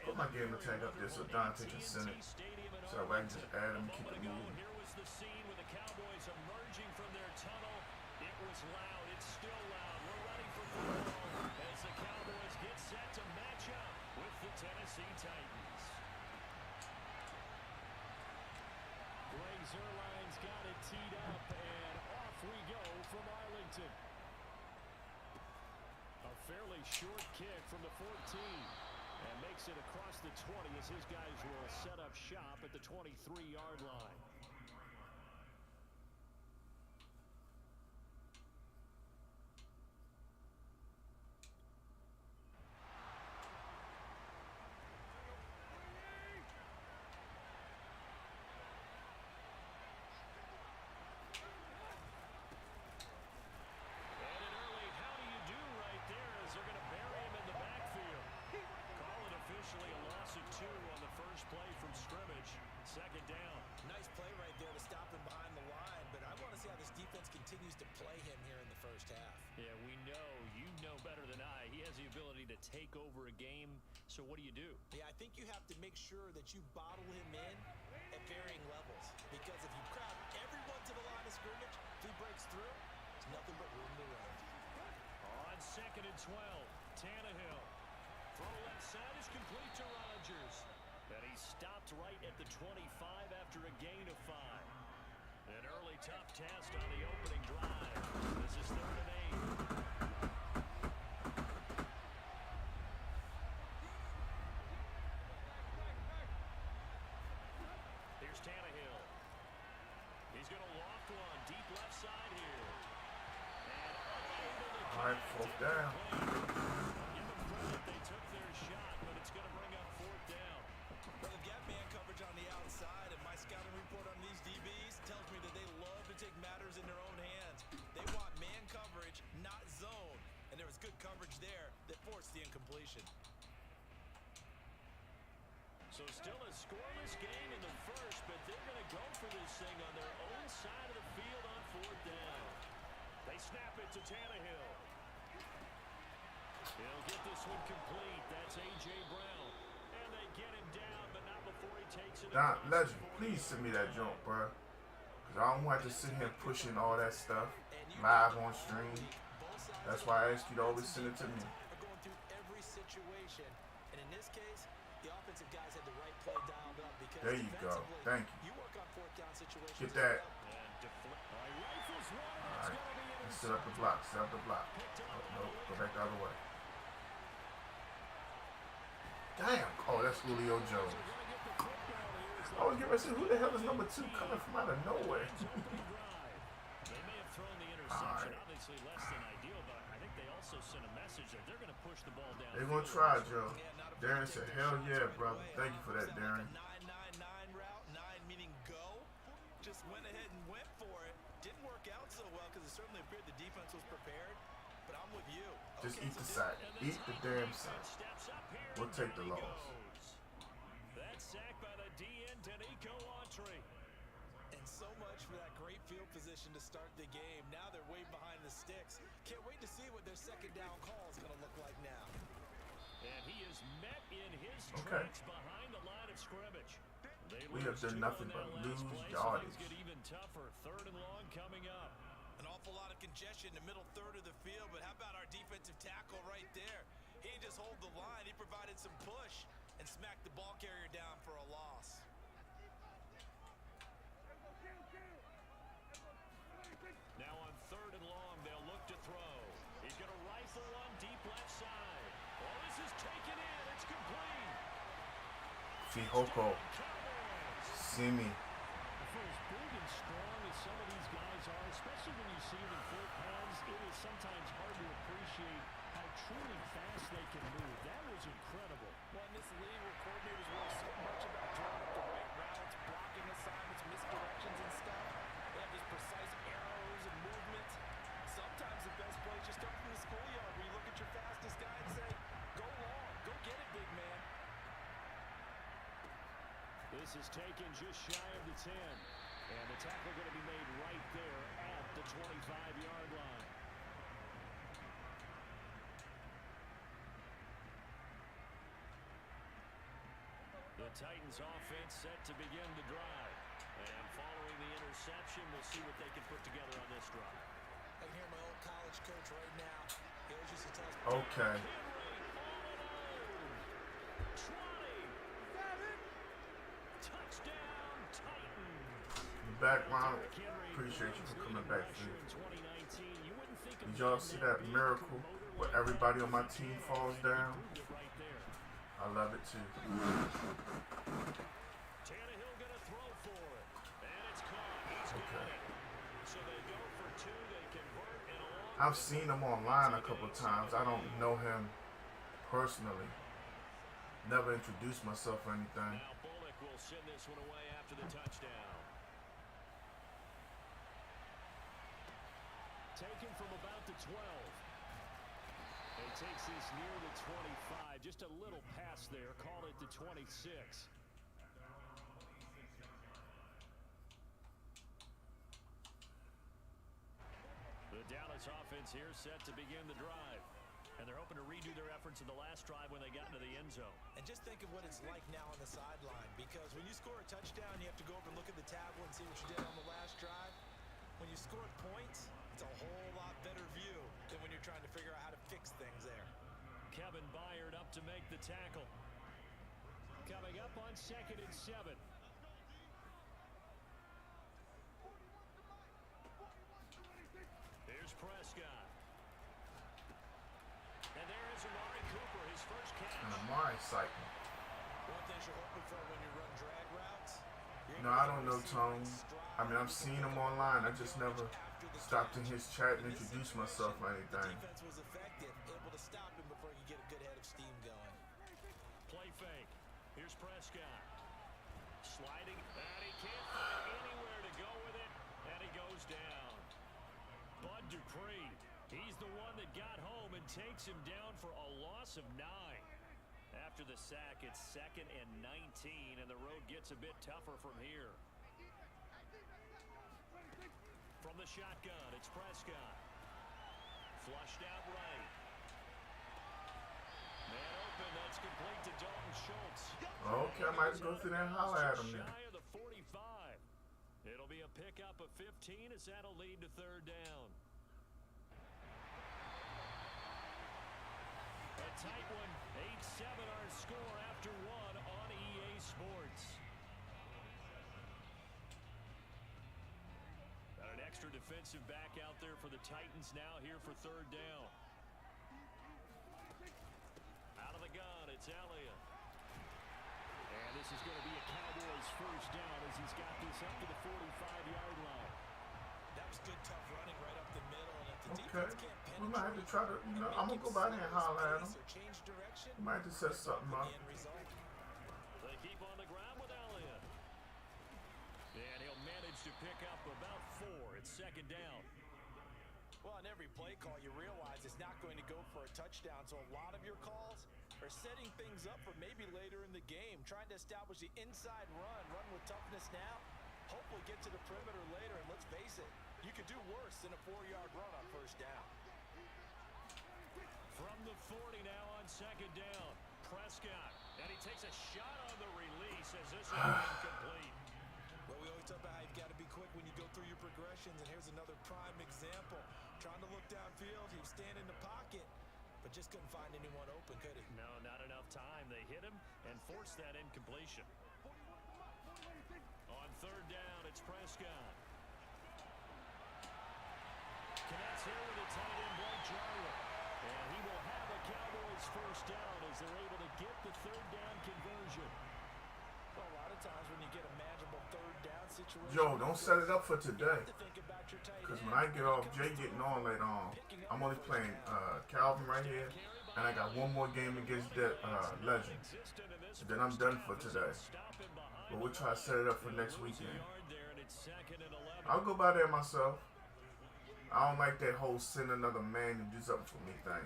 put my game attack up there so Dante can send it. So that way I can just add him and keep it moving. Here was the scene with the Cowboys emerging from their tunnel. It was loud. It's still loud. We're ready for football as the Cowboys get set to match up with the Tennessee Titans. Greg Zuerlein's got it teed up, and off we go from Arlington. A fairly short kick from the 14. And makes it across the 20 as his guys will set up shop at the 23-yard line. Second down. Nice play right there to stop him behind the line, but I want to see how this defense continues to play him here in the first half. Yeah, we know. You know better than I. He has the ability to take over a game, so what do you do? Yeah, I think you have to make sure that you bottle him in at varying levels, because if you crowd everyone to the line of scrimmage, if he breaks through, it's nothing but room to run. On 2nd and 12, Tannehill. Throw left side is complete to Rodgers. And he stopped right at the 25 after a gain of 5. An early tough test on the opening drive. This is 3rd and 8. Here's Tannehill. He's going to loft one deep left side here. And unable to All right, 4th down. give them credit. They took their shot, but it's going to bring up 4th down. Well, they've got man coverage on the outside, and my scouting report on these DBs tells me that they love to take matters in their own hands. They want man coverage, not zone. And there was good coverage there that forced the incompletion. So still a scoreless game in the first, but they're going to go for this thing on their own side of the field on 4th down. They snap it to Tannehill. He'll get this one complete. That's A.J. Brown. And they get him down, but not before he takes it. Don Legend, please send me that jump, bro. Cause I don't want to sit here pushing all that stuff live on stream. That's why I ask you to always send it to me. Going through every situation, and in this case, the offensive guys had the right play dialed up because There you go. Thank you. You work on 4th down situations. Get that. Rifles one, and All it's right. going to be Let's set up the block. Set up the block. Oh, no, go back the other way. Damn. Oh, that's Julio Jones. I was getting ready to say, who the hell is number 2 coming from out of nowhere? They may have thrown the interception, obviously less than ideal, but I think they also sent a message that they're going to push the ball down. They're going to try, Joe. Darren said, hell yeah, brother. Thank you for that, Darren. 9-9-9 route, 9 meaning go. Just went ahead and went for it. Didn't work out so well because it certainly appeared the defense was prepared. But I'm with you. Just eat the sack. Eat the damn sack. We'll take the loss. That's sacked by the DN, Danico Autry. And so much for that great field position to start the game. Now they're way behind the sticks. Can't wait to see what their 2nd down call is going to look like now. And he is met in his tracks behind the line of scrimmage. We have done nothing but lose yardage. Get even tougher. 3rd and long coming up. An awful lot of congestion in the middle third of the field, but how about our defensive tackle right there? He just hold the line. He provides wanted some push and smacked the ball carrier down for a loss. Now on 3rd and long, they'll look to throw. He's going to rifle one deep left side. Oh, this is taken in. It's complete. Fihoko. Simi. For as big and strong as some of these guys are, especially when you see them in full pads, it is sometimes hard to appreciate how truly fast they can move. That was incredible. Well, in this league where coordinators worry so much about drawing up the right routes, blocking assignments, misdirections and stuff, they have these precise arrows and movements. Sometimes the best plays just start from the schoolyard where you look at your fastest guy and say, go long, go get it, big man. This is taken just shy of the 10. And the tackle going to be made right there at the 25-yard line. The Titans offense set to begin the drive. And following the interception, we'll see what they can put together on this drive. I can hear my old college coach right now. He always used to tell us, Okay. Touchdown, Titans. Background. Appreciate you for coming back, dude. Did y'all see that miracle where everybody on my team falls down? I love it too. Tannehill gonna throw for it, and it's caught. He's got it. So they go for 2. They convert and along. I've seen him online a couple times. I don't know him personally. Never introduced myself or anything. Now Bullock will send this one away after the touchdown. Taken from about the 12. He takes this near the 25. Just a little pass there. Call it the 26. The Dallas offense here set to begin the drive. And they're hoping to redo their efforts in the last drive when they got into the end zone. and just think of what it's like now on the sideline, because when you score a touchdown, you have to go up and look at the tablet and see what you did on the last drive. When you score points, it's a whole lot better view than when you're trying to figure out how to fix things there. Kevin Byard up to make the tackle. Coming up on 2nd and 7. Here's Prescott. And there is Amari Cooper, his first catch. And Amari cycling. One thing you're hoping for when you run drag routes. No, I don't know Tone. I mean, I've seen him online. I just never stopped in his chat and introduced myself or The anything. defense was effective, able to stop him before he could get a good head of steam going. Play fake. Here's Prescott. Sliding, and he can't find anywhere to go with it, and he goes down. Bud Dupree, he's the one that got home and takes him down for a loss of 9. After the sack, it's 2nd and 19, and the road gets a bit tougher from here. From the shotgun, it's Prescott. Flushed out right. Man open, that's complete to Dalton Schultz. Okay, I might go through there and holler at him then. Shy of the 45. It'll be a pickup of 15 as that'll lead to 3rd down. A tight one, 8-7 our score after 1 on EA Sports. Got an extra defensive back out there for the Titans now here for 3rd down. Out of the gun, it's Elliott. And this is going to be a Cowboys first down as he's got this up to the 45-yard line. That was good, tough running right up the middle, and if the Okay. defense can't We might have to try to, you know, I'm going to go by there and holler at him. We might have to set something up. They keep on the ground with Elliott. And he'll manage to pick up about 4. It's 2nd down. Well, on every play call, you realize it's not going to go for a touchdown, so a lot of your calls are setting things up for maybe later in the game, trying to establish the inside run with toughness now, hopefully get to the perimeter later, and let's face it, you could do worse than a 4-yard run on 1st down. From the 40 now on 2nd down, Prescott, and he takes a shot on the release as this is incomplete. Well, we always talk about how you've got to be quick when you go through your progressions, and here's another prime example. Trying to look downfield, he was standing in the pocket, but just couldn't find anyone open, could he? No, not enough time and force that incompletion. On third down, it's Prescott. Connects here with a tight end, Blake Jarwin. And he will have a Cowboys first down as they're able to get the third down conversion. Well, a lot of times when you get a manageable third down situation, Yo, don't set it up for today. you have to think about your tight Because end. when I get off, Jay getting on later on. I'm only playing Calvin right here. And I got one more game against the Legends. And then I'm done for today. But we'll try to set it up for next weekend. I'll go by there myself. I don't like that whole send another man to do something for me thing.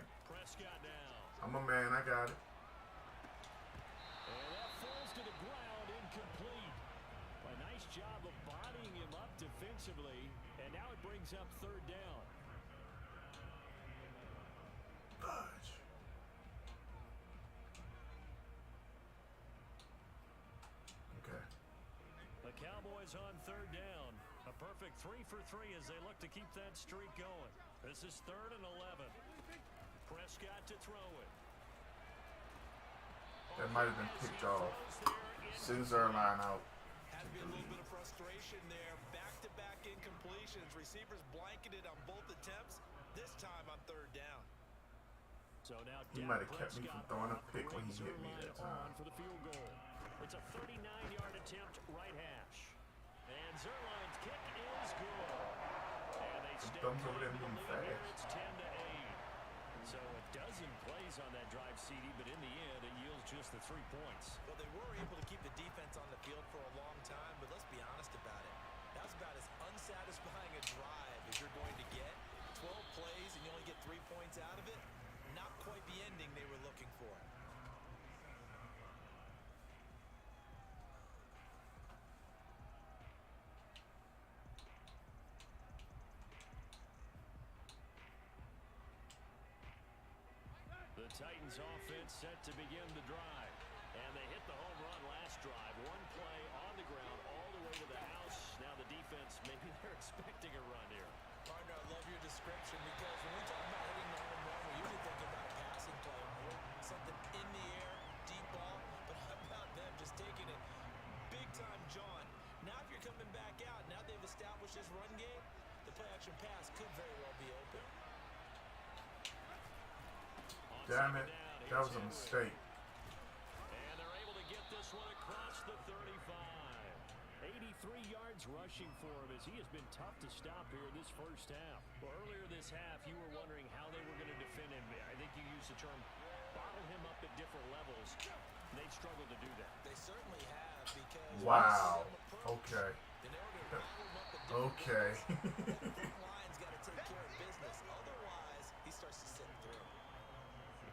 I'm a man, I got it. And that falls to the ground, incomplete. A nice job of bodying him up defensively, and now it brings up third down. Fudge. Okay. The Cowboys on third down. A perfect 3 for 3 as they look to keep that streak going. This is 3rd and 11. Prescott to throw it. That might have been picked off. Sends our line out. Had to be a little bit of frustration there. Back-to-back incompletions. Receivers blanketed on both attempts. This time on third down. So now He might have kept me from throwing a pick when he hit me that time. For the field goal. It's a 39-yard attempt, right hash. And Zerline's kick is good. And they stay Thumbs over there moving here. fast. It's 10-8. So a dozen plays on that drive, CD, but in the end, it yields just the 3 points. Well, they were able to keep the defense on the field for a long time, but let's be honest about it. That was about as unsatisfying a drive as you're going to get. 12 plays and you only get 3 points out of it. Not quite the ending they were looking for. The Titans offense set to begin the drive. And they hit the home run last drive. 1 play on the ground all the way to the house. Now the defense, maybe they're expecting a run here. Partner, I love your description because when we talk about hitting the home run, we usually think about a passing play, something in the air, deep ball. But how about them just taking it big time, John? Now if you're coming back out, now they've established this run game, the play action pass could very well be open. Damn it. That was a mistake. And they're able to get this one across the 35. 83 yards rushing for him as he has been tough to stop here this first half. Well, earlier this half, you were wondering how they were going to defend him. I think you used the term bottle him up at different levels. They've struggled to do that. They certainly have because Wow. Okay. in order to bottle him up at different Okay. levels, that front line's got to take care of business. Otherwise, he starts to sit through.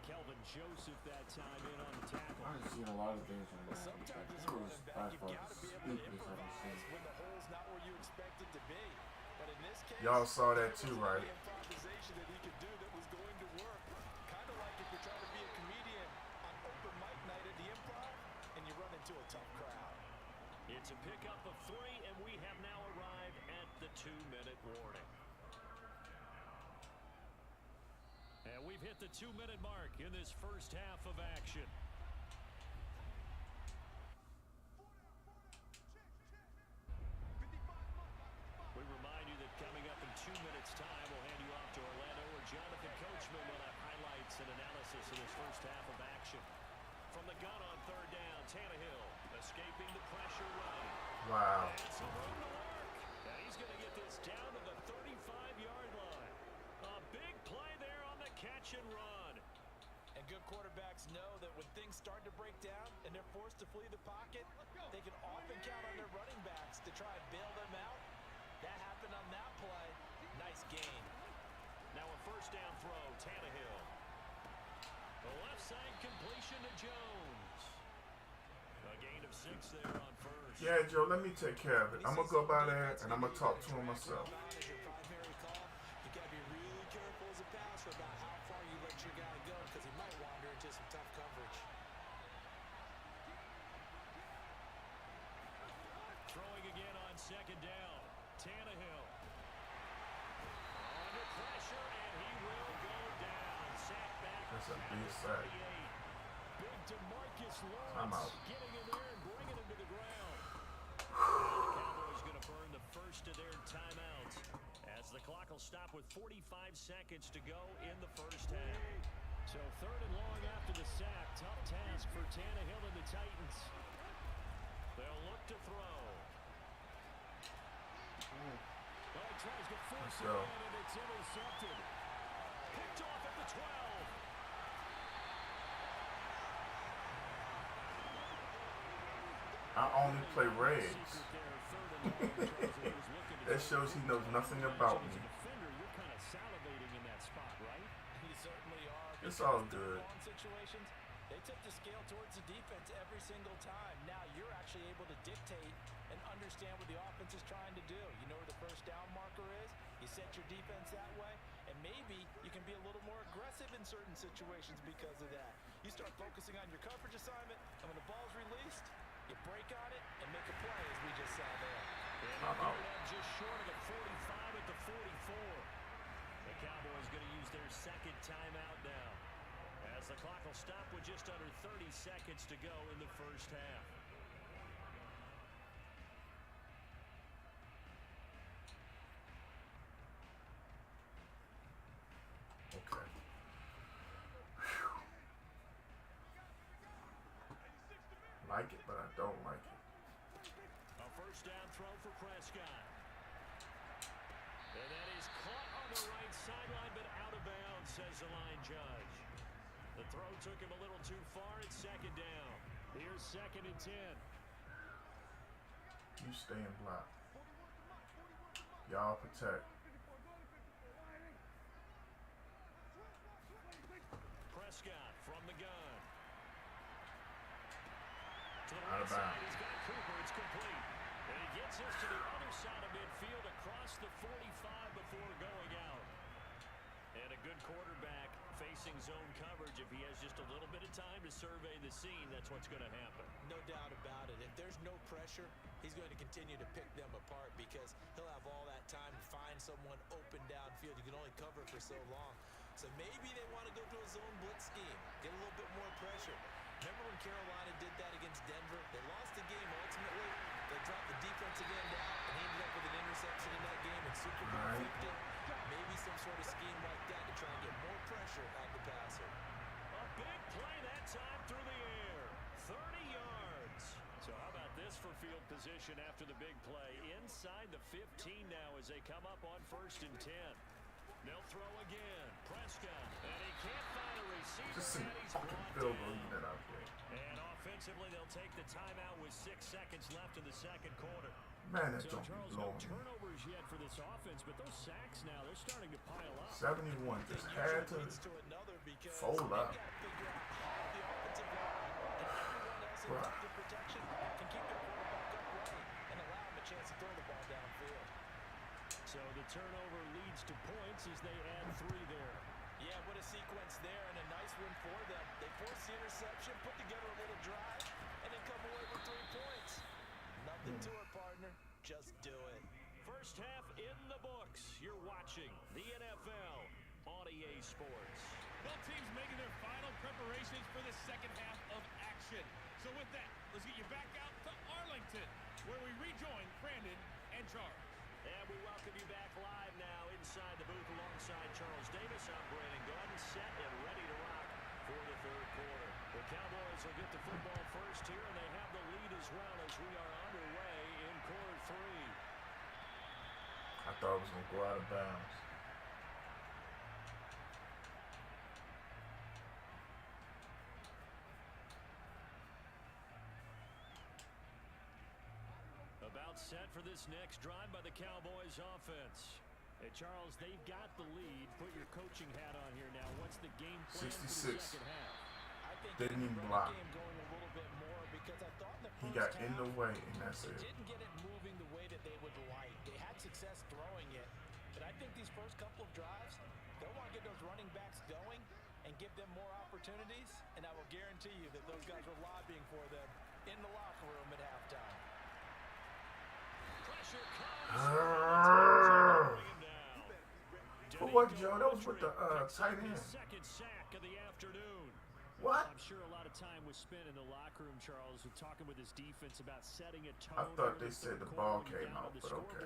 Kelvin Joseph that time in on the tackle. I've seen a lot of things on that. Sometimes That as was running by back, you far got the to be able to stupidest I've ever improvise seen. when the hole's not where you expect it to be. But in this case, Y'all saw that too, right? the improvisation that he could do that was going to work. Kind of like if you're trying to be a comedian on open mic night at the Improv and you run into a tough crowd. It's a pickup of 3, and we have now arrived at the 2-minute warning. And we've hit the 2-minute mark in this first half of action. We remind you that coming up in 2 minutes' time, we'll hand you off to Orlando, where Jonathan Coachman will have highlights and analysis of this first half of action. From the gun on third down, Tannehill escaping the pressure running. Wow. And some room to work. And he's going to get this down to the 35-yard line. A big play there on the catch and run. And good quarterbacks know that when things start to break down and they're forced to flee the pocket, they can often count on their running backs to try and bail them out. That happened on that play. Nice gain. Now a first down throw, Tannehill. The left side completion to Jones. A gain of 6 there on first. Yeah, Joe, let me take care of it. I'm going to go by there and I'm going to talk to him myself. As your primary call, you got to be really careful as a passer about how far you let your guy go because he might wander into some tough coverage. Throwing again on second down. Tannehill. Under pressure, and he will go down. Sacked back. That's a at big the sack. 38. Big DeMarcus I'm out. Getting in there and bringing him to the ground. The Cowboys going to burn the first of their timeouts as the clock will stop with 45 seconds to go in the first half. So 3rd and long after the sack. Tough task for Tannehill and the Titans. They'll look to throw. Well, he tries to force it in, and it's intercepted. Picked off at the 12. I only play Reds. That shows he knows nothing about me. You're kind of salivating in that spot, right? You certainly are. It's all good. Situations, they tip the scale towards the defense every single time. Now you're actually able to dictate and understand what the offense is trying to do. You know where the first down marker is. You set your defense that way, and maybe you can be a little more aggressive in certain situations because of that. You start focusing on your coverage assignment, and when the ball's released, you break on it and make a play, as we just saw there. And just short of the 45 at the 44. The Cowboys going to use their second timeout now, as the clock will stop with just under 30 seconds to go in the first half. Okay. Like it, but I don't like it. A first down throw for Prescott. And that is caught on the right sideline, but out of bounds, says the line judge. The throw took him a little too far. It's 2nd down. Here's 2nd and 10. You stay in block. Y'all protect. Prescott from the gun. To the Out right of side, bounds. he's got Cooper. It's complete. And he gets us to the other side of midfield across the 45 before going out. And a good quarterback facing zone coverage. If he has just a little bit of time to survey the scene, that's what's going to happen. No doubt about it. If there's no pressure, he's going to continue to pick them apart because he'll have all that time to find someone open downfield. You can only cover for so long. So maybe they want to go to a zone blitz scheme, get a little bit more pressure. Remember when Carolina did that against Denver? They lost the game ultimately. They dropped the defensive end out and ended up with an interception in that game in Super Bowl 50. Maybe some sort of scheme like that to try and get more pressure on the passer. A big play that time through the air. 30 yards. So how about this for field position after the big play? Inside the 15 now as they come up on 1st and 10. They'll throw again. Prescott. And he can't find a receiver. Just some and he's fucking blocked field down. goal unit out there. And offensively, they'll take the timeout with 6 seconds left in the 2nd quarter. Man, that So, don't be Charles, no blowing me. turnovers yet for this offense, but those sacks now, they're starting to pile up. 71 just had to Leads to another because fold they up. got to figure out how the offensive line and everyone else in Bruh. effective protection can keep their quarterback upright and allow him a chance to throw the ball downfield. So the turnover leads to points as they add 3 there. Yeah, what a sequence there and a nice win for them. They force the interception, put together a little drive, and then come away with 3 points. Nothing to it, partner. Just do it. First half in the books. You're watching the NFL on EA Sports. Both teams making their final preparations for the second half of action. So with that, let's get you back out to Arlington, where we rejoin Brandon and Charles. And we welcome you back live now inside the booth alongside Charles Davis. I'm Brandon Gordon, set and ready to rock for the 3rd quarter. The Cowboys will get the football first here, and they have the lead as well as we are underway in quarter 3. I thought it was going to go out of bounds. About set for this next drive by the Cowboys offense. Hey, Charles, they've got the lead. Put your coaching hat on here now. What's the game plan for the 66. second half? I think Didn't they even run block. the game going a little bit more because I thought in the He first got in half, the way, and that's they it. didn't get it moving the way that they would like. They had success throwing it, but I think these first couple of drives, they'll want to get those running backs going and give them more opportunities, and I will guarantee you that those guys were lobbying for them in the locker room at halftime. Pressure comes. Arrgh. Bring him down. For what, Joe? That was with the tight end. Second sack of the afternoon. What? I'm sure a lot of of time was spent in the locker room, Charles, with talking with his defense about setting a tone. I thought they said the ball came out, but okay.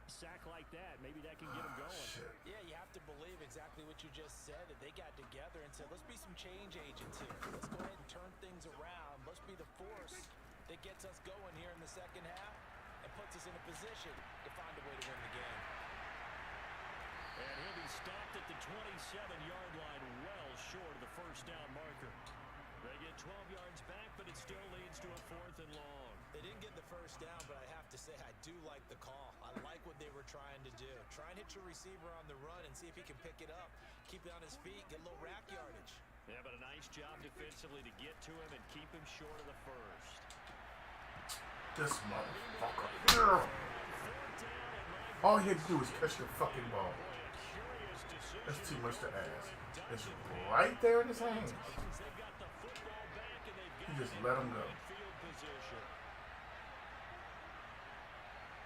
Sack like that, maybe that can get him going. Shit. Yeah, you have to believe exactly what you just said. That they got together and said, let's be some change agents here. Let's go ahead and turn things around. Let's be the force that gets us going here in the second half and puts us in a position to find a way to win the game. And he'll be stopped at the 27-yard line, well short of the first down marker. They get 12 yards back, but it still leads to a 4th and long. They didn't get the first down, but I have to say I do like the call. I like what they were trying to do. Try and hit your receiver on the run and see if he can pick it up. Keep it on his feet, get a little rack yardage. Yeah, but a nice job defensively to get to him and keep him short of the first. This motherfucker. All he had to do was catch the fucking ball. That's too much to ask. It's right there in his hands. He just let him go.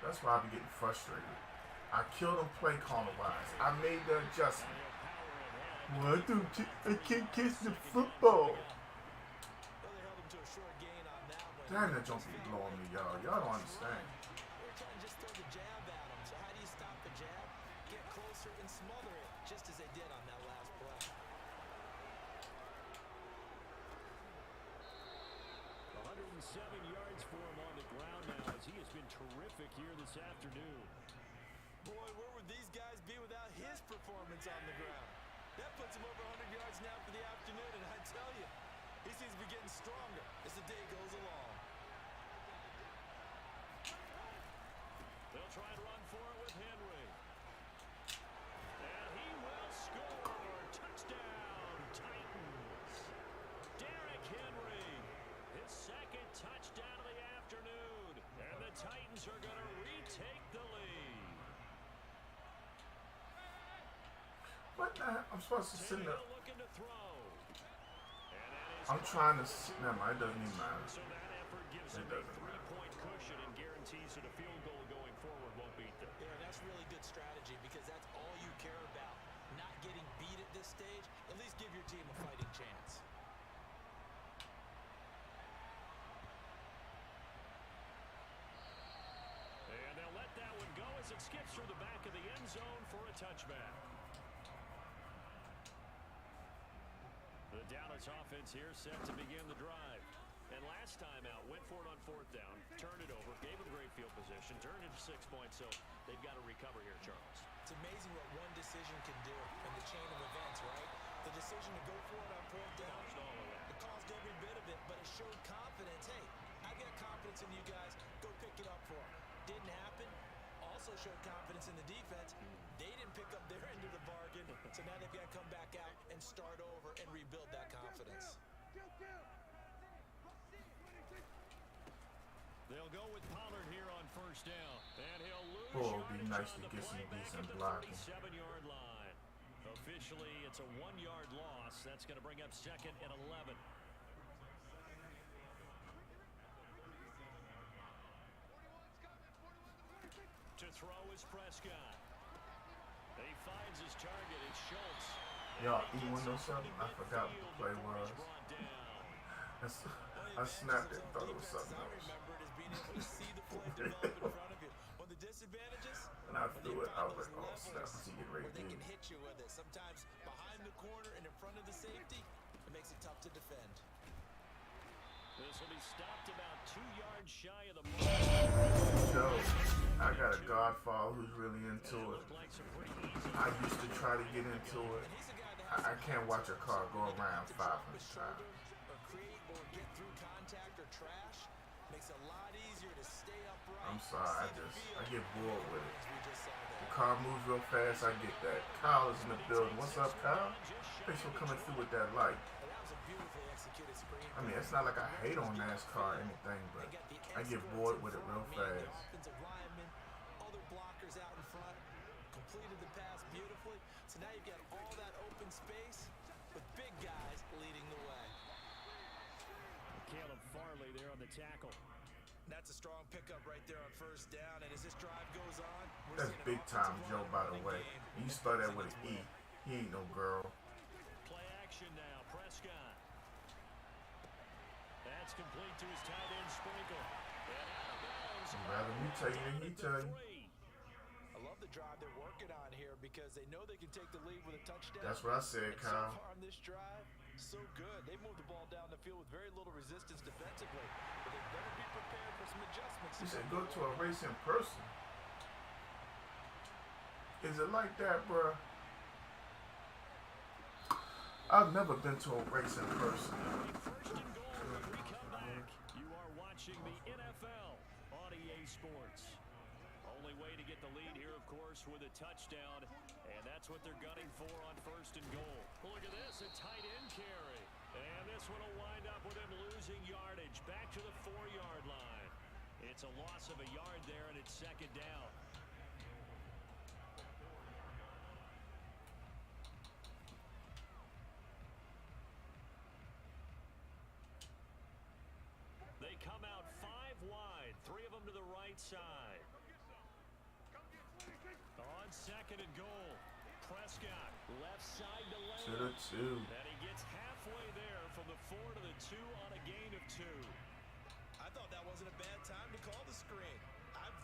That's why I be getting frustrated. I killed him play caller wise. I made the adjustment. Why don't you? I can't catch the football. Damn, that jump be blowing me, y'all. Y'all don't understand. We're trying to just throw the jab at him. So how do you stop the jab? Get closer and smother it, just as they did on that last play. 107 yards for him on the ground now, as he has been terrific here this afternoon. Boy, where would these guys be without his performance on the ground? That puts him over 100 yards now for the afternoon, and I tell you, he seems to be getting stronger as the day goes along. They'll try and run for it with Henry. And he will score. Touchdown, Titans. Derrick Henry, his second touchdown of the afternoon. And the Titans are going to retake the lead. What the heck? I'm supposed to sit there. Looking to throw. I'm trying to. Never mind, it doesn't even matter. So that effort gives It him a doesn't matter. 3-point cushion and guarantees that a field goal going forward won't beat them. Yeah, that's really good strategy because that's all you care about. Not getting beat at this stage. At least give your team a fighting chance. And they'll let that one go as it skips through the back of the end zone for a touchback. The Dallas offense here set to begin the drive. And last time out, went for it on 4th down, turned it over, gave them great field position, turned it to 6 points, so they've got to recover here, Charles. It's amazing what one decision can do in the chain of events, right? The decision to go for it on 4th down, it caused every bit of it, but it showed confidence. Hey, I got confidence in you guys. Go pick it up for them. Didn't happen. Also showed confidence in the defense. They didn't pick up their end of the bargain, so now they've got to come back out and start over and rebuild that confidence. They'll go with Pollard here on 1st down, and he'll lose Oh, it'd be yardage nice on to the get some play back decent at the blocking. 37-yard line. Officially, it's a 1-yard loss. That's going to bring up 2nd and 11. To throw is Prescott. He finds his target. It's Schultz. Y'all, you want to know something? I forgot what the play was. I snapped it and thought it was something else. When I threw it, I was like, oh snap, what's he getting ready to They do? can hit you with it. Sometimes behind the corner and in front of the safety, it makes it tough to defend. This will be stopped about 2 yards shy of the mark. So, I got a godfather who's really into it. I used to try to get into it. I can't watch a car go around 500 times. Or create or get through contact or trash makes it a lot easier to stay upright. I'm sorry, I get bored with it. We just saw that. The car moves real fast, I get that. Kyle is in the building. What's up, Kyle? Thanks for coming through with that light. And that was a beautifully executed screen. I mean, it's not like I hate on NASCAR or anything, but I get bored with it real fast. Offensive linemen, other blockers out in front, completed the pass beautifully. So now you've got all that open space with big guys leading the way. Caleb Farley there on the tackle. That's a strong pickup right there on 1st down. And as this drive goes on, we're That's seeing an big time offensive Joe, line by the running way. game. You start that with an E. He ain't no girl. Play action now. Prescott. complete to his tight end Sprinkle. And out of bounds. Rather me tell you than he tell you. I love the drive they're working on here because they know they can take the lead with a touchdown. That's what I said, And Kyle. so far on this drive, so good. They moved the ball down the field with very little resistance defensively, but they better be prepared for some adjustments. He said go to a race in person. Is it like that, bruh? I've never been to a race in person. First and goal when we come back. You are watching the NFL on EA Sports. Only way to get the lead here, of course, with a touchdown. And that's what they're gunning for on first and goal. Well, look at this, a tight end carry. And this one will wind up with him losing yardage back to the 4-yard line. It's a loss of a yard there, and it's second down. They come out 5 wide, 3 of them to the right side. On second and goal, Prescott left side to To the 2. and he gets halfway there from the 4 to the 2 on a gain of 2. I thought that wasn't a bad time to call the screen.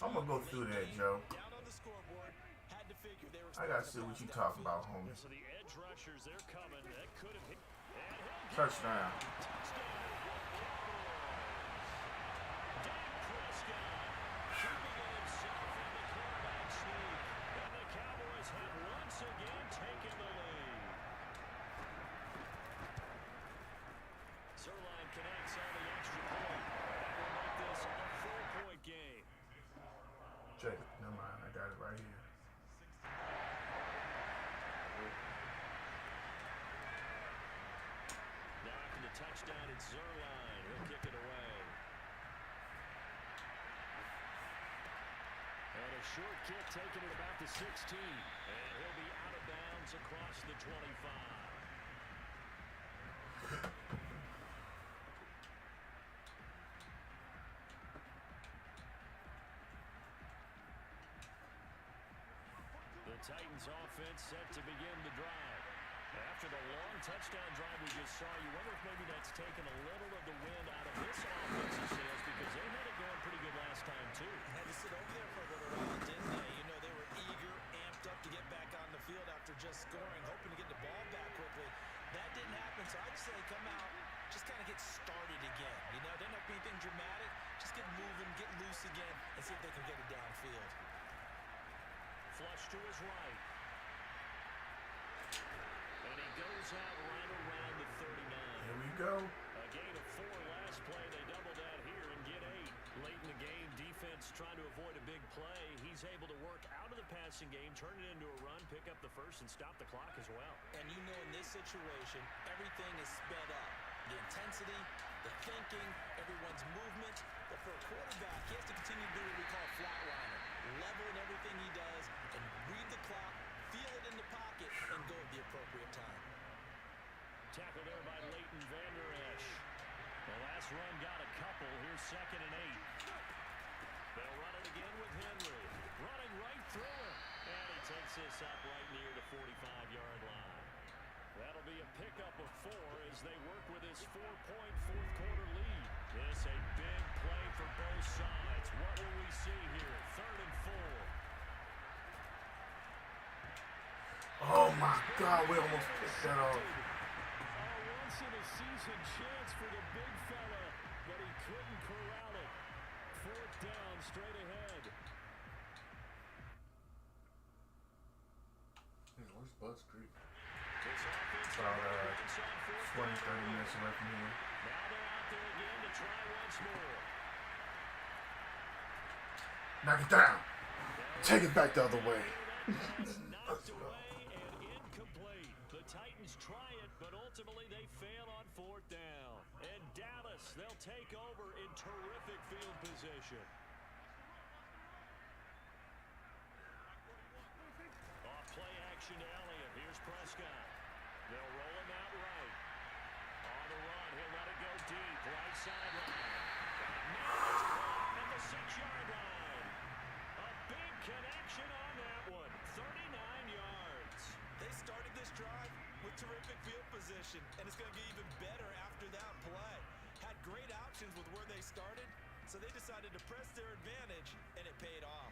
I'm gonna go through that, Joe. Down on the scoreboard, had to figure they were. I gotta see what you talking about, homie. So the edge rushers, they're coming. That could have hit. And he'll get Touchdown. touchdown. Dak Prescott keeping it himself in the quarterback sneak. And the Cowboys have once again taken the lead. Zerline connects on the extra point. That will make this a 4-point game. Check it. Never mind. I got it right here. Now after the touchdown, it's Zerline. He'll kick it away. And a short kick taken at about the 16. And he'll be out of bounds across the 25. The Titans offense set to begin the drive. After the long touchdown drive we just saw, you wonder if maybe that's taken a little of the wind out of this offensive sails because they had it going pretty good last time too. Had to sit over there for a little while, didn't they? You know, they were eager, amped up to get back on the field after just scoring, hoping to get the ball back quickly. That didn't happen, so I'd say come out, just kind of get started again. You know, doesn't have to be anything dramatic. Just get moving, get loose again, and see if they can get it downfield. Flush to his right. And he goes out right around the 39. Here we go. A gain of 4 last play. They double that here and get 8. Late in the game, defense trying to avoid a big play. He's able to work out of the passing game, turn it into a run, pick up the first, and stop the clock as well. And you know in this situation, everything is sped up. The intensity, the thinking, everyone's movement. But for a quarterback, he has to continue to do what we call flatliner. Level in everything he does and read the clock, feel it in the pocket, and go at the appropriate time. Tackled there by Leighton Vander Esch. The last run got a couple. Here's second and 8. They'll run it again with Henry. Running right through him. And he takes this up right near the 45-yard line. That'll be a pickup of 4 as they work with his 4-point fourth-quarter lead. This a big play for both sides. What will we see here? 3rd and 4. Oh my God, we almost picked that off. A once-in-a-season chance for the big fella, but he couldn't corral it. 4th down, straight ahead. Where's Bud's Creek? This offense About 20, 30 minutes away from here. Now they're out there again to try once more. Knock it down. Take it back the other way. Knocked away and incomplete. The Titans try it, but ultimately they fail on 4th down. And Dallas, they'll take over in terrific field position. Off play action to Elliott. Here's Prescott. They'll roll him out right. On the run, he'll let it go deep. Right sideline. At the 6-yard line. A big connection on that one. 39 yards. They started this drive with terrific field position, and it's going to get even better after that play. Had great options started, so they decided to press their advantage, and it paid off.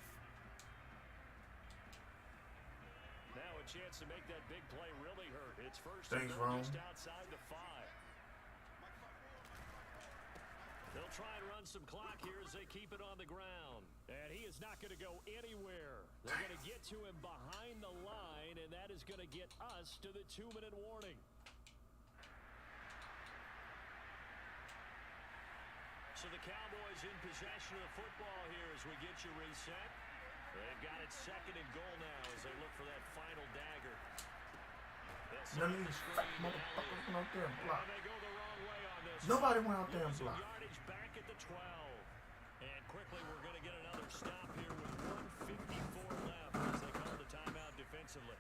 Now a chance to make that big play really hurt. It's first Thanks, and goal Rome. just outside the 5. They'll try and run some clock here as they keep it on the ground. And he is not going to go anywhere. They're going to get to him behind the line, and that is going to get us to the 2-minute warning. So the Cowboys in possession of the football here as we get you reset. They've got it second and goal now as they look for that final dagger. None of these fat motherfuckers went out there and blocked. They go the wrong way on this. Nobody went out there and Losing blocked. yardage back at the 12. And quickly we're going to get another stop here with 1:54 left as they call the timeout defensively.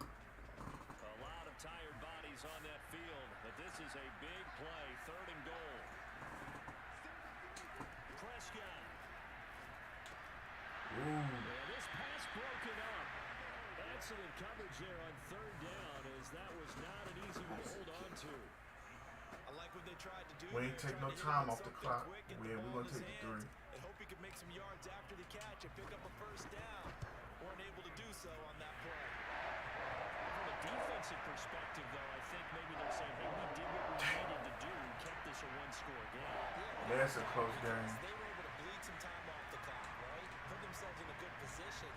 A lot of tired bodies on that field, but this is a big play, 3rd and goal. Prescott. Ooh. And this pass broken up. Excellent coverage there on 3rd down as that was not an easy one to hold on to. I like what they tried to do. We ain't take no time off the clock. We're going to take the 3. And hope he can make some yards after the catch and pick up a 1st down. Weren't able to do so on that play. From a defensive perspective, though, I think maybe they're saying, hey, we did what we needed to do and kept this a 1-score game. That's a close game. They were able to bleed some time off the clock, right? Put themselves in a good position,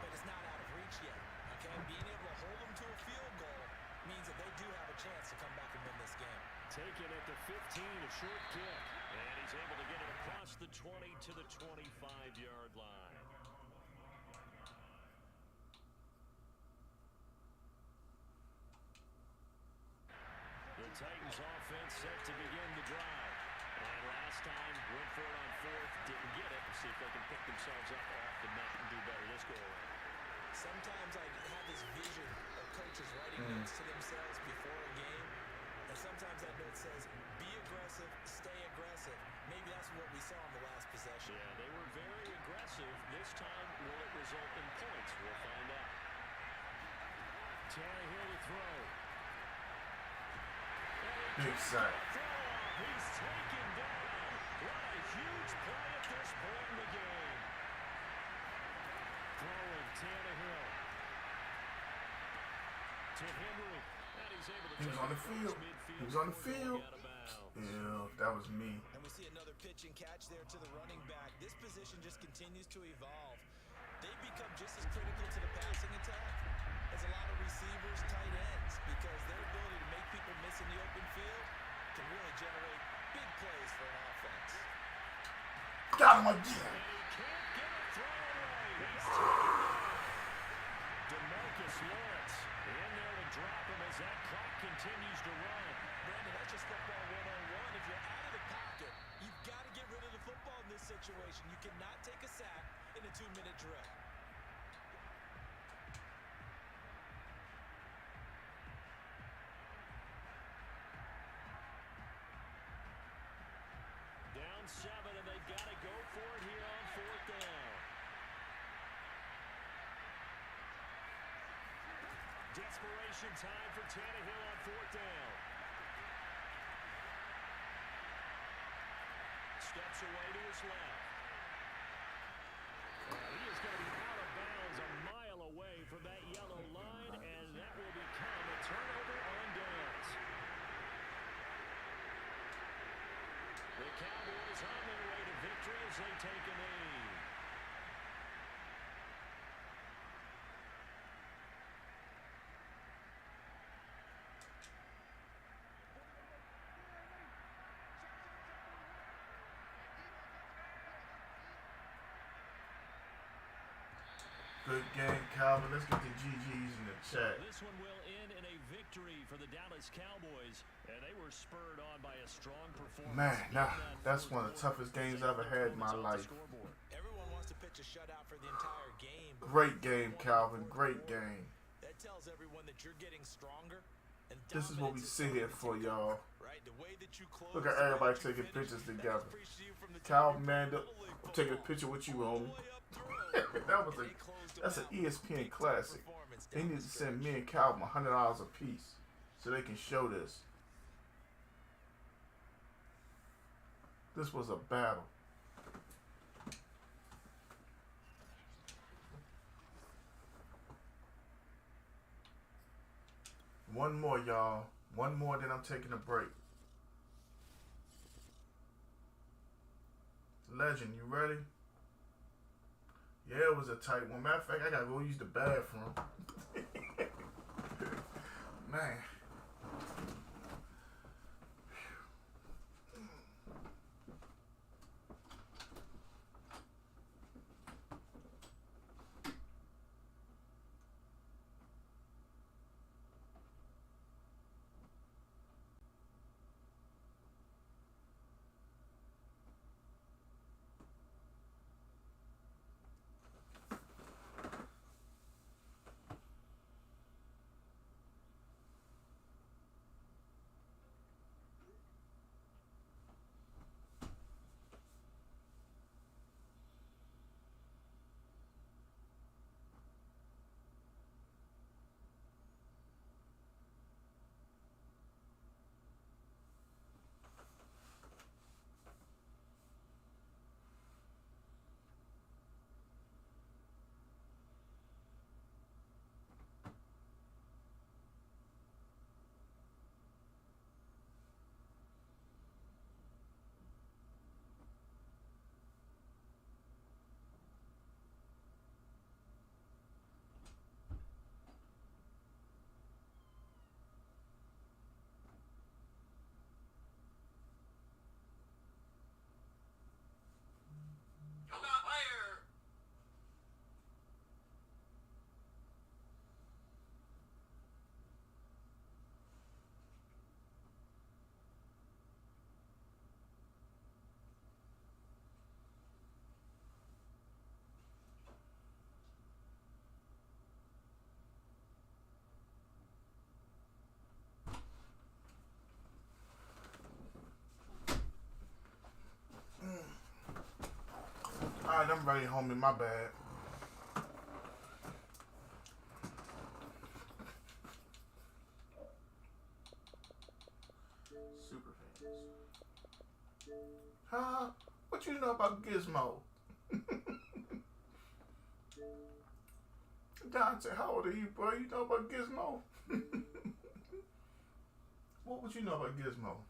but it's not out of reach yet. Okay, being able to hold them to a field goal means that they do have a chance to come back and win this game. Taken at the 15, a short kick. And he's able to get it across the 20 to the 25-yard line. The Titans offense set to begin the drive. And last time, went for it on 4th, didn't get it. See if they can pick themselves up off the mat and do better this go around. Sometimes I have this vision of coaches writing notes to themselves before a game. And sometimes that note says, be aggressive, stay aggressive. Maybe that's what we saw in the last possession. Yeah, they were very aggressive. This time, will it result in points? We'll find out. Tannehill to throw. Big sack. He's taken down. What a huge play at this point in the game. Throwing Tannehill to Henry. And he's able to He was on the field. He was on the field. Yeah, that was me. And we see another pitch and catch there to the running back. This position just continues to evolve. They've become just as critical to the passing attack as a lot of receivers, tight ends, because their ability to make people miss in the open field can really generate big plays for an offense. Got him again. And he can't get it thrown away. He's taken down. DeMarcus Lawrence in there to drop him as that clock continues to run. Brandon, that's just football 101. If you're out of the pocket, you've got to get rid of the football in this situation. You cannot take a sack in a 2-minute drill. Down 7, and they've got to go for it here on 4th down. Desperation time for Tannehill on 4th down. Steps away to his left. He is going to be out of bounds a mile away from that yellow line, and that will become a turnover on downs. The Cowboys on their way to victory as they take a lead. Good game, Calvin. Let's get the GGs in the chat. This one will end in a victory for the Dallas Cowboys, and they were spurred on by a strong performance. Man, that's one of the toughest games I've ever had in my life. Everyone wants to pitch a shutout for the entire game. Great game, Calvin. Great game. That tells everyone that you're getting stronger. And This is what we sit here for, y'all. right? The way that you close Look at everybody taking pictures together. Calvin, man, I'm taking a picture with you, homie. That's an ESPN classic. They need to send me and Calvin $100 a piece. so they can show this. This was a battle. One more, y'all. One more, then I'm taking a break. Legend, you ready? Yeah, it was a tight one. Matter of fact, I gotta go use the bathroom. Man. Alright, I'm ready, homie. My bad. Super fans. Huh? What you know about Gizmo? Dante, how old are you, bro? You know about Gizmo? What would you know about Gizmo?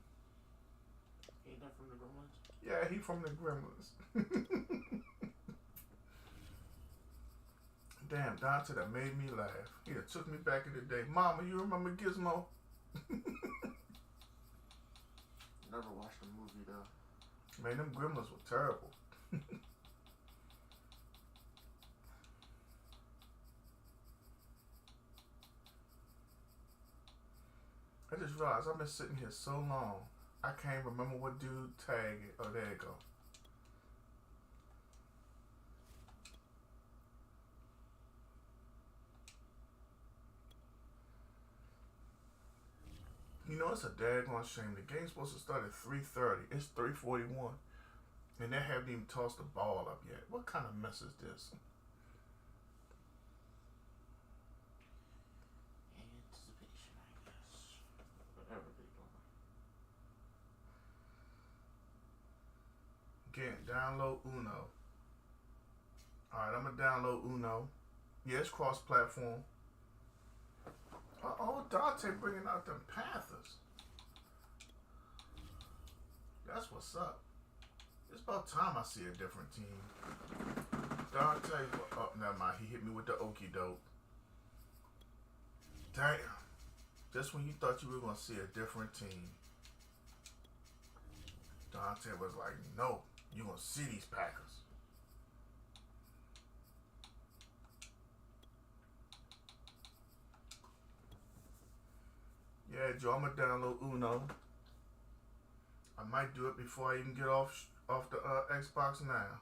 Ain't that from the Gremlins? Yeah, he from the Gremlins. Damn, Dante, that made me laugh. He done took me back in the day. Mama, you remember Gizmo? Never watched the movie though. Man, them Gremlins were terrible. I just realized I've been sitting here so long, I can't remember what dude tagged it. Oh, there you go. You know, it's a daggone shame. The game's supposed to start at 3:30. It's 3:41. And they haven't even tossed the ball up yet. What kind of mess is this? Anticipation, I guess. Whatever they doing. Again, download Uno. Alright, I'm going to download Uno. Yeah, it's cross-platform. Uh-oh, Dante bringing out them Panthers. That's what's up. It's about time I see a different team. Dante, oh, never mind. He hit me with the okie doke. Damn. Just when you thought you were going to see a different team, Dante was like, no, you're going to see these Packers. Yeah, Joe, I'm going to download Uno. I might do it before I even get off the Xbox now.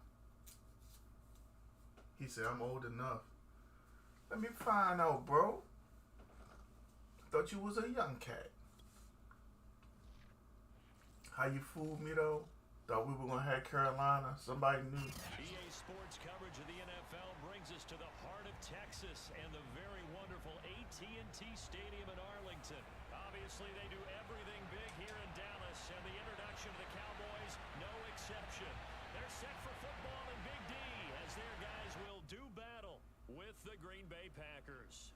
He said I'm old enough. Let me find out, bro. Thought you was a young cat. How you fooled me though? Thought we were gonna have Carolina. Somebody knew. EA Sports coverage of the NFL brings us to the heart of Texas and the very wonderful AT&T Stadium in Arlington. Obviously, set for football in Big D as their guys will do battle with the Green Bay Packers.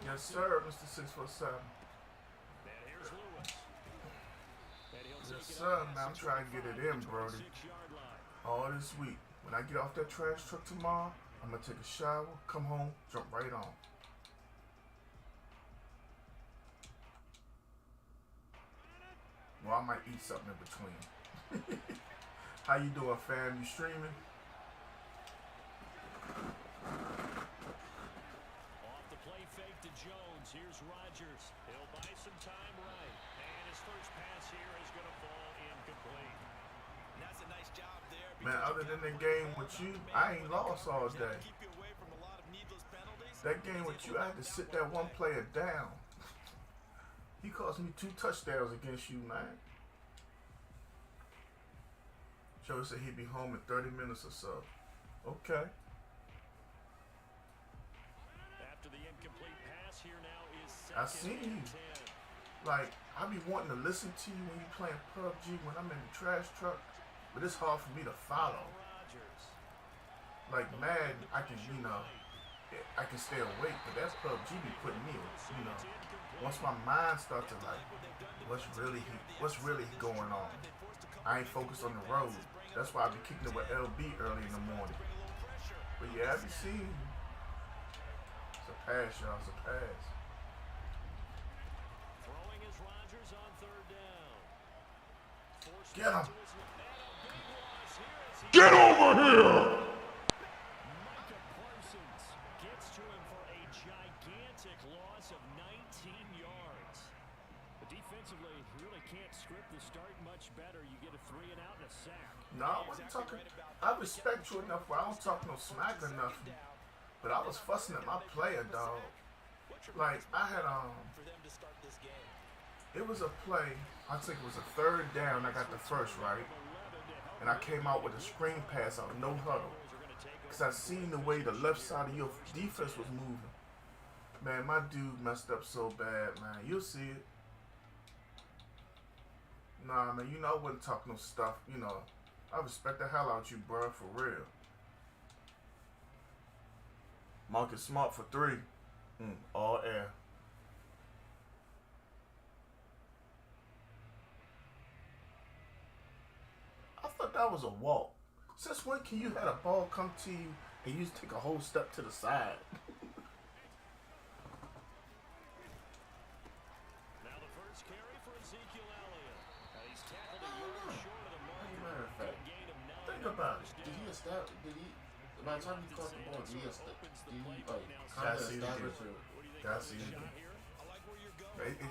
Yes, sir, Mr. 6'7". Yes, sir, man. I'm trying to get it in, Brody. All this week. When I get off that trash truck tomorrow, I'm going to take a shower, come home, jump right on. Well, I might eat something in between. How you doing, fam? You streaming? Jones, here's Rodgers. He'll buy some time right. And his first pass here is going to fall incomplete. And that's a nice job there. Man, other than the game with you, I ain't lost all day. That game with you, I had to sit that one player down. He cost me 2 touchdowns against you, man. Joe said he'd be home in 30 minutes or so. Okay. I seen you. Like, I be wanting to listen to you when you playing PUBG when I'm in the trash truck, but it's hard for me to follow. Like Madden, I can, I can stay awake, but that PUBG be putting me, once my mind starts to like, what's really going on? I ain't focused on the road. That's why I be kicking it with LB early in the morning. But yeah, I be seeing you. It's a pass, y'all. It's a pass. Get him! Get over here! Micah Parsons gets to him for a gigantic loss of 19 yards. But defensively, you really can't script the start much better. You get a 3 and out and a sack. No, I wasn't talking. I respect you enough where I don't talk no smack or nothing. But I was fussing at my player, dog. Like, I had, it was a play, I think it was a 3rd down, I got the first, right? And I came out with a screen pass out, no huddle. Because I seen the way the left side of your defense was moving. Man, my dude messed up so bad, man. You'll see it. Nah, man, I wouldn't talk no stuff, I respect the hell out you, bro, for real. Marcus Smart for 3. All air. I thought that was a walk. Since when can you have a ball come to you and you just take a whole step to the side? Now the first carry for Ezekiel Elliott. He's tackled a yard short of the mark. Think about it. By the time he caught the ball, did he kind of establish it? That's it.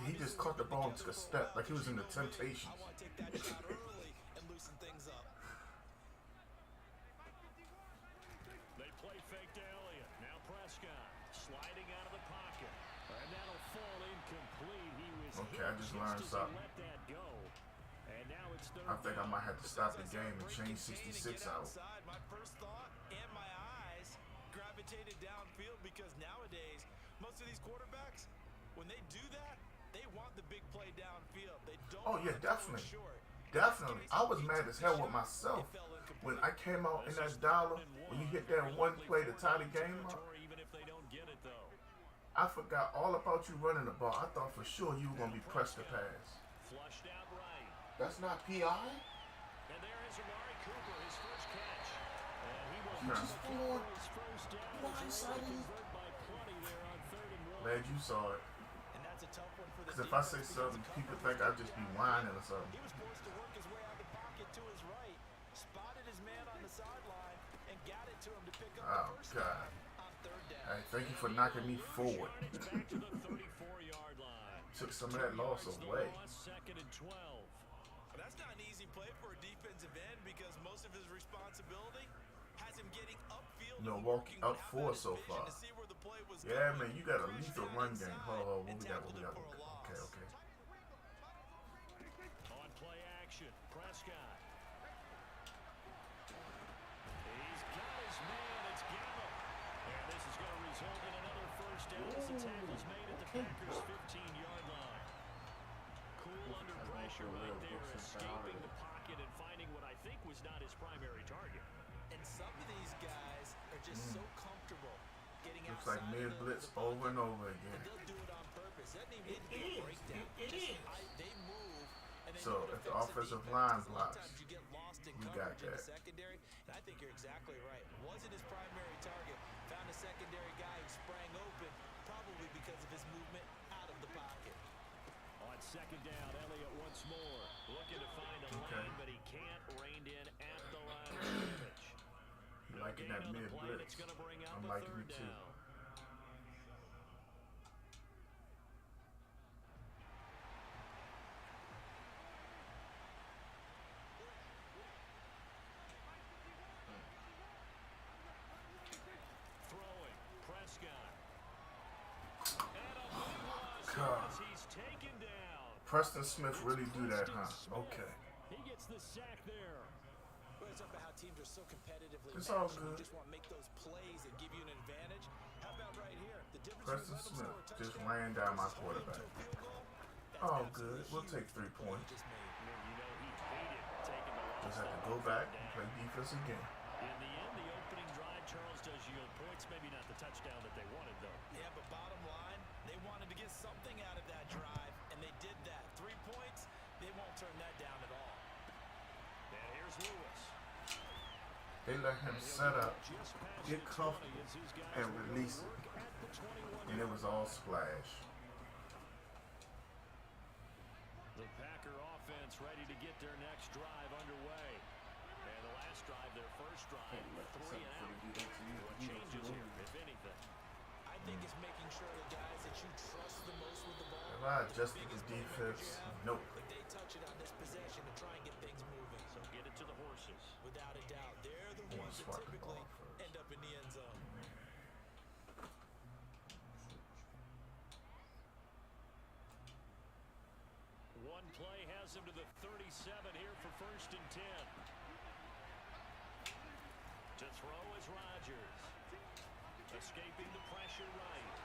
He just caught the ball and took a step like he was in the Temptations. They play fake to Elliott. Now Prescott sliding out of the pocket. And that'll fall incomplete. He was okay, I just learned something. let that go. And now it's I think I might have to stop the game and change 66 out. My first thought and my eyes gravitated downfield because nowadays, most of these quarterbacks, when they do that, they want the big play downfield. They don't. Oh yeah, definitely. Definitely. I was mad as hell with myself when I came out in that dollar, when you hit that one play to tie the game up. I forgot all about you running the ball. I thought for sure you were going to be pressed to pass. That's not PI? And there is Amari Cooper, his first catch. And he will just floored. Glad you saw it. Because if I say something, people think I just be whining or something. He was forced to work his way out of the pocket to his right, spotted his man on the sideline, and got it to him to pick up the first down on 3rd down. Hey, thank you for knocking me forward. Took some of that loss away. That's not an easy play for a defensive end because most of his responsibility has him getting upfield. Milwaukee up 4 so far. Yeah, man, you got a lethal run game. Hold on, what we got? Okay. On play Packers' 15-yard line. Cool under pressure right there, escaping the pocket and finding what I think was not his primary target. And some of these guys are just so comfortable getting Looks outside like mid blitz over and over again. and they'll do it on purpose. That ain't even a breakdown. They move and they So know to if the fix offensive defense. line A lot of blocks, times you get lost in we coverage got in the that. secondary, and I think you're exactly right. Wasn't his primary target. Found a secondary guy who sprang open, probably because of his movement out of the pocket. On second down, Elliott once more looking to find a line, but he can't. Reined in at the line of scrimmage. You liking that mid blitz? I'm liking it too. Throwing, Prescott. And a big loss God. as he's taken down. Preston Smith really do that, huh? Okay. He gets the sack there. Well, it's about how teams are so competitively It's all matched, and good. you just want to make those plays that give you an advantage. How about right here? The difference Preston between Smith letting them just score a ran touchdown down my versus quarterback. holding to a field goal, that's Oh, absolutely good. We'll huge take 3 for the play points. he just made. You know he hated taking the loss. Just have to there go on back third and down. play defense again. In the end, the opening drive, Charles, does yield points. Maybe not the touchdown that they wanted, though. Yeah, but bottom line, they wanted to get something out of that drive, and they did that. 3 points, they won't turn that down at all. And here's Lewis. They let him set up, get comfortable, and release it. And it was all splash. The Packer offense ready to get their next drive underway. And the last drive, their first drive, 3 and out. What changes here, if anything? I think it's making sure the guys that you trust the most with the ball. If I adjusted the defense, nope. If they touch it on this possession to try and get things moving. So get it to the horses. Without a doubt, they're the Wanna ones that swat the typically ball first. end up in the end zone. One play has him to the 37 here for 1st and 10. To throw is Rodgers. Escaping the pressure right.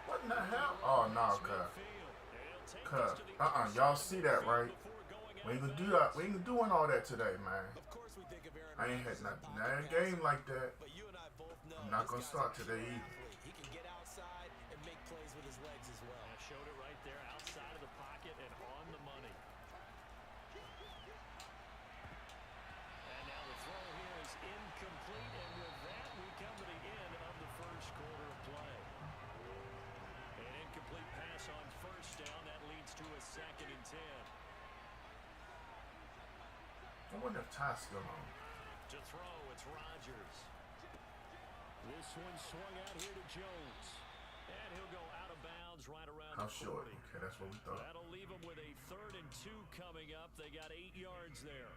What in the hell? Oh, no, cuz. Midfield. They'll take Cuz. this to the Y'all see that, right? before going We ain't out gonna do that. We ain't doing all that today, man. Of course, we think of Aaron I ain't Rodgers had as a nothing. pocket Not a passer, game like that. but you and I both know I'm not this gonna guy's start a today pure either. athlete. He can get outside and make plays with his legs as well. I showed it right there, outside of the pocket and on the money. And now the throw here is incomplete, and with that, we come to the end of the first quarter of play. An incomplete pass on first down, that leads to a 2nd and 10. I wonder if Ty's still on. To throw, it's Rodgers. This one swung out here to Jones. And he'll go out of bounds right around How the 40. short? Okay, that's what we thought. That'll leave them with a 3rd and 2 coming up. They got 8 yards there.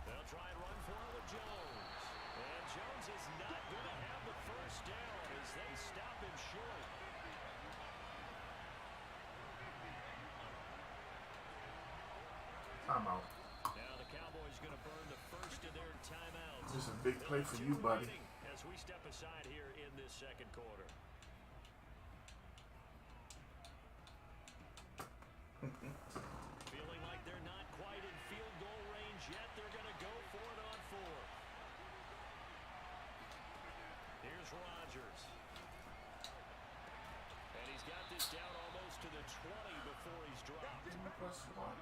They'll try and run for it with Jones. And Jones is not going to have the first down as they stop him short. Timeout. Now the Cowboys going to burn the first of their timeouts. This is a big play for you, buddy. As we step aside here in this second quarter. Feeling like they're not quite in field goal range yet. They're going to go for it on 4th. Here's Rodgers. And he's got this down almost to the 20 before he's dropped.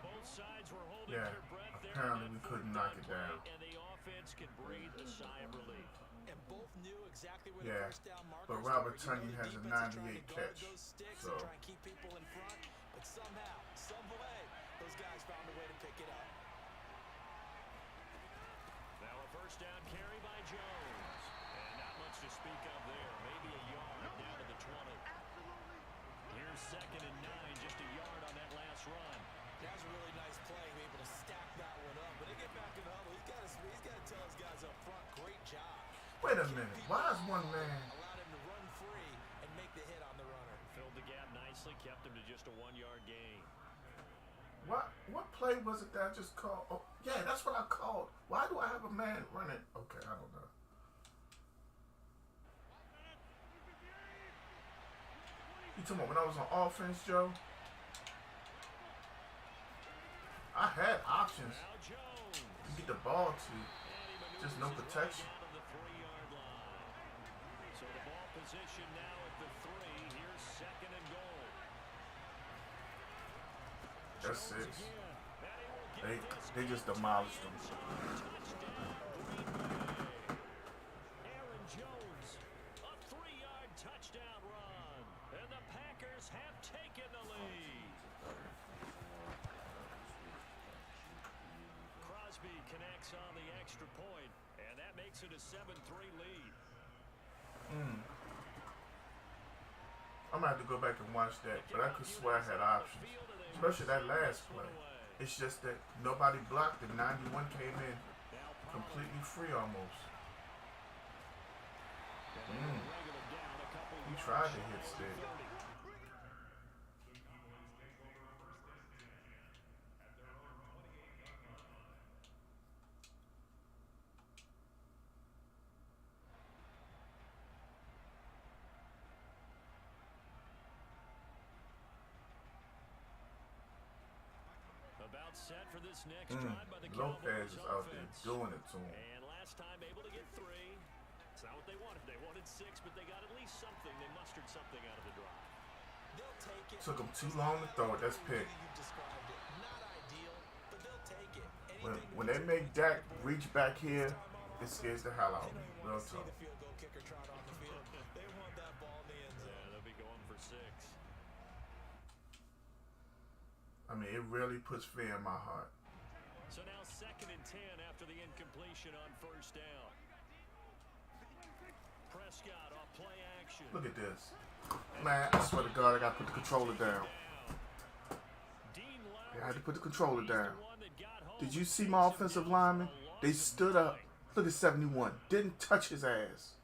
Both sides were holding Yeah, their breath there. apparently on we that couldn't 4th knock down it play, down. And the offense can breathe a sigh of relief. And both knew exactly where Yeah, the first down markers but Robert were. You know Tonyan the has a defense is trying 98 to guard catch, those sticks so- and try and keep people in front, but somehow, some way, those guys found a way to pick it up. Now a first down carry by Jones. And not much to speak of there. Maybe a yard down to the 20. Here's 2nd and 9, just a yard on that last run. That was a really nice play, be able to stack that one up. But they get back in the huddle. He's got to tell his guys up front, great job. Wait a minute. Why is one man? Allowed him to run free and make the hit on the runner. Filled the gap nicely, kept him to just a 1-yard gain. What play was it that I just called? Oh, yeah, that's what I called. Why do I have a man running? Okay, I don't know. You talking about when I was on offense, Joe? I had options to get the ball to, just no protection. So the ball position now at the 3. Here's 2nd and goal. That's 6. They just demolished them. Aaron Jones, a 3-yard touchdown run, and the Packers have taken the lead. Crosby connects on the extra point, and that makes it a 7-3 lead. I'm gonna have to go back and watch that, but I could swear I had options, especially that last play. It's just that nobody blocked it. 91 came in completely free almost. He tried to hit stick. About set for this next drive by the Lopez Cowboys is out there offense. doing it to him. And last time able to get 3. It's not what they wanted. They wanted 6, but they got at least something. They mustered something out of the drive. They'll take it. Took him too long to throw it. That's pick. You described it. Not ideal, but they'll take it. When they make Dak reach back here, it scares the hell out of me. Real See talk. the field goal kicker trot on the field. They want that ball in the end zone. Yeah, they'll be going for 6. I mean, it really puts fear in my heart. So now 2nd and 10 after the incompletion on 1st down. Prescott off play action. Look at this. Man, I swear to God, I got to put the controller down. I had to put the controller down. Did you see my offensive linemen? They stood up. Look at 71. Didn't touch his ass.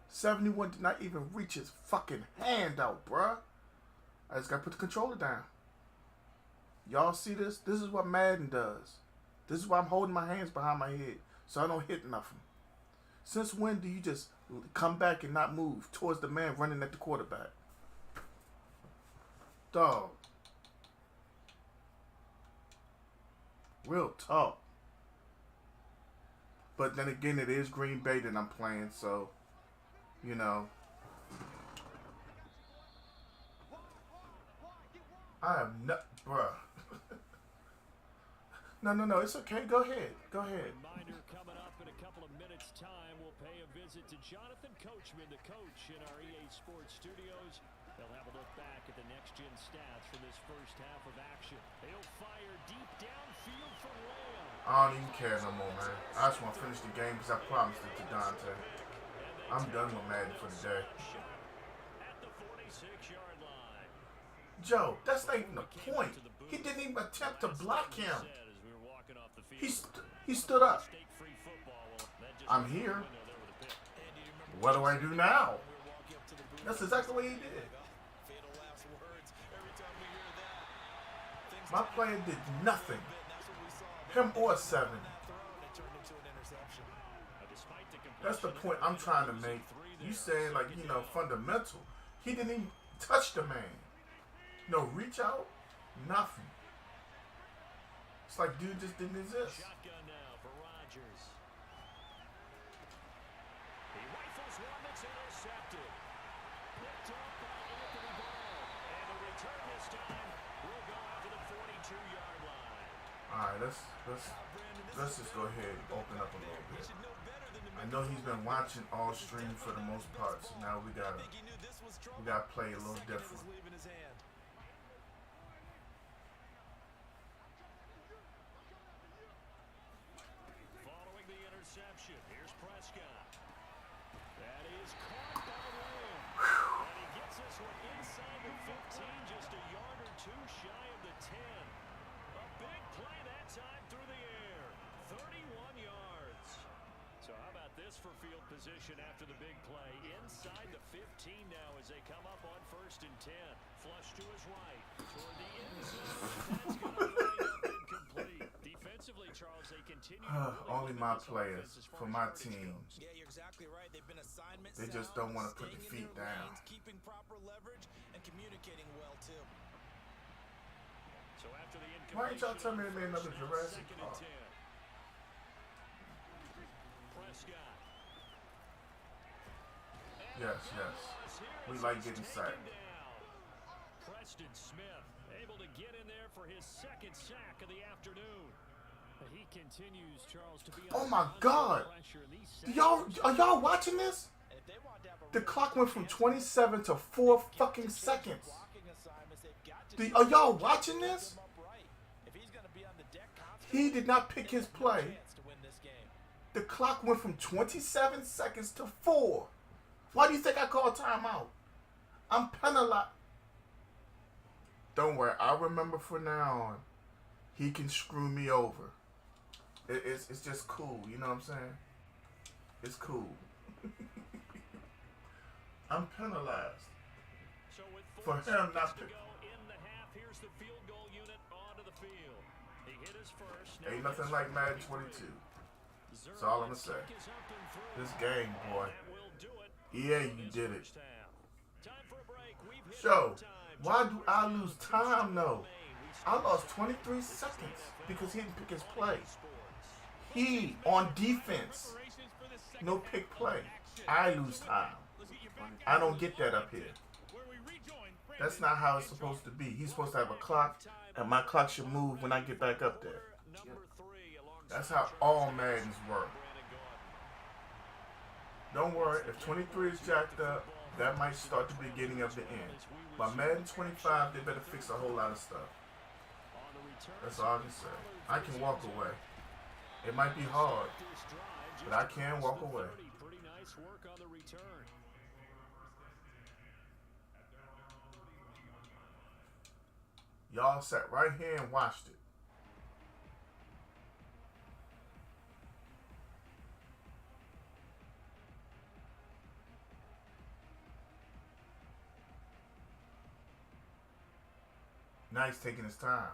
71 did not even reach his fucking hand out, bruh. I just got to put the controller down. Y'all see this? This is what Madden does. This is why I'm holding my hands behind my head so I don't hit nothing. Since when do you just come back and not move towards the man running at the quarterback? Dog. Real talk. But then again, it is Green Bay that I'm playing, so, you know. I am not, bruh. No, it's okay. Go ahead. Reminder coming up in a couple of minutes' time. We'll pay a visit to Jonathan Coachman, the coach in our EA Sports studios. They'll have a look back at the next-gen stats from this first half of action. They'll fire deep downfield for Lamb. I don't even care no more, man. I just want to finish the game because I promised it to Dante. I'm done with Madden for the day. At the 46-yard line. Joe, that's not even the point. He didn't even attempt to block him. He stood up. I'm here. What do I do now? That's exactly what he did. My player did nothing. Him or 7. That's the point I'm trying to make. You saying like, you know, fundamental. He didn't even touch the man. No reach out. Nothing. It's like dude just didn't exist. Shotgun now for Rodgers. He rifles one that's intercepted. Picked up by Anthony Ball. And the return this time will go out to the 42-yard line. Alright, let's just go ahead and open up a little bit. I know he's been watching all stream for the most part, so now we gotta play a little different. Here's Prescott. That is caught by Lamb. And he gets this one inside the 15, just a yard or two shy of the 10. A big play that time through the air. 31 yards. So how about this for field position after the big play? Inside the 15 now as they come up on 1st and 10. Flush to his right. Toward the end zone. That's going to Only my players for my team. Yeah, you're exactly right. They've been assignment They just sound, don't want to put staying their in feet their down. lanes, keeping proper leverage and communicating well too. So after the Why ain't y'all tell me they made another now Jurassic second and Park? 10. Prescott. Yes, yes. We like getting sacked. Preston Smith able to get in there for his second sack of the afternoon. He continues, Charles, to be Oh my God! Are y'all watching this? And if they want to have a The real clock went from chance, 27 to 4 fucking seconds. blocking assignments, they've got to Are y'all watching this? him upright. If he's going to be on the deck He did not pick his play. chance to win this game. The clock went from 27 seconds to 4. Why do you think I called timeout? I'm penalized. Don't worry, I'll remember from now on. He can screw me over. It's just cool, you know what I'm saying? It's cool. I'm penalized So with for 4 him seconds not to pick. go in the half, here's the field goal unit onto the field. He hit his first. Now Ain't his nothing like Madden 22. That's all I'm gonna say. This game, boy. EA, you did it. So, why do I lose time though? I lost 23 seconds because he didn't pick his play. He, on defense, no pick play. I lose time. I don't get that up here. That's not how it's supposed to be. He's supposed to have a clock, and my clock should move when I get back up there. That's how all Maddens work. Don't worry, if 23 is jacked up, that might start the beginning of the end. By Madden 25, they better fix a whole lot of stuff. That's all I can say. I can walk away. It might be hard, but I can walk away. Pretty nice work on the return. Y'all sat right here and watched it. Nice taking his time.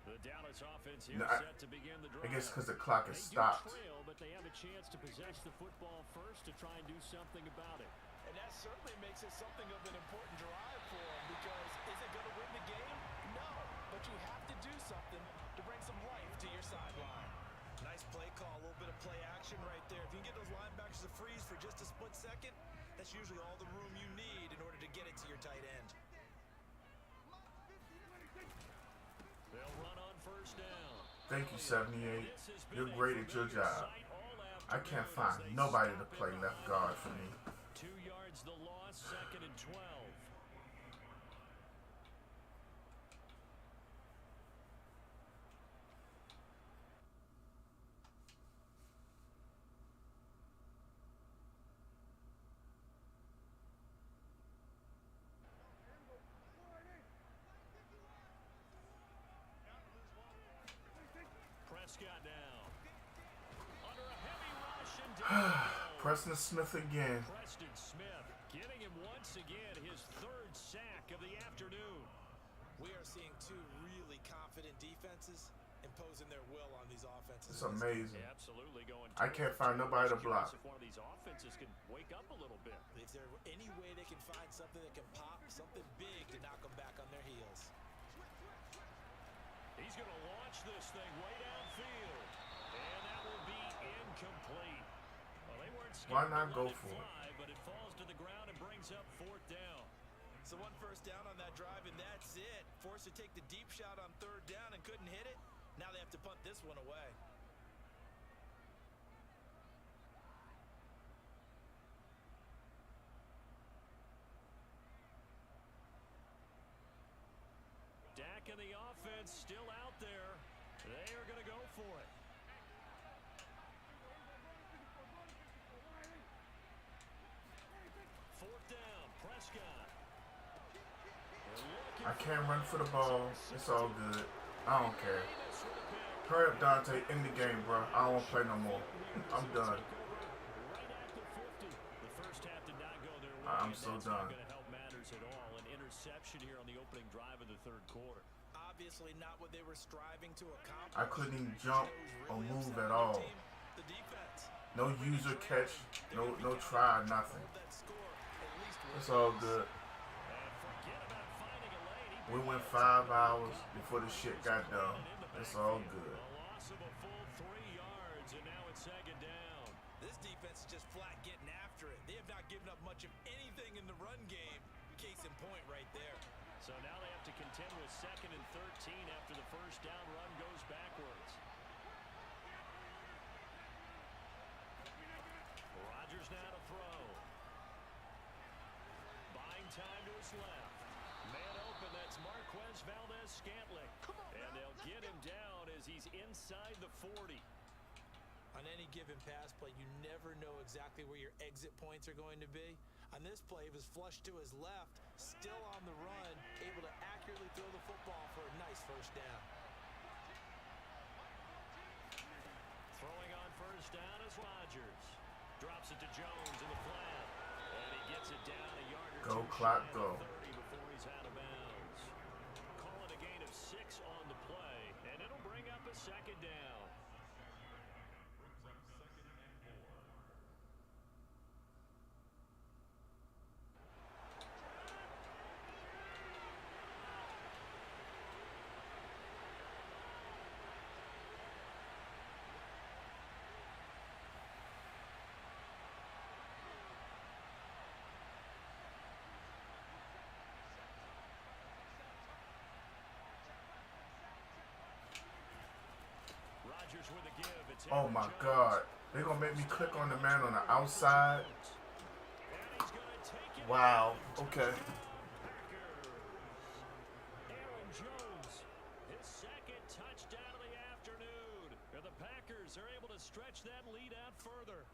The Dallas offense here No, set to begin the drive. I guess because the clock has They do stopped. trail, but they have a chance to possess the football first to try and do something about it. And that certainly makes it something of an important drive for him because is it going to win the game? No, but you have to do something to bring some life to your sideline. Nice play call, a little bit of play action right there. If you can get those linebackers to freeze for just a split second, that's usually all the room you need in order to get it to your tight end. They'll run on first down. Thank you, 78. You're great at your job. I can't find nobody to play left guard for me. 2 yards the loss, second and 12. Prescott down. Under a heavy rush and down. Preston Smith again. Preston Smith getting him once again his third sack of the afternoon. We are seeing two really confident defenses imposing their will on these offenses. It's amazing. Yeah, absolutely going. I can't find nobody to block. If one of these offenses can wake up a little bit. If there any way they can find something that can pop, something big to knock them back on their heels. He's going to launch this thing way downfield. And that will be incomplete. Well, they weren't Why scared not to go let it for it? fly, but it falls to the ground and brings up fourth down. So one first down on that drive, and that's it. Forced to take the deep shot on third down and couldn't hit it. Now they have to punt this one away. Dak and the offense still out there. They are going to go for it. Fourth down, Prescott. I can't run for the ball. It's all good. I don't care. Hurry up, Dante. End the game, bro. I don't want to play no more. I'm done. Right at the 50. The first half did not go their way. I'm so That's not done. going to help matters at all. An interception here on the opening drive of the third quarter. obviously not what they were striving to accomplish. I couldn't even jump or move at all. The defense. No user catch, no try, nothing. It's all good. We went 5 hours before the shit got done. It's all good. This defense is just flat getting after it. They have not given up much of anything in the run game. Case in point right there. So now they have to contend with 2nd and 13 after the first down run goes backwards. Rodgers now to throw. Buying time to his left. Man open, that's Marquez Valdez-Scantling. And they'll get him down as he's inside the 40. On any given pass play, you never know exactly where your exit points are going to be. On this play, he was flushed to his left, still on the run, able to accurately throw the football for a nice first down. Throwing on first down is Rodgers. Drops it to Jones in the flat. And he gets it down a yard or Go, two clock, shy go. of 30 before he's out of bounds. Call it a gain of 6 on the play, and it'll bring up a 2nd down. Rodgers with a give. It's Oh my God. They're going to make me click on the man on the outside. Wow. Okay. Aaron Jones, his 2nd touchdown of the afternoon. And the Packers are able to stretch that lead out further.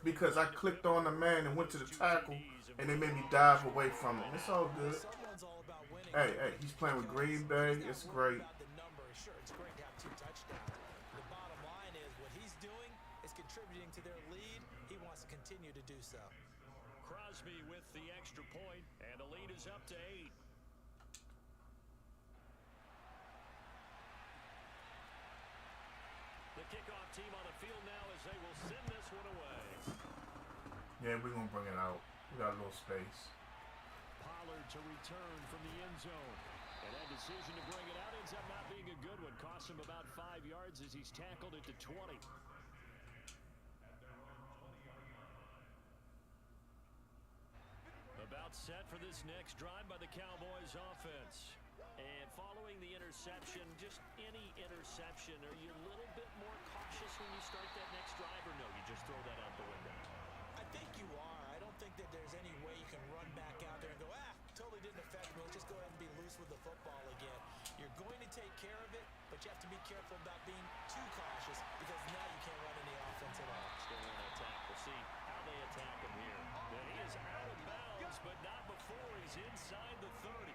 Because I clicked on the man and went to the tackle, and they made me dive away from him. It's all good. Someone's all about winning. Hey, he's playing with Green Bay. It's great. About the number. Sure, it's great to have 2 touchdowns. The bottom line is what he's doing is contributing to their lead. He wants to continue to do so. Crosby with the extra point, and the lead is up to 8. The kickoff team on the field now as they will send this one away. Yeah, we're going to bring it out. We got a little space. Pollard to return from the end zone. And that decision to bring it out ends up not being a good one. Costs him about 5 yards as he's tackled it to 20. About set for this next drive by the Cowboys offense. And following the interception, just any interception, are you a little bit more cautious when you start that next drive, or no, you just throw that out the window? I think you are. I don't think that there's any way you can run back out there and go, totally didn't affect me. Let's just go ahead and be loose with the football again. You're going to take care of it, but you have to be careful about being too cautious because now you can't run any offense at all. Still in attack. We'll see how they attack him here. And he is out of bounds, but not before he's inside the 30.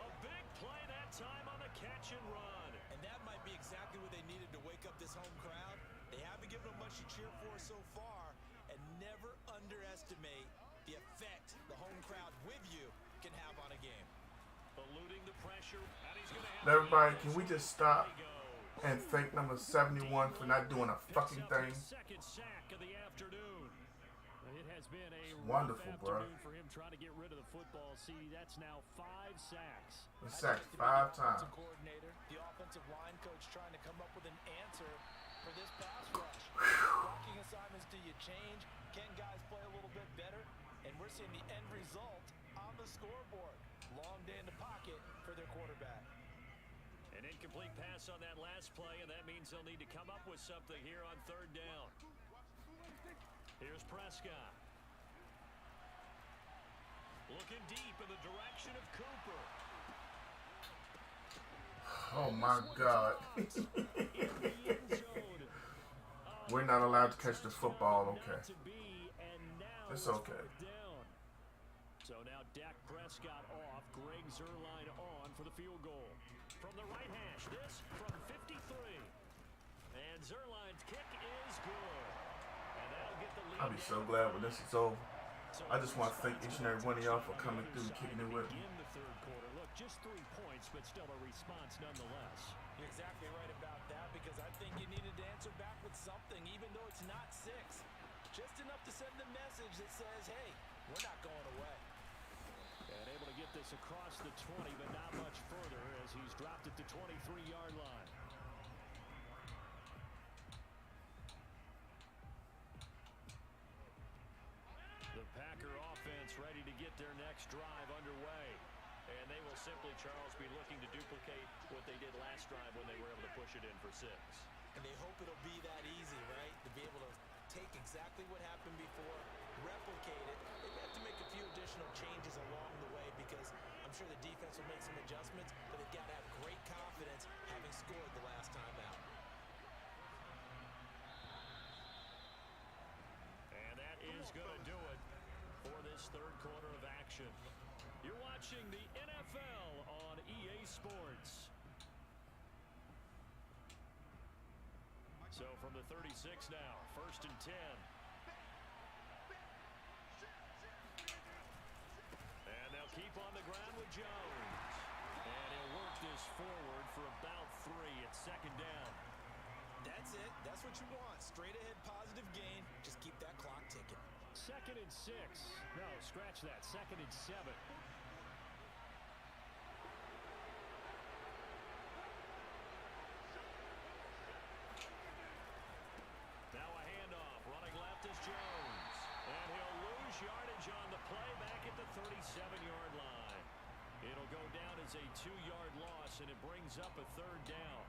A big play that time on the catch and run. And that might be exactly what they needed to wake up this home crowd. They haven't given them much to cheer for so far, and never underestimate the effect the home crowd with you can have on a game. Eluding the pressure, and he's going to have Everybody, can we just stop and thank number 71 for not doing a fucking thing? Second sack of the afternoon. It has been a Wonderful, bro. afternoon for him trying to get rid of the football. See, that's now 5 sacks. We sacked 5 times. Coordinator, the offensive line coach trying to come up with an answer for this pass rush. Blocking assignments, do you change? Can guys play a little bit better? And we're seeing the end result on the scoreboard. Long day in the pocket for their quarterback. An incomplete pass on that last play, and that means they'll need to come up with something here on 3rd down. Here's Prescott. Looking deep in the direction of Cooper. Oh my God. We're not allowed to catch the football, okay. It's okay. So now Dak Prescott off, Greg Zuerlein on for the field goal. From the right hash, this from 53. And Zuerlein's kick is good. And that'll get the lead. I'll be so glad when this is over. I just want to thank each and every one of y'all for coming through and kicking it with me. In the 3rd quarter, look, Just 3 points, but still a response nonetheless. You're exactly right about that, because I think you needed to answer back with something, even though it's not 6. Just enough to send the message that says, hey, we're not going away. And able to get this across the 20, but not much further as he's dropped at the 23-yard line. The Packer offense ready to get their next drive underway. And they will simply, Charles, be looking to duplicate what they did last drive when they were able to push it in for 6. And they hope it'll be that easy, right? To be able to take exactly what happened before, replicate it. They have to make a few additional changes along the way, because I'm sure the defense will make some adjustments, but they've got to have great confidence having scored the last time out. And that is going to do it for this third quarter of action. You're watching the NFL on EA Sports. So from the 36 now, 1st and 10. And they'll keep on the ground with Jones. And he'll work this forward for about 3 at 2nd down. That's it. That's what you want. Straight ahead positive gain. Just keep that clock ticking. 2nd and 6. No, scratch that. 2nd and 7. Now a handoff. Running left is Jones. And he'll lose yardage on the play back at the 37-yard line. It'll go down as a 2-yard loss, and it brings up a 3rd down.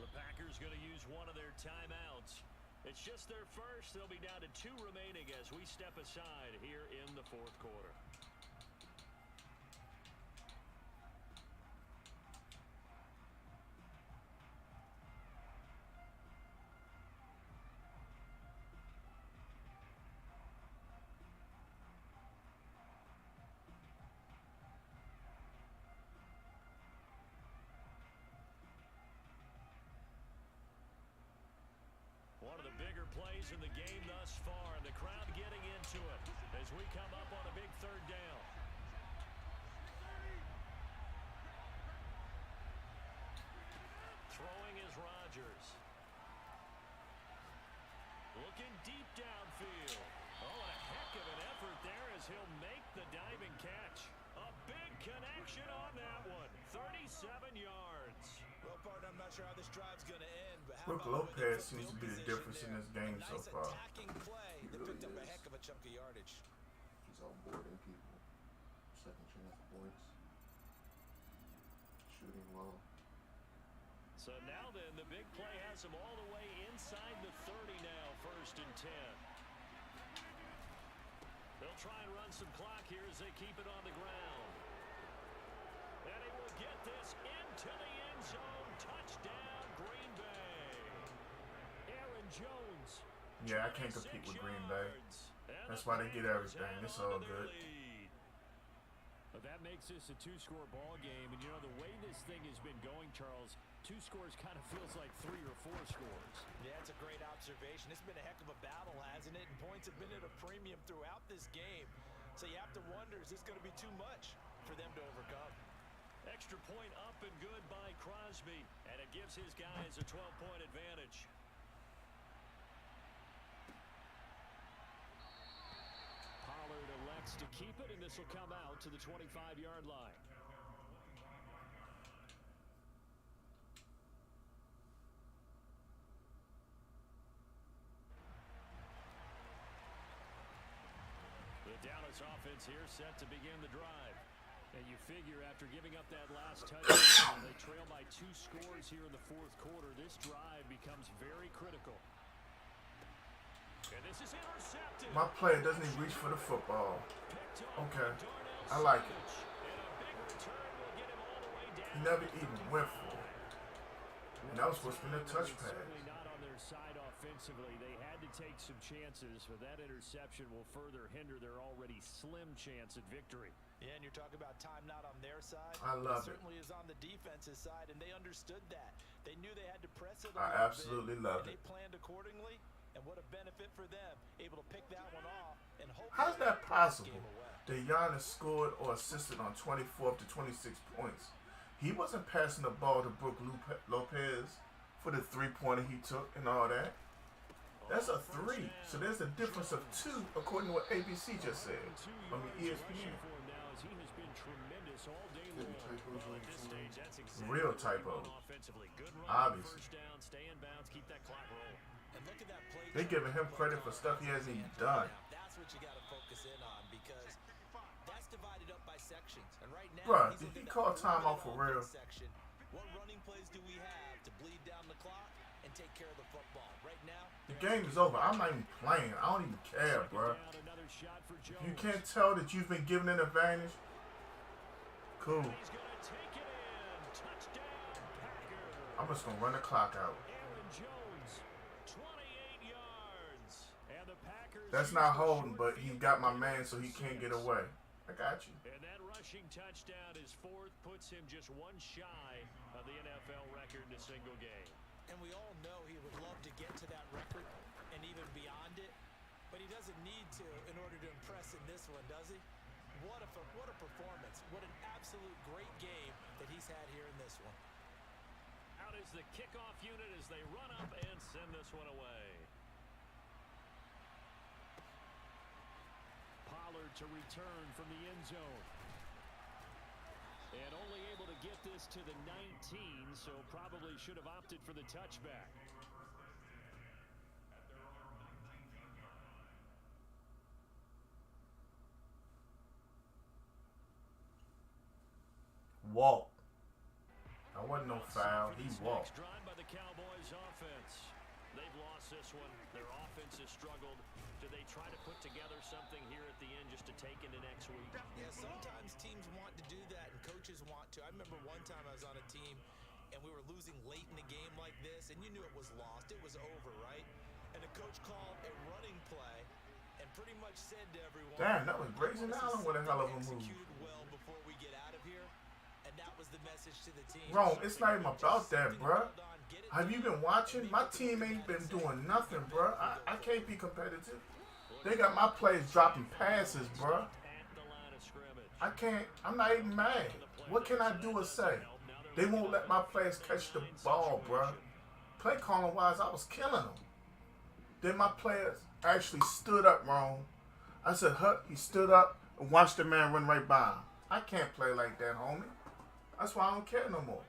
The Packers going to use one of their timeouts. It's just their first. They'll be down to 2 remaining as we step aside here in the 4th quarter. One of the bigger plays in the game thus far, and the crowd getting into it as we come up on a big 3rd down. Throwing is Rodgers. Looking deep downfield. Oh, and a heck of an effort there as he'll make the diving catch. A big connection on that one. 37 yards. Well, partner, I'm not sure how this drive's going to end, but how Brook about Lopez seems to be the difference in this game so nice far. attacking play He that really picked up a is. heck of a chunk of yardage. He's onboarding people. Second chance points. Shooting well. So now then, the big play has him all the way inside the 30 now, 1st and 10. They'll try and run some clock here as they keep it on the ground. And he will get this into the end zone. Touchdown, Green Bay. Aaron Jones. Yeah, I can't compete with Green Bay. That's why they get everything. It's all good. But that makes this a 2-score ball game. And, you know, the way this thing has been going, Charles, 2 scores kind of feels like 3 or 4 scores. Yeah, it's a great observation. It's been a heck of a battle, hasn't it? And points have been at a premium throughout this game. So you have to wonder, is this going to be too much for them to overcome? Extra point up and good by Crosby. And it gives his guys a 12-point advantage. Pollard elects to keep it, and this will come out to the 25-yard line. The Dallas offense here set to begin the drive. And you figure after giving up that last touchdown, they trail by 2 scores here in the 4th quarter. This drive becomes very critical. And this is intercepted. My player doesn't even reach for the football. Okay, I like it. He never even went for it. And that was supposed to be a touch pass. Certainly not on their side offensively. They had to take some chances, but that interception will further hinder their already slim chance at victory. Yeah, and you're talking about time not on their side. I love it. Certainly is on the defense's side, and they understood that. They knew they had to press it a I little absolutely bit, love and it. they planned accordingly, and what a benefit for them. Able to pick that one off and hopefully How's that take this possible? game away. That Giannis scored or assisted on 24 to 26 points. He wasn't passing the ball to Brook Lopez for the three-pointer he took and all that. That's a 3. So there's a difference of 2 according to what ABC just said. I mean ESPN. Real typo. Obviously. They're giving him credit for stuff he hasn't even done. That's what you got to focus in on because that's divided up by sections. And right now, Bruh, did he call timeout for real? Section. What running plays do we have to bleed down the clock and take care of the football? Right now, The game is over. I'm not even playing. I don't even care, bruh. If you can't tell that you've been given an advantage, cool. I'm just going to run the clock out. That's not holding, but he got my man so he can't get away. I got you. And that rushing touchdown is fourth, puts him just one shy of the NFL record in a single game. And we all know he would love to get to that record and even beyond it, but he doesn't need to in order to impress in this one, does he? What a performance. What an absolute great game that he's had here in this one. Out is the kickoff unit as they run up and send this one away. Pollard to return from the end zone. And only able to get this to the 19, so probably should have opted for the touchback. Walk. That wasn't no foul. He walked. Drive by the Cowboys offense. They've lost this one. Their offense has struggled. Do they try to put together something here at the end just to take into next week? Yeah, sometimes teams want to do that and coaches want to. I remember one time I was on a team and we were losing late in a game like this and you knew it was lost. It was over, right? And the coach called a running play and pretty much said to everyone, Damn, that was Grayson Allen with a hell of a move. executed well before we get out of here. And that was the message to the team. Rome, it's not even about that, bruh. Have you been watching? My team ain't been doing nothing, bruh. I can't be competitive. They got my players dropping passes, bruh. I can't. I'm not even mad. What can I do or say? They won't let my players catch the ball, bruh. Play calling wise, I was killing them. Then my players actually stood up, Rome. I said, Hut, he stood up and watched the man run right by him. I can't play like that, homie. That's why I don't care no more.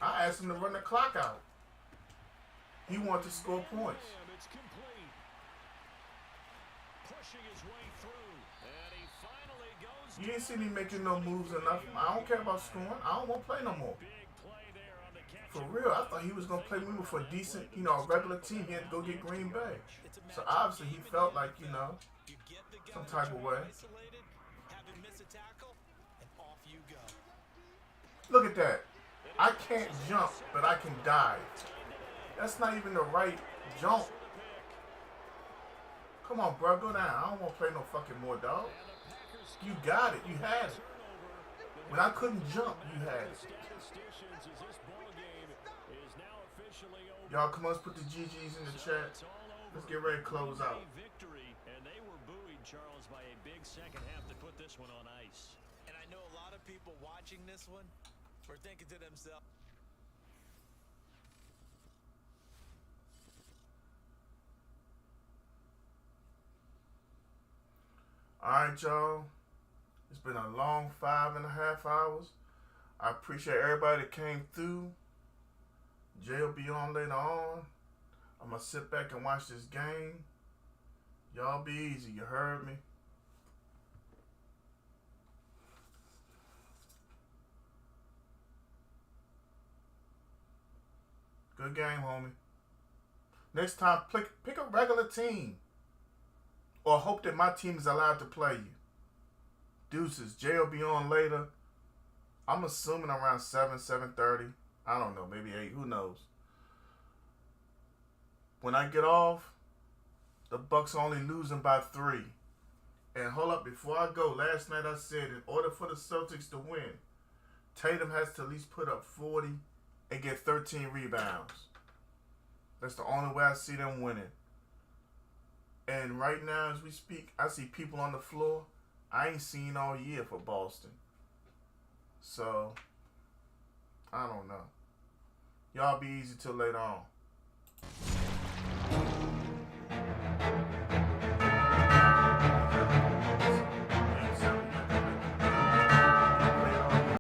I asked him to run the clock out. He wanted to score points. It's complete. Pushing his way through. And he finally goes. You ain't see me making no moves or nothing. I don't care about scoring. I don't want to play no more. Big play there on the catch. For real, I thought he was going to play me for a decent, a regular team. He had to go get Green Bay. So obviously he felt like, some type of way. Look at that. I can't jump, but I can dive. That's not even the right jump. Come on, bro, go down. I don't want to play no fucking more, dog. You got it. You had it. When I couldn't jump, you had it. Y'all, come on, let's put the GGs in the chat. Let's get ready to close out. And they were buoyed, Charles, by a big second half to put this one on ice. And I know a lot of people watching this one were thinking to themselves, Alright, y'all. It's been a long 5.5 hours. I appreciate everybody that came through. Jay will be on later on. I'm going to sit back and watch this game. Y'all be easy. You heard me? Good game, homie. Next time, pick a regular team. Or hope that my team is allowed to play you. Deuces. Jay will be on later. I'm assuming around 7, 7:30. I don't know, maybe 8. Who knows? When I get off, the Bucks are only losing by 3. And hold up, before I go, last night I said in order for the Celtics to win, Tatum has to at least put up 40 and get 13 rebounds. That's the only way I see them winning. And right now, as we speak, I see people on the floor I ain't seen all year for Boston. So, I don't know. Y'all be easy till later on.